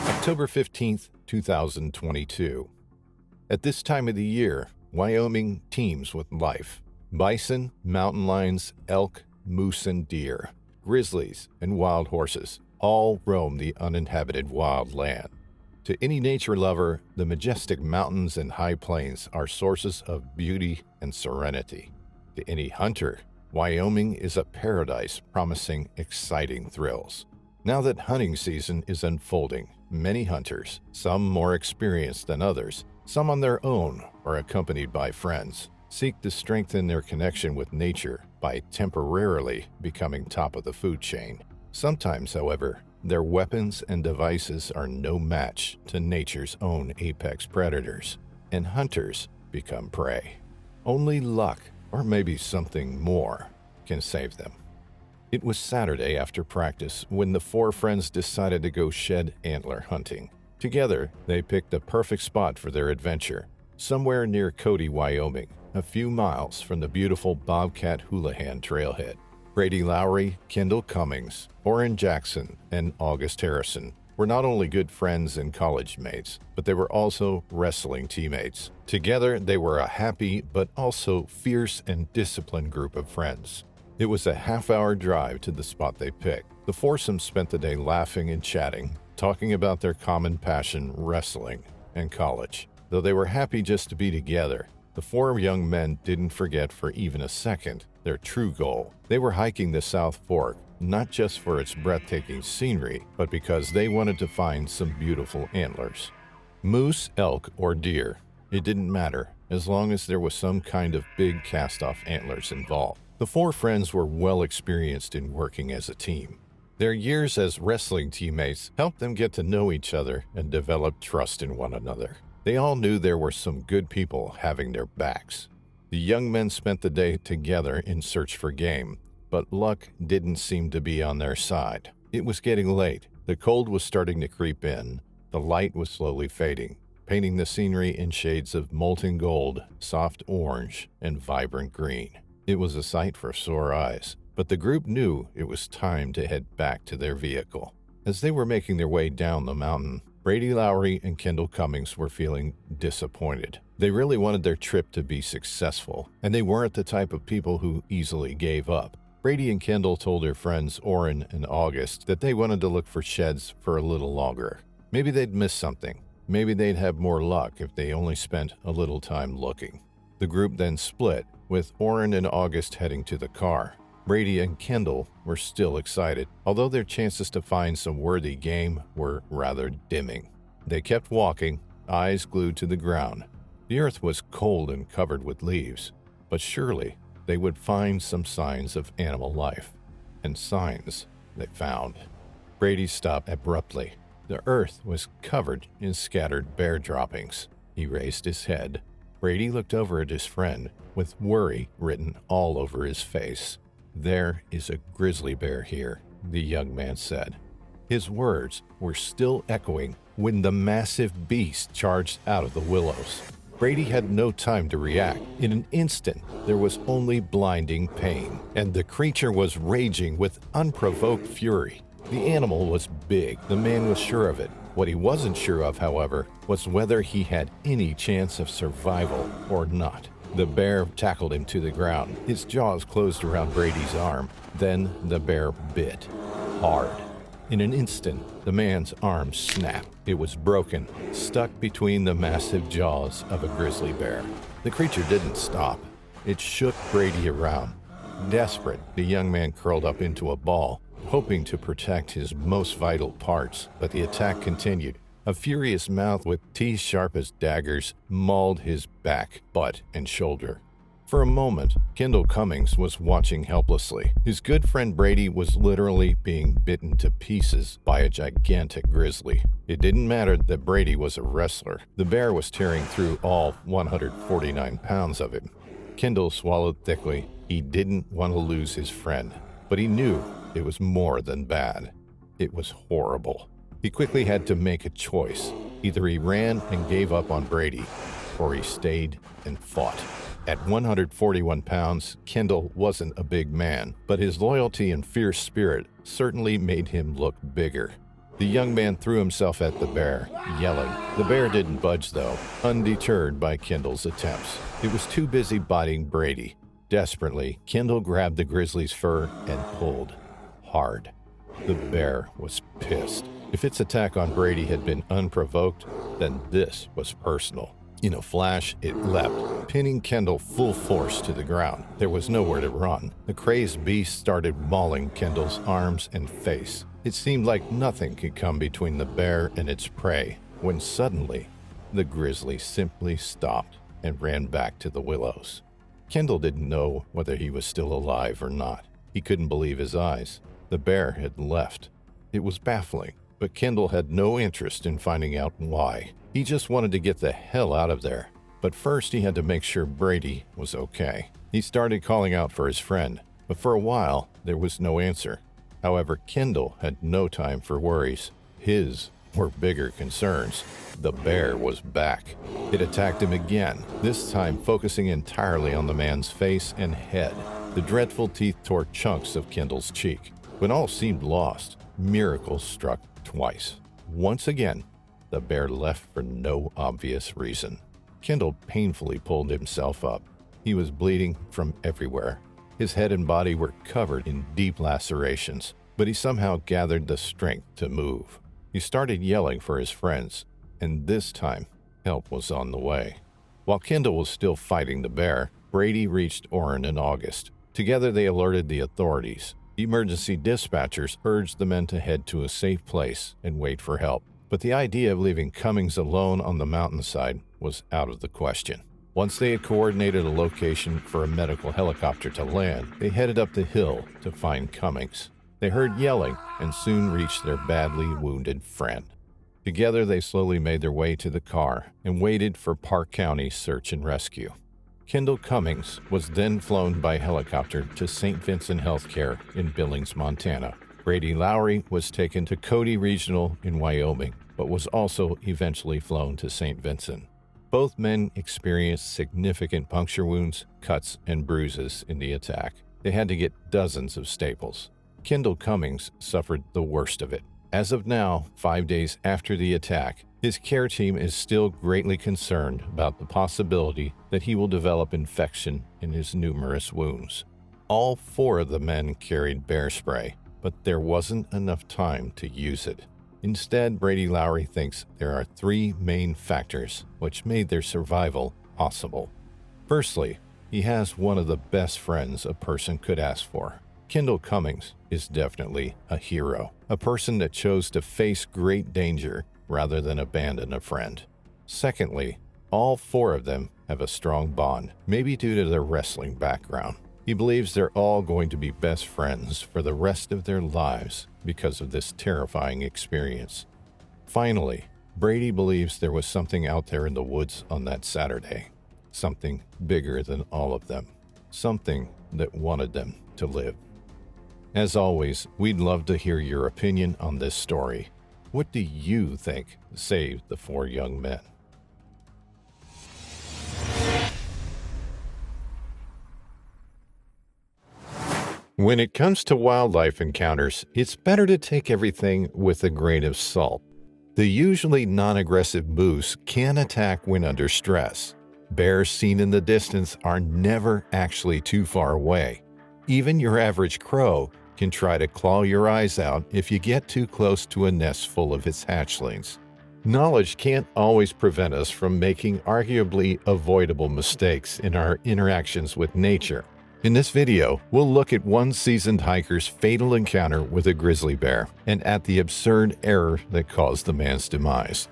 October 15th, 2022. At this time of the year, Wyoming teems with life. Bison, mountain lions, elk, moose and deer, grizzlies, and wild horses all roam the uninhabited wild land. To any nature lover, the majestic mountains and high plains are sources of beauty and serenity. To any hunter, Wyoming is a paradise promising exciting thrills. Now that hunting season is unfolding, many hunters, some more experienced than others, some on their own or accompanied by friends, seek to strengthen their connection with nature by temporarily becoming top of the food chain. Sometimes, however, their weapons and devices are no match to nature's own apex predators, and hunters become prey. Only luck, or maybe something more, can save them. It was Saturday after practice when the 4 friends decided to go shed antler hunting. Together, they picked the perfect spot for their adventure, somewhere near Cody, Wyoming, a few miles from the beautiful Bobcat Houlihan trailhead. Brady Lowry, Kendall Cummings, Orrin Jackson, and August Harrison were not only good friends and college mates, but they were also wrestling teammates. Together, they were a happy but also fierce and disciplined group of friends. It was a half-hour drive to the spot they picked. The foursome spent the day laughing and chatting, talking about their common passion, wrestling, and college. Though they were happy just to be together, the four young men didn't forget for even a second their true goal. They were hiking the South Fork, not just for its breathtaking scenery, but because they wanted to find some beautiful antlers. Moose, elk, or deer, it didn't matter, as long as there was some kind of big cast-off antlers involved. The four friends were well experienced in working as a team. Their years as wrestling teammates helped them get to know each other and develop trust in one another. They all knew there were some good people having their backs. The young men spent the day together in search for game, but luck didn't seem to be on their side. It was getting late. The cold was starting to creep in. The light was slowly fading, painting the scenery in shades of molten gold, soft orange, and vibrant green. It was a sight for sore eyes, but the group knew it was time to head back to their vehicle. As they were making their way down the mountain, Brady Lowry and Kendall Cummings were feeling disappointed. They really wanted their trip to be successful, and they weren't the type of people who easily gave up. Brady and Kendall told their friends Orrin and August that they wanted to look for sheds for a little longer. Maybe they'd miss something. Maybe they'd have more luck if they only spent a little time looking. The group then split, with Orrin and August heading to the car. Brady and Kendall were still excited, although their chances to find some worthy game were rather dimming. They kept walking, eyes glued to the ground. The earth was cold and covered with leaves, but surely they would find some signs of animal life. And signs they found. Brady stopped abruptly. The earth was covered in scattered bear droppings. He raised his head. Brady looked over at his friend, with worry written all over his face. "There is a grizzly bear here," the young man said. His words were still echoing when the massive beast charged out of the willows. Brady had no time to react. In an instant, there was only blinding pain, and the creature was raging with unprovoked fury. The animal was big, the man was sure of it. What he wasn't sure of, however, was whether he had any chance of survival or not. The bear tackled him to the ground. Its jaws closed around Brady's arm. Then the bear bit. Hard. In an instant, the man's arm snapped. It was broken, stuck between the massive jaws of a grizzly bear. The creature didn't stop. It shook Brady around. Desperate, the young man curled up into a ball, hoping to protect his most vital parts, but the attack continued. A furious mouth with teeth sharp as daggers mauled his back, butt, and shoulder. For a moment, Kendall Cummings was watching helplessly. His good friend Brady was literally being bitten to pieces by a gigantic grizzly. It didn't matter that Brady was a wrestler. The bear was tearing through all 149 pounds of him. Kendall swallowed thickly. He didn't want to lose his friend, but he knew it was more than bad. It was horrible. He quickly had to make a choice. Either he ran and gave up on Brady, or he stayed and fought. At 141 pounds, Kendall wasn't a big man, but his loyalty and fierce spirit certainly made him look bigger. The young man threw himself at the bear, yelling. The bear didn't budge, though, undeterred by Kendall's attempts. It was too busy biting Brady. Desperately, Kendall grabbed the grizzly's fur and pulled hard. The bear was pissed. If its attack on Brady had been unprovoked, then this was personal. In a flash, it leapt, pinning Kendall full force to the ground. There was nowhere to run. The crazed beast started mauling Kendall's arms and face. It seemed like nothing could come between the bear and its prey, when suddenly, the grizzly simply stopped and ran back to the willows. Kendall didn't know whether he was still alive or not. He couldn't believe his eyes. The bear had left. It was baffling, but Kendall had no interest in finding out why. He just wanted to get the hell out of there. But first he had to make sure Brady was okay. He started calling out for his friend, but for a while there was no answer. However, Kendall had no time for worries. His were bigger concerns. The bear was back. It attacked him again, this time focusing entirely on the man's face and head. The dreadful teeth tore chunks of Kendall's cheek. When all seemed lost, miracles struck twice. once again, the bear left for no obvious reason. Kendall painfully pulled himself up. He was bleeding from everywhere. His head and body were covered in deep lacerations, but he somehow gathered the strength to move. He started yelling for his friends, and this time, help was on the way. While Kendall was still fighting the bear, Brady reached Orrin in August. Together they alerted the authorities. Emergency dispatchers urged the men to head to a safe place and wait for help. But the idea of leaving Cummings alone on the mountainside was out of the question. Once they had coordinated a location for a medical helicopter to land, they headed up the hill to find Cummings. They heard yelling and soon reached their badly wounded friend. Together they slowly made their way to the car and waited for Park County's search and rescue. Kendall Cummings was then flown by helicopter to St. Vincent Healthcare in Billings, Montana. Brady Lowry was taken to Cody Regional in Wyoming, but was also eventually flown to St. Vincent. Both men experienced significant puncture wounds, cuts, and bruises in the attack. They had to get dozens of staples. Kendall Cummings suffered the worst of it. As of now, 5 days after the attack, his care team is still greatly concerned about the possibility that he will develop infection in his numerous wounds. All 4 of the men carried Bearspray, but there wasn't enough time to use it. Instead, Brady Lowry thinks there are 3 main factors which made their survival possible. Firstly, he has one of the best friends a person could ask for. Kendall Cummings is definitely a hero, a person that chose to face great danger rather than abandon a friend. Secondly, all 4 of them have a strong bond, maybe due to their wrestling background. He believes they're all going to be best friends for the rest of their lives because of this terrifying experience. Finally, Brady believes there was something out there in the woods on that Saturday, something bigger than all of them, something that wanted them to live. As always, we'd love to hear your opinion on this story. What do you think saved the 4 young men? When it comes to wildlife encounters, it's better to take everything with a grain of salt. The usually non-aggressive moose can attack when under stress. Bears seen in the distance are never actually too far away. Even your average crow can try to claw your eyes out if you get too close to a nest full of its hatchlings. Knowledge can't always prevent us from making arguably avoidable mistakes in our interactions with nature. In this video, we'll look at one seasoned hiker's fatal encounter with a grizzly bear and at the absurd error that caused the man's demise.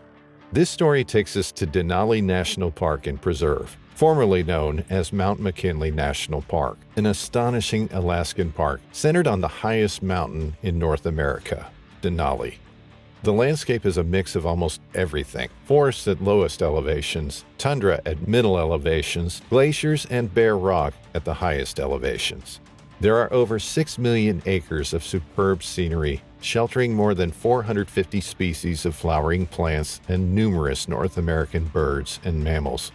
This story takes us to Denali National Park and Preserve, formerly known as Mount McKinley National Park, an astonishing Alaskan park centered on the highest mountain in North America, Denali. The landscape is a mix of almost everything: forests at lowest elevations, tundra at middle elevations, glaciers and bare rock at the highest elevations. There are over 6 million acres of superb scenery, sheltering more than 450 species of flowering plants and numerous North American birds and mammals.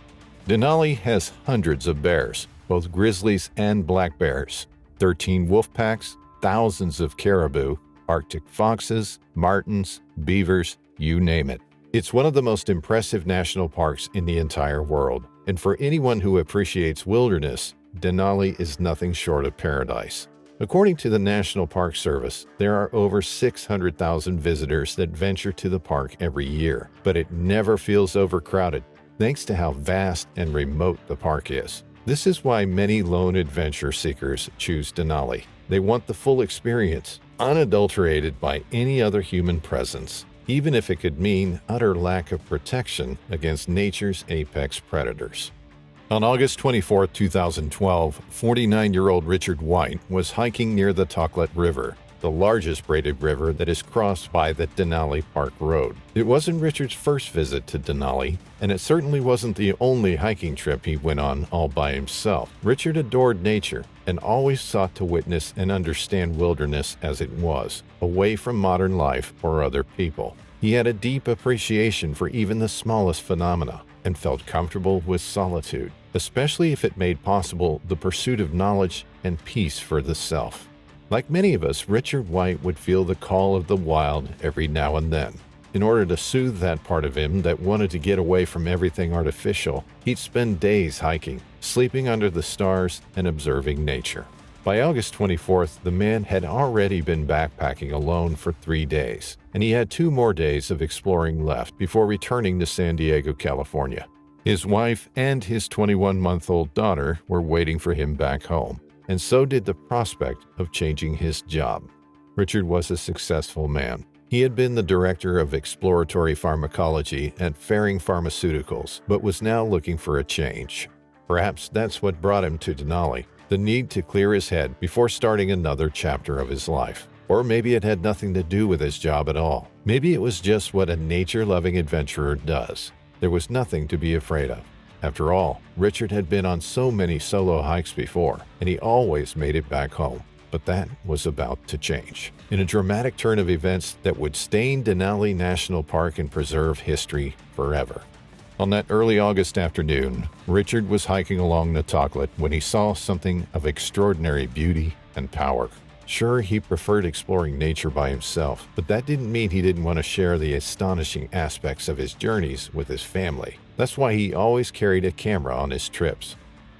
Denali has hundreds of bears, both grizzlies and black bears, 13 wolf packs, thousands of caribou, Arctic foxes, martens, beavers, you name it. It's one of the most impressive national parks in the entire world, and for anyone who appreciates wilderness, Denali is nothing short of paradise. According to the National Park Service, there are over 600,000 visitors that venture to the park every year, but it never feels overcrowded, thanks to how vast and remote the park is. This is why many lone adventure seekers choose Denali. They want the full experience, unadulterated by any other human presence, even if it could mean utter lack of protection against nature's apex predators. On August 24, 2012, 49-year-old Richard White was hiking near the Toklat River, the largest braided river that is crossed by the Denali Park Road. It wasn't Richard's first visit to Denali, and it certainly wasn't the only hiking trip he went on all by himself. Richard adored nature and always sought to witness and understand wilderness as it was, away from modern life or other people. He had a deep appreciation for even the smallest phenomena and felt comfortable with solitude, especially if it made possible the pursuit of knowledge and peace for the self. Like many of us, Richard White would feel the call of the wild every now and then. In order to soothe that part of him that wanted to get away from everything artificial, he'd spend days hiking, sleeping under the stars, and observing nature. By August 24th, the man had already been backpacking alone for 3 days, and he had 2 more days of exploring left before returning to San Diego, California. His wife and his 21-month-old daughter were waiting for him back home, and so did the prospect of changing his job. Richard was a successful man. He had been the director of exploratory pharmacology at Ferring Pharmaceuticals, but was now looking for a change. Perhaps that's what brought him to Denali, the need to clear his head before starting another chapter of his life. Or maybe it had nothing to do with his job at all. Maybe it was just what a nature-loving adventurer does. There was nothing to be afraid of. After all, Richard had been on so many solo hikes before, and he always made it back home. But that was about to change. In a dramatic turn of events that would stain Denali National Park and preserve history forever. On that early August afternoon, Richard was hiking along the Toklat when he saw something of extraordinary beauty and power. Sure, he preferred exploring nature by himself, but that didn't mean he didn't want to share the astonishing aspects of his journeys with his family. That's why he always carried a camera on his trips.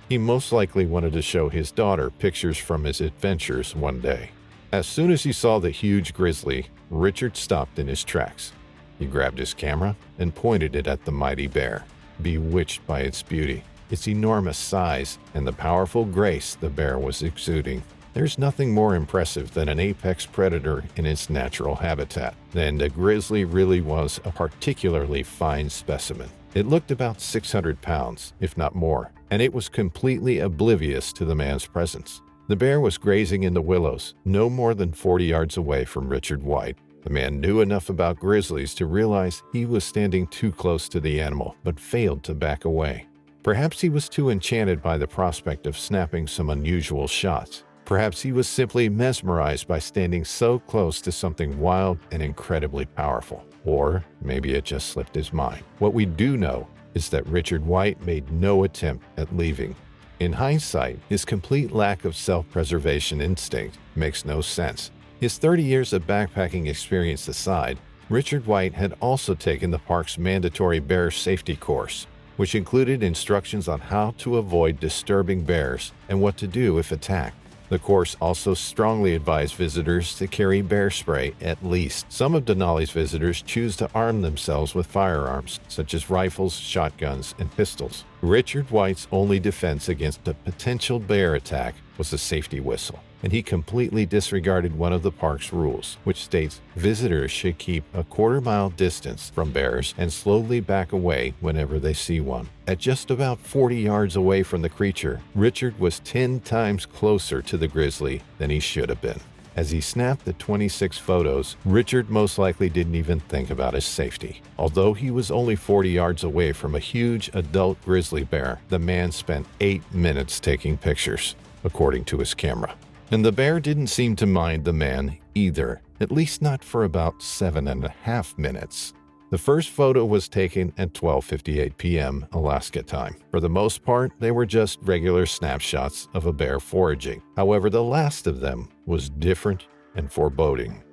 He most likely wanted to show his daughter pictures from his adventures one day. As soon as he saw the huge grizzly, Richard stopped in his tracks. He grabbed his camera and pointed it at the mighty bear, bewitched by its beauty, its enormous size, and the powerful grace the bear was exuding. There's nothing more impressive than an apex predator in its natural habitat, and the grizzly really was a particularly fine specimen. It looked about 600 pounds, if not more, and it was completely oblivious to the man's presence. The bear was grazing in the willows, no more than 40 yards away from Richard White. The man knew enough about grizzlies to realize he was standing too close to the animal, but failed to back away. Perhaps he was too enchanted by the prospect of snapping some unusual shots. Perhaps he was simply mesmerized by standing so close to something wild and incredibly powerful. Or maybe it just slipped his mind. What we do know is that Richard White made no attempt at leaving. In hindsight, his complete lack of self-preservation instinct makes no sense. His 30 years of backpacking experience aside, Richard White had also taken the park's mandatory bear safety course, which included instructions on how to avoid disturbing bears and what to do if attacked. The course also strongly advised visitors to carry bear spray at least. Some of Denali's visitors choose to arm themselves with firearms, such as rifles, shotguns, and pistols. Richard White's only defense against a potential bear attack was a safety whistle, and he completely disregarded one of the park's rules, which states visitors should keep a quarter-mile distance from bears and slowly back away whenever they see one. At just about 40 yards away from the creature, Richard was 10 times closer to the grizzly than he should have been. As he snapped the 26 photos, Richard most likely didn't even think about his safety. Although he was only 40 yards away from a huge adult grizzly bear, the man spent 8 minutes taking pictures, according to his camera. And the bear didn't seem to mind the man either, at least not for about 7.5 minutes. The first photo was taken at 12:58 p.m. Alaska time. For the most part, they were just regular snapshots of a bear foraging. However, the last of them was different and foreboding.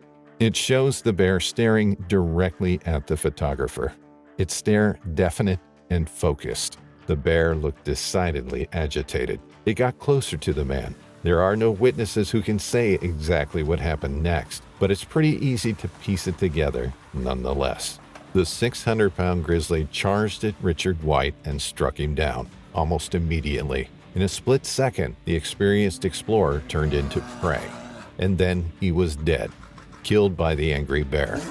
It shows the bear staring directly at the photographer. Its stare definite and focused. The bear looked decidedly agitated. It got closer to the man. There are no witnesses who can say exactly what happened next, but it's pretty easy to piece it together nonetheless. The 600-pound grizzly charged at Richard White and struck him down almost immediately. In a split second, the experienced explorer turned into prey, and then he was dead, killed by the angry bear.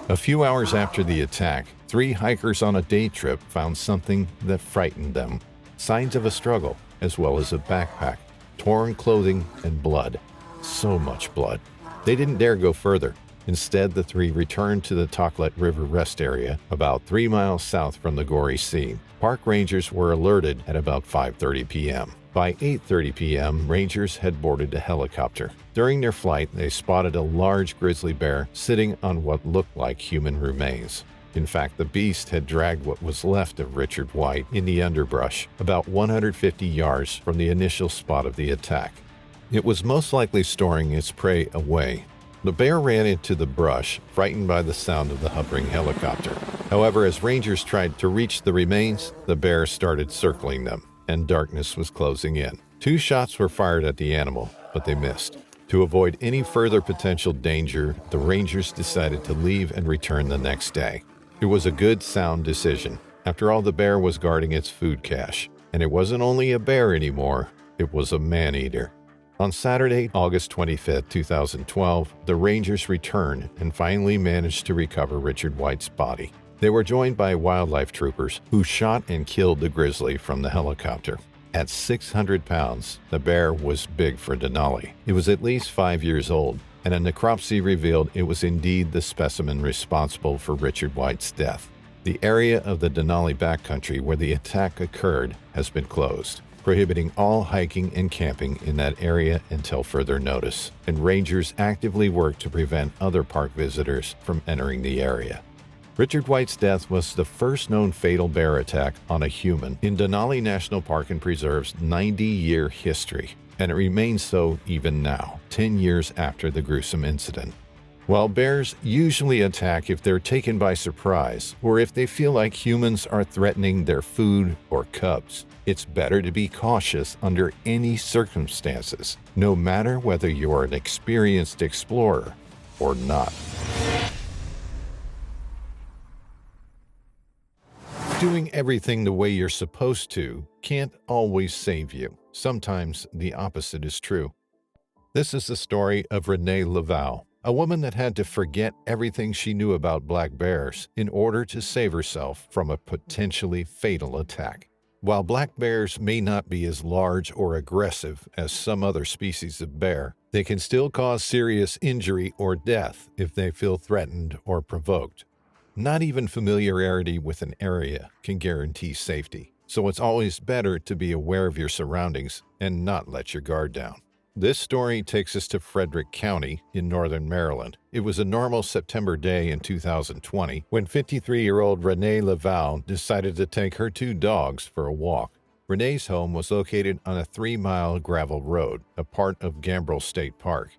A few hours after the attack, 3 hikers on a day trip found something that frightened them. Signs of a struggle, as well as a backpack, torn clothing, and blood. So much blood. They didn't dare go further. Instead, the 3 returned to the Toklat River rest area, about 3 miles south from the gory scene. Park rangers were alerted at about 5:30 p.m. By 8:30 p.m., rangers had boarded a helicopter. During their flight, they spotted a large grizzly bear sitting on what looked like human remains. In fact, the beast had dragged what was left of Richard White in the underbrush, about 150 yards from the initial spot of the attack. It was most likely storing its prey away. The bear ran into the brush, frightened by the sound of the hovering helicopter. However, as rangers tried to reach the remains, the bear started circling them, and darkness was closing in. 2 shots were fired at the animal, but they missed. To avoid any further potential danger, the rangers decided to leave and return the next day. It was a good, sound decision. After all, the bear was guarding its food cache. And it wasn't only a bear anymore, it was a man-eater. On Saturday, August 25, 2012, the rangers returned and finally managed to recover Richard White's body. They were joined by wildlife troopers who shot and killed the grizzly from the helicopter. At 600 pounds, the bear was big for Denali. It was at least 5 years old, and a necropsy revealed it was indeed the specimen responsible for Richard White's death. The area of the Denali backcountry where the attack occurred has been closed, prohibiting all hiking and camping in that area until further notice, and rangers actively work to prevent other park visitors from entering the area. Richard White's death was the first known fatal bear attack on a human in Denali National Park and Preserve's 90-year history, and it remains so even now, 10 years after the gruesome incident. While bears usually attack if they're taken by surprise or if they feel like humans are threatening their food or cubs, it's better to be cautious under any circumstances, no matter whether you're an experienced explorer or not. Doing everything the way you're supposed to can't always save you. Sometimes the opposite is true. This is the story of Laney Mlavolta, a woman that had to forget everything she knew about black bears in order to save herself from a potentially fatal attack. While black bears may not be as large or aggressive as some other species of bear, they can still cause serious injury or death if they feel threatened or provoked. Not even familiarity with an area can guarantee safety, so it's always better to be aware of your surroundings and not let your guard down. This story takes us to Frederick County in northern Maryland. It was a normal September day in 2020 when 53-year-old Laney Mlavolta decided to take her 2 dogs for a walk. Reney's home was located on a 3-mile gravel road, a part of Gambrel State Park,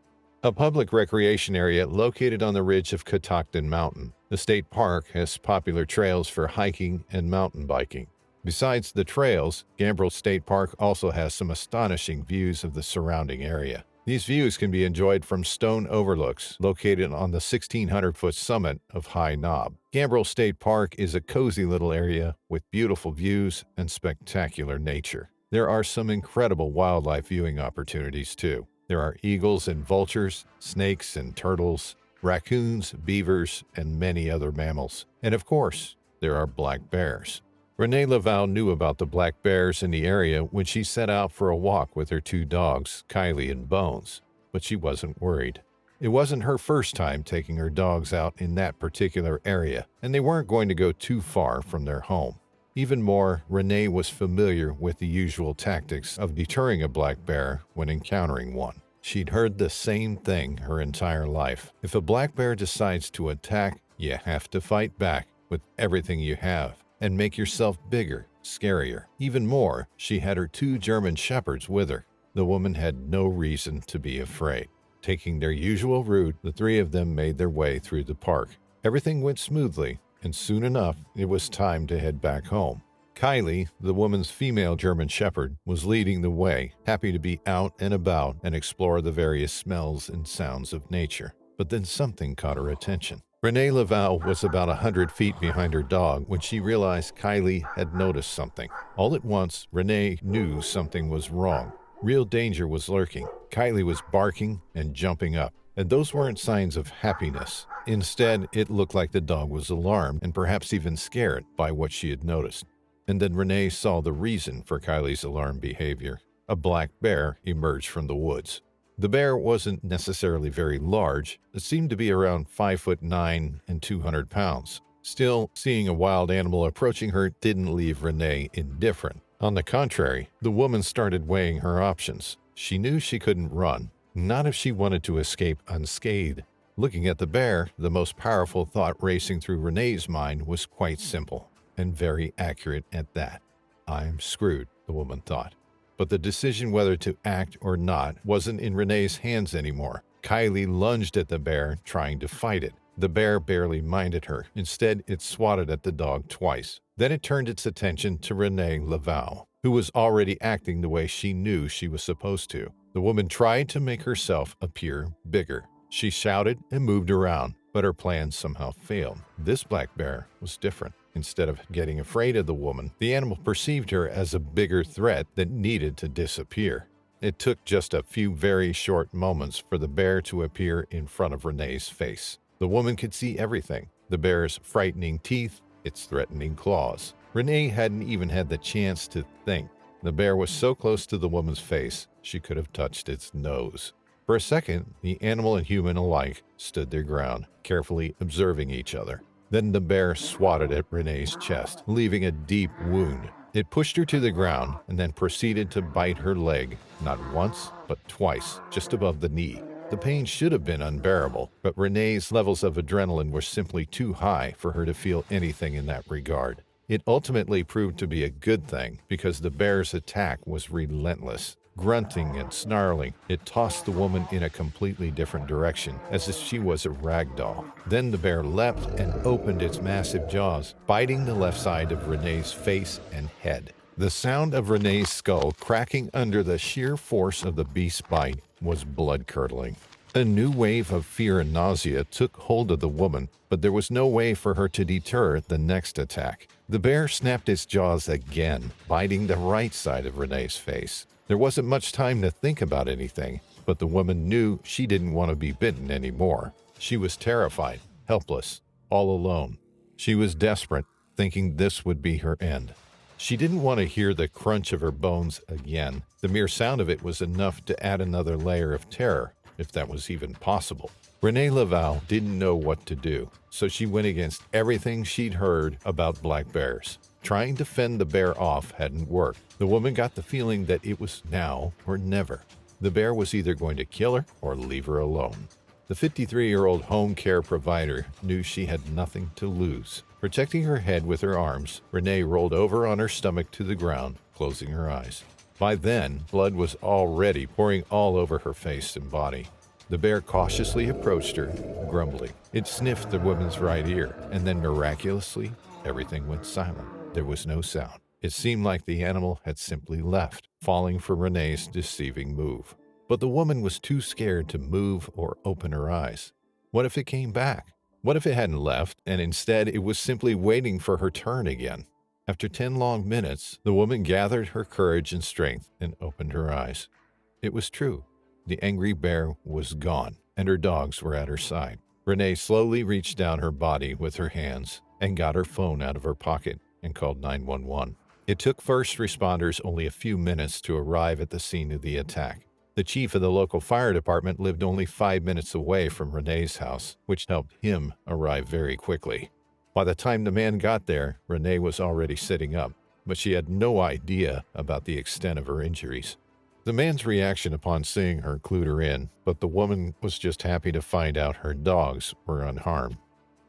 a public recreation area located on the ridge of Catoctin Mountain. The state park has popular trails for hiking and mountain biking. Besides the trails, Gambrel State Park also has some astonishing views of the surrounding area. These views can be enjoyed from stone overlooks located on the 1,600-foot summit of High Knob. Gambrel State Park is a cozy little area with beautiful views and spectacular nature. There are some incredible wildlife viewing opportunities too. There are eagles and vultures, snakes and turtles, raccoons, beavers, and many other mammals. And of course, there are black bears. Laney Mlavolta knew about the black bears in the area when she set out for a walk with her 2 dogs, Kylie and Bones, but she wasn't worried. It wasn't her first time taking her dogs out in that particular area, and they weren't going to go too far from their home. Even more, Laney was familiar with the usual tactics of deterring a black bear when encountering one. She'd heard the same thing her entire life. If a black bear decides to attack, you have to fight back with everything you have and make yourself bigger, scarier. Even more, she had her 2 German shepherds with her. The woman had no reason to be afraid. Taking their usual route, the 3 of them made their way through the park. Everything went smoothly, and soon enough, it was time to head back home. Kylie, the woman's female German shepherd, was leading the way, happy to be out and about and explore the various smells and sounds of nature. But then something caught her attention. Laney Mlavolta was about 100 feet behind her dog when she realized Kylie had noticed something. All at once, Laney knew something was wrong. Real danger was lurking. Kylie was barking and jumping up, and those weren't signs of happiness. Instead, it looked like the dog was alarmed and perhaps even scared by what she had noticed. And then Laney saw the reason for Kylie's alarmed behavior. A black bear emerged from the woods. The bear wasn't necessarily very large. It seemed to be around 5'9" and 200 pounds. Still, seeing a wild animal approaching her didn't leave Laney indifferent. On the contrary, the woman started weighing her options. She knew she couldn't run, not if she wanted to escape unscathed. Looking at the bear, the most powerful thought racing through Laney's mind was quite simple, and very accurate at that. I'm screwed, the woman thought. But the decision whether to act or not wasn't in Laney's hands anymore. Kylie lunged at the bear, trying to fight it. The bear barely minded her. Instead, it swatted at the dog twice. Then it turned its attention to Laney Mlavolta, who was already acting the way she knew she was supposed to. The woman tried to make herself appear bigger. She shouted and moved around, but her plan somehow failed. This black bear was different. Instead of getting afraid of the woman, the animal perceived her as a bigger threat that needed to disappear. It took just a few very short moments for the bear to appear in front of Renee's face. The woman could see everything: the bear's frightening teeth, its threatening claws. Renee hadn't even had the chance to think. The bear was so close to the woman's face, she could have touched its nose. For a second, the animal and human alike stood their ground, carefully observing each other. Then the bear swatted at Renee's chest, leaving a deep wound. It pushed her to the ground and then proceeded to bite her leg, not once, but twice, just above the knee. The pain should have been unbearable, but Renee's levels of adrenaline were simply too high for her to feel anything in that regard. It ultimately proved to be a good thing because the bear's attack was relentless. Grunting and snarling, it tossed the woman in a completely different direction, as if she was a rag doll. Then the bear leapt and opened its massive jaws, biting the left side of Renee's face and head. The sound of Renee's skull cracking under the sheer force of the beast's bite was blood-curdling. A new wave of fear and nausea took hold of the woman, but there was no way for her to deter the next attack. The bear snapped its jaws again, biting the right side of Renee's face. There wasn't much time to think about anything, but the woman knew she didn't want to be bitten anymore. She was terrified, helpless, all alone. She was desperate, thinking this would be her end. She didn't want to hear the crunch of her bones again. The mere sound of it was enough to add another layer of terror, if that was even possible. Laney Mlavolta didn't know what to do, so she went against everything she'd heard about black bears. Trying to fend the bear off hadn't worked. The woman got the feeling that it was now or never. The bear was either going to kill her or leave her alone. The 53-year-old home care provider knew she had nothing to lose. Protecting her head with her arms, Renee rolled over on her stomach to the ground, closing her eyes. By then, blood was already pouring all over her face and body. The bear cautiously approached her, grumbling. It sniffed the woman's right ear, and then miraculously, everything went silent. There was no sound. It seemed like the animal had simply left, falling for Renee's deceiving move. But the woman was too scared to move or open her eyes. What if it came back? What if it hadn't left, and instead it was simply waiting for her turn again? After 10 long minutes, the woman gathered her courage and strength and opened her eyes. It was true. The angry bear was gone, and her dogs were at her side. Renee slowly reached down her body with her hands and got her phone out of her pocket and called 911. It took first responders only a few minutes to arrive at the scene of the attack. The chief of the local fire department lived only 5 minutes away from Renee's house, which helped him arrive very quickly. By the time the man got there, Renee was already sitting up, but she had no idea about the extent of her injuries. The man's reaction upon seeing her clued her in, but the woman was just happy to find out her dogs were unharmed.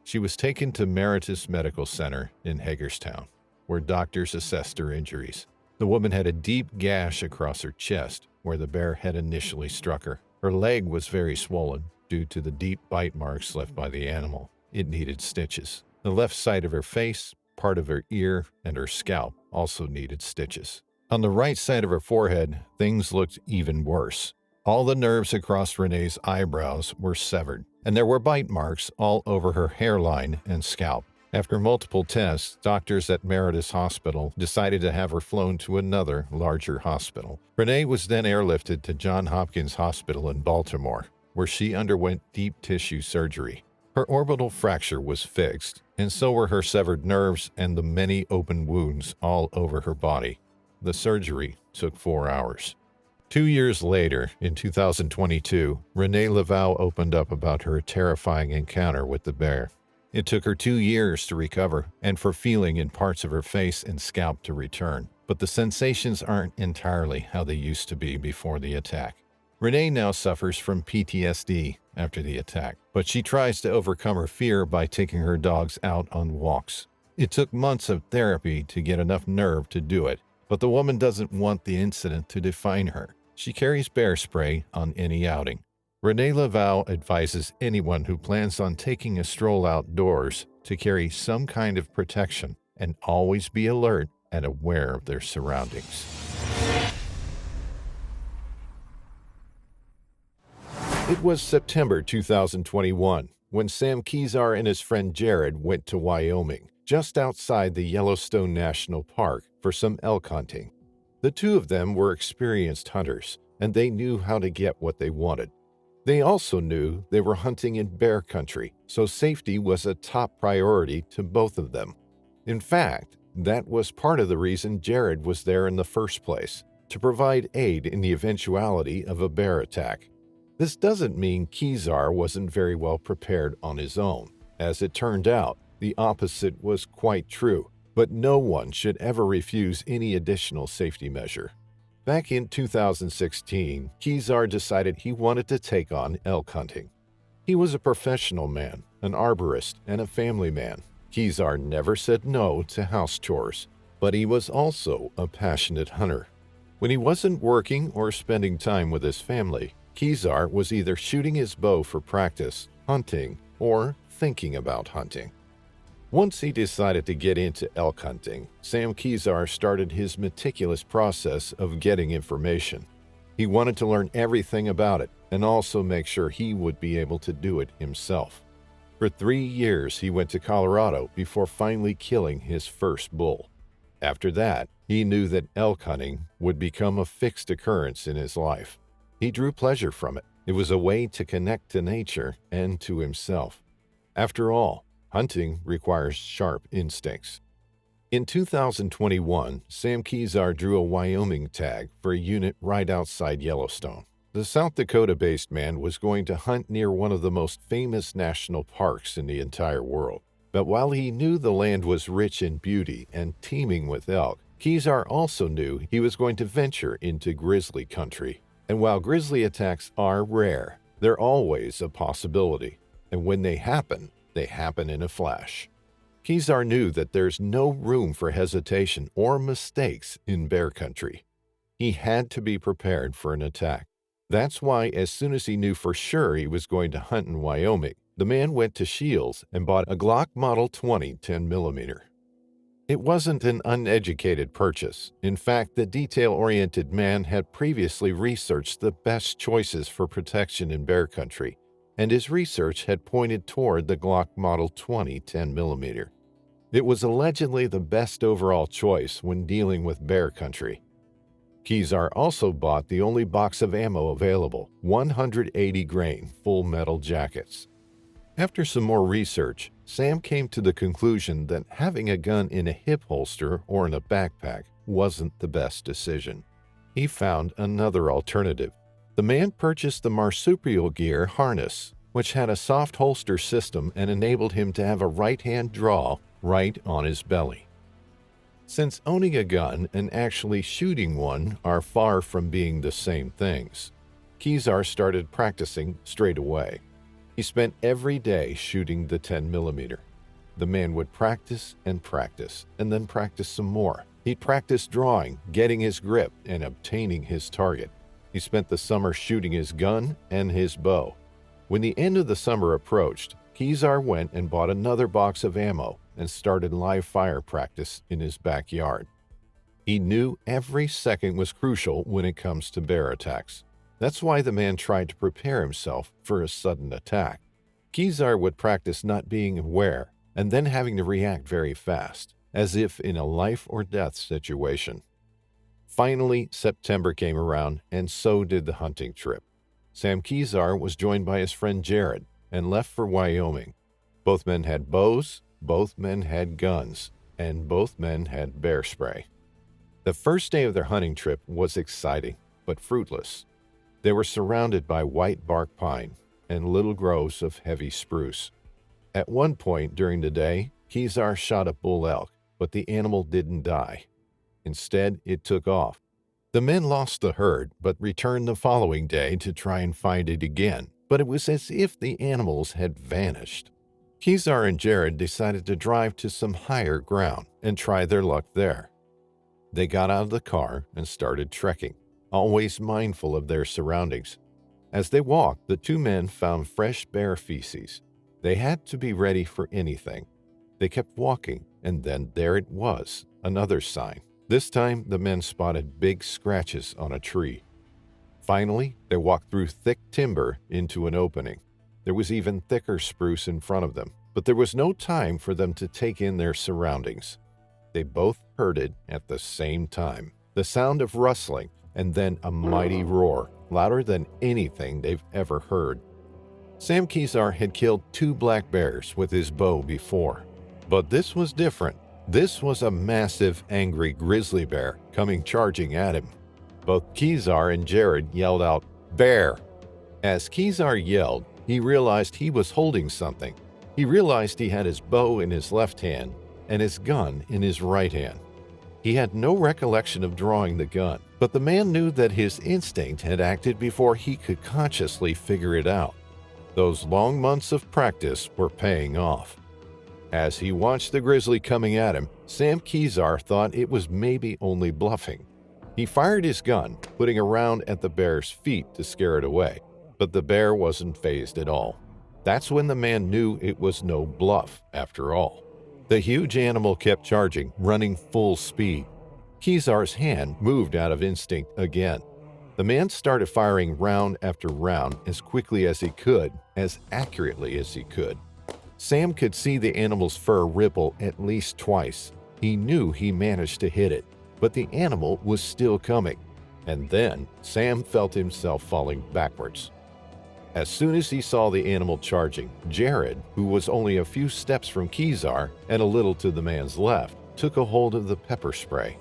She was taken to Meritus Medical Center in Hagerstown, where doctors assessed her injuries. The woman had a deep gash across her chest, where the bear had initially struck her. Her leg was very swollen due to the deep bite marks left by the animal. It needed stitches. The left side of her face, part of her ear, and her scalp also needed stitches. On the right side of her forehead, things looked even worse. All the nerves across Renee's eyebrows were severed, and there were bite marks all over her hairline and scalp. After multiple tests, doctors at Meritus Hospital decided to have her flown to another, larger hospital. Renee was then airlifted to Johns Hopkins Hospital in Baltimore, where she underwent deep tissue surgery. Her orbital fracture was fixed, and so were her severed nerves and the many open wounds all over her body. The surgery took 4 hours. 2 years later, in 2022, Laney Mlavolta opened up about her terrifying encounter with the bear. It took her 2 years to recover and for feeling in parts of her face and scalp to return. But the sensations aren't entirely how they used to be before the attack. Renee now suffers from PTSD after the attack, but she tries to overcome her fear by taking her dogs out on walks. It took months of therapy to get enough nerve to do it, but the woman doesn't want the incident to define her. She carries bear spray on any outing. Renee Laval advises anyone who plans on taking a stroll outdoors to carry some kind of protection and always be alert and aware of their surroundings. It was September 2021 when Sam Kezar and his friend Jared went to Wyoming, just outside the Yellowstone National Park, for some elk hunting. The two of them were experienced hunters, and they knew how to get what they wanted. They also knew they were hunting in bear country, so safety was a top priority to both of them. In fact, that was part of the reason Jared was there in the first place, to provide aid in the eventuality of a bear attack. This doesn't mean Kezar wasn't very well prepared on his own. As it turned out, the opposite was quite true, but no one should ever refuse any additional safety measure. Back in 2016, Kezar decided he wanted to take on elk hunting. He was a professional man, an arborist, and a family man. Kezar never said no to house chores, but he was also a passionate hunter. When he wasn't working or spending time with his family, Kezar was either shooting his bow for practice, hunting, or thinking about hunting. Once he decided to get into elk hunting, Sam Kezar started his meticulous process of getting information. He wanted to learn everything about it and also make sure he would be able to do it himself. For 3 years, he went to Colorado before finally killing his first bull. After that, he knew that elk hunting would become a fixed occurrence in his life. He drew pleasure from it. It was a way to connect to nature and to himself. After all, hunting requires sharp instincts. In 2021, Sam Kezar drew a Wyoming tag for a unit right outside Yellowstone. The South Dakota-based man was going to hunt near one of the most famous national parks in the entire world. But while he knew the land was rich in beauty and teeming with elk, Kezar also knew he was going to venture into grizzly country. And while grizzly attacks are rare, they're always a possibility. And when they happen in a flash. Kezar knew that there's no room for hesitation or mistakes in bear country. He had to be prepared for an attack. That's why as soon as he knew for sure he was going to hunt in Wyoming, the man went to Shields and bought a Glock Model 20 10mm. It wasn't an uneducated purchase. In fact, the detail-oriented man had previously researched the best choices for protection in bear country, and his research had pointed toward the Glock Model 20 10mm. It was allegedly the best overall choice when dealing with bear country. Kezar also bought the only box of ammo available, 180 grain full metal jackets. After some more research, Sam came to the conclusion that having a gun in a hip holster or in a backpack wasn't the best decision. He found another alternative. The man purchased the marsupial gear harness, which had a soft holster system and enabled him to have a right-hand draw right on his belly. Since owning a gun and actually shooting one are far from being the same things, Kezar started practicing straight away. He spent every day shooting the 10mm. The man would practice and then practice some more. He'd practice drawing, getting his grip, and obtaining his target. He spent the summer shooting his gun and his bow. When the end of the summer approached, Kezar went and bought another box of ammo and started live fire practice in his backyard. He knew every second was crucial when it comes to bear attacks. That's why the man tried to prepare himself for a sudden attack. Kezar would practice not being aware and then having to react very fast, as if in a life-or-death situation. Finally, September came around, and so did the hunting trip. Sam Kezar was joined by his friend Jared and left for Wyoming. Both men had bows, both men had guns, and both men had bear spray. The first day of their hunting trip was exciting, but fruitless. They were surrounded by white bark pine and little groves of heavy spruce. At one point during the day, Kezar shot a bull elk, but the animal didn't die. Instead, it took off. The men lost the herd, but returned the following day to try and find it again, but it was as if the animals had vanished. Kezar and Jared decided to drive to some higher ground and try their luck there. They got out of the car and started trekking, always mindful of their surroundings. As they walked, the two men found fresh bear feces. They had to be ready for anything. They kept walking, and then there it was, another sign. This time, the men spotted big scratches on a tree. Finally, they walked through thick timber into an opening. There was even thicker spruce in front of them, but there was no time for them to take in their surroundings. They both heard it at the same time. The sound of rustling, and then a mighty roar, louder than anything they've ever heard. Sam Kezar had killed 2 black bears with his bow before, but this was different. This was a massive, angry grizzly bear coming charging at him. Both Kezar and Jared yelled out, "Bear!" As Kezar yelled, he realized he was holding something. He realized he had his bow in his left hand and his gun in his right hand. He had no recollection of drawing the gun, but the man knew that his instinct had acted before he could consciously figure it out. Those long months of practice were paying off. As he watched the grizzly coming at him, Sam Kezar thought it was maybe only bluffing. He fired his gun, putting a round at the bear's feet to scare it away, but the bear wasn't fazed at all. That's when the man knew it was no bluff after all. The huge animal kept charging, running full speed. Kezar's hand moved out of instinct again. The man started firing round after round as quickly as he could, as accurately as he could. Sam could see the animal's fur ripple at least twice. He knew he managed to hit it, but the animal was still coming. And then Sam felt himself falling backwards. As soon as he saw the animal charging, Jared, who was only a few steps from Kezar and a little to the man's left, took a hold of the pepper spray.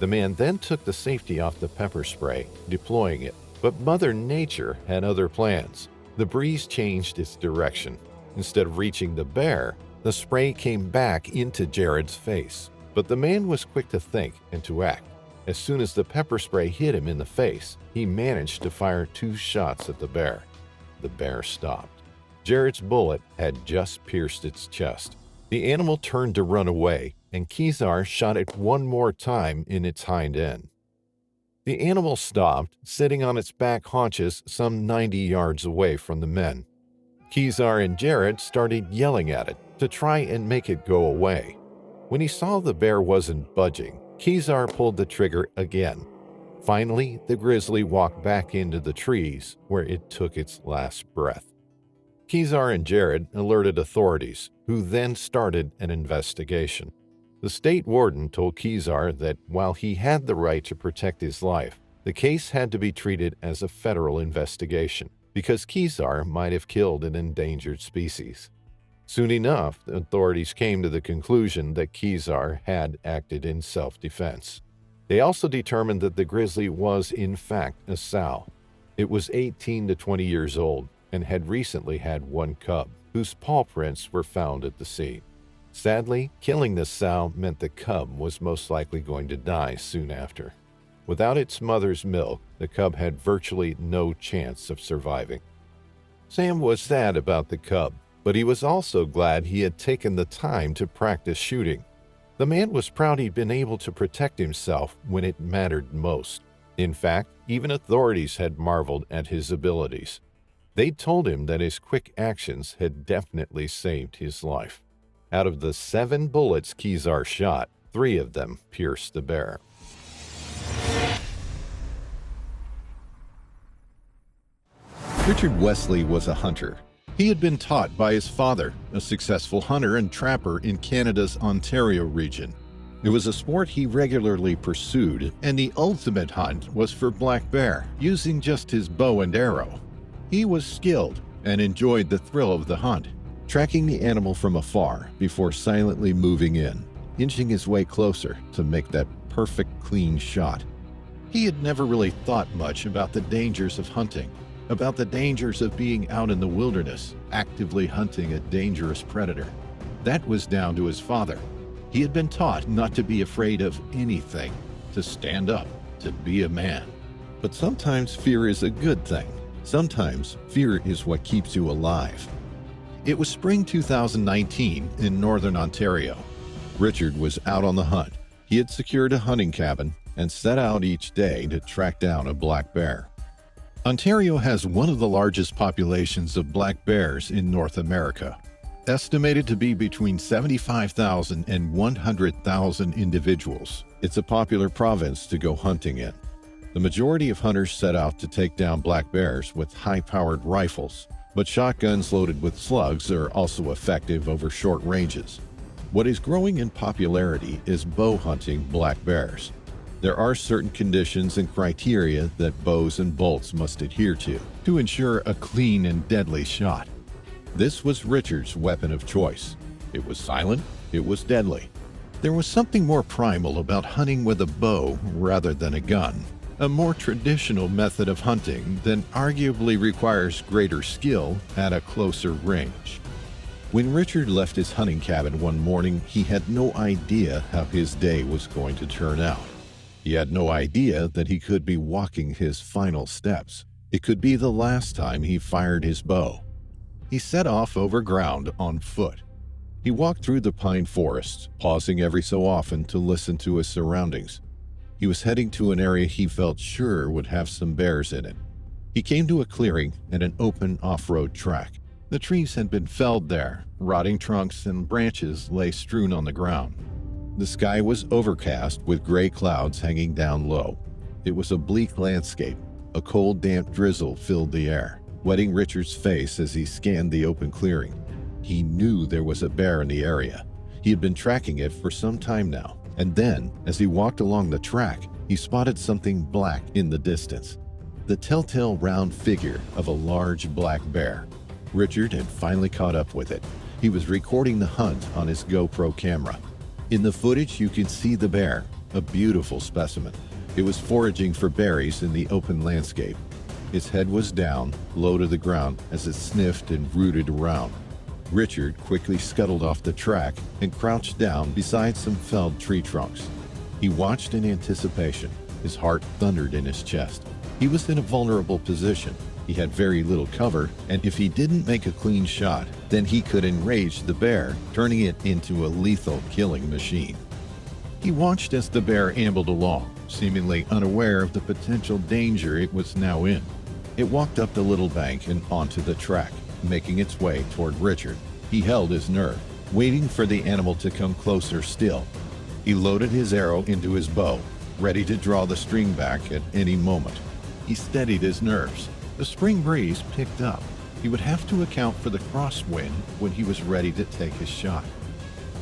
The man then took the safety off the pepper spray, deploying it. But Mother Nature had other plans. The breeze changed its direction. Instead of reaching the bear, the spray came back into Jared's face. But the man was quick to think and to act. As soon as the pepper spray hit him in the face, he managed to fire 2 shots at the bear. The bear stopped. Jared's bullet had just pierced its chest. The animal turned to run away, and Kezar shot it one more time in its hind end. The animal stopped, sitting on its back haunches some 90 yards away from the men. Kezar and Jared started yelling at it to try and make it go away. When he saw the bear wasn't budging, Kezar pulled the trigger again. Finally, the grizzly walked back into the trees where it took its last breath. Kezar and Jared alerted authorities, who then started an investigation. The state warden told Kezar that while he had the right to protect his life, the case had to be treated as a federal investigation because Kezar might have killed an endangered species. Soon enough, the authorities came to the conclusion that Kezar had acted in self-defense. They also determined that the grizzly was, in fact, a sow. It was 18 to 20 years old and had recently had 1 cub, whose paw prints were found at the scene. Sadly, killing the sow meant the cub was most likely going to die soon after. Without its mother's milk, the cub had virtually no chance of surviving. Sam was sad about the cub, but he was also glad he had taken the time to practice shooting. The man was proud he'd been able to protect himself when it mattered most. In fact, even authorities had marveled at his abilities. They'd told him that his quick actions had definitely saved his life. Out of the 7 bullets Kezar shot, 3 of them pierced the bear. Richard Wesley was a hunter. He had been taught by his father, a successful hunter and trapper in Canada's Ontario region. It was a sport he regularly pursued, and the ultimate hunt was for black bear, using just his bow and arrow. He was skilled and enjoyed the thrill of the hunt, tracking the animal from afar before silently moving in, inching his way closer to make that perfect clean shot. He had never really thought much about the dangers of hunting, about the dangers of being out in the wilderness, actively hunting a dangerous predator. That was down to his father. He had been taught not to be afraid of anything, to stand up, to be a man. But sometimes fear is a good thing. Sometimes fear is what keeps you alive. It was spring 2019 in northern Ontario. Richard was out on the hunt. He had secured a hunting cabin and set out each day to track down a black bear. Ontario has one of the largest populations of black bears in North America, estimated to be between 75,000 and 100,000 individuals. It's a popular province to go hunting in. The majority of hunters set out to take down black bears with high-powered rifles, but shotguns loaded with slugs are also effective over short ranges. What is growing in popularity is bow hunting black bears. There are certain conditions and criteria that bows and bolts must adhere to ensure a clean and deadly shot. This was Richard's weapon of choice. It was silent, it was deadly. There was something more primal about hunting with a bow rather than a gun, a more traditional method of hunting that arguably requires greater skill at a closer range. When Richard left his hunting cabin one morning, he had no idea how his day was going to turn out. He had no idea that he could be walking his final steps. It could be the last time he fired his bow. He set off over ground on foot. He walked through the pine forests, pausing every so often to listen to his surroundings. He was heading to an area he felt sure would have some bears in it. He came to a clearing and an open off-road track. The trees had been felled there. Rotting trunks and branches lay strewn on the ground. The sky was overcast with gray clouds hanging down low. It was a bleak landscape. A cold, damp drizzle filled the air, wetting Richard's face as he scanned the open clearing. He knew there was a bear in the area. He had been tracking it for some time now, and then, as he walked along the track, he spotted something black in the distance. The telltale round figure of a large black bear. Richard had finally caught up with it. He was recording the hunt on his GoPro camera. In the footage, you could see the bear, a beautiful specimen. It was foraging for berries in the open landscape. Its head was down, low to the ground as it sniffed and rooted around. Richard quickly scuttled off the track and crouched down beside some felled tree trunks. He watched in anticipation. His heart thundered in his chest. He was in a vulnerable position. He had very little cover, and if he didn't make a clean shot, then he could enrage the bear, turning it into a lethal killing machine. He watched as the bear ambled along, seemingly unaware of the potential danger it was now in. It walked up the little bank and onto the track, making its way toward Richard. He held his nerve, waiting for the animal to come closer still. He loaded his arrow into his bow, ready to draw the string back at any moment. He steadied his nerves. The spring breeze picked up. He would have to account for the crosswind when he was ready to take his shot.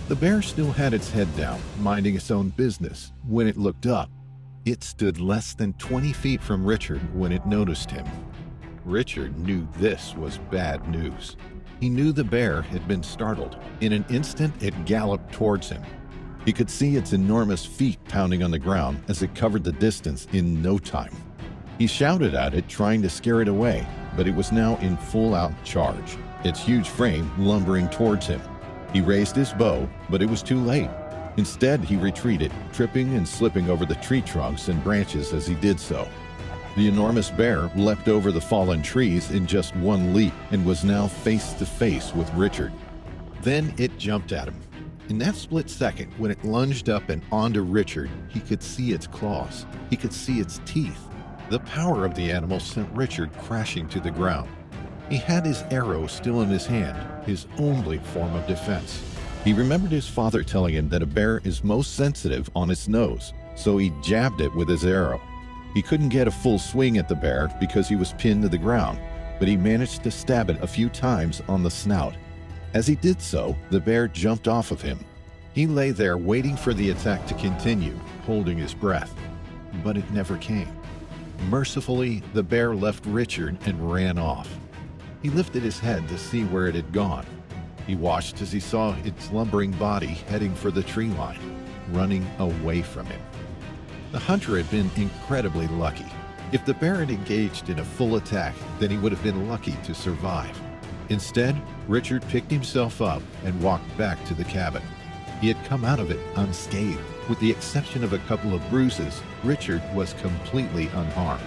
The bear still had its head down, minding its own business. When it looked up, it stood less than 20 feet from Richard when it noticed him. Richard knew this was bad news. He knew the bear had been startled. In an instant, it galloped towards him. He could see its enormous feet pounding on the ground as it covered the distance in no time. He shouted at it, trying to scare it away, but it was now in full-out charge, its huge frame lumbering towards him. He raised his bow, but it was too late. Instead, he retreated, tripping and slipping over the tree trunks and branches as he did so. The enormous bear leapt over the fallen trees in just one leap and was now face to face with Richard. Then it jumped at him. In that split second, when it lunged up and onto Richard, he could see its claws. He could see its teeth. The power of the animal sent Richard crashing to the ground. He had his arrow still in his hand, his only form of defense. He remembered his father telling him that a bear is most sensitive on its nose, so he jabbed it with his arrow. He couldn't get a full swing at the bear because he was pinned to the ground, but he managed to stab it a few times on the snout. As he did so, the bear jumped off of him. He lay there waiting for the attack to continue, holding his breath. But it never came. Mercifully, the bear left Richard and ran off. He lifted his head to see where it had gone. He watched as he saw its lumbering body heading for the tree line, running away from him. The hunter had been incredibly lucky. If the bear had engaged in a full attack, then he would have been lucky to survive. Instead, Richard picked himself up and walked back to the cabin. He had come out of it unscathed. With the exception of a couple of bruises, Richard was completely unharmed.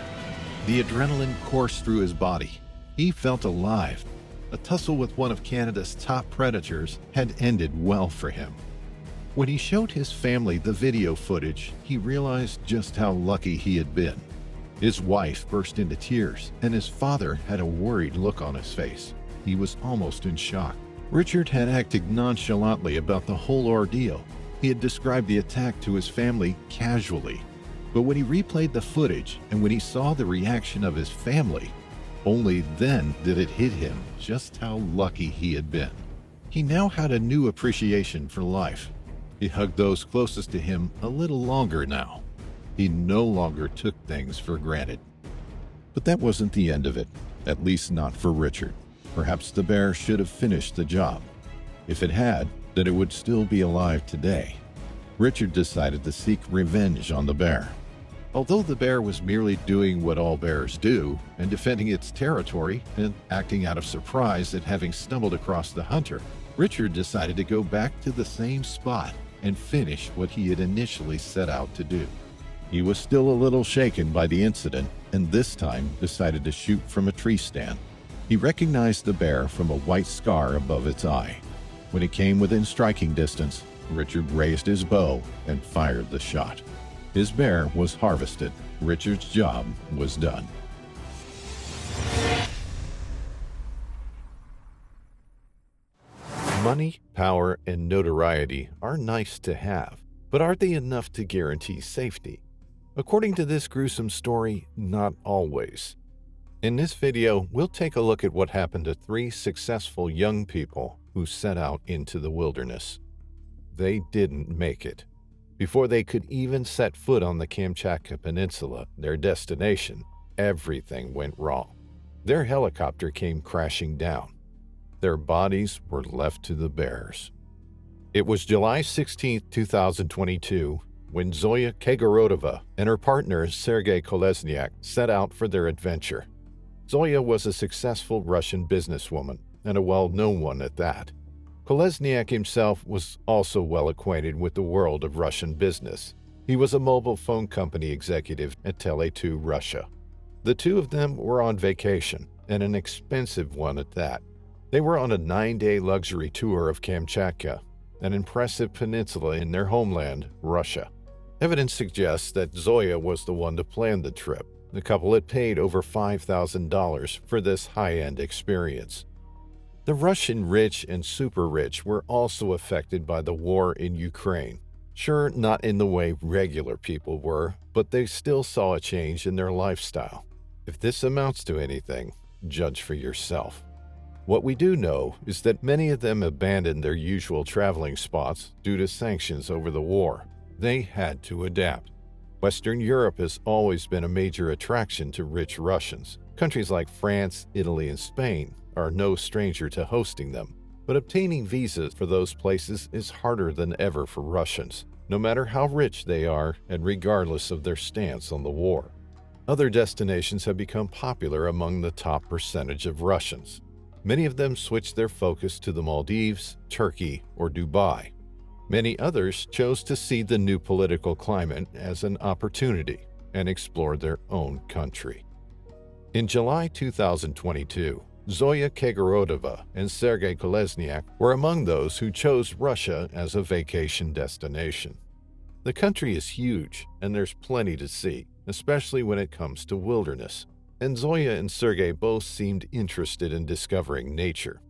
The adrenaline coursed through his body. He felt alive. A tussle with one of Canada's top predators had ended well for him. When he showed his family the video footage, he realized just how lucky he had been. His wife burst into tears, and his father had a worried look on his face. He was almost in shock. Richard had acted nonchalantly about the whole ordeal. He had described the attack to his family casually. But when he replayed the footage and when he saw the reaction of his family, only then did it hit him just how lucky he had been. He now had a new appreciation for life. He hugged those closest to him a little longer now. He no longer took things for granted. But that wasn't the end of it, at least not for Richard. Perhaps the bear should have finished the job. If it had, then it would still be alive today. Richard decided to seek revenge on the bear. Although the bear was merely doing what all bears do and defending its territory and acting out of surprise at having stumbled across the hunter, Richard decided to go back to the same spot and finish what he had initially set out to do. He was still a little shaken by the incident and this time decided to shoot from a tree stand. He recognized the bear from a white scar above its eye. When it came within striking distance, Richard raised his bow and fired the shot. His bear was harvested. Richard's job was done. Money, power, and notoriety are nice to have, but are they enough to guarantee safety? According to this gruesome story, not always. In this video, we'll take a look at what happened to 3 successful young people who set out into the wilderness. They didn't make it. Before they could even set foot on the Kamchatka Peninsula, their destination, everything went wrong. Their helicopter came crashing down. Their bodies were left to the bears. It was July 16, 2022, when Zoya Kegarodova and her partner Sergei Kolesniak set out for their adventure. Zoya was a successful Russian businesswoman, and a well-known one at that. Kolesniak himself was also well acquainted with the world of Russian business. He was a mobile phone company executive at Tele2 Russia. The two of them were on vacation, and an expensive one at that. They were on a 9-day luxury tour of Kamchatka, an impressive peninsula in their homeland, Russia. Evidence suggests that Zoya was the one to plan the trip. The couple had paid over $5,000 for this high-end experience. The Russian rich and super rich were also affected by the war in Ukraine. Sure, not in the way regular people were, but they still saw a change in their lifestyle. If this amounts to anything, judge for yourself. What we do know is that many of them abandoned their usual traveling spots due to sanctions over the war. They had to adapt. Western Europe has always been a major attraction to rich Russians. Countries like France, Italy, and Spain are no stranger to hosting them. But obtaining visas for those places is harder than ever for Russians, no matter how rich they are and regardless of their stance on the war. Other destinations have become popular among the top percentage of Russians. Many of them switched their focus to the Maldives, Turkey, or Dubai. Many others chose to see the new political climate as an opportunity and explore their own country. In July 2022, Zoya Kegarodova and Sergei Kolesniak were among those who chose Russia as a vacation destination. The country is huge, and there's plenty to see, especially when it comes to wilderness, and Zoya and Sergei both seemed interested in discovering nature.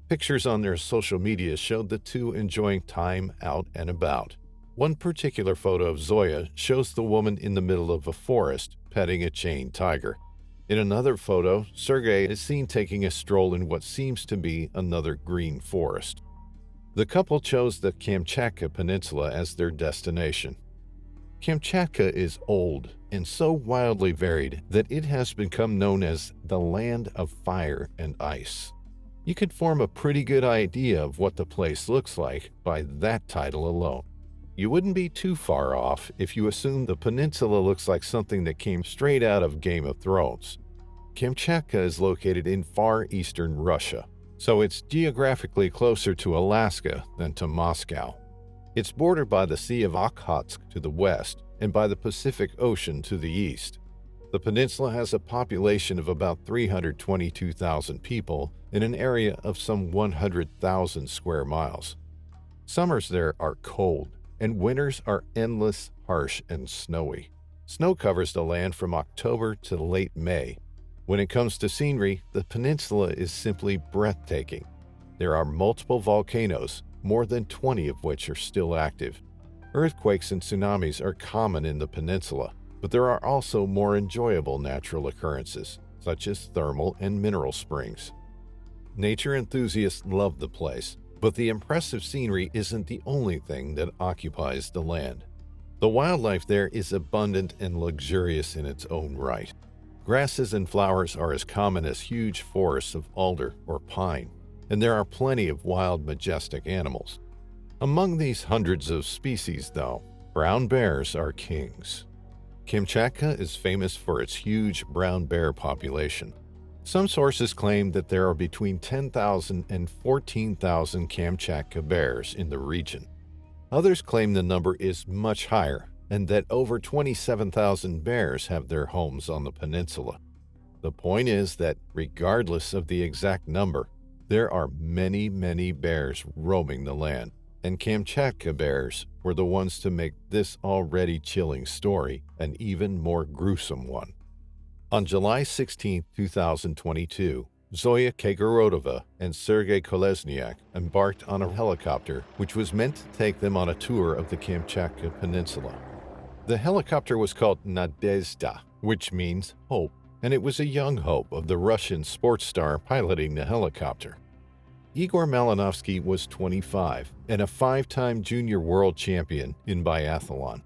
Pictures on their social media showed the two enjoying time out and about. One particular photo of Zoya shows the woman in the middle of a forest petting a chained tiger. In another photo, Sergei is seen taking a stroll in what seems to be another green forest. The couple chose the Kamchatka Peninsula as their destination. Kamchatka is old and so wildly varied that it has become known as the land of fire and ice. You could form a pretty good idea of what the place looks like by that title alone. You wouldn't be too far off if you assumed the peninsula looks like something that came straight out of Game of Thrones. Kamchatka is located in far eastern Russia, so it's geographically closer to Alaska than to Moscow. It's bordered by the Sea of Okhotsk to the west and by the Pacific Ocean to the east. The peninsula has a population of about 322,000 people in an area of some 100,000 square miles. Summers there are cold, and winters are endless, harsh, and snowy. Snow covers the land from October to late May. When it comes to scenery, the peninsula is simply breathtaking. There are multiple volcanoes, more than 20 of which are still active. Earthquakes and tsunamis are common in the peninsula, but there are also more enjoyable natural occurrences, such as thermal and mineral springs. Nature enthusiasts love the place, but the impressive scenery isn't the only thing that occupies the land. The wildlife there is abundant and luxurious in its own right. Grasses and flowers are as common as huge forests of alder or pine, and there are plenty of wild, majestic animals. Among these hundreds of species, though, brown bears are kings. Kamchatka is famous for its huge brown bear population. Some sources claim that there are between 10,000 and 14,000 Kamchatka bears in the region. Others claim the number is much higher and that over 27,000 bears have their homes on the peninsula. The point is that, regardless of the exact number, there are many, many bears roaming the land, and Kamchatka bears were the ones to make this already chilling story an even more gruesome one. On July 16, 2022, Zoya Kegorodova and Sergei Kolesniak embarked on a helicopter which was meant to take them on a tour of the Kamchatka Peninsula. The helicopter was called Nadezhda, which means hope, and it was a young hope of the Russian sports star piloting the helicopter. Igor Malinovsky was 25 and a 5-time junior world champion in biathlon.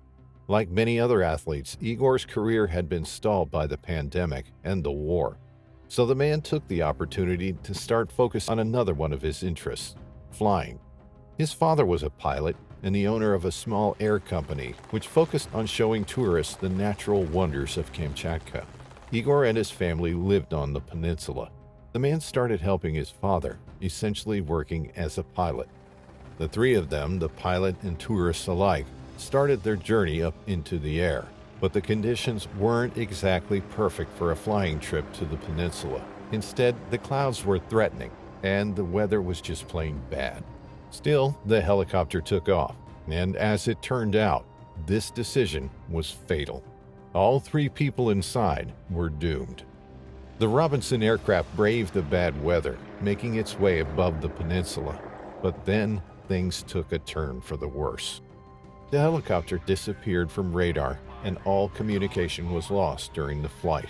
Like many other athletes, Igor's career had been stalled by the pandemic and the war. So the man took the opportunity to start focus on another one of his interests, flying. His father was a pilot and the owner of a small air company which focused on showing tourists the natural wonders of Kamchatka. Igor and his family lived on the peninsula. The man started helping his father, essentially working as a pilot. The three of them, the pilot and tourists alike, started their journey up into the air. But the conditions weren't exactly perfect for a flying trip to the peninsula. Instead, the clouds were threatening, and the weather was just plain bad. Still, the helicopter took off, and as it turned out, this decision was fatal. All three people inside were doomed. The Robinson aircraft braved the bad weather, making its way above the peninsula. But then, things took a turn for the worse. The helicopter disappeared from radar, and all communication was lost during the flight.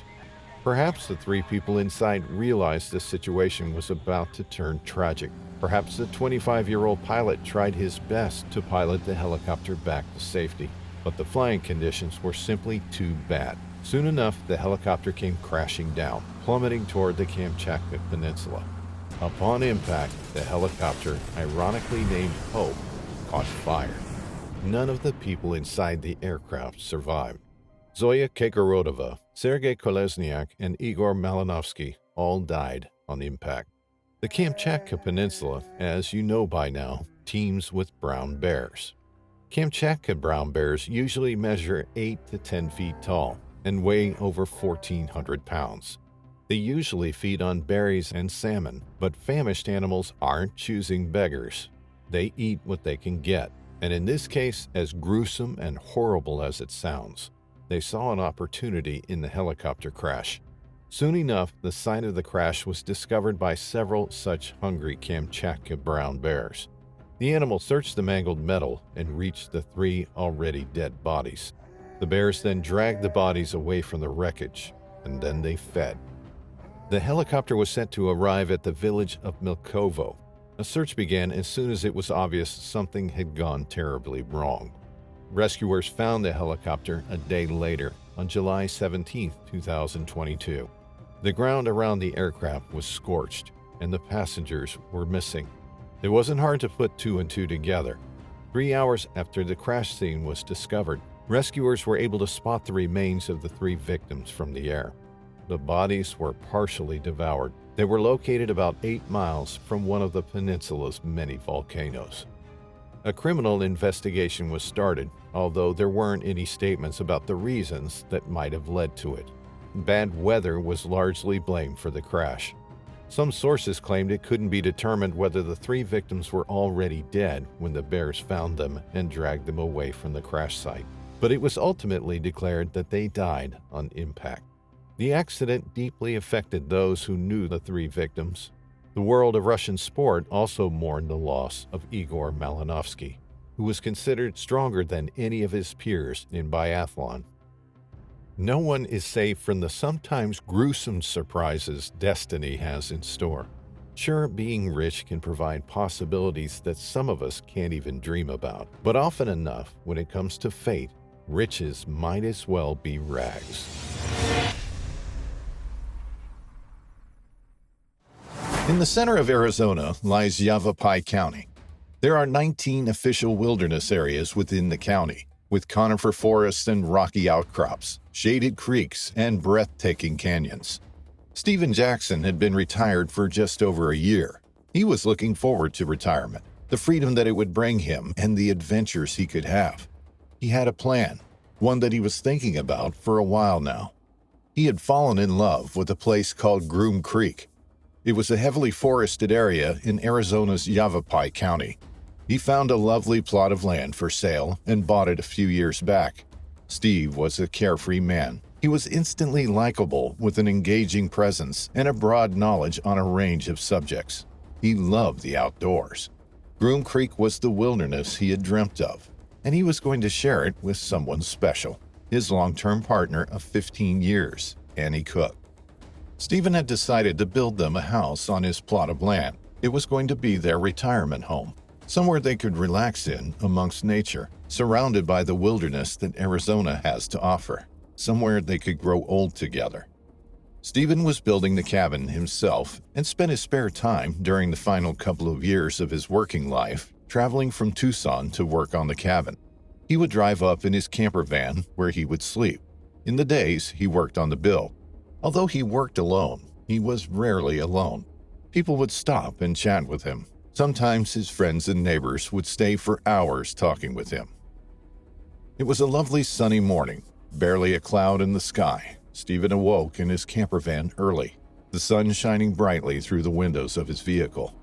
Perhaps the three people inside realized the situation was about to turn tragic. Perhaps the 25-year-old pilot tried his best to pilot the helicopter back to safety, but the flying conditions were simply too bad. Soon enough, the helicopter came crashing down, plummeting toward the Kamchatka Peninsula. Upon impact, the helicopter, ironically named Hope, caught fire. None of the people inside the aircraft survived. Zoya Kegorodova, Sergei Kolesniak, and Igor Malinovsky all died on impact. The Kamchatka Peninsula, as you know by now, teems with brown bears. Kamchatka brown bears usually measure 8 to 10 feet tall and weigh over 1,400 pounds. They usually feed on berries and salmon, but famished animals aren't choosing beggars. They eat what they can get. And in this case, as gruesome and horrible as it sounds, they saw an opportunity in the helicopter crash. Soon enough, the site of the crash was discovered by several such hungry Kamchatka brown bears. The animal searched the mangled metal and reached the three already dead bodies. The bears then dragged the bodies away from the wreckage, and then they fed. The helicopter was sent to arrive at the village of Milkovo. A search began as soon as it was obvious something had gone terribly wrong. Rescuers found the helicopter a day later, on July 17, 2022. The ground around the aircraft was scorched, and the passengers were missing. It wasn't hard to put two and two together. 3 hours after the crash scene was discovered, rescuers were able to spot the remains of the three victims from the air. The bodies were partially devoured. They were located about 8 miles from one of the peninsula's many volcanoes. A criminal investigation was started, although there weren't any statements about the reasons that might have led to it. Bad weather was largely blamed for the crash. Some sources claimed it couldn't be determined whether the three victims were already dead when the bears found them and dragged them away from the crash site. but it was ultimately declared that they died on impact. The accident deeply affected those who knew the three victims. The world of Russian sport also mourned the loss of Igor Malinovsky, who was considered stronger than any of his peers in biathlon. No one is safe from the sometimes gruesome surprises destiny has in store. Sure, being rich can provide possibilities that some of us can't even dream about, but often enough, when it comes to fate, riches might as well be rags. In the center of Arizona lies Yavapai County. There are 19 official wilderness areas within the county, with conifer forests and rocky outcrops, shaded creeks, and breathtaking canyons. Stephen Jackson had been retired for just over a year. He was looking forward to retirement, the freedom that it would bring him, and the adventures he could have. He had a plan, one that he was thinking about for a while now. He had fallen in love with a place called Groom Creek. It was a heavily forested area in Arizona's Yavapai County. He found a lovely plot of land for sale and bought it a few years back. Steve was a carefree man. He was instantly likable with an engaging presence and a broad knowledge on a range of subjects. He loved the outdoors. Groom Creek was the wilderness he had dreamt of, and he was going to share it with someone special, his long-term partner of 15 years, Annie Cook. Stephen had decided to build them a house on his plot of land. It was going to be their retirement home, somewhere they could relax in amongst nature, surrounded by the wilderness that Arizona has to offer, somewhere they could grow old together. Stephen was building the cabin himself and spent his spare time during the final couple of years of his working life traveling from Tucson to work on the cabin. He would drive up in his camper van where he would sleep. In the days, he worked on the bill. Although he worked alone, he was rarely alone. People would stop and chat with him. Sometimes his friends and neighbors would stay for hours talking with him. It was a lovely sunny morning, barely a cloud in the sky. Stephen awoke in his camper van early, the sun shining brightly through the windows of his vehicle.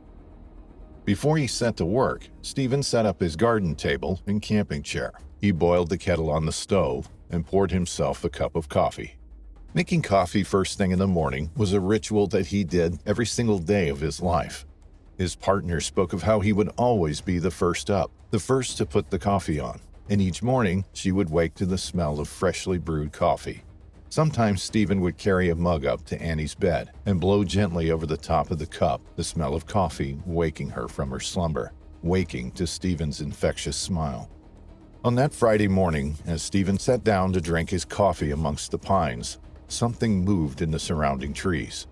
Before he set to work, Stephen set up his garden table and camping chair. He boiled the kettle on the stove and poured himself a cup of coffee. Making coffee first thing in the morning was a ritual that he did every single day of his life. His partner spoke of how he would always be the first up, the first to put the coffee on, and each morning she would wake to the smell of freshly brewed coffee. Sometimes Stephen would carry a mug up to Annie's bed and blow gently over the top of the cup, the smell of coffee waking her from her slumber, waking to Stephen's infectious smile. On that Friday morning, as Stephen sat down to drink his coffee amongst the pines, something moved in the surrounding trees.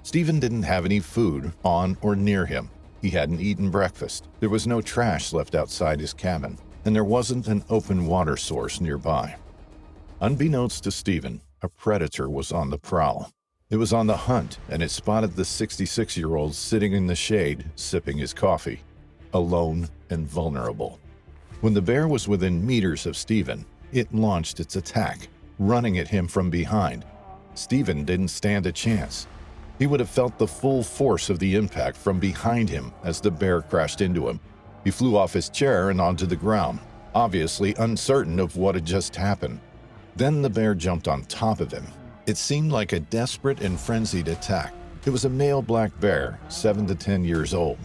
Stephen didn't have any food on or near him. He hadn't eaten breakfast. There was no trash left outside his cabin, and there wasn't an open water source nearby. Unbeknownst to Stephen, a predator was on the prowl. It was on the hunt, and it spotted the 66-year-old sitting in the shade, sipping his coffee, alone and vulnerable. When the bear was within meters of Stephen, it launched its attack, running at him from behind. Stephen didn't stand a chance. He would have felt the full force of the impact from behind him as the bear crashed into him. He flew off his chair and onto the ground, obviously uncertain of what had just happened. Then the bear jumped on top of him. It seemed like a desperate and frenzied attack. It was a male black bear, 7 to 10 years old.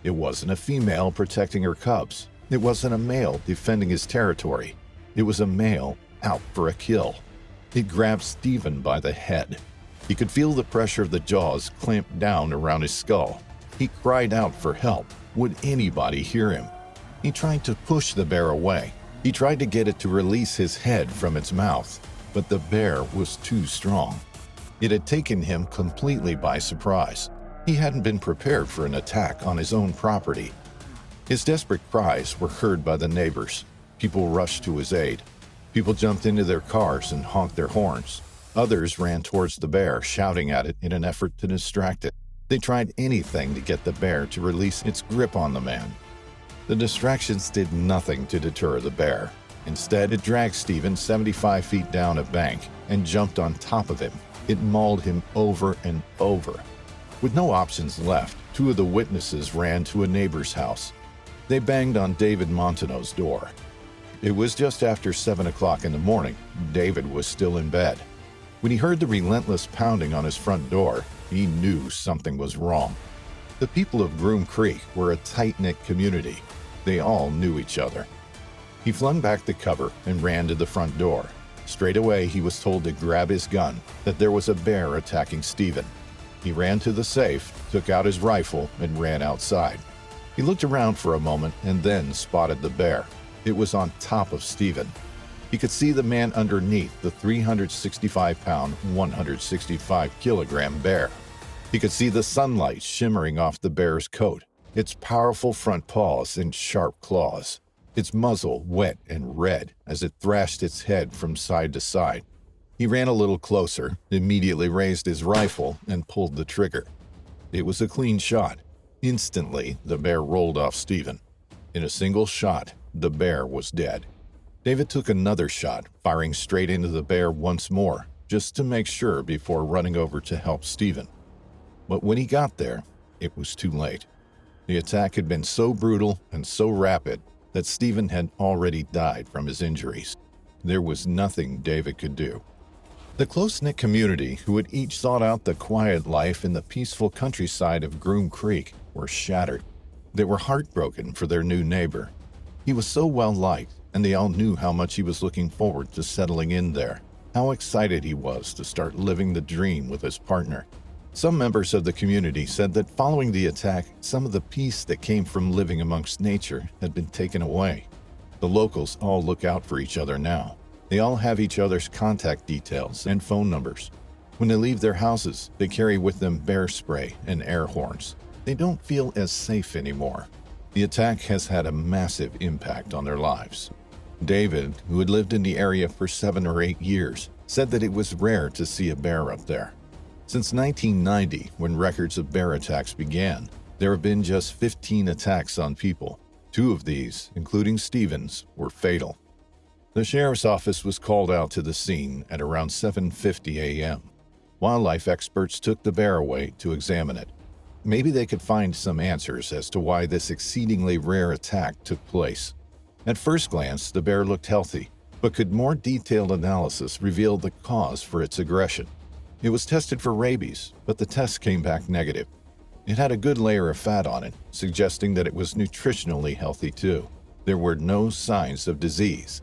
It wasn't a female protecting her cubs. It wasn't a male defending his territory. It was a male out for a kill. It grabbed Stephen by the head. He could feel the pressure of the jaws clamp down around his skull. He cried out for help. Would anybody hear him? He tried to push the bear away. He tried to get it to release his head from its mouth, but the bear was too strong. It had taken him completely by surprise. He hadn't been prepared for an attack on his own property. His desperate cries were heard by the neighbors. People rushed to his aid. People jumped into their cars and honked their horns. Others ran towards the bear, shouting at it in an effort to distract it. They tried anything to get the bear to release its grip on the man. The distractions did nothing to deter the bear. Instead, it dragged Stephen 75 feet down a bank and jumped on top of him. It mauled him over and over. With no options left, 2 of the witnesses ran to a neighbor's house. They banged on David Montano's door. It was just after 7 o'clock in the morning. David was still in bed. When he heard the relentless pounding on his front door, he knew something was wrong. The people of Groom Creek were a tight-knit community. They all knew each other. He flung back the cover and ran to the front door. Straight away, he was told to grab his gun, that there was a bear attacking Stephen. He ran to the safe, took out his rifle, and ran outside. He looked around for a moment and then spotted the bear. It was on top of Stephen. He could see the man underneath the 365-pound, 165-kilogram bear. He could see the sunlight shimmering off the bear's coat, its powerful front paws and sharp claws, its muzzle wet and red as it thrashed its head from side to side. He ran a little closer, immediately raised his rifle, and pulled the trigger. It was a clean shot. Instantly, the bear rolled off Stephen. In a single shot, the bear was dead. David took another shot, firing straight into the bear once more, just to make sure before running over to help Stephen. But when he got there, it was too late. The attack had been so brutal and so rapid that Stephen had already died from his injuries. There was nothing David could do. The close-knit community, who had each sought out the quiet life in the peaceful countryside of Groom Creek, were shattered. They were heartbroken for their new neighbor. He was so well-liked, and they all knew how much he was looking forward to settling in there, how excited he was to start living the dream with his partner. Some members of the community said that following the attack, some of the peace that came from living amongst nature had been taken away. The locals all look out for each other now. They all have each other's contact details and phone numbers. When they leave their houses, they carry with them Bearspray and air horns. They don't feel as safe anymore. The attack has had a massive impact on their lives. David, who had lived in the area for 7 or 8 years, said that it was rare to see a bear up there. Since 1990, when records of bear attacks began, there have been just 15 attacks on people. 2 of these, including Stephen's, were fatal. The sheriff's office was called out to the scene at around 7:50 a.m. Wildlife experts took the bear away to examine it. Maybe they could find some answers as to why this exceedingly rare attack took place. At first glance, the bear looked healthy, but could more detailed analysis reveal the cause for its aggression? It was tested for rabies, but the test came back negative. It had a good layer of fat on it, suggesting that it was nutritionally healthy too. There were no signs of disease.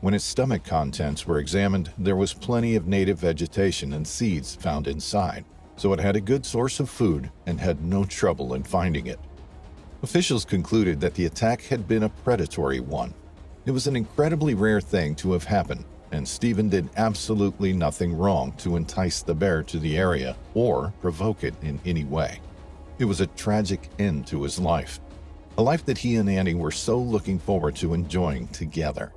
When its stomach contents were examined, there was plenty of native vegetation and seeds found inside, so it had a good source of food and had no trouble in finding it. Officials concluded that the attack had been a predatory one. It was an incredibly rare thing to have happened, and Stephen did absolutely nothing wrong to entice the bear to the area or provoke it in any way. It was a tragic end to his life, a life that he and Annie were so looking forward to enjoying together.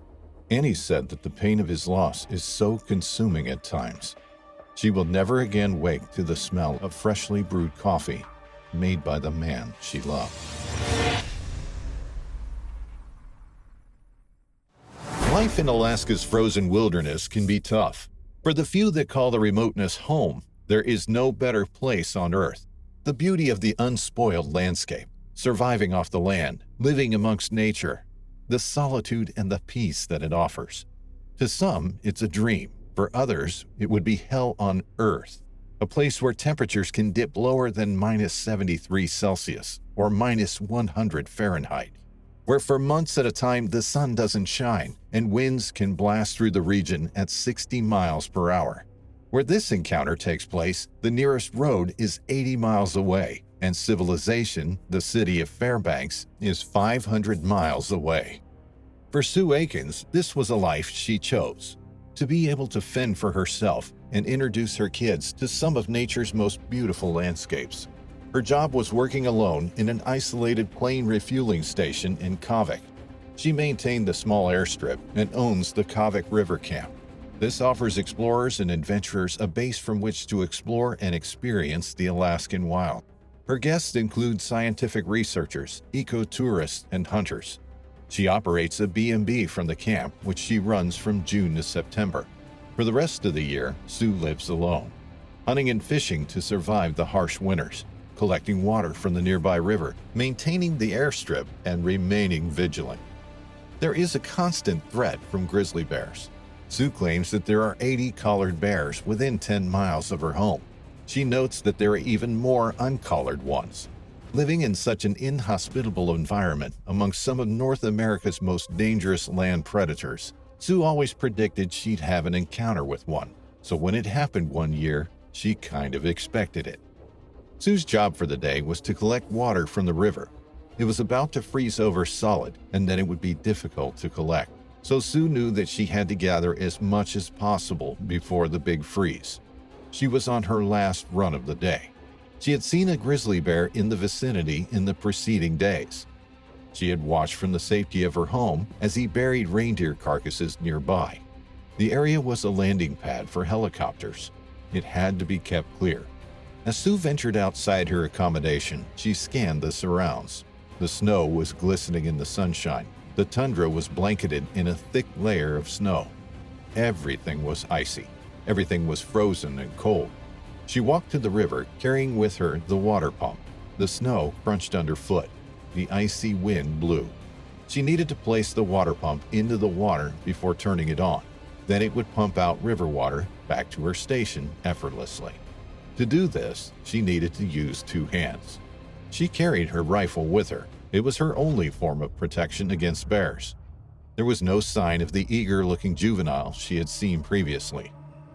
Annie said that the pain of his loss is so consuming at times. She will never again wake to the smell of freshly brewed coffee made by the man she loved. Life in Alaska's frozen wilderness can be tough. For the few that call the remoteness home, there is no better place on Earth. The beauty of the unspoiled landscape, surviving off the land, living amongst nature, the solitude and the peace that it offers. To some, it's a dream. For others, it would be hell on Earth, a place where temperatures can dip lower than -73 Celsius or -100 Fahrenheit, where for months at a time the sun doesn't shine and winds can blast through the region at 60 miles per hour. Where this encounter takes place, the nearest road is 80 miles away, and civilization, the city of Fairbanks, is 500 miles away. For Sue Aikens, this was a life she chose. To be able to fend for herself and introduce her kids to some of nature's most beautiful landscapes. Her job was working alone in an isolated plane refueling station in Kodiak. She maintained the small airstrip and owns the Kodiak River Camp. This offers explorers and adventurers a base from which to explore and experience the Alaskan wild. Her guests include scientific researchers, eco-tourists, and hunters. She operates a B&B from the camp, which she runs from June to September. For the rest of the year, Sue lives alone, hunting and fishing to survive the harsh winters, collecting water from the nearby river, maintaining the airstrip, and remaining vigilant. There is a constant threat from grizzly bears. Sue claims that there are 80 collared bears within 10 miles of her home. She notes that there are even more uncollared ones. Living in such an inhospitable environment among some of North America's most dangerous land predators, Sue always predicted she'd have an encounter with one. So when it happened one year, she kind of expected it. Sue's job for the day was to collect water from the river. It was about to freeze over solid, and then it would be difficult to collect. So Sue knew that she had to gather as much as possible before the big freeze. She was on her last run of the day. She had seen a grizzly bear in the vicinity in the preceding days. She had watched from the safety of her home as he buried reindeer carcasses nearby. The area was a landing pad for helicopters. It had to be kept clear. As Sue ventured outside her accommodation, she scanned the surrounds. The snow was glistening in the sunshine. The tundra was blanketed in a thick layer of snow. Everything was icy. Everything was frozen and cold. She walked to the river, carrying with her the water pump. The snow crunched underfoot. The icy wind blew. She needed to place the water pump into the water before turning it on. Then it would pump out river water back to her station effortlessly. To do this, she needed to use 2 hands. She carried her rifle with her. It was her only form of protection against bears. There was no sign of the eager-looking juvenile she had seen previously.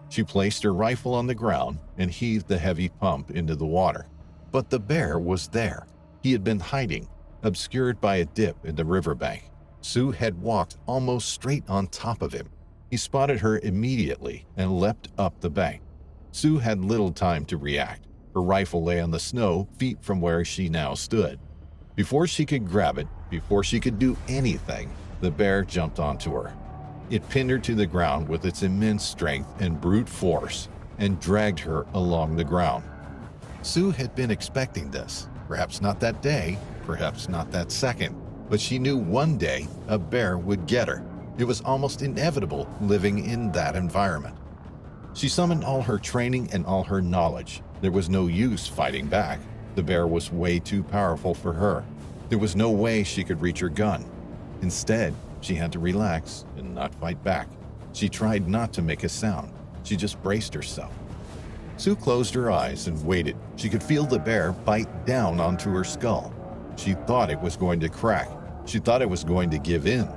She placed her rifle on the ground and heaved the heavy pump into the water. But the bear was there. He had been hiding, obscured by a dip in the riverbank. Sue had walked almost straight on top of him. He spotted her immediately and leapt up the bank. Sue had little time to react. Her rifle lay on the snow feet from where she now stood. Before she could grab it, before she could do anything, the bear jumped onto her. It pinned her to the ground with its immense strength and brute force and dragged her along the ground. Sue had been expecting this. Perhaps not that day, perhaps not that second, but she knew one day a bear would get her. It was almost inevitable living in that environment. She summoned all her training and all her knowledge. There was no use fighting back. The bear was way too powerful for her. There was no way she could reach her gun. Instead, she had to relax and not fight back. She tried not to make a sound. She just braced herself. Sue closed her eyes and waited. She could feel the bear bite down onto her skull. She thought it was going to crack. She thought it was going to give in.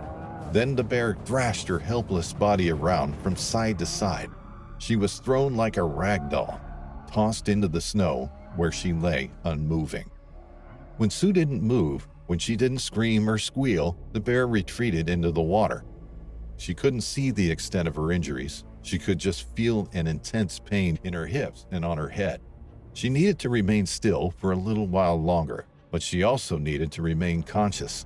Then the bear thrashed her helpless body around from side to side. She was thrown like a rag doll, tossed into the snow where she lay unmoving. When Sue didn't move, when she didn't scream or squeal, the bear retreated into the water. She couldn't see the extent of her injuries. She could just feel an intense pain in her hips and on her head. She needed to remain still for a little while longer, but she also needed to remain conscious.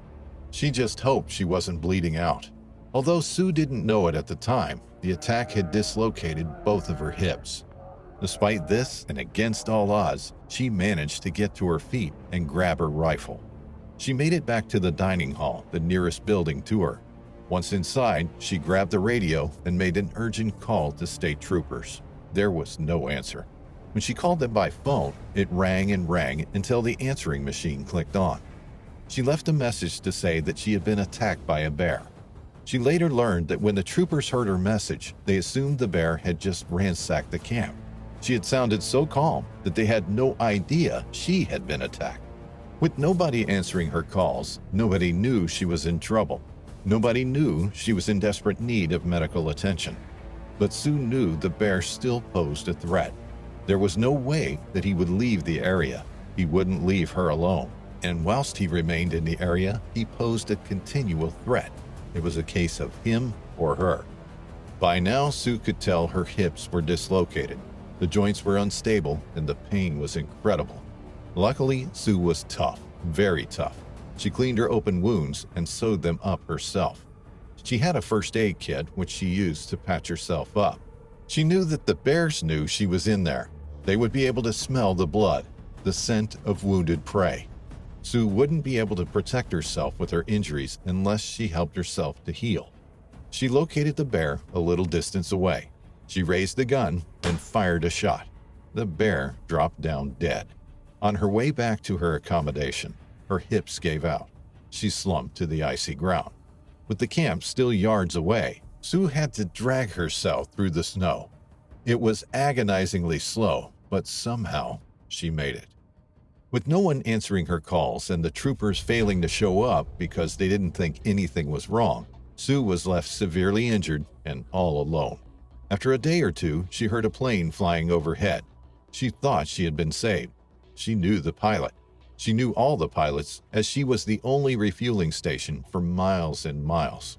She just hoped she wasn't bleeding out. Although Sue didn't know it at the time, the attack had dislocated both of her hips. Despite this, and against all odds, she managed to get to her feet and grab her rifle. She made it back to the dining hall, the nearest building to her. Once inside, she grabbed the radio and made an urgent call to state troopers. There was no answer. When she called them by phone, it rang and rang until the answering machine clicked on. She left a message to say that she had been attacked by a bear. She later learned that when the troopers heard her message, they assumed the bear had just ransacked the camp. She had sounded so calm that they had no idea she had been attacked. With nobody answering her calls, nobody knew she was in trouble. Nobody knew she was in desperate need of medical attention. But Sue knew the bear still posed a threat. There was no way that he would leave the area. He wouldn't leave her alone. And whilst he remained in the area, he posed a continual threat. It was a case of him or her. By now, Sue could tell her hips were dislocated. The joints were unstable and the pain was incredible. Luckily, Sue was tough, very tough. She cleaned her open wounds and sewed them up herself. She had a first aid kit which she used to patch herself up. She knew that the bears knew she was in there. They would be able to smell the blood, the scent of wounded prey. Sue wouldn't be able to protect herself with her injuries unless she helped herself to heal. She located the bear a little distance away. She raised the gun and fired a shot. The bear dropped down dead. On her way back to her accommodation, her hips gave out. She slumped to the icy ground. With the camp still yards away, Sue had to drag herself through the snow. It was agonizingly slow, but somehow she made it. With no one answering her calls and the troopers failing to show up because they didn't think anything was wrong, Sue was left severely injured and all alone. After a day or two, she heard a plane flying overhead. She thought she had been saved. She knew the pilot. She knew all the pilots, as she was the only refueling station for miles and miles.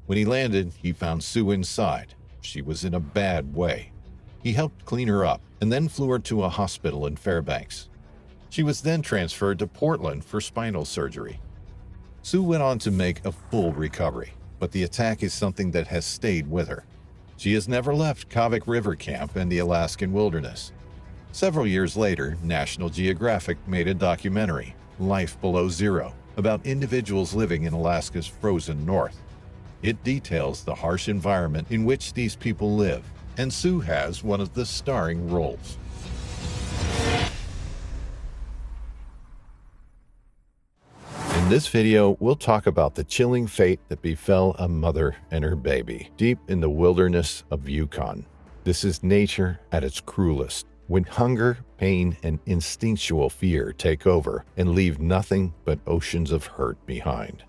When he landed, he found Sue inside. She was in a bad way. He helped clean her up and then flew her to a hospital in Fairbanks. She was then transferred to Portland for spinal surgery. Sue went on to make a full recovery, but the attack is something that has stayed with her. She has never left Kodiak River Camp and the Alaskan wilderness. Several years later, National Geographic made a documentary, Life Below Zero, about individuals living in Alaska's frozen north. It details the harsh environment in which these people live, and Sue has one of the starring roles. In this video, we'll talk about the chilling fate that befell a mother and her baby deep in the wilderness of Yukon. This is nature at its cruelest, when hunger, pain, and instinctual fear take over and leave nothing but oceans of hurt behind.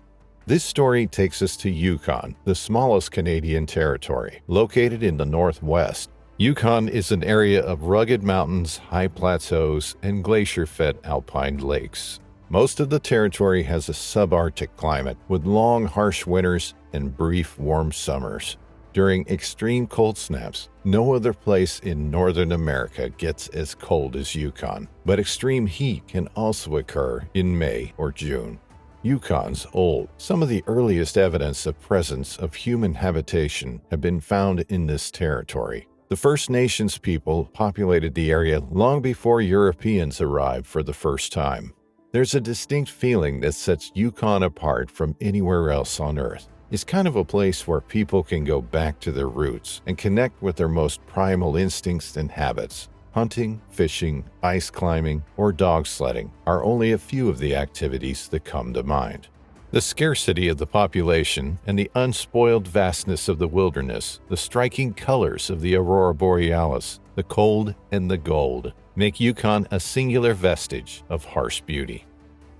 This story takes us to Yukon, the smallest Canadian territory, located in the northwest. Yukon is an area of rugged mountains, high plateaus, and glacier-fed alpine lakes. Most of the territory has a subarctic climate, with long, harsh winters and brief, warm summers. During extreme cold snaps, no other place in Northern America gets as cold as Yukon, but extreme heat can also occur in May or June. Yukon's old. Some of the earliest evidence of presence of human habitation have been found in this territory. The First Nations people populated the area long before Europeans arrived for the first time. There's a distinct feeling that sets Yukon apart from anywhere else on Earth. It's kind of a place where people can go back to their roots and connect with their most primal instincts and habits. Hunting, fishing, ice climbing, or dog sledding are only a few of the activities that come to mind. The scarcity of the population and the unspoiled vastness of the wilderness, the striking colors of the aurora borealis, the cold and the gold, make Yukon a singular vestige of harsh beauty.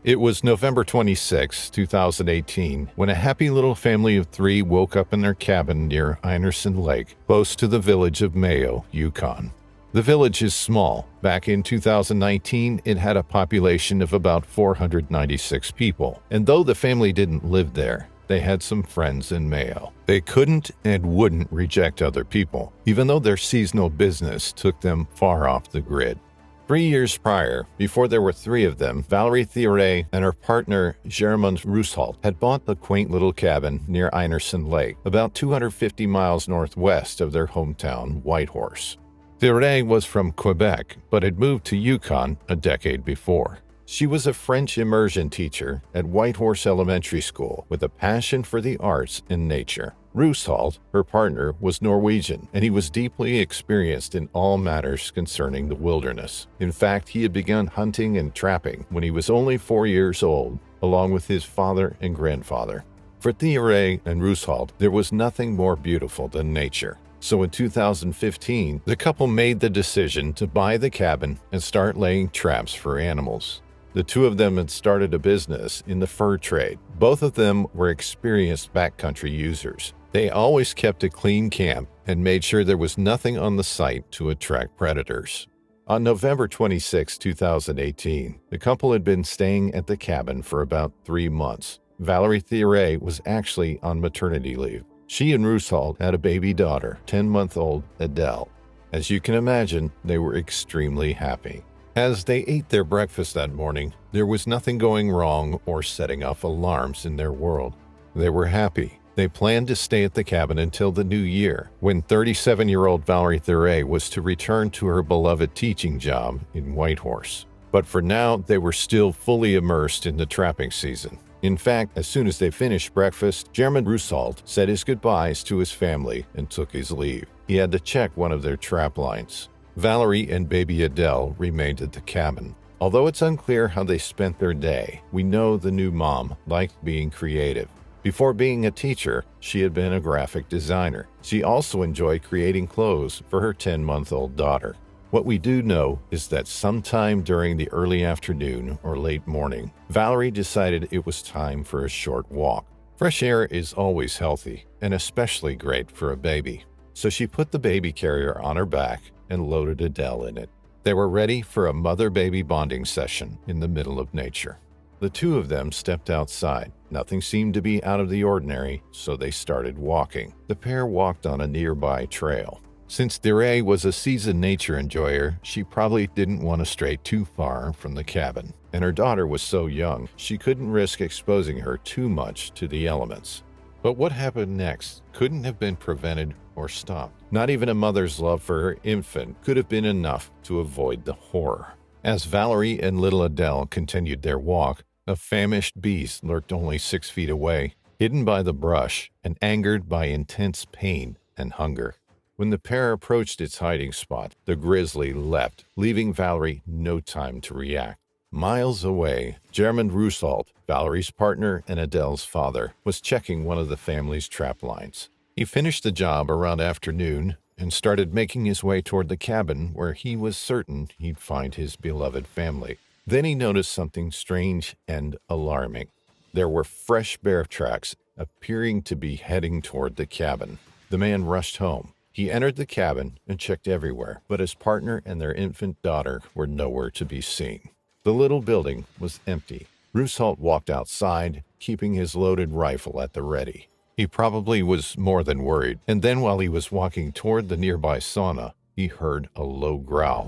It was November 26, 2018, when a happy little family of 3 woke up in their cabin near Einerson Lake, close to the village of Mayo, Yukon. The village is small. Back in 2019, it had a population of about 496 people, and though the family didn't live there, they had some friends in Mayo. They couldn't and wouldn't reject other people, even though their seasonal business took them far off the grid. 3 years prior, before there were 3 of them, Valerie Thieret and her partner Germund Roosholt had bought the quaint little cabin near Einerson Lake, about 250 miles northwest of their hometown, Whitehorse. Thieret was from Quebec, but had moved to Yukon a decade before. She was a French immersion teacher at Whitehorse Elementary School with a passion for the arts and nature. Roosholt, her partner, was Norwegian, and he was deeply experienced in all matters concerning the wilderness. In fact, he had begun hunting and trapping when he was only 4 years old, along with his father and grandfather. For Thieret and Roosholt, there was nothing more beautiful than nature. So in 2015, the couple made the decision to buy the cabin and start laying traps for animals. The 2 of them had started a business in the fur trade. Both of them were experienced backcountry users. They always kept a clean camp and made sure there was nothing on the site to attract predators. On November 26, 2018, the couple had been staying at the cabin for about 3 months. Valerie Thieret was actually on maternity leave. She and Roosholt had a baby daughter, 10-month-old Adele. As you can imagine, they were extremely happy. As they ate their breakfast that morning, there was nothing going wrong or setting off alarms in their world. They were happy. They planned to stay at the cabin until the new year, when 37-year-old Valerie Thieret was to return to her beloved teaching job in Whitehorse. But for now, they were still fully immersed in the trapping season. In fact, as soon as they finished breakfast, Germund Roosholt said his goodbyes to his family and took his leave. He had to check one of their trap lines. Valerie and baby Adele remained at the cabin. Although it's unclear how they spent their day, we know the new mom liked being creative. Before being a teacher, she had been a graphic designer. She also enjoyed creating clothes for her 10-month-old daughter. What we do know is that sometime during the early afternoon or late morning, Valerie decided it was time for a short walk. Fresh air is always healthy, and especially great for a baby. So she put the baby carrier on her back and loaded Adele in it. They were ready for a mother-baby bonding session in the middle of nature. The two of them stepped outside. Nothing seemed to be out of the ordinary, so they started walking. The pair walked on a nearby trail. Since Desiree was a seasoned nature enjoyer, she probably didn't want to stray too far from the cabin. And her daughter was so young, she couldn't risk exposing her too much to the elements. But what happened next couldn't have been prevented or stopped. Not even a mother's love for her infant could have been enough to avoid the horror. As Valerie and little Adele continued their walk, a famished beast lurked only 6 feet away, hidden by the brush and angered by intense pain and hunger. When the pair approached its hiding spot, the grizzly leapt, leaving Valerie no time to react. Miles away, German Roosalt, Valerie's partner and Adele's father, was checking one of the family's trap lines. He finished the job around afternoon and started making his way toward the cabin where he was certain he'd find his beloved family. Then he noticed something strange and alarming. There were fresh bear tracks appearing to be heading toward the cabin. The man rushed home. He entered the cabin and checked everywhere, but his partner and their infant daughter were nowhere to be seen. The little building was empty. Roosalt walked outside, keeping his loaded rifle at the ready. He probably was more than worried, and then while he was walking toward the nearby sauna, he heard a low growl.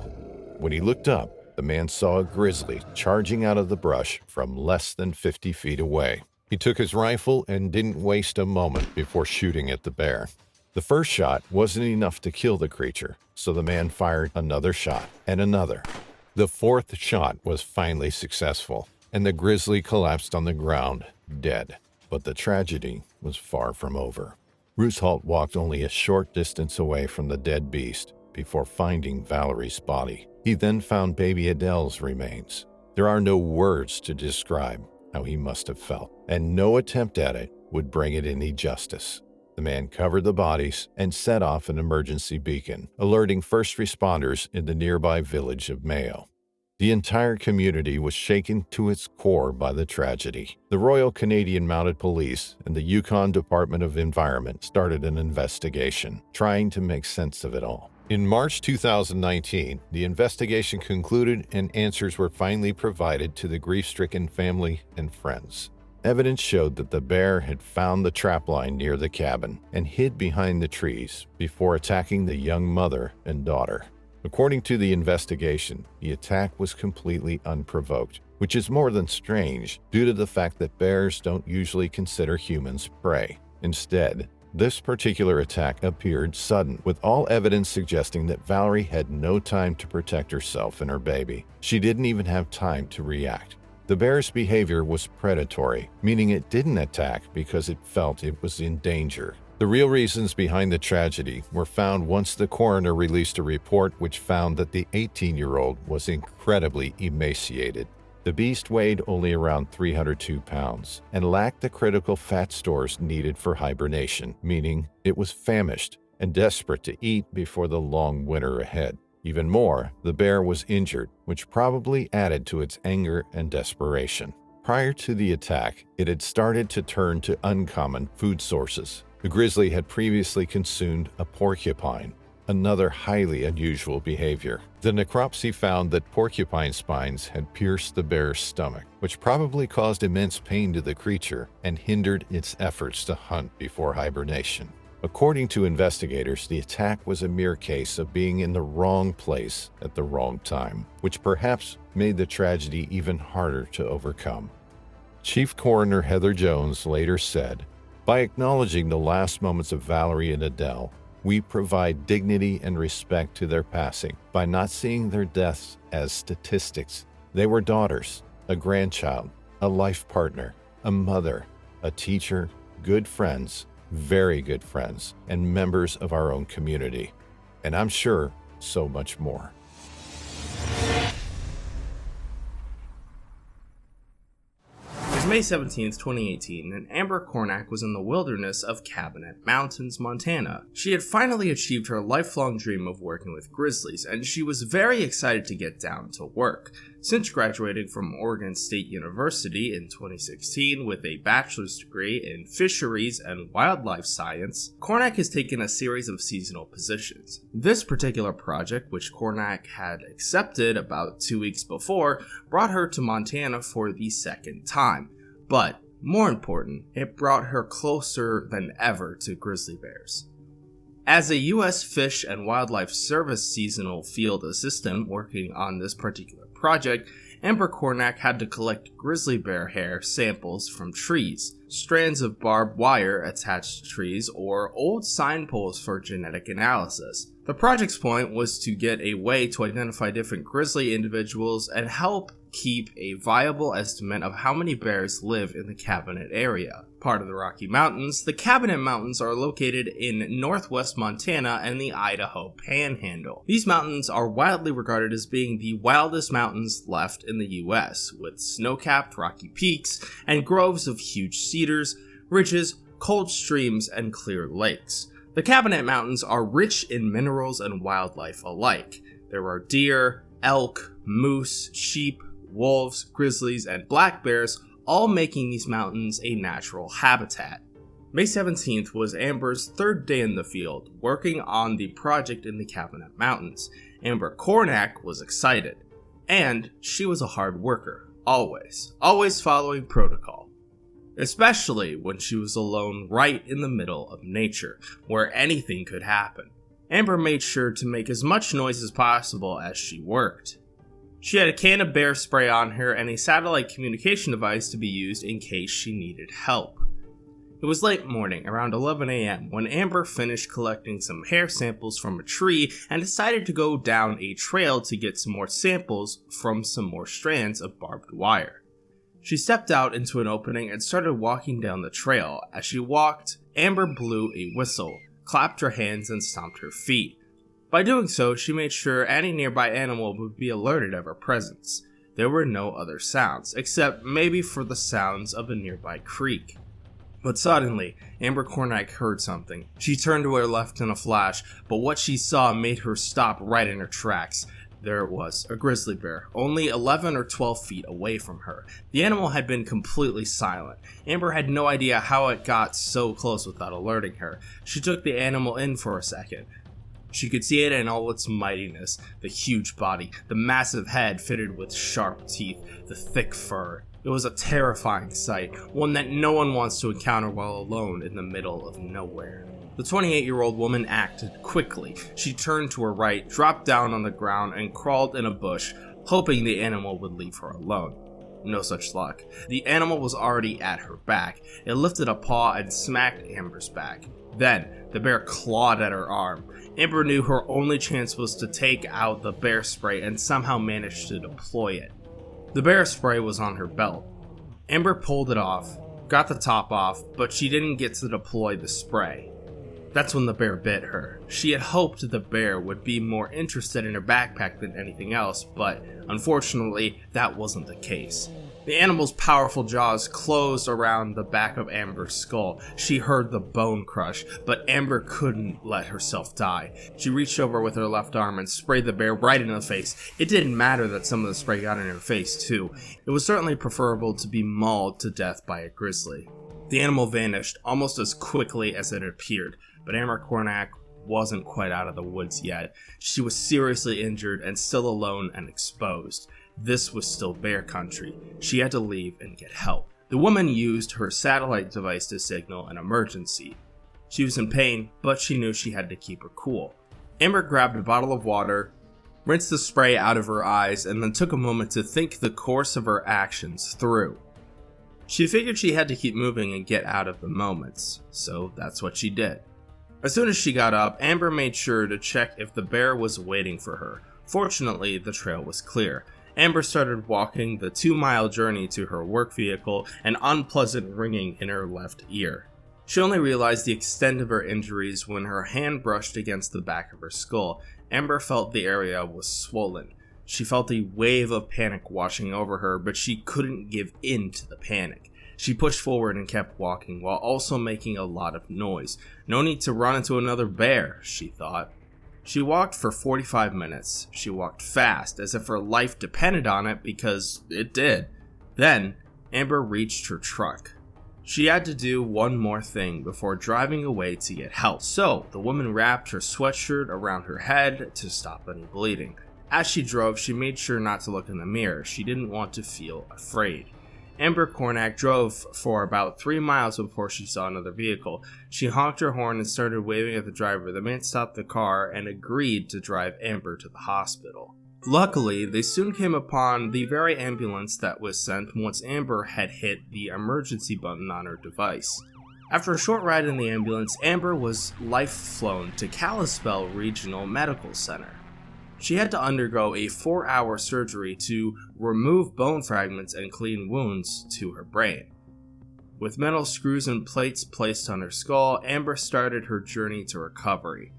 When he looked up, the man saw a grizzly charging out of the brush from less than 50 feet away. He took his rifle and didn't waste a moment before shooting at the bear. The first shot wasn't enough to kill the creature, so the man fired another shot and another. The fourth shot was finally successful, and the grizzly collapsed on the ground, dead. But the tragedy was far from over. Roosalt walked only a short distance away from the dead beast before finding Valerie's body. He then found baby Adele's remains. There are no words to describe how he must have felt, and no attempt at it would bring it any justice. The man covered the bodies and set off an emergency beacon, alerting first responders in the nearby village of Mayo. The entire community was shaken to its core by the tragedy. The Royal Canadian Mounted Police and the Yukon Department of Environment started an investigation, trying to make sense of it all. In March 2019, the investigation concluded and answers were finally provided to the grief-stricken family and friends. Evidence showed that the bear had found the trapline near the cabin and hid behind the trees before attacking the young mother and daughter. According to the investigation, the attack was completely unprovoked, which is more than strange due to the fact that bears don't usually consider humans prey. Instead, this particular attack appeared sudden, with all evidence suggesting that Valerie had no time to protect herself and her baby. She didn't even have time to react. The bear's behavior was predatory, meaning it didn't attack because it felt it was in danger. The real reasons behind the tragedy were found once the coroner released a report which found that the 18-year-old was incredibly emaciated. The beast weighed only around 302 pounds and lacked the critical fat stores needed for hibernation, meaning it was famished and desperate to eat before the long winter ahead. Even more, the bear was injured, which probably added to its anger and desperation. Prior to the attack, it had started to turn to uncommon food sources. The grizzly had previously consumed a porcupine, another highly unusual behavior. The necropsy found that porcupine spines had pierced the bear's stomach, which probably caused immense pain to the creature and hindered its efforts to hunt before hibernation. According to investigators, the attack was a mere case of being in the wrong place at the wrong time, which perhaps made the tragedy even harder to overcome. Chief Coroner Heather Jones later said, "By acknowledging the last moments of Valerie and Adele, we provide dignity and respect to their passing by not seeing their deaths as statistics. They were daughters, a grandchild, a life partner, a mother, a teacher, good friends, very good friends, and members of our own community. And I'm sure so much more." May 17th, 2018, and Amber Kornak was in the wilderness of Cabinet Mountains, Montana. She had finally achieved her lifelong dream of working with grizzlies, and she was very excited to get down to work. Since graduating from Oregon State University in 2016 with a bachelor's degree in fisheries and wildlife science, Kornak has taken a series of seasonal positions. This particular project, which Kornak had accepted about 2 weeks before, brought her to Montana for the second time. But, more important, it brought her closer than ever to grizzly bears. As a U.S. Fish and Wildlife Service seasonal field assistant working on this particular project, Amber Kornak had to collect grizzly bear hair samples from trees, strands of barbed wire attached to trees, or old signposts for genetic analysis. The project's point was to get a way to identify different grizzly individuals and help keep a viable estimate of how many bears live in the Cabinet area. Part of the Rocky Mountains, the Cabinet Mountains are located in northwest Montana and the Idaho Panhandle. These mountains are widely regarded as being the wildest mountains left in the U.S., with snow-capped rocky peaks and groves of huge cedars, ridges, cold streams, and clear lakes. The Cabinet Mountains are rich in minerals and wildlife alike. There are deer, elk, moose, sheep, wolves, grizzlies, and black bears, all making these mountains a natural habitat. May 17th was Amber's third day in the field, working on the project in the Cabinet Mountains. Amber Kornak was excited, and she was a hard worker, always following protocol. Especially when she was alone right in the middle of nature, where anything could happen. Amber made sure to make as much noise as possible as she worked. She had a can of Bearspray on her and a satellite communication device to be used in case she needed help. It was late morning, around 11 a.m., when Amber finished collecting some hair samples from a tree and decided to go down a trail to get some more samples from some more strands of barbed wire. She stepped out into an opening and started walking down the trail. As she walked, Amber blew a whistle, clapped her hands, and stomped her feet. By doing so, she made sure any nearby animal would be alerted of her presence. There were no other sounds, except maybe for the sounds of a nearby creek. But suddenly, Amber Kornak heard something. She turned to her left in a flash, but what she saw made her stop right in her tracks. There it was, a grizzly bear, only 11 or 12 feet away from her. The animal had been completely silent. Amber had no idea how it got so close without alerting her. She took the animal in for a second. She could see it in all its mightiness, the huge body, the massive head fitted with sharp teeth, the thick fur. It was a terrifying sight, one that no one wants to encounter while alone in the middle of nowhere. The 28-year-old woman acted quickly. She turned to her right, dropped down on the ground, and crawled in a bush, hoping the animal would leave her alone. No such luck. The animal was already at her back. It lifted a paw and smacked Amber's back. Then, the bear clawed at her arm. Amber knew her only chance was to take out the Bearspray and somehow manage to deploy it. The Bearspray was on her belt. Amber pulled it off, got the top off, but she didn't get to deploy the spray. That's when the bear bit her. She had hoped the bear would be more interested in her backpack than anything else, but unfortunately, that wasn't the case. The animal's powerful jaws closed around the back of Amber's skull. She heard the bone crush, but Amber couldn't let herself die. She reached over with her left arm and sprayed the bear right in the face. It didn't matter that some of the spray got in her face, too. It was certainly preferable to be mauled to death by a grizzly. The animal vanished almost as quickly as it appeared, but Amber Kornak wasn't quite out of the woods yet. She was seriously injured and still alone and exposed. This was still bear country. She had to leave and get help. The woman used her satellite device to signal an emergency. She was in pain, but she knew she had to keep her cool. Amber grabbed a bottle of water, rinsed the spray out of her eyes, and then took a moment to think the course of her actions through. She figured she had to keep moving and get out of the moments, so that's what she did. As soon as she got up, Amber made sure to check if the bear was waiting for her. Fortunately, the trail was clear. Amber started walking the 2-mile journey to her work vehicle, an unpleasant ringing in her left ear. She only realized the extent of her injuries when her hand brushed against the back of her skull. Amber felt the area was swollen. She felt a wave of panic washing over her, but she couldn't give in to the panic. She pushed forward and kept walking, while also making a lot of noise. No need to run into another bear, she thought. She walked for 45 minutes. She walked fast, as if her life depended on it, because it did. Then, Amber reached her truck. She had to do one more thing before driving away to get help. So, the woman wrapped her sweatshirt around her head to stop any bleeding. As she drove, she made sure not to look in the mirror. She didn't want to feel afraid. Amber Kornak drove for about 3 miles before she saw another vehicle. She honked her horn and started waving at the driver. The man stopped the car and agreed to drive Amber to the hospital. Luckily, they soon came upon the very ambulance that was sent once Amber had hit the emergency button on her device. After a short ride in the ambulance, Amber was life-flown to Kalispell Regional Medical Center. She had to undergo a 4-hour surgery to remove bone fragments and clean wounds to her brain. With metal screws and plates placed on her skull, Amber started her journey to recovery.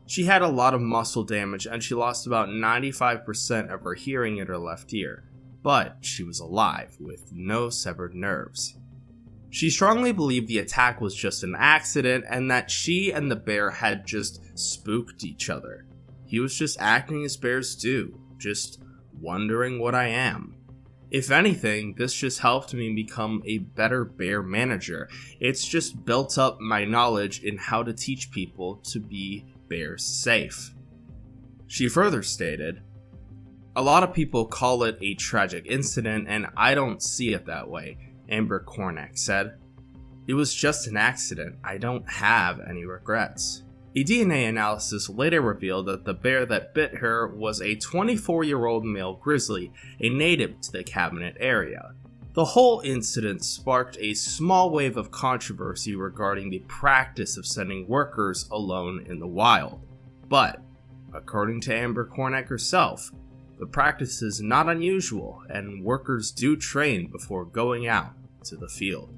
She had a lot of muscle damage and she lost about 95% of her hearing in her left ear, but she was alive with no severed nerves. She strongly believed the attack was just an accident and that she and the bear had just spooked each other. He was just acting as bears do, just wondering what I am. If anything, this just helped me become a better bear manager. It's just built up my knowledge in how to teach people to be bear safe. She further stated, "A lot of people call it a tragic incident and I don't see it that way," Amber Kornak said. "It was just an accident. I don't have any regrets." A DNA analysis later revealed that the bear that bit her was a 24-year-old male grizzly, a native to the Cabinet area. The whole incident sparked a small wave of controversy regarding the practice of sending workers alone in the wild. But, according to Amber Kornak herself, the practice is not unusual and workers do train before going out to the field.